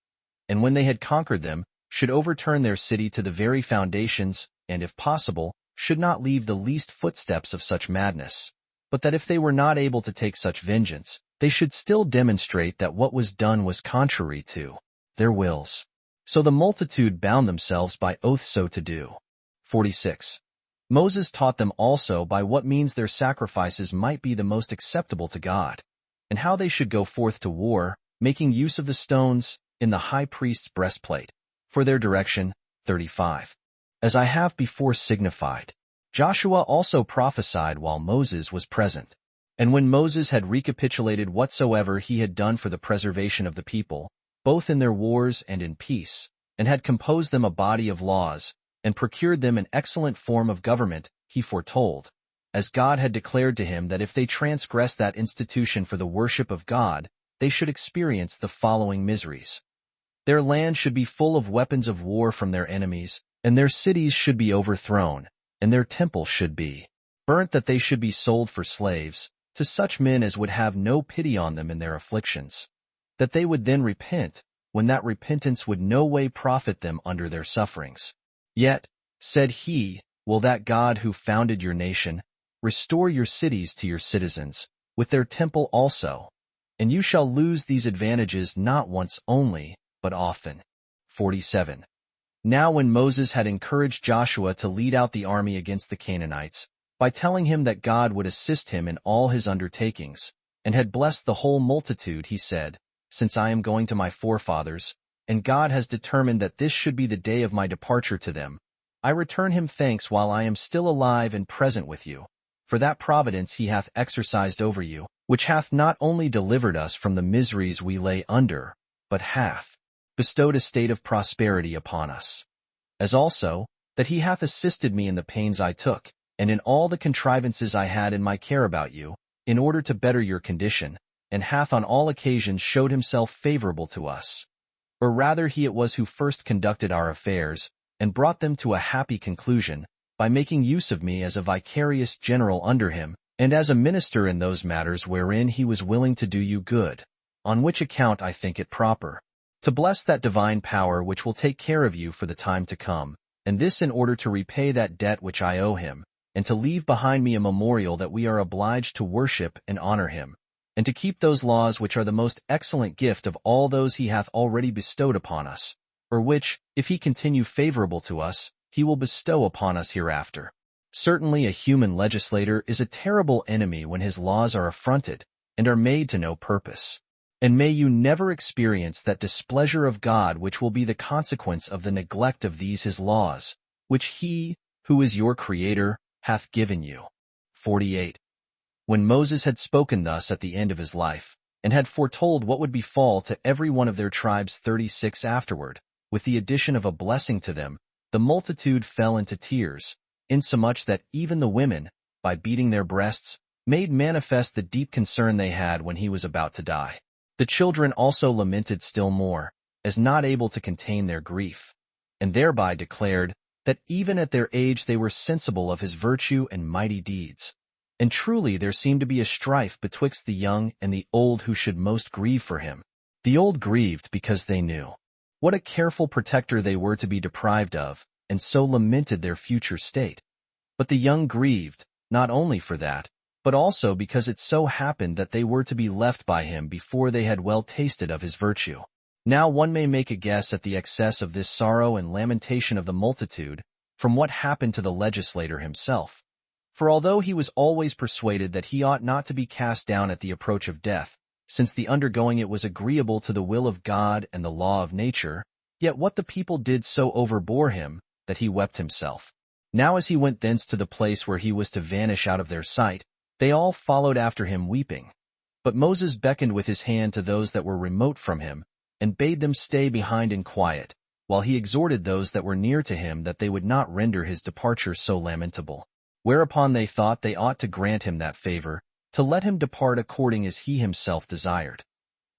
S1: and when they had conquered them, should overturn their city to the very foundations, and if possible, should not leave the least footsteps of such madness, but that if they were not able to take such vengeance, they should still demonstrate that what was done was contrary to their wills. So the multitude bound themselves by oath so to do. 46. Moses taught them also by what means their sacrifices might be the most acceptable to God, and how they should go forth to war, making use of the stones in the high priest's breastplate, for their direction. 35. As I have before signified, Joshua also prophesied while Moses was present. And when Moses had recapitulated whatsoever he had done for the preservation of the people, both in their wars and in peace, and had composed them a body of laws, and procured them an excellent form of government, he foretold, as God had declared to him that if they transgressed that institution for the worship of God, they should experience the following miseries. Their land should be full of weapons of war from their enemies, and their cities should be overthrown, and their temples should be burnt, that they should be sold for slaves, to such men as would have no pity on them in their afflictions, that they would then repent, when that repentance would no way profit them under their sufferings. Yet, said he, will that God who founded your nation restore your cities to your citizens, with their temple also, and you shall lose these advantages not once only, but often. 47. Now when Moses had encouraged Joshua to lead out the army against the Canaanites, by telling him that God would assist him in all his undertakings, and had blessed the whole multitude, he said, since I am going to my forefathers, and God has determined that this should be the day of my departure to them, I return him thanks while I am still alive and present with you, for that providence he hath exercised over you, which hath not only delivered us from the miseries we lay under, but hath bestowed a state of prosperity upon us. As also, that he hath assisted me in the pains I took, and in all the contrivances I had in my care about you, in order to better your condition, and hath on all occasions showed himself favorable to us. Or rather he it was who first conducted our affairs, and brought them to a happy conclusion, by making use of me as a vicarious general under him, and as a minister in those matters wherein he was willing to do you good, on which account I think it proper to bless that divine power which will take care of you for the time to come, and this in order to repay that debt which I owe him, and to leave behind me a memorial that we are obliged to worship and honor him, and to keep those laws which are the most excellent gift of all those he hath already bestowed upon us, or which, if he continue favorable to us, he will bestow upon us hereafter. Certainly a human legislator is a terrible enemy when his laws are affronted, and are made to no purpose. And may you never experience that displeasure of God which will be the consequence of the neglect of these his laws, which he, who is your Creator, hath given you. 48. When Moses had spoken thus at the end of his life, and had foretold what would befall to every one of their tribes 36 afterward, with the addition of a blessing to them, the multitude fell into tears, insomuch that even the women, by beating their breasts, made manifest the deep concern they had when he was about to die. The children also lamented still more, as not able to contain their grief, and thereby declared that even at their age they were sensible of his virtue and mighty deeds. And truly there seemed to be a strife betwixt the young and the old who should most grieve for him. The old grieved because they knew what a careful protector they were to be deprived of, and so lamented their future state. But the young grieved, not only for that, but also because it so happened that they were to be left by him before they had well tasted of his virtue. Now one may make a guess at the excess of this sorrow and lamentation of the multitude from what happened to the legislator himself. For although he was always persuaded that he ought not to be cast down at the approach of death, since the undergoing it was agreeable to the will of God and the law of nature, yet what the people did so overbore him, that he wept himself. Now as he went thence to the place where he was to vanish out of their sight, they all followed after him weeping. But Moses beckoned with his hand to those that were remote from him, and bade them stay behind in quiet, while he exhorted those that were near to him that they would not render his departure so lamentable. Whereupon they thought they ought to grant him that favor, to let him depart according as he himself desired.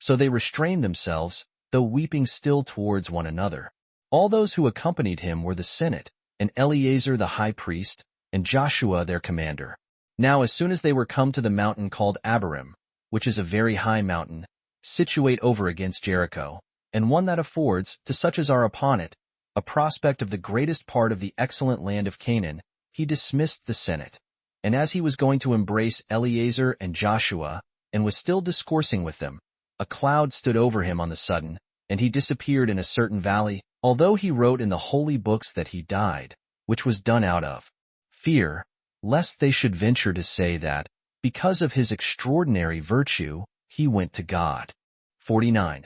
S1: So they restrained themselves, though weeping still towards one another. All those who accompanied him were the Senate, and Eleazar the high priest, and Joshua their commander. Now as soon as they were come to the mountain called Abarim, which is a very high mountain, situate over against Jericho, and one that affords, to such as are upon it, a prospect of the greatest part of the excellent land of Canaan, he dismissed the Senate. And as he was going to embrace Eleazar and Joshua, and was still discoursing with them, a cloud stood over him on the sudden, and he disappeared in a certain valley, although he wrote in the holy books that he died, which was done out of fear, lest they should venture to say that, because of his extraordinary virtue, he went to God. 49.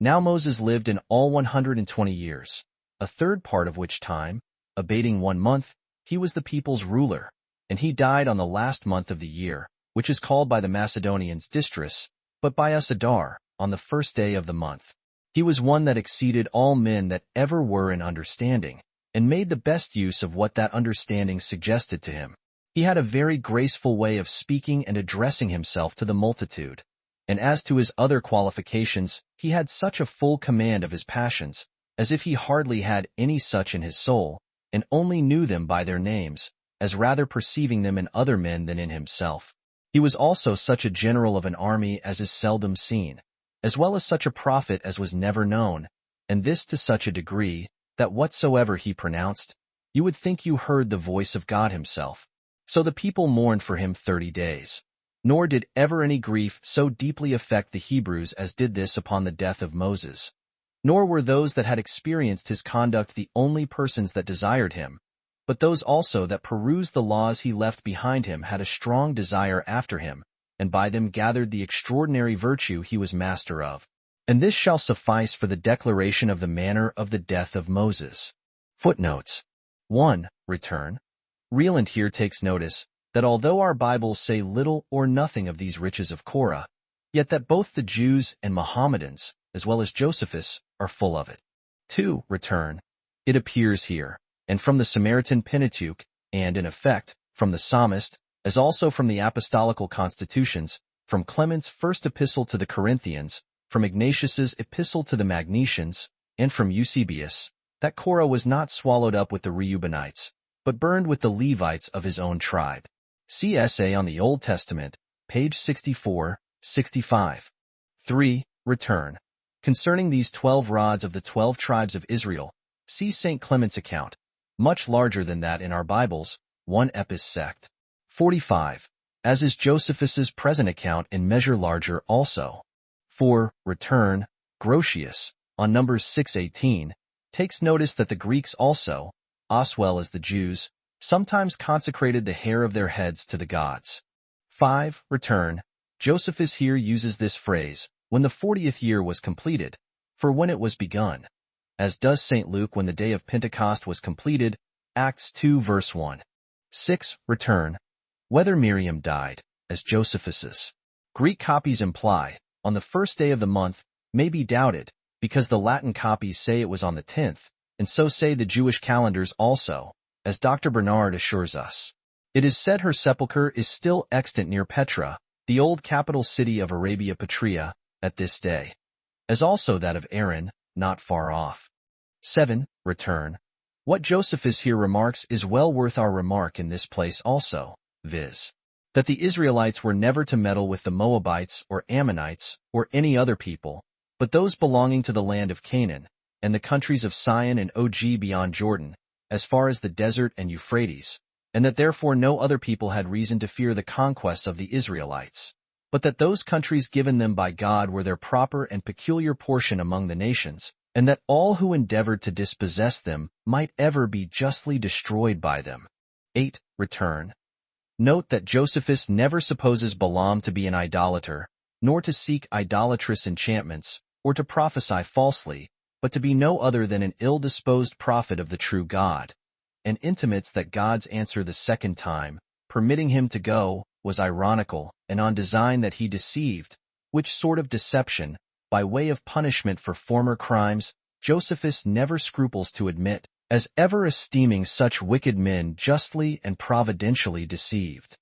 S1: Now Moses lived in all 120 years, a third part of which time, abating 1 month, he was the people's ruler, and he died on the last month of the year, which is called by the Macedonians Distris, but by us Adar, on the first day of the month. He was one that exceeded all men that ever were in understanding, and made the best use of what that understanding suggested to him. He had a very graceful way of speaking and addressing himself to the multitude. And as to his other qualifications, he had such a full command of his passions, as if he hardly had any such in his soul, and only knew them by their names, as rather perceiving them in other men than in himself. He was also such a general of an army as is seldom seen, as well as such a prophet as was never known, and this to such a degree, that whatsoever he pronounced, you would think you heard the voice of God himself. So the people mourned for him 30 days. Nor did ever any grief so deeply affect the Hebrews as did this upon the death of Moses. Nor were those that had experienced his conduct the only persons that desired him, but those also that perused the laws he left behind him had a strong desire after him, and by them gathered the extraordinary virtue he was master of. And this shall suffice for the declaration of the manner of the death of Moses. Footnotes. 1. Return. Rieland here takes notice that although our Bibles say little or nothing of these riches of Korah, yet that both the Jews and Mohammedans, as well as Josephus, are full of it. 2. Return. It appears here, and from the Samaritan Pentateuch, and in effect, from the Psalmist, as also from the Apostolical Constitutions, from Clement's first epistle to the Corinthians, from Ignatius's epistle to the Magnesians, and from Eusebius, that Korah was not swallowed up with the Reubenites, but burned with the Levites of his own tribe. See Essay on the Old Testament, page 64, 65. 3. Return. Concerning these 12 rods of the 12 tribes of Israel, see St. Clement's account, much larger than that in our Bibles, 1 Epis sect. 45. As is Josephus's present account in measure larger also. 4. Return. Grotius, on Numbers 6:18, takes notice that the Greeks also, as well as the Jews, sometimes consecrated the hair of their heads to the gods. 5. Return. Josephus here uses this phrase, when the 40th year was completed, for when it was begun, as does St. Luke when the day of Pentecost was completed, Acts 2 verse 1. 6. Return. Whether Miriam died, as Josephus's Greek copies imply, on the first day of the month, may be doubted, because the Latin copies say it was on the 10th, and so say the Jewish calendars also, as Dr. Bernard assures us. It is said her sepulchre is still extant near Petra, the old capital city of Arabia Petrea, at this day, as also that of Aaron, not far off. 7. Return. What Josephus here remarks is well worth our remark in this place also, viz. That the Israelites were never to meddle with the Moabites or Ammonites or any other people, but those belonging to the land of Canaan, and the countries of Sion and Og beyond Jordan, as far as the desert and Euphrates, and that therefore no other people had reason to fear the conquests of the Israelites, but that those countries given them by God were their proper and peculiar portion among the nations, and that all who endeavored to dispossess them might ever be justly destroyed by them. 8. Return. Note that Josephus never supposes Balaam to be an idolater, nor to seek idolatrous enchantments, or to prophesy falsely, but to be no other than an ill-disposed prophet of the true God, and intimates that God's answer the second time, permitting him to go, was ironical, and on design that he deceived, which sort of deception, by way of punishment for former crimes, Josephus never scruples to admit, as ever esteeming such wicked men justly and providentially deceived.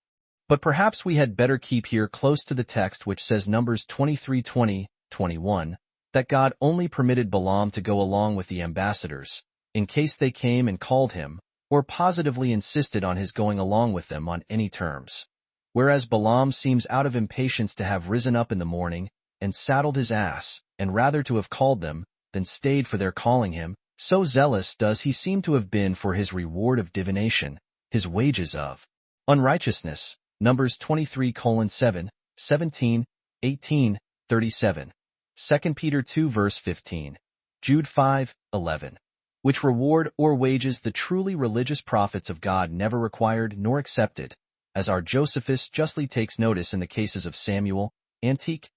S1: But perhaps we had better keep here close to the text which says Numbers 23:20, 21, that God only permitted Balaam to go along with the ambassadors, in case they came and called him, or positively insisted on his going along with them on any terms. Whereas Balaam seems out of impatience to have risen up in the morning, and saddled his ass, and rather to have called them, than stayed for their calling him, so zealous does he seem to have been for his reward of divination, his wages of unrighteousness. Numbers 23:7, 17, 18, 37. 2 Peter 2 verse 15. Jude 5:11. Which reward or wages the truly religious prophets of God never required nor accepted, as our Josephus justly takes notice in the cases of Samuel, Antique,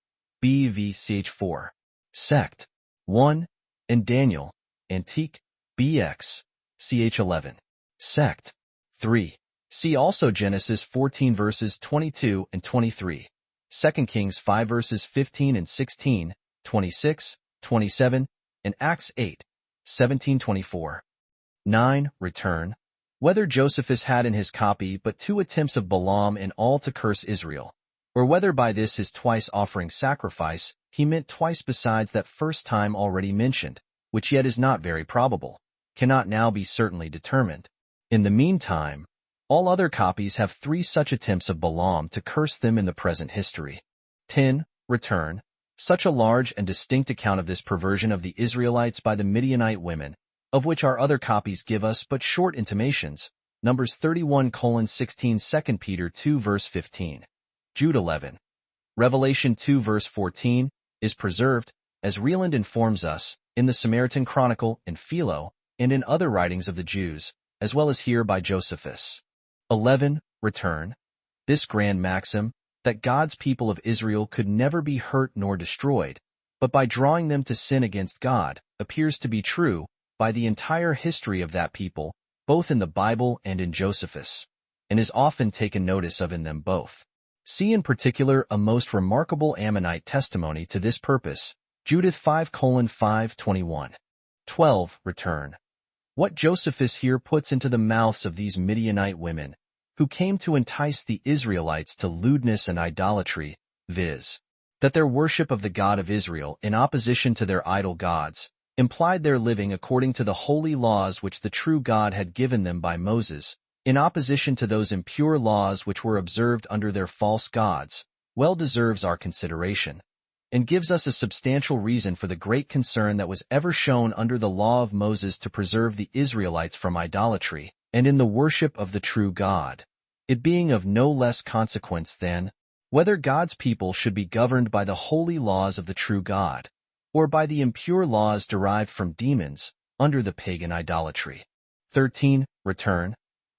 S1: BV ch 4, Sect. 1, and Daniel, Antique, BX, ch 11, Sect. 3. See also Genesis 14 verses 22 and 23, 2 Kings 5 verses 15 and 16, 26, 27, and Acts 8, 17-24. 9. Return. Whether Josephus had in his copy but 2 attempts of Balaam in all to curse Israel, or whether by this his twice offering sacrifice, he meant twice besides that first time already mentioned, which yet is not very probable, cannot now be certainly determined. In the meantime, all other copies have 3 such attempts of Balaam to curse them in the present history. 10. Return. Such a large and distinct account of this perversion of the Israelites by the Midianite women, of which our other copies give us but short intimations, Numbers 31:16, 2 Peter 2 verse 15, Jude 11, Revelation 2 verse 14, is preserved, as Rieland informs us, in the Samaritan Chronicle and Philo, and in other writings of the Jews, as well as here by Josephus. 11. Return. This grand maxim, that God's people of Israel could never be hurt nor destroyed, but by drawing them to sin against God, appears to be true by the entire history of that people, both in the Bible and in Josephus, and is often taken notice of in them both. See in particular a most remarkable Ammonite testimony to this purpose, Judith 5:5-21. 12. Return. What Josephus here puts into the mouths of these Midianite women, who came to entice the Israelites to lewdness and idolatry, viz., that their worship of the God of Israel in opposition to their idol gods, implied their living according to the holy laws which the true God had given them by Moses, in opposition to those impure laws which were observed under their false gods, well deserves our consideration, and gives us a substantial reason for the great concern that was ever shown under the law of Moses to preserve the Israelites from idolatry, and in the worship of the true God, it being of no less consequence than whether God's people should be governed by the holy laws of the true God, or by the impure laws derived from demons under the pagan idolatry. 13. Return.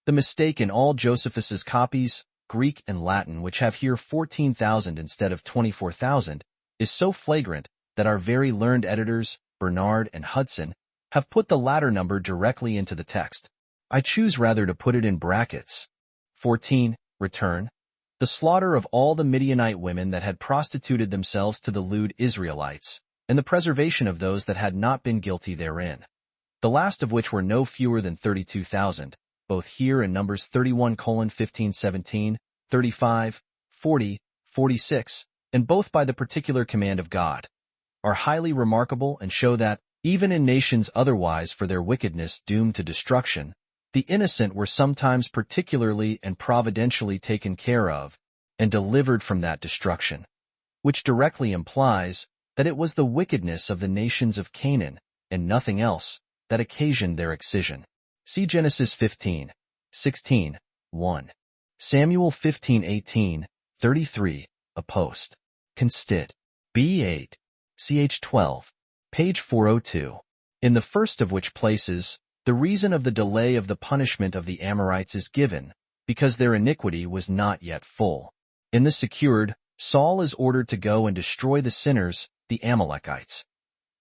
S1: The mistake in all Josephus's copies, Greek and Latin, which have here 14,000 instead of 24,000, is so flagrant that our very learned editors, Bernard and Hudson, have put the latter number directly into the text. I choose rather to put it in brackets. 14. Return. The slaughter of all the Midianite women that had prostituted themselves to the lewd Israelites, and the preservation of those that had not been guilty therein. the last of which were no fewer than 32,000, both here in Numbers 31:15-17, 35, 40, 46, and both by the particular command of God, are highly remarkable and show that, even in nations otherwise for their wickedness doomed to destruction, the innocent were sometimes particularly and providentially taken care of and delivered from that destruction, which directly implies that it was the wickedness of the nations of Canaan, and nothing else, that occasioned their excision. See Genesis 15, 16, 1. Samuel 15:18, 33, a post. Const. B8, ch 12, page 402. In the first of which places, the reason of the delay of the punishment of the Amorites is given, because their iniquity was not yet full. In the secured, Saul is ordered to go and destroy the sinners, the Amalekites,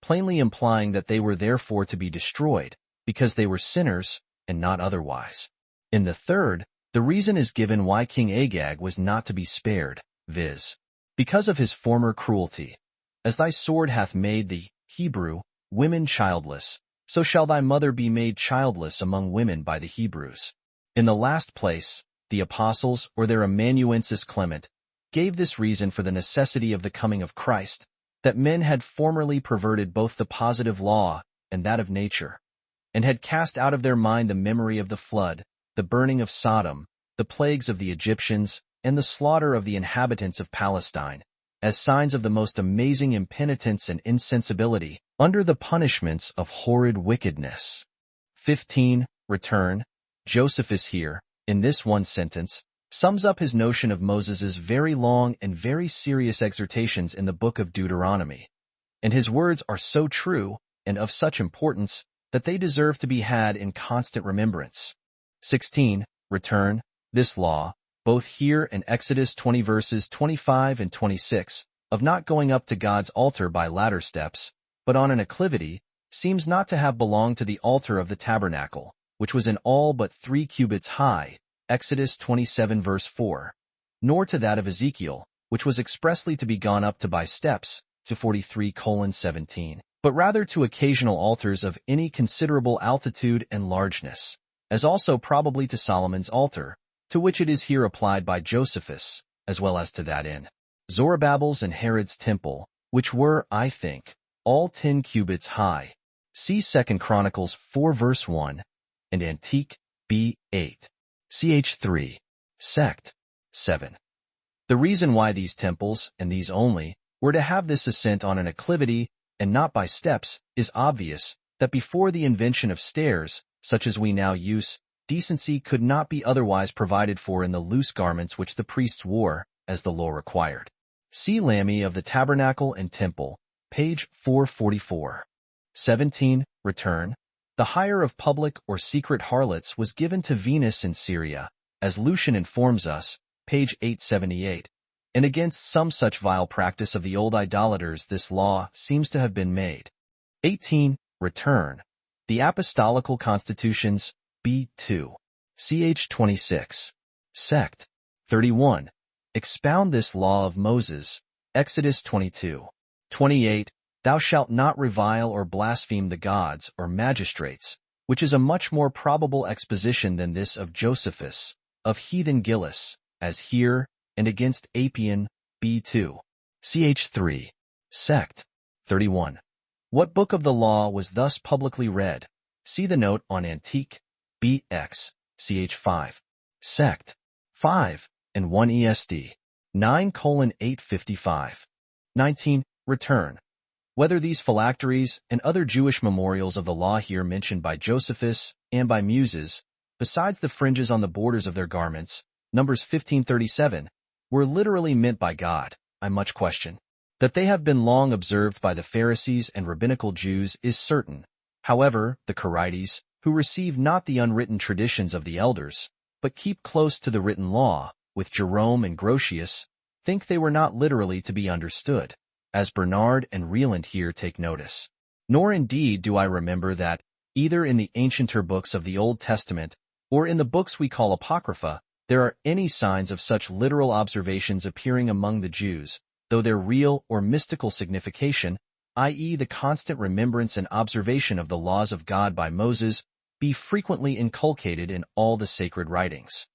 S1: plainly implying that they were therefore to be destroyed, because they were sinners, and not otherwise. In the third, the reason is given why King Agag was not to be spared, viz., because of his former cruelty. As thy sword hath made the Hebrew women childless, so shall thy mother be made childless among women by the Hebrews. In the last place, the apostles, or their amanuensis Clement, gave this reason for the necessity of the coming of Christ, that men had formerly perverted both the positive law and that of nature, and had cast out of their mind the memory of the flood, the burning of Sodom, the plagues of the Egyptians, and the slaughter of the inhabitants of Palestine, as signs of the most amazing impenitence and insensibility under the punishments of horrid wickedness. 15. Return. Josephus here, in this one sentence, sums up his notion of Moses's very long and very serious exhortations in the book of Deuteronomy. And his words are so true and of such importance that they deserve to be had in constant remembrance. 16. Return. This law, both here and Exodus 20 verses 25 and 26, of not going up to God's altar by ladder steps, but on an acclivity, seems not to have belonged to the altar of the tabernacle, which was in all but 3 cubits high, Exodus 27 verse 4, nor to that of Ezekiel, which was expressly to be gone up to by steps, to 43:17, but rather to occasional altars of any considerable altitude and largeness, as also probably to Solomon's altar, to which it is here applied by Josephus, as well as to that in Zorobabel's and Herod's temple, which were, I think, all 10 cubits high. See 2 Chronicles 4 verse 1, and Antique, B8. Ch 3. Sect. 7. The reason why these temples, and these only, were to have this ascent on an acclivity, and not by steps, is obvious, that before the invention of stairs, such as we now use, decency could not be otherwise provided for in the loose garments which the priests wore, as the law required. See Lammy of the Tabernacle and Temple, page 444. 17. Return. The hire of public or secret harlots was given to Venus in Syria, as Lucian informs us, page 878, and against some such vile practice of the old idolaters this law seems to have been made. 18. Return. The Apostolical Constitutions, B2. Ch 26. Sect. 31. Expound this law of Moses, Exodus 22. 28. Thou shalt not revile or blaspheme the gods or magistrates, which is a much more probable exposition than this of Josephus, of heathen Gillis, as here, and against Apion, B2. Ch 3. Sect. 31. What book of the law was thus publicly read? See the note on Antique, BX, Ch 5. Sect. 5, and 1 ESD. 9:855. 19. Return. Whether these phylacteries and other Jewish memorials of the law here mentioned by Josephus and by Muses, besides the fringes on the borders of their garments, Numbers 15:37, were literally meant by God, I much question. That they have been long observed by the Pharisees and rabbinical Jews is certain. However, the Karaites, who receive not the unwritten traditions of the elders, but keep close to the written law, with Jerome and Grotius, think they were not literally to be understood, as Bernard and Rieland here take notice. Nor indeed do I remember that, either in the ancienter books of the Old Testament, or in the books we call Apocrypha, there are any signs of such literal observations appearing among the Jews, though their real or mystical signification, i.e. the constant remembrance and observation of the laws of God by Moses, be frequently inculcated in all the sacred writings.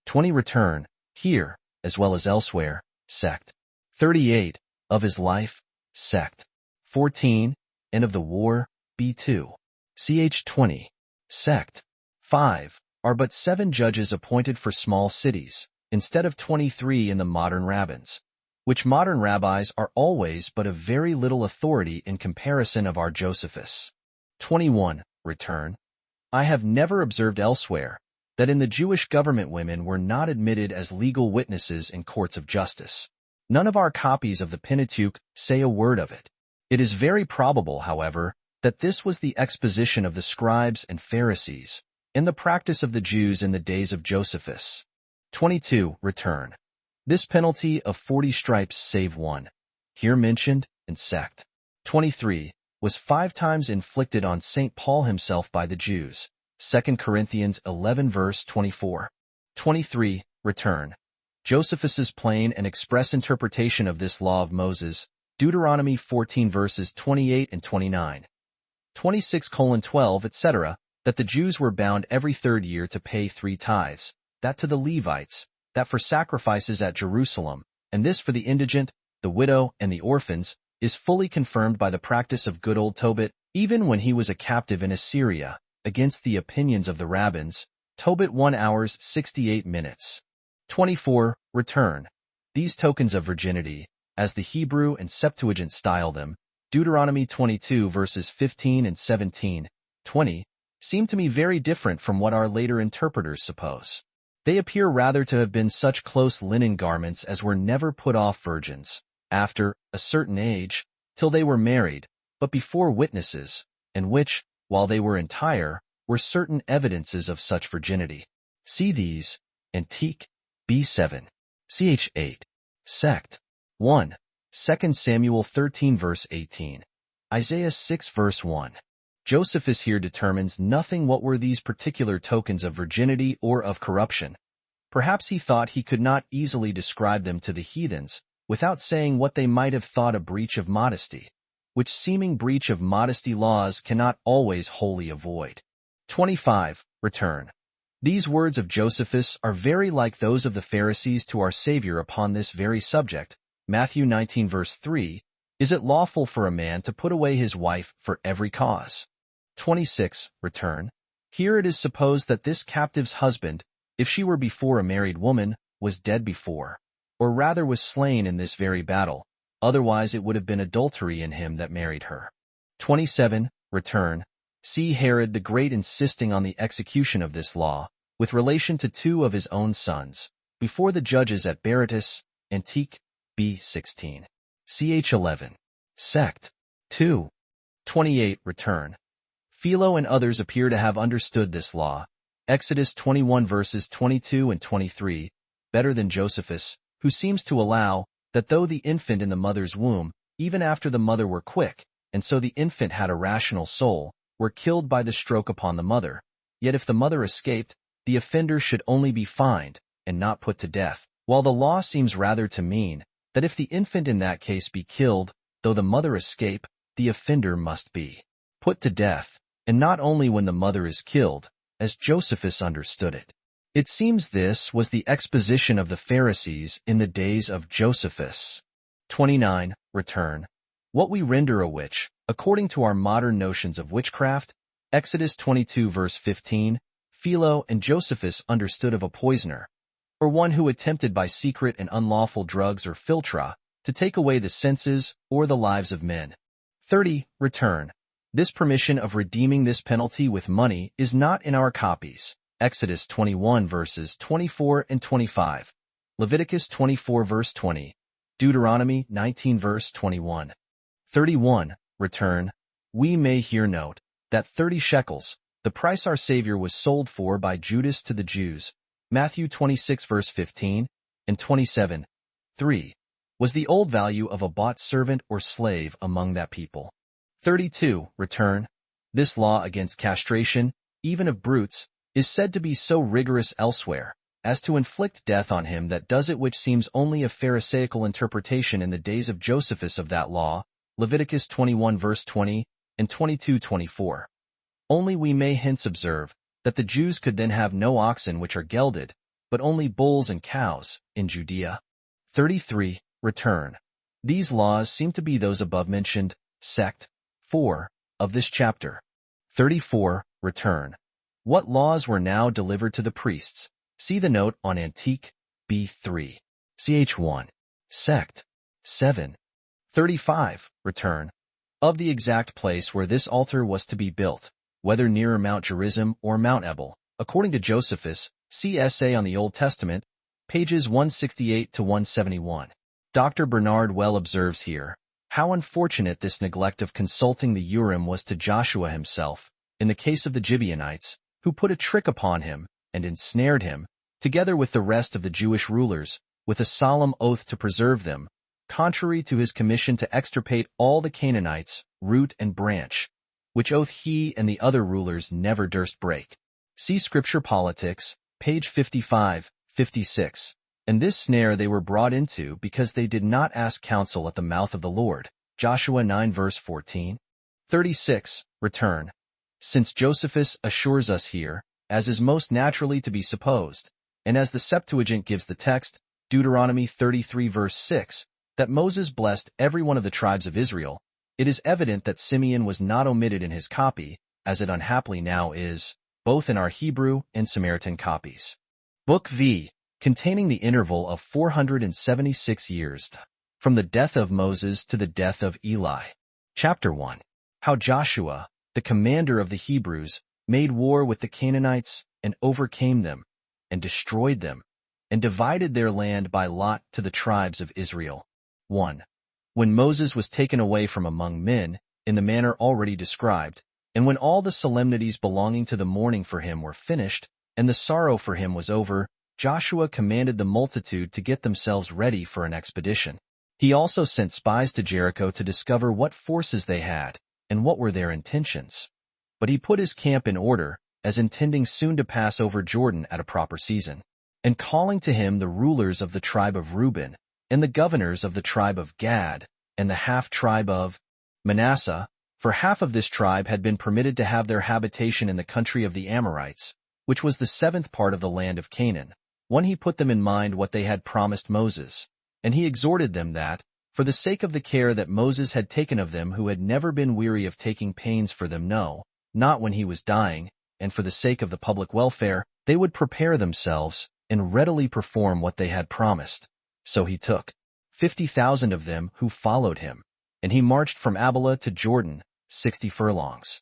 S1: 20. Return, here, as well as elsewhere, sect. 38. Of his life, sect. 14. End of the war, b2. ch. 20. Sect. 5. Are but 7 judges appointed for small cities, instead of 23 in the modern rabbins, which modern rabbis are always but of very little authority in comparison of our Josephus. 21. Return. I have never observed elsewhere that in the Jewish government women were not admitted as legal witnesses in courts of justice. None of our copies of the Pentateuch say a word of it. It is very probable, however, that this was the exposition of the scribes and Pharisees, in the practice of the Jews in the days of Josephus. 22. Return. This penalty of 40 stripes save one, here mentioned, in sect. 23. Was 5 times inflicted on St. Paul himself by the Jews. 2 Corinthians 11 verse 24. 23. Return. Josephus's plain and express interpretation of this law of Moses, Deuteronomy 14 verses 28 and 29. 26:12, etc., that the Jews were bound every 3rd year to pay 3 tithes, that to the Levites, that for sacrifices at Jerusalem, and this for the indigent, the widow, and the orphans, is fully confirmed by the practice of good old Tobit, even when he was a captive in Assyria, against the opinions of the rabbins, Tobit 1 hours 68 minutes. 24. Return. These tokens of virginity, as the Hebrew and Septuagint style them, Deuteronomy 22 verses 15 and 17, 20, seem to me very different from what our later interpreters suppose. They appear rather to have been such close linen garments as were never put off virgins, after a certain age, till they were married, but before witnesses, and which, while they were entire, were certain evidences of such virginity. See these, Antique, B7. Ch. 8. Sect. 1. 2 Samuel 13 verse 18. Isaiah 6 verse 1. Josephus here determines nothing what were these particular tokens of virginity or of corruption. Perhaps he thought he could not easily describe them to the heathens, without saying what they might have thought a breach of modesty, which seeming breach of modesty laws cannot always wholly avoid. 25. Return. These words of Josephus are very like those of the Pharisees to our Savior upon this very subject. Matthew 19 verse 3, Is it lawful for a man to put away his wife for every cause? 26. Return. Here it is supposed that this captive's husband, if she were before a married woman, was dead before, or rather was slain in this very battle, otherwise it would have been adultery in him that married her. 27. Return. See Herod the Great insisting on the execution of this law, with relation to 2 of his own sons, before the judges at Berytus, Antique, B16. Ch. 11. Sect. 2. 28. Return. Philo and others appear to have understood this law, Exodus 21 verses 22 and 23, better than Josephus, who seems to allow that though the infant in the mother's womb, even after the mother were quick, and so the infant had a rational soul, were killed by the stroke upon the mother, yet if the mother escaped, the offender should only be fined, and not put to death, while the law seems rather to mean that if the infant in that case be killed, though the mother escape, the offender must be put to death, and not only when the mother is killed, as Josephus understood it. It seems this was the exposition of the Pharisees in the days of Josephus. 29. Return. What we render a witch, according to our modern notions of witchcraft, Exodus 22 verse 15, Philo and Josephus understood of a poisoner, or one who attempted by secret and unlawful drugs or philtra to take away the senses or the lives of men. 30. Return. This permission of redeeming this penalty with money is not in our copies. Exodus 21 verses 24 and 25, Leviticus 24 verse 20, Deuteronomy 19 verse 21. 31. Return. We may here note that 30 shekels, the price our Savior was sold for by Judas to the Jews, Matthew 26 verse 15, and 27, 3, was the old value of a bought servant or slave among that people. 32. Return. This law against castration, even of brutes, is said to be so rigorous elsewhere, as to inflict death on him that does it, which seems only a Pharisaical interpretation in the days of Josephus of that law, Leviticus 21 verse 20 and 22-24. Only we may hence observe that the Jews could then have no oxen which are gelded, but only bulls and cows in Judea. 33. Return. These laws seem to be those above mentioned, sect 4 of this chapter. 34. Return. What laws were now delivered to the priests? See the note on Antique B3. Ch1. Sect 7. 35. Return. Of the exact place where this altar was to be built, whether nearer Mount Gerizim or Mount Ebal, according to Josephus, see Essay on the Old Testament, pages 168 to 171. Dr. Bernard Well observes here, how unfortunate this neglect of consulting the Urim was to Joshua himself, in the case of the Gibeonites, who put a trick upon him and ensnared him, together with the rest of the Jewish rulers, with a solemn oath to preserve them, contrary to his commission to extirpate all the Canaanites, root and branch, which oath he and the other rulers never durst break. See Scripture Politics, page 55, 56. And this snare they were brought into because they did not ask counsel at the mouth of the Lord. Joshua 9 verse 14. 36. Return. Since Josephus assures us here, as is most naturally to be supposed, and as the Septuagint gives the text, Deuteronomy 33 verse 6, that Moses blessed every one of the tribes of Israel, it is evident that Simeon was not omitted in his copy, as it unhappily now is, both in our Hebrew and Samaritan copies. Book V, containing the interval of 476 years, from the death of Moses to the death of Eli. Chapter 1. How Joshua, the commander of the Hebrews, made war with the Canaanites, and overcame them, and destroyed them, and divided their land by lot to the tribes of Israel. 1. When Moses was taken away from among men, in the manner already described, and when all the solemnities belonging to the mourning for him were finished, and the sorrow for him was over, Joshua commanded the multitude to get themselves ready for an expedition. He also sent spies to Jericho to discover what forces they had, and what were their intentions. But he put his camp in order, as intending soon to pass over Jordan at a proper season. And calling to him the rulers of the tribe of Reuben, and the governors of the tribe of Gad, and the half-tribe of Manasseh, for half of this tribe had been permitted to have their habitation in the country of the Amorites, which was the 7th part of the land of Canaan. He put them in mind what they had promised Moses, and he exhorted them that, for the sake of the care that Moses had taken of them who had never been weary of taking pains for them, no, not when he was dying, and for the sake of the public welfare, they would prepare themselves, and readily perform what they had promised. So he took 50,000 of them who followed him, and he marched from Abila to Jordan, 60 furlongs.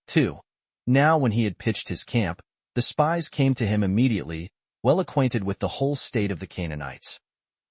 S1: 2. Now when he had pitched his camp, the spies came to him immediately, well acquainted with the whole state of the Canaanites.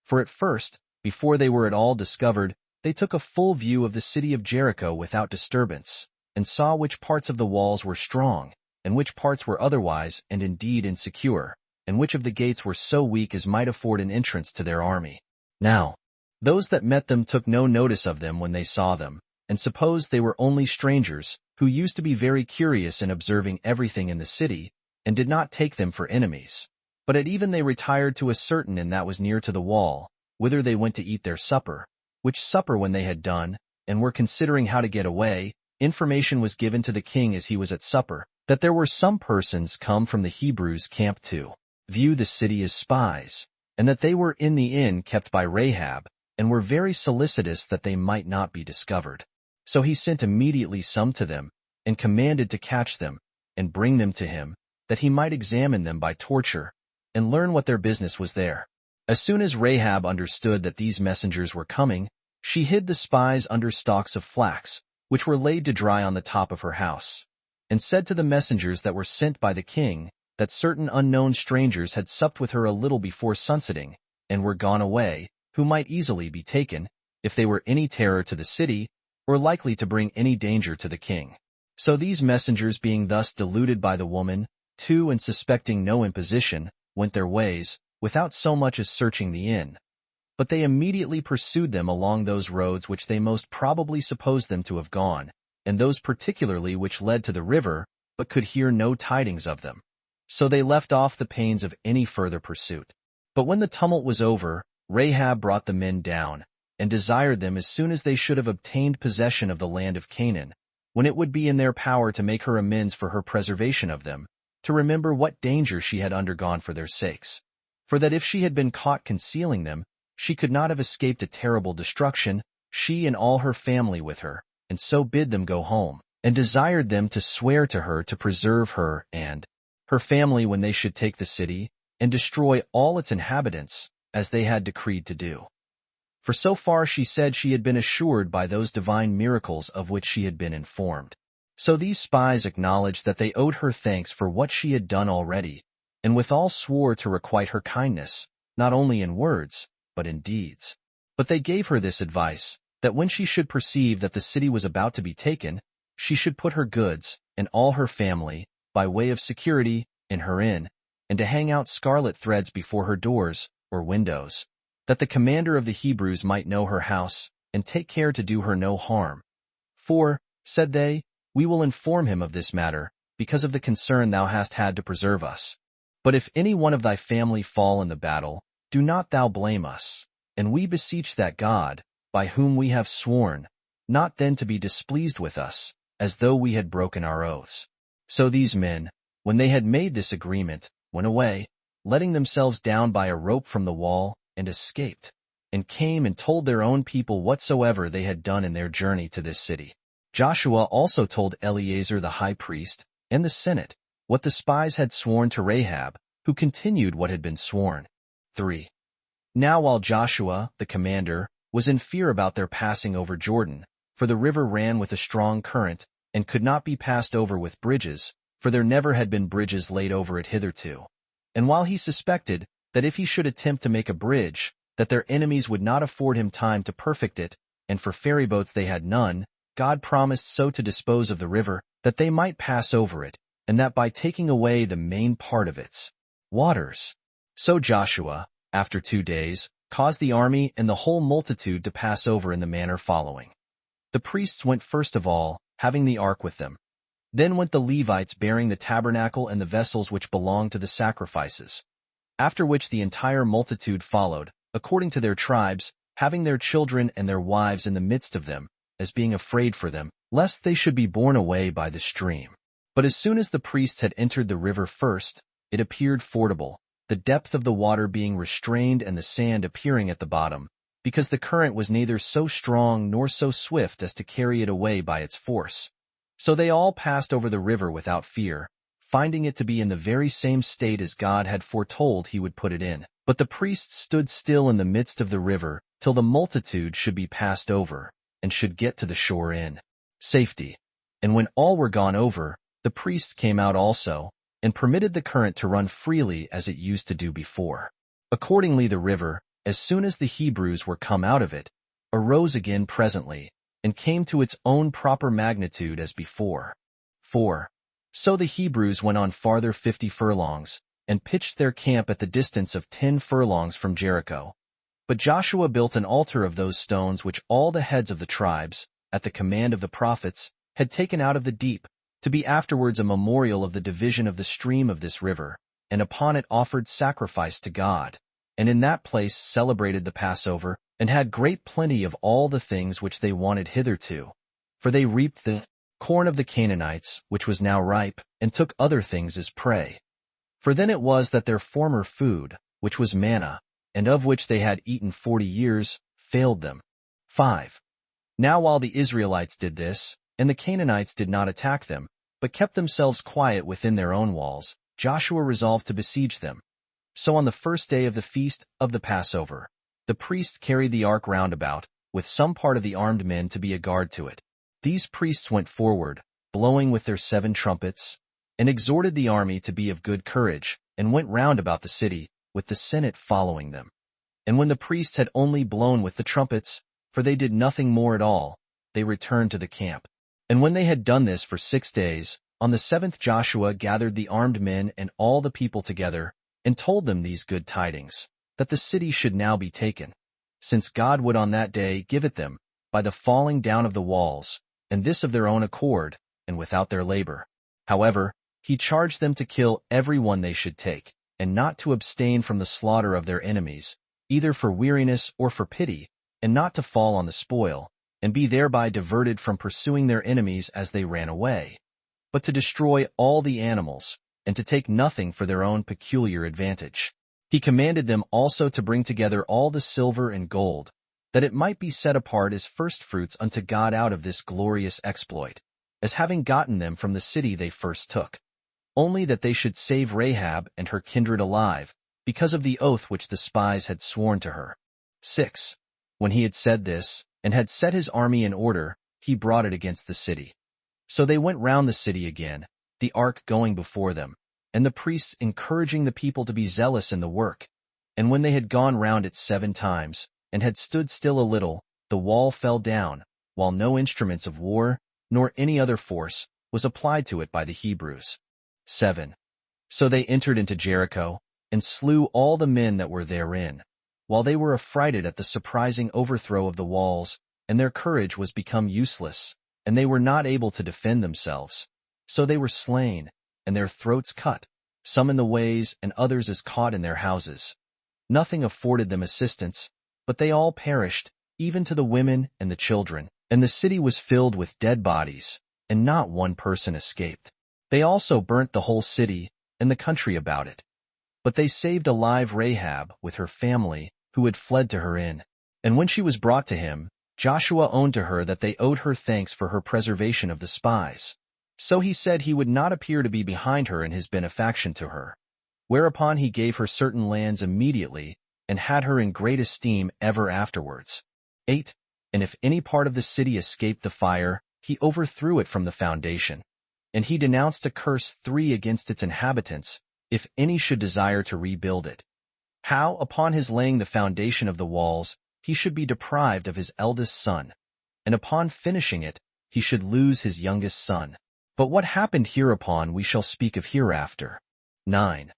S1: For at first, before they were at all discovered, they took a full view of the city of Jericho without disturbance, and saw which parts of the walls were strong, and which parts were otherwise and indeed insecure, and which of the gates were so weak as might afford an entrance to their army. Now, those that met them took no notice of them when they saw them, and supposed they were only strangers, who used to be very curious in observing everything in the city, and did not take them for enemies. But at even they retired to a certain inn that was near to the wall, whither they went to eat their supper, which supper when they had done, and were considering how to get away, information was given to the king as he was at supper, that there were some persons come from the Hebrews' camp to view the city as spies, and that they were in the inn kept by Rahab, and were very solicitous that they might not be discovered. So he sent immediately some to them, and commanded to catch them, and bring them to him, that he might examine them by torture, and learn what their business was there. As soon as Rahab understood that these messengers were coming, she hid the spies under stalks of flax, which were laid to dry on the top of her house, and said to the messengers that were sent by the king, that certain unknown strangers had supped with her a little before sunsetting, and were gone away, who might easily be taken, if they were any terror to the city, or likely to bring any danger to the king. So these messengers being thus deluded by the woman, too, and suspecting no imposition, went their ways, without so much as searching the inn. But they immediately pursued them along those roads which they most probably supposed them to have gone, and those particularly which led to the river, but could hear no tidings of them. So they left off the pains of any further pursuit. But when the tumult was over, Rahab brought the men down, and desired them as soon as they should have obtained possession of the land of Canaan, when it would be in their power to make her amends for her preservation of them, to remember what danger she had undergone for their sakes. For that if she had been caught concealing them, she could not have escaped a terrible destruction, she and all her family with her, and so bid them go home, and desired them to swear to her to preserve her and her family when they should take the city, and destroy all its inhabitants, as they had decreed to do. For so far she said she had been assured by those divine miracles of which she had been informed. So these spies acknowledged that they owed her thanks for what she had done already, and withal swore to requite her kindness, not only in words, but in deeds. But they gave her this advice, that when she should perceive that the city was about to be taken, she should put her goods, and all her family, by way of security, in her inn, and to hang out scarlet threads before her doors, or windows, that the commander of the Hebrews might know her house, and take care to do her no harm. For, said they, we will inform him of this matter, because of the concern thou hast had to preserve us. But if any one of thy family fall in the battle, do not thou blame us, and we beseech that God, by whom we have sworn, not then to be displeased with us, as though we had broken our oaths. So these men, when they had made this agreement, went away, letting themselves down by a rope from the wall, and escaped, and came and told their own people whatsoever they had done in their journey to this city. Joshua also told Eleazar the high priest, and the senate, what the spies had sworn to Rahab, who continued what had been sworn. 3. Now while Joshua, the commander, was in fear about their passing over Jordan, for the river ran with a strong current, and could not be passed over with bridges, for there never had been bridges laid over it hitherto. And while he suspected that if he should attempt to make a bridge, that their enemies would not afford him time to perfect it, and for ferryboats they had none, God promised so to dispose of the river, that they might pass over it, and that by taking away the main part of its waters. So Joshua, after 2 days, caused the army and the whole multitude to pass over in the manner following. The priests went first of all, having the ark with them. Then went the Levites bearing the tabernacle and the vessels which belonged to the sacrifices. After which the entire multitude followed, according to their tribes, having their children and their wives in the midst of them, as being afraid for them, lest they should be borne away by the stream. But as soon as the priests had entered the river first, it appeared fordable, the depth of the water being restrained and the sand appearing at the bottom, because the current was neither so strong nor so swift as to carry it away by its force. So they all passed over the river without fear, finding it to be in the very same state as God had foretold he would put it in. But the priests stood still in the midst of the river, till the multitude should be passed over, and should get to the shore in safety. And when all were gone over, the priests came out also, and permitted the current to run freely as it used to do before. Accordingly the river, as soon as the Hebrews were come out of it, arose again presently, and came to its own proper magnitude as before. 4. So the Hebrews went on farther 50 furlongs, and pitched their camp at the distance of 10 furlongs from Jericho. But Joshua built an altar of those stones which all the heads of the tribes, at the command of the prophets, had taken out of the deep, to be afterwards a memorial of the division of the stream of this river, and upon it offered sacrifice to God, and in that place celebrated the Passover, and had great plenty of all the things which they wanted hitherto. For they reaped the corn of the Canaanites, which was now ripe, and took other things as prey. For then it was that their former food, which was manna, and of which they had eaten 40 years, failed them. 5. Now while the Israelites did this, and the Canaanites did not attack them, but kept themselves quiet within their own walls, Joshua resolved to besiege them. So on the first day of the feast of the Passover, the priests carried the ark round about, with some part of the armed men to be a guard to it. These priests went forward, blowing with their 7 trumpets, and exhorted the army to be of good courage, and went round about the city, with the Senate following them. And when the priests had only blown with the trumpets, for they did nothing more at all, they returned to the camp. And when they had done this for 6 days, on the 7th Joshua gathered the armed men and all the people together, and told them these good tidings, that the city should now be taken, since God would on that day give it them, by the falling down of the walls, and this of their own accord, and without their labor. However, he charged them to kill every one they should take, and not to abstain from the slaughter of their enemies, either for weariness or for pity, and not to fall on the spoil, and be thereby diverted from pursuing their enemies as they ran away, but to destroy all the animals, and to take nothing for their own peculiar advantage. He commanded them also to bring together all the silver and gold, that it might be set apart as firstfruits unto God out of this glorious exploit, as having gotten them from the city they first took, only that they should save Rahab and her kindred alive, because of the oath which the spies had sworn to her. 6. When he had said this, and had set his army in order, he brought it against the city. So they went round the city again, the ark going before them, and the priests encouraging the people to be zealous in the work. And when they had gone round it 7 times, and had stood still a little, the wall fell down, while no instruments of war, nor any other force, was applied to it by the Hebrews. 7. So they entered into Jericho, and slew all the men that were therein, while they were affrighted at the surprising overthrow of the walls, and their courage was become useless, and they were not able to defend themselves. So they were slain, and their throats cut, some in the ways, and others as caught in their houses. Nothing afforded them assistance, but they all perished, even to the women and the children, and the city was filled with dead bodies, and not one person escaped. They also burnt the whole city, and the country about it. But they saved alive Rahab with her family, who had fled to her inn. And when she was brought to him, Joshua owned to her that they owed her thanks for her preservation of the spies. So he said he would not appear to be behind her in his benefaction to her. Whereupon he gave her certain lands immediately, and had her in great esteem ever afterwards. 8. And if any part of the city escaped the fire, he overthrew it from the foundation. And he denounced a curse 3 against its inhabitants, if any should desire to rebuild it. How, upon his laying the foundation of the walls, he should be deprived of his eldest son, and upon finishing it, he should lose his youngest son. But what happened hereupon we shall speak of hereafter. 9.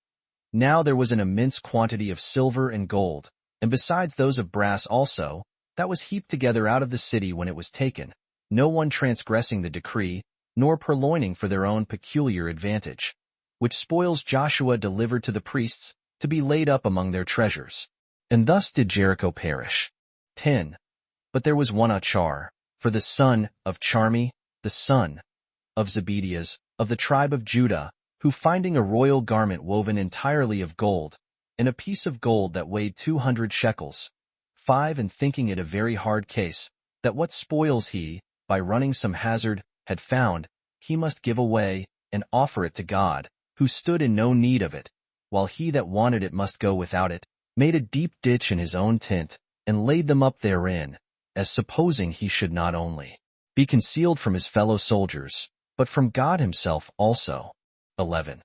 S1: Now there was an immense quantity of silver and gold, and besides those of brass also, that was heaped together out of the city when it was taken, no one transgressing the decree, nor purloining for their own peculiar advantage, which spoils Joshua delivered to the priests, to be laid up among their treasures. And thus did Jericho perish. 10. But there was one Achar, for the son of Charmi, the son of Zebedias, of the tribe of Judah, who finding a royal garment woven entirely of gold, and a piece of gold that weighed 200 shekels, 5, and thinking it a very hard case, that what spoils he, by running some hazard, had found, he must give away, and offer it to God, who stood in no need of it, while he that wanted it must go without it, made a deep ditch in his own tent, and laid them up therein, as supposing he should not only be concealed from his fellow soldiers, but from God himself also. 11.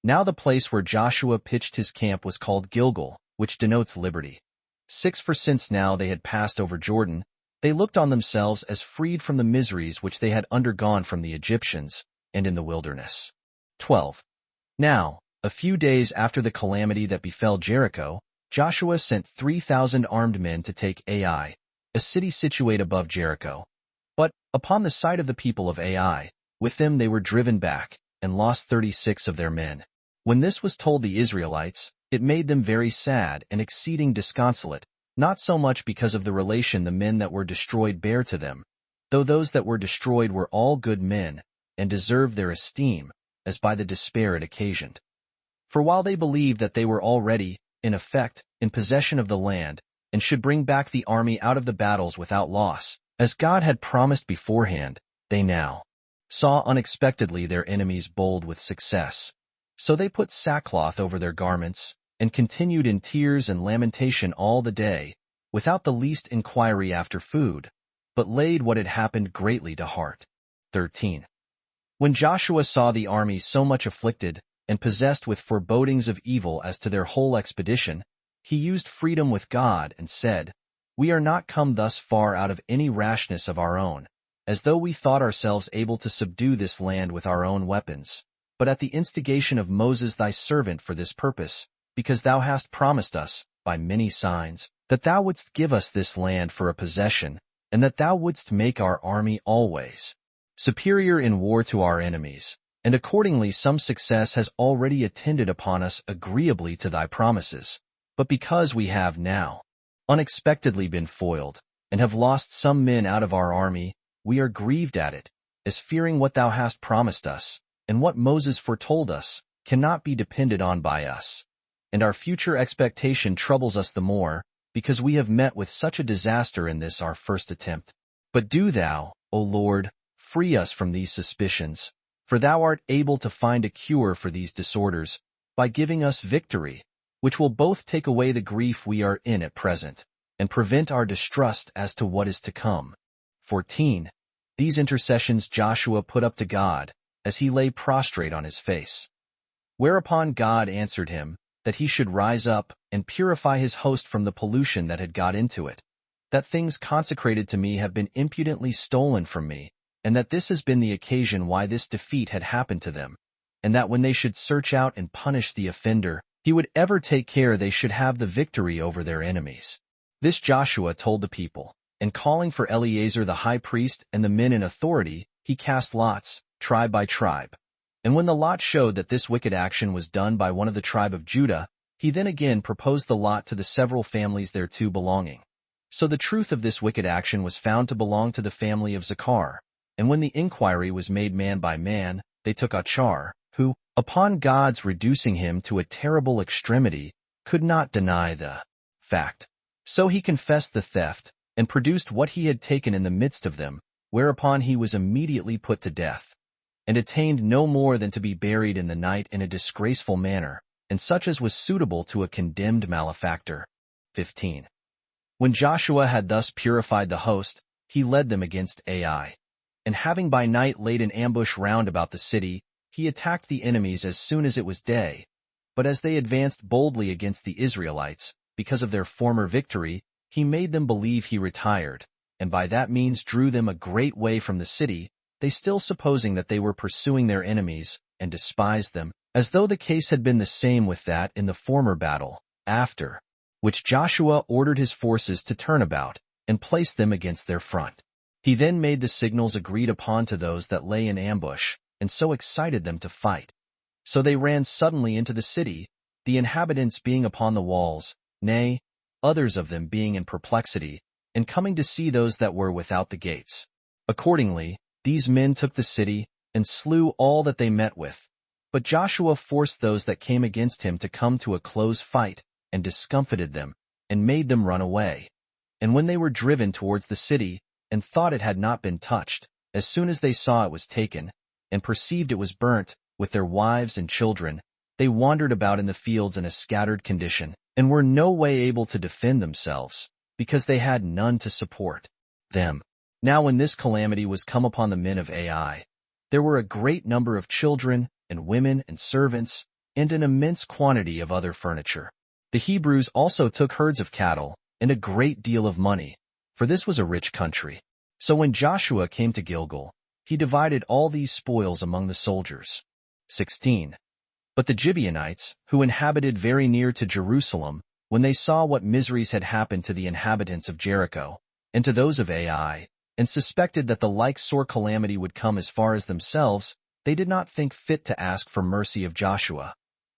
S1: Now the place where Joshua pitched his camp was called Gilgal, which denotes liberty. 6. For since now they had passed over Jordan, they looked on themselves as freed from the miseries which they had undergone from the Egyptians, and in the wilderness. 12. Now, a few days after the calamity that befell Jericho, Joshua sent 3,000 armed men to take Ai, a city situate above Jericho. But, upon the sight of the people of Ai, with them they were driven back, and lost 36 of their men. When this was told the Israelites, it made them very sad and exceeding disconsolate, not so much because of the relation the men that were destroyed bare to them, though those that were destroyed were all good men, and deserved their esteem, as by the despair it occasioned. For while they believed that they were already, in effect, in possession of the land, and should bring back the army out of the battles without loss, as God had promised beforehand, they now saw unexpectedly their enemies bold with success. So they put sackcloth over their garments, and continued in tears and lamentation all the day, without the least inquiry after food, but laid what had happened greatly to heart. 13. When Joshua saw the army so much afflicted, and possessed with forebodings of evil as to their whole expedition, he used freedom with God and said, We are not come thus far out of any rashness of our own, as though we thought ourselves able to subdue this land with our own weapons, but at the instigation of Moses thy servant for this purpose, because thou hast promised us, by many signs, that thou wouldst give us this land for a possession, and that thou wouldst make our army always superior in war to our enemies, and accordingly some success has already attended upon us agreeably to thy promises. But because we have now unexpectedly been foiled, and have lost some men out of our army, we are grieved at it, as fearing what thou hast promised us, and what Moses foretold us, cannot be depended on by us. And our future expectation troubles us the more, because we have met with such a disaster in this our first attempt. But do thou, O Lord, free us from these suspicions, for thou art able to find a cure for these disorders, by giving us victory, which will both take away the grief we are in at present, and prevent our distrust as to what is to come. 14. These intercessions Joshua put up to God, as he lay prostrate on his face. Whereupon God answered him, that he should rise up and purify his host from the pollution that had got into it, that things consecrated to me have been impudently stolen from me, and that this has been the occasion why this defeat had happened to them, and that when they should search out and punish the offender, he would ever take care they should have the victory over their enemies. This Joshua told the people, and calling for Eleazar the high priest and the men in authority, he cast lots, tribe by tribe. And when the lot showed that this wicked action was done by one of the tribe of Judah, he then again proposed the lot to the several families thereto belonging. So the truth of this wicked action was found to belong to the family of Zachar. And when the inquiry was made man by man, they took Achar, who, upon God's reducing him to a terrible extremity, could not deny the fact. So he confessed the theft, and produced what he had taken in the midst of them, whereupon he was immediately put to death, and attained no more than to be buried in the night in a disgraceful manner, and such as was suitable to a condemned malefactor. 15. When Joshua had thus purified the host, he led them against Ai. And having by night laid an ambush round about the city, he attacked the enemies as soon as it was day. But as they advanced boldly against the Israelites, because of their former victory, he made them believe he retired, and by that means drew them a great way from the city, they still supposing that they were pursuing their enemies, and despised them, as though the case had been the same with that in the former battle, after which Joshua ordered his forces to turn about, and place them against their front. He then made the signals agreed upon to those that lay in ambush, and so excited them to fight. So they ran suddenly into the city, the inhabitants being upon the walls, nay, others of them being in perplexity, and coming to see those that were without the gates. Accordingly, these men took the city, and slew all that they met with. But Joshua forced those that came against him to come to a close fight, and discomfited them, and made them run away. And when they were driven towards the city, and thought it had not been touched, as soon as they saw it was taken, and perceived it was burnt, with their wives and children, they wandered about in the fields in a scattered condition, and were no way able to defend themselves, because they had none to support them. Now when this calamity was come upon the men of Ai, there were a great number of children, and women, and servants, and an immense quantity of other furniture. The Hebrews also took herds of cattle, and a great deal of money, for this was a rich country. So when Joshua came to Gilgal, he divided all these spoils among the soldiers. 16. But the Gibeonites, who inhabited very near to Jerusalem, when they saw what miseries had happened to the inhabitants of Jericho, and to those of Ai, and suspected that the like sore calamity would come as far as themselves, they did not think fit to ask for mercy of Joshua.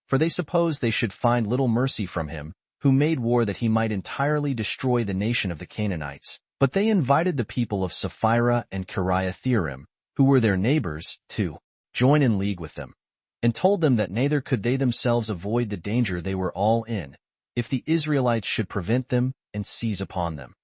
S1: For they supposed they should find little mercy from him, who made war that he might entirely destroy the nation of the Canaanites. But they invited the people of Sapphira and Kiriathaim, who were their neighbors, to join in league with them, and told them that neither could they themselves avoid the danger they were all in, if the Israelites should prevent them and seize upon them.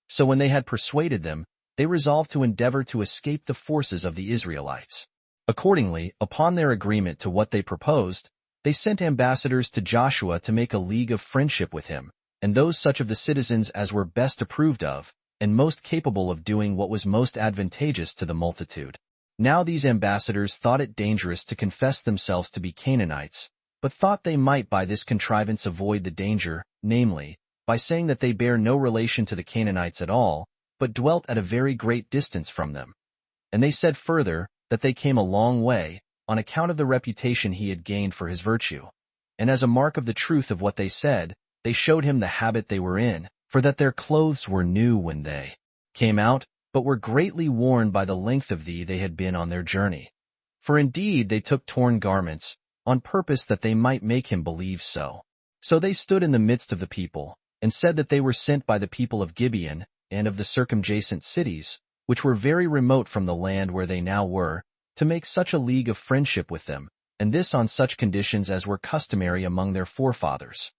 S1: So when they had persuaded them, they resolved to endeavor to escape the forces of the Israelites. Accordingly, upon their agreement to what they proposed, they sent ambassadors to Joshua to make a league of friendship with him, and those such of the citizens as were best approved of, and most capable of doing what was most advantageous to the multitude. Now these ambassadors thought it dangerous to confess themselves to be Canaanites, but thought they might by this contrivance avoid the danger, namely, by saying that they bear no relation to the Canaanites at all, but dwelt at a very great distance from them. And they said further, that they came a long way, on account of the reputation he had gained for his virtue. And as a mark of the truth of what they said, they showed him the habit they were in, for that their clothes were new when they came out, but were greatly worn by the length of they had been on their journey. For indeed they took torn garments, on purpose that they might make him believe so. So they stood in the midst of the people, and said that they were sent by the people of Gibeon, and of the circumjacent cities, which were very remote from the land where they now were, to make such a league of friendship with them, and this on such conditions as were customary among their forefathers.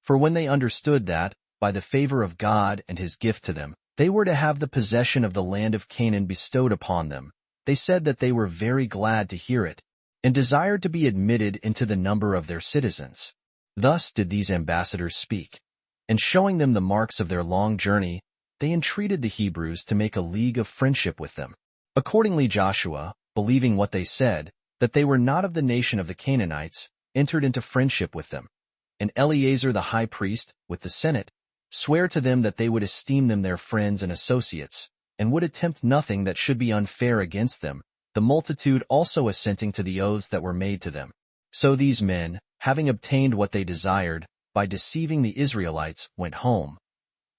S1: For when they understood that, by the favor of God and his gift to them, they were to have the possession of the land of Canaan bestowed upon them, they said that they were very glad to hear it, and desired to be admitted into the number of their citizens. Thus did these ambassadors speak, and showing them the marks of their long journey, they entreated the Hebrews to make a league of friendship with them. Accordingly Joshua, believing what they said, that they were not of the nation of the Canaanites, entered into friendship with them. And Eleazar the high priest, with the Senate, sware to them that they would esteem them their friends and associates, and would attempt nothing that should be unfair against them, the multitude also assenting to the oaths that were made to them. So these men, having obtained what they desired, by deceiving the Israelites, went home.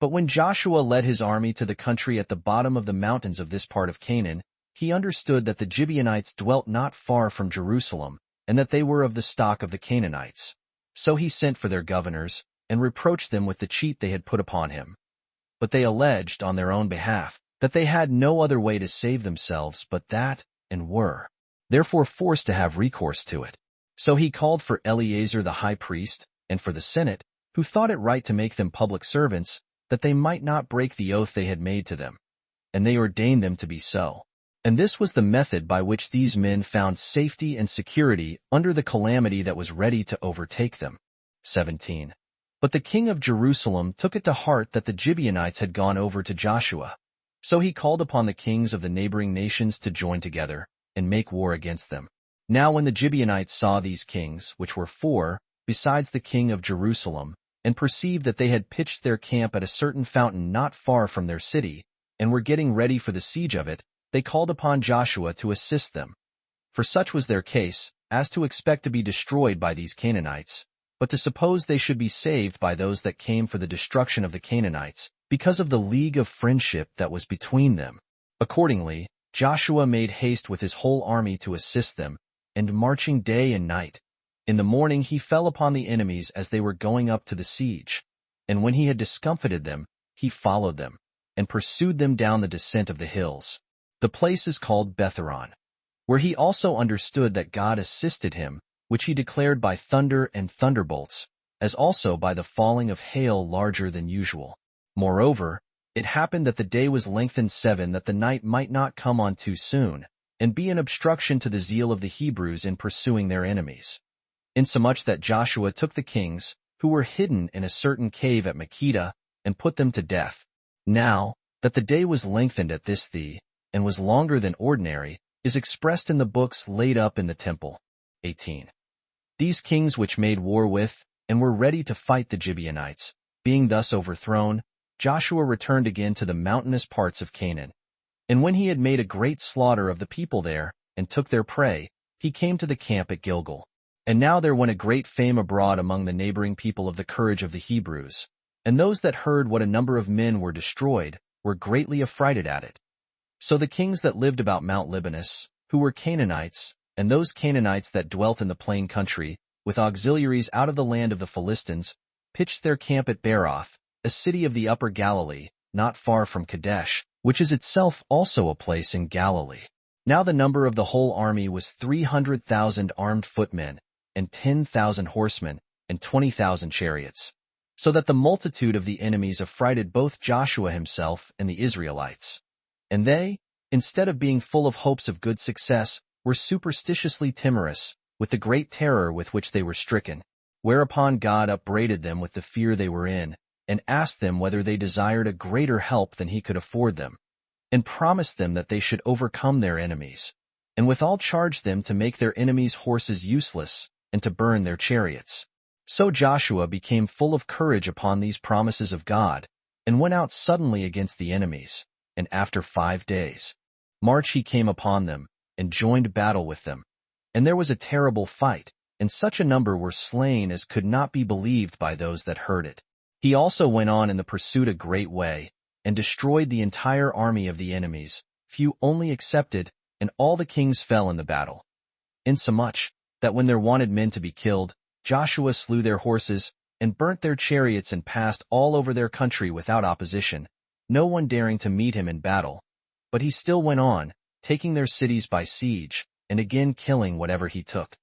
S1: But when Joshua led his army to the country at the bottom of the mountains of this part of Canaan, he understood that the Gibeonites dwelt not far from Jerusalem, and that they were of the stock of the Canaanites. So he sent for their governors, and reproached them with the cheat they had put upon him. But they alleged, on their own behalf, that they had no other way to save themselves but that, and were therefore forced to have recourse to it. So he called for Eleazar the high priest, and for the Senate, who thought it right to make them public servants, that they might not break the oath they had made to them. And they ordained them to be so. And this was the method by which these men found safety and security under the calamity that was ready to overtake them. 17. But the king of Jerusalem took it to heart that the Gibeonites had gone over to Joshua. So he called upon the kings of the neighboring nations to join together, and make war against them. Now when the Gibeonites saw these kings, which were four, besides the king of Jerusalem, and perceived that they had pitched their camp at a certain fountain not far from their city, and were getting ready for the siege of it, they called upon Joshua to assist them. For such was their case, as to expect to be destroyed by these Canaanites, but to suppose they should be saved by those that came for the destruction of the Canaanites, because of the league of friendship that was between them. Accordingly, Joshua made haste with his whole army to assist them, and marching day and night. In the morning he fell upon the enemies as they were going up to the siege, and when he had discomfited them, he followed them, and pursued them down the descent of the hills. The place is called Betharon, where he also understood that God assisted him, which he declared by thunder and thunderbolts, as also by the falling of hail larger than usual. Moreover, it happened that the day was lengthened 7, that the night might not come on too soon, and be an obstruction to the zeal of the Hebrews in pursuing their enemies. Insomuch that Joshua took the kings, who were hidden in a certain cave at Makkedah, and put them to death. Now, that the day was lengthened at this and was longer than ordinary, is expressed in the books laid up in the temple. 18. These kings which made war with, and were ready to fight the Gibeonites, being thus overthrown, Joshua returned again to the mountainous parts of Canaan. And when he had made a great slaughter of the people there, and took their prey, he came to the camp at Gilgal. And now there went a great fame abroad among the neighboring people of the courage of the Hebrews, and those that heard what a number of men were destroyed, were greatly affrighted at it. So the kings that lived about Mount Libanus, who were Canaanites, and those Canaanites that dwelt in the plain country, with auxiliaries out of the land of the Philistines, pitched their camp at Beeroth, a city of the upper Galilee, not far from Kadesh, which is itself also a place in Galilee. Now the number of the whole army was 300,000 armed footmen, and 10,000 horsemen, and 20,000 chariots. So that the multitude of the enemies affrighted both Joshua himself and the Israelites. And they, instead of being full of hopes of good success, were superstitiously timorous, with the great terror with which they were stricken. Whereupon God upbraided them with the fear they were in, and asked them whether they desired a greater help than he could afford them, and promised them that they should overcome their enemies, and withal charged them to make their enemies' horses useless, and to burn their chariots. So Joshua became full of courage upon these promises of God, and went out suddenly against the enemies, and after 5 days' march he came upon them, and joined battle with them. And there was a terrible fight, and such a number were slain as could not be believed by those that heard it. He also went on in the pursuit a great way, and destroyed the entire army of the enemies, few only excepted, and all the kings fell in the battle. Insomuch that when there wanted men to be killed, Joshua slew their horses, and burnt their chariots, and passed all over their country without opposition, no one daring to meet him in battle. But he still went on, taking their cities by siege, and again killing whatever he took.